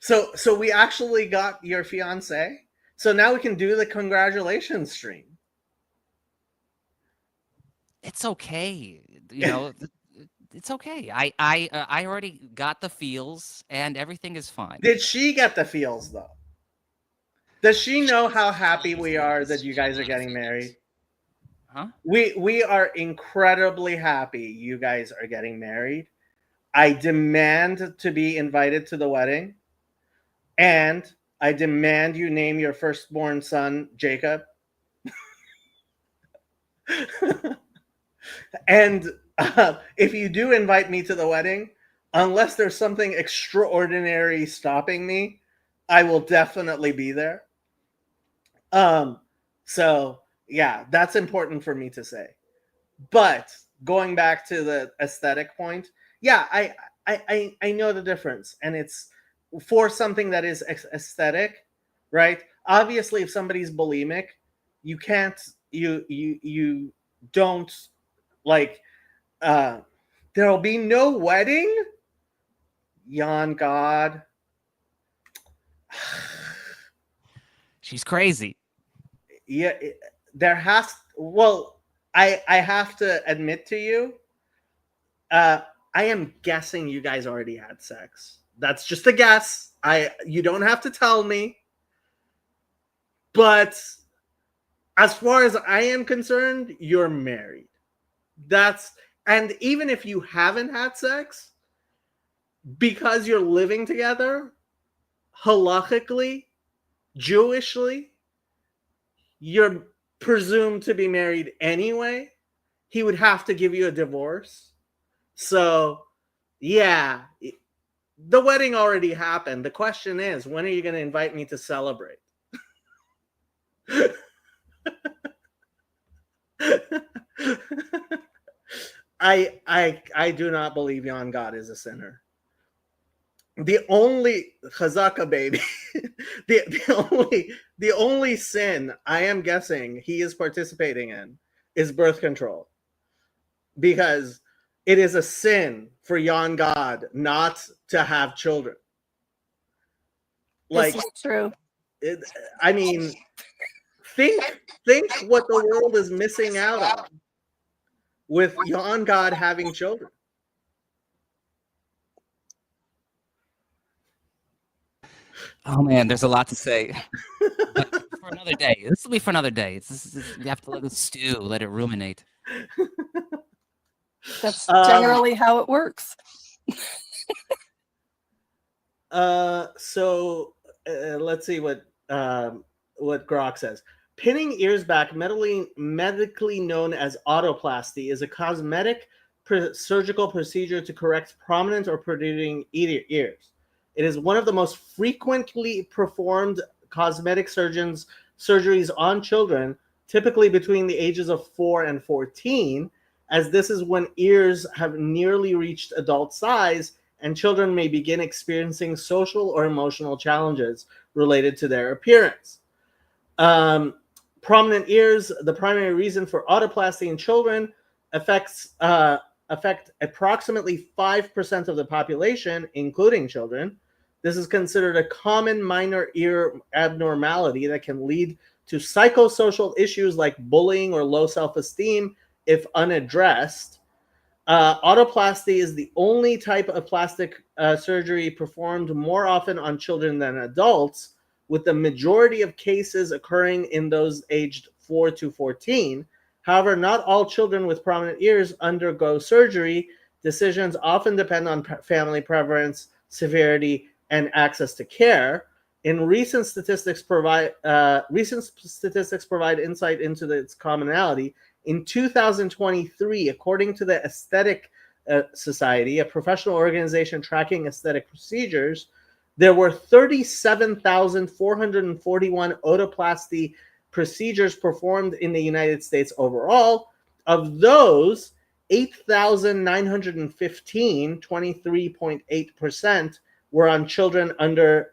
So we actually got your fiance. So now we can do the congratulations stream. It's okay. You know, it's okay. I already got the feels and everything is fine. Did she get the feels though? Does she know how happy we are that you guys are getting married? Huh? We are incredibly happy you guys are getting married. I demand to be invited to the wedding. And I demand you name your firstborn son Jacob. And if you do invite me to the wedding, unless there's something extraordinary stopping me, I will definitely be there. So yeah, that's important for me to say. But going back to the aesthetic point, yeah, I know the difference, and it's for something that is aesthetic, right? Obviously, if somebody's bulimic, you can't, you don't like. There'll be no wedding. Yon God. She's crazy. Yeah, there has. Well, I have to admit to you, I am guessing you guys already had sex. That's just a guess. You don't have to tell me. But as far as I am concerned, you're married. And even if you haven't had sex, because you're living together, halachically, Jewishly, you're presumed to be married anyway. He would have to give you a divorce. So, yeah, the wedding already happened. The question is, when are you going to invite me to celebrate? I do not believe Jan God is a sinner. The only Chazaka baby, the only sin I am guessing he is participating in is birth control, because it is a sin for Jan God not to have children. Like, this is true. I mean, think what the world is missing out on with Jan God having children. Oh man, there's a lot to say. But for another day. This will be for another day. You have to let it stew, let it ruminate. That's generally how it works. So let's see what Grok says. Pinning ears back, medically known as autoplasty, is a cosmetic surgical procedure to correct prominent or protruding ears. It is one of the most frequently performed cosmetic surgeries on children, typically between the ages of 4 and 14, as this is when ears have nearly reached adult size and children may begin experiencing social or emotional challenges related to their appearance. Prominent ears, the primary reason for autoplasty in children, affect approximately 5% of the population, including children. This is considered a common minor ear abnormality that can lead to psychosocial issues like bullying or low self-esteem if unaddressed. Autoplasty is the only type of plastic surgery performed more often on children than adults, with the majority of cases occurring in those aged 4 to 14. However, not all children with prominent ears undergo surgery. Decisions often depend on family preference, severity, and access to care. Recent statistics provide insight into its commonality. In 2023, according to the Aesthetic Society, a professional organization tracking aesthetic procedures, there were 37,441 otoplasty procedures performed in the United States overall. Of those, 8,915, 23.8%, were on children under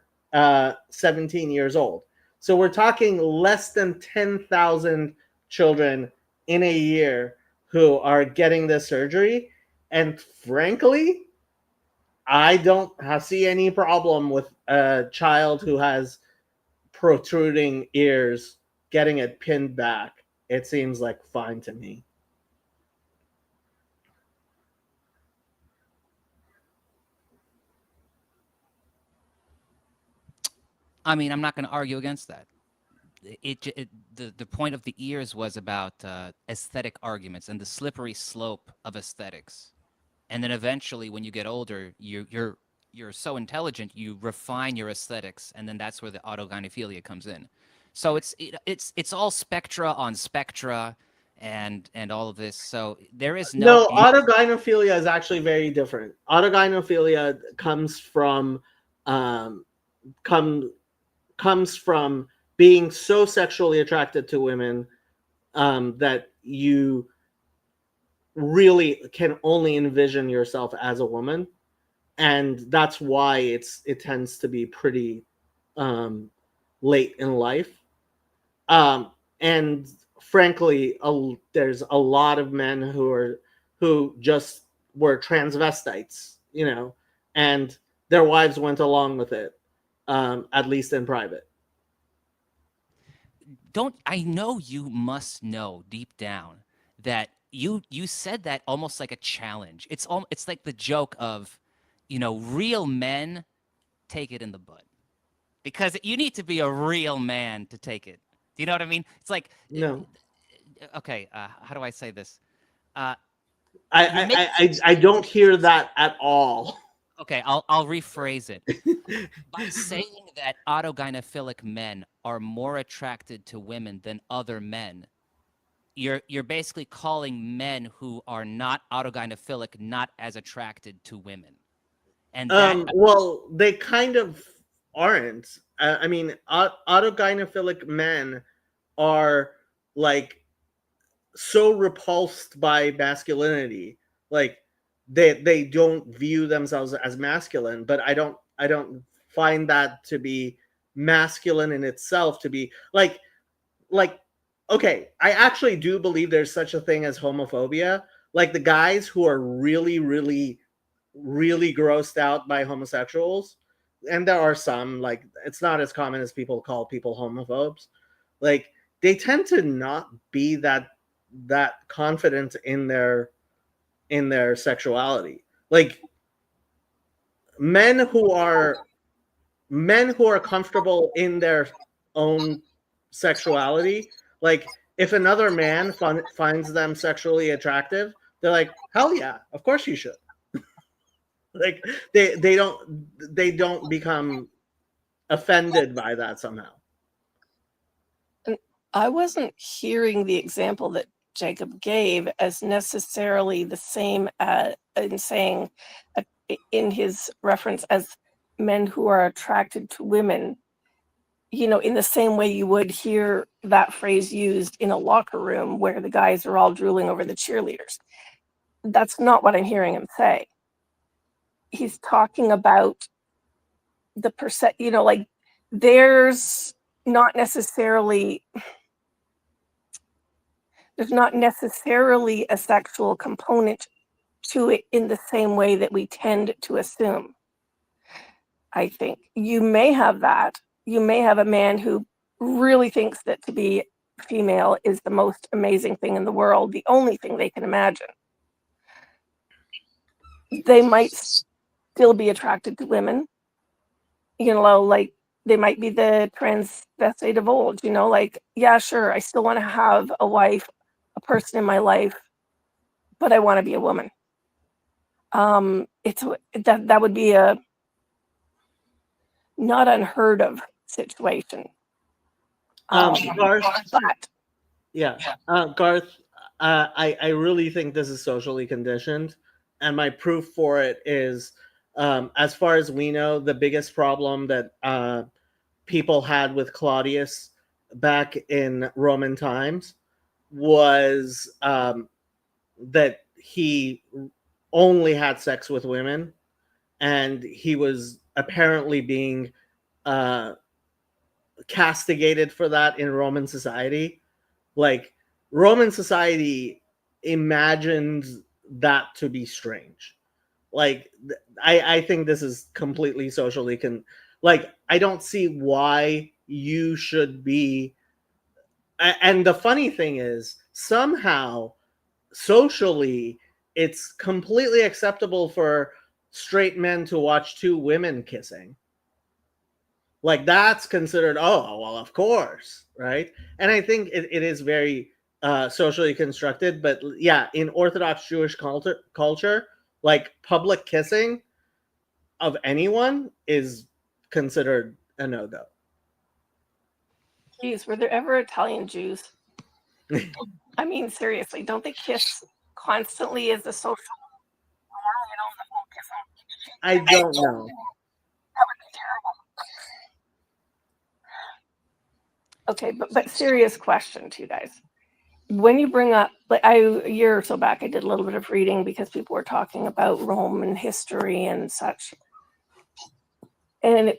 17 years old. So we're talking less than 10,000 children in a year who are getting this surgery. And frankly, I don't see any problem with a child who has protruding ears getting it pinned back. It seems like fine to me. I mean, I'm not going to argue against that. The point of the ears was about aesthetic arguments and the slippery slope of aesthetics. And then eventually, when you get older, you're so intelligent, you refine your aesthetics, and then that's where the autogynephilia comes in. So it's all spectra on spectra, and all of this. So there is no autogynephilia is actually very different. Autogynephilia comes from comes from being so sexually attracted to women that you really can only envision yourself as a woman, and that's why it tends to be pretty late in life. And frankly, there's a lot of men who just were transvestites, and their wives went along with it, at least in private. I know you must know deep down that you said that almost like a challenge. It's like the joke of, real men take it in the butt, because you need to be a real man to take it. Do you know what I mean? It's like, no. Okay, how do I say this? I don't hear that at all. Okay, I'll rephrase it. By saying that autogynephilic men are more attracted to women than other men, you're basically calling men who are not autogynephilic not as attracted to women. And well, they kind of aren't. I mean, autogynephilic men are like so repulsed by masculinity Like they don't view themselves as masculine, but I don't find that to be masculine in itself, to be like okay, I actually do believe there's such a thing as homophobia. Like the guys who are really, really, really grossed out by homosexuals, and there are some, like it's not as common as people call people homophobes. Like they tend to not be that confident in their sexuality. Like men who are comfortable in their own sexuality, like if another man finds them sexually attractive, they're like, hell yeah, of course you should. Like they don't become offended by that somehow. And I wasn't hearing the example that Jacob gave as necessarily the same in saying in his reference as men who are attracted to women, you know, in the same way you would hear that phrase used in a locker room where the guys are all drooling over the cheerleaders. That's not what I'm hearing him say. He's talking about the you know, like there's not necessarily a sexual component to it in the same way that we tend to assume. I think you may have that. You may have a man who really thinks that to be female is the most amazing thing in the world, the only thing they can imagine. They might still be attracted to women, you know, like they might be the transvestite of old, you know, like, yeah, sure, I still want to have a wife, a person in my life, but I want to be a woman. That would be a not unheard of situation. Garth, but Garth, I really think this is socially conditioned, and my proof for it is, as far as we know, the biggest problem that people had with Claudius back in Roman times was that he only had sex with women, and he was apparently being castigated for that in Roman society. Like Roman society imagined that to be strange. Like I think this is completely socially like I don't see why you should be. And the funny thing is, somehow socially it's completely acceptable for straight men to watch two women kissing. Like that's considered, oh well, of course, right? And I think it is very socially constructed. But yeah, in Orthodox Jewish culture, like public kissing of anyone is considered a no-go. Geez, were there ever Italian Jews? I mean, seriously, don't they kiss constantly as a social norm? You know, the whole kissing. I don't know. That would be terrible. Okay, but serious question to you guys. When you bring up, like a year or so back, I did a little bit of reading because people were talking about Roman history and such. And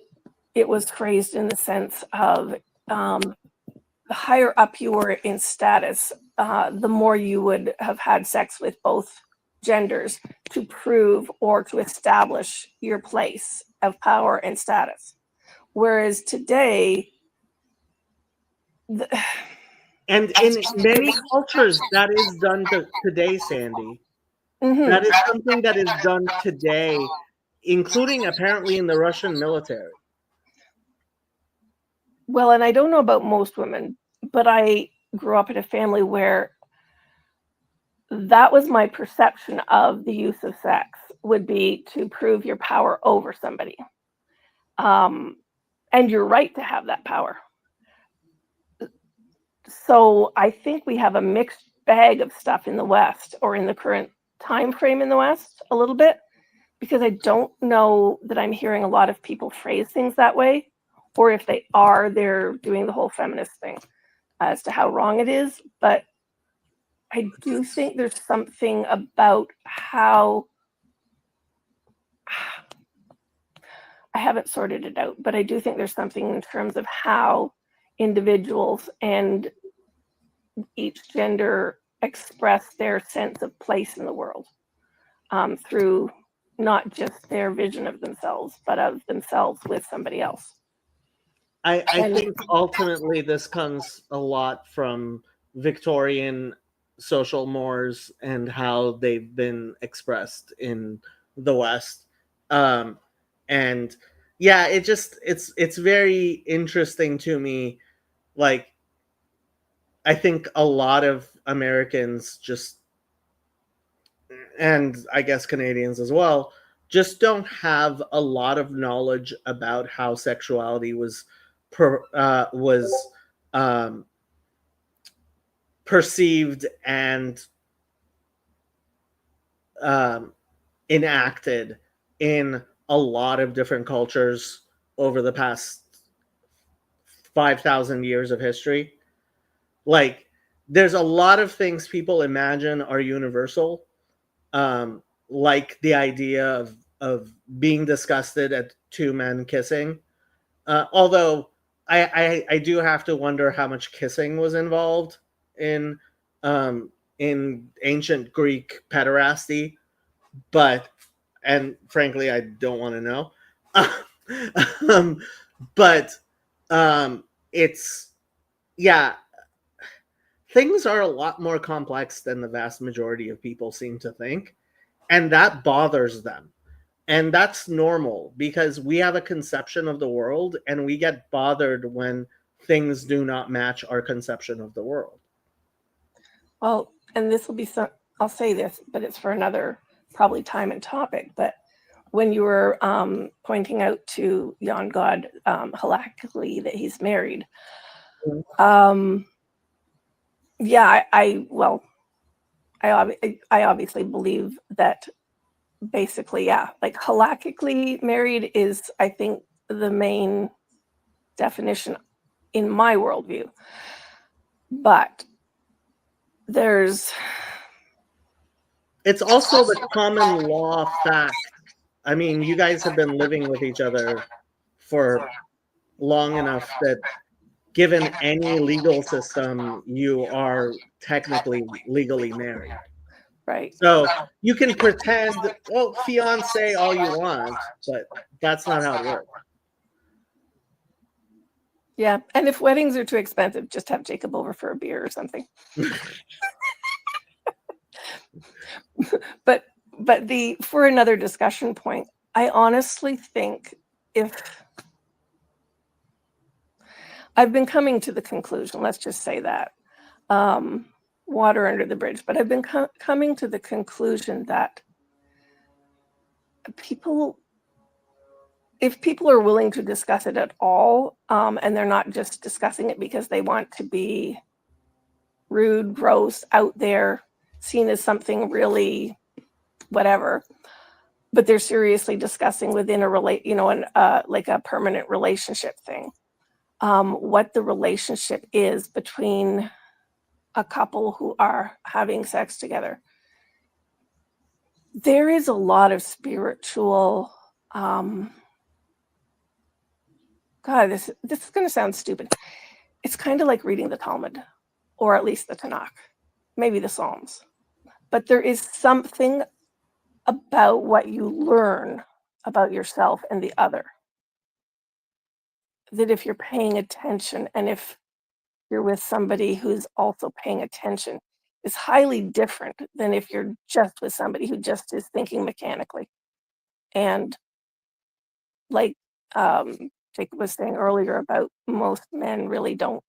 it was phrased in the sense of the higher up you were in status, the more you would have had sex with both genders to prove or to establish your place of power and status. Whereas today, and in many cultures, that is done today, Sandy. Mm-hmm. That is something that is done today, including apparently in the Russian military. Well, and I don't know about most women, but I grew up in a family where that was my perception of the use of sex, would be to prove your power over somebody. And you're right to have that power. So I think we have a mixed bag of stuff in the West, or in the current time frame in the West a little bit, because I don't know that I'm hearing a lot of people phrase things that way, or if they are, they're doing the whole feminist thing as to how wrong it is. But I do think there's something about how I haven't sorted it out, but I do think there's something in terms of how individuals and each gender express their sense of place in the world through not just their vision of themselves, but of themselves with somebody else. I think ultimately this comes a lot from Victorian social mores and how they've been expressed in the West. And yeah, it's very interesting to me. Like, I think a lot of Americans just, and I guess Canadians as well, just don't have a lot of knowledge about how sexuality was um, perceived and enacted in a lot of different cultures over the past 5,000 years of history. Like, there's a lot of things people imagine are universal, like the idea of being disgusted at two men kissing. Although I do have to wonder how much kissing was involved in ancient Greek pederasty, and frankly, I don't want to know. But it's, yeah, things are a lot more complex than the vast majority of people seem to think, and that bothers them. And that's normal because we have a conception of the world and we get bothered when things do not match our conception of the world. Well, and this will be some, I'll say this, but it's for another probably time and topic. But when you were pointing out to Jan God halachically that he's married, yeah, I obviously believe that basically, yeah, like halakhically married is, I think, the main definition in my worldview. But it's also the common law fact. I mean, you guys have been living with each other for long enough that given any legal system, you are technically legally married. Right. So you can pretend, well, fiance all you want, but that's not how it works. Yeah, and if weddings are too expensive, just have Jacob over for a beer or something. But for another discussion point, I honestly think if I've been coming to the conclusion, let's just say that, water under the bridge, but I've been coming to the conclusion that if people are willing to discuss it at all, and they're not just discussing it because they want to be rude, gross, out there, seen as something really whatever, but they're seriously discussing within like a permanent relationship thing, what the relationship is between a couple who are having sex together. There is a lot of spiritual, God, this is going to sound stupid. It's kind of like reading the Talmud, or at least the Tanakh, maybe the Psalms. But there is something about what you learn about yourself and the other, that if you're paying attention, and if you're with somebody who's also paying attention, is highly different than if you're just with somebody who just is thinking mechanically. And like Jacob was saying earlier about most men really don't,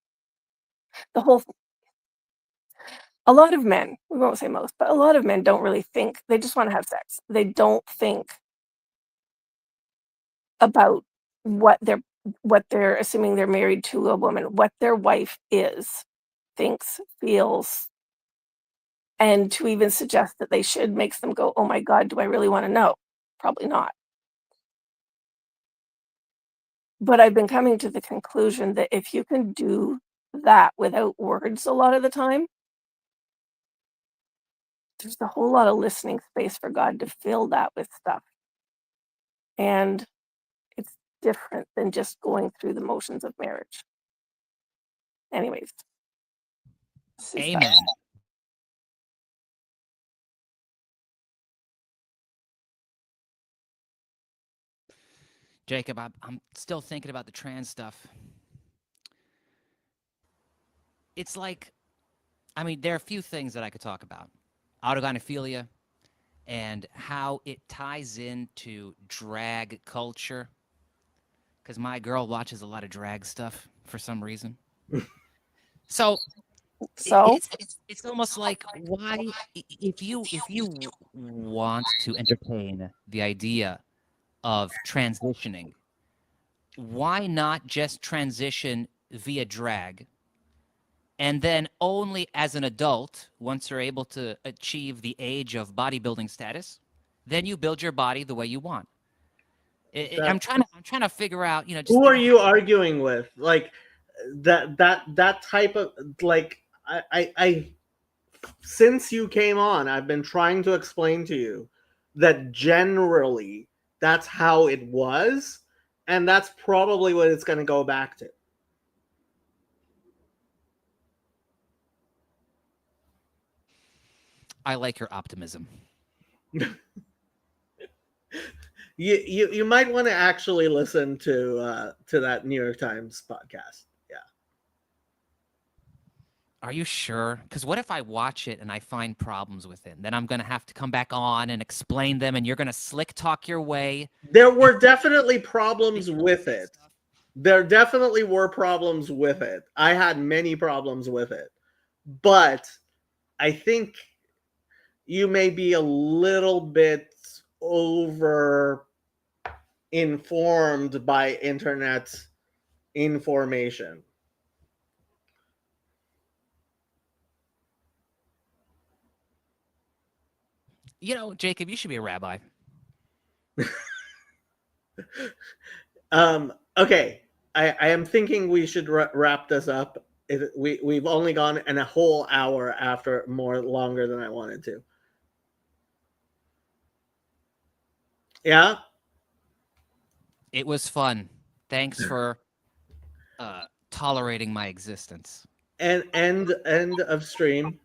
a lot of men, we won't say most, but a lot of men don't really think, they just want to have sex. They don't think about what they're assuming they're married to a woman, what their wife is, thinks, feels, and to even suggest that they should makes them go, oh my God, do I really want to know? Probably not. But I've been coming to the conclusion that if you can do that without words a lot of the time, there's a whole lot of listening space for God to fill that with stuff. And it's different than just going through the motions of marriage. Anyways. Amen. Jacob, I'm still thinking about the trans stuff. It's like, I mean, there are a few things that I could talk about. Autogynephilia and how it ties into drag culture. Because my girl watches a lot of drag stuff for some reason. So it's almost like, why, if you want to entertain the idea of transitioning, why not just transition via drag, and then only as an adult, once you're able to achieve the age of bodybuilding status, then you build your body the way you want. I'm trying to figure out, you know, just who are you arguing with? Like that type of, like, I since you came on, I've been trying to explain to you that generally that's how it was, and that's probably what it's going to go back to. I like your optimism. You might want to actually listen to that New York Times podcast. Yeah. Are you sure? Because what if I watch it and I find problems with it? Then I'm going to have to come back on and explain them, and you're going to slick talk your way. There were definitely problems with it. There definitely were problems with it. I had many problems with it. But I think you may be a little bit over informed by internet information. You know, Jacob, you should be a rabbi. Okay, I am thinking we should wrap this up. We've only gone in a whole hour after more longer than I wanted to. Yeah? It was fun. Thanks for tolerating my existence. And end of stream.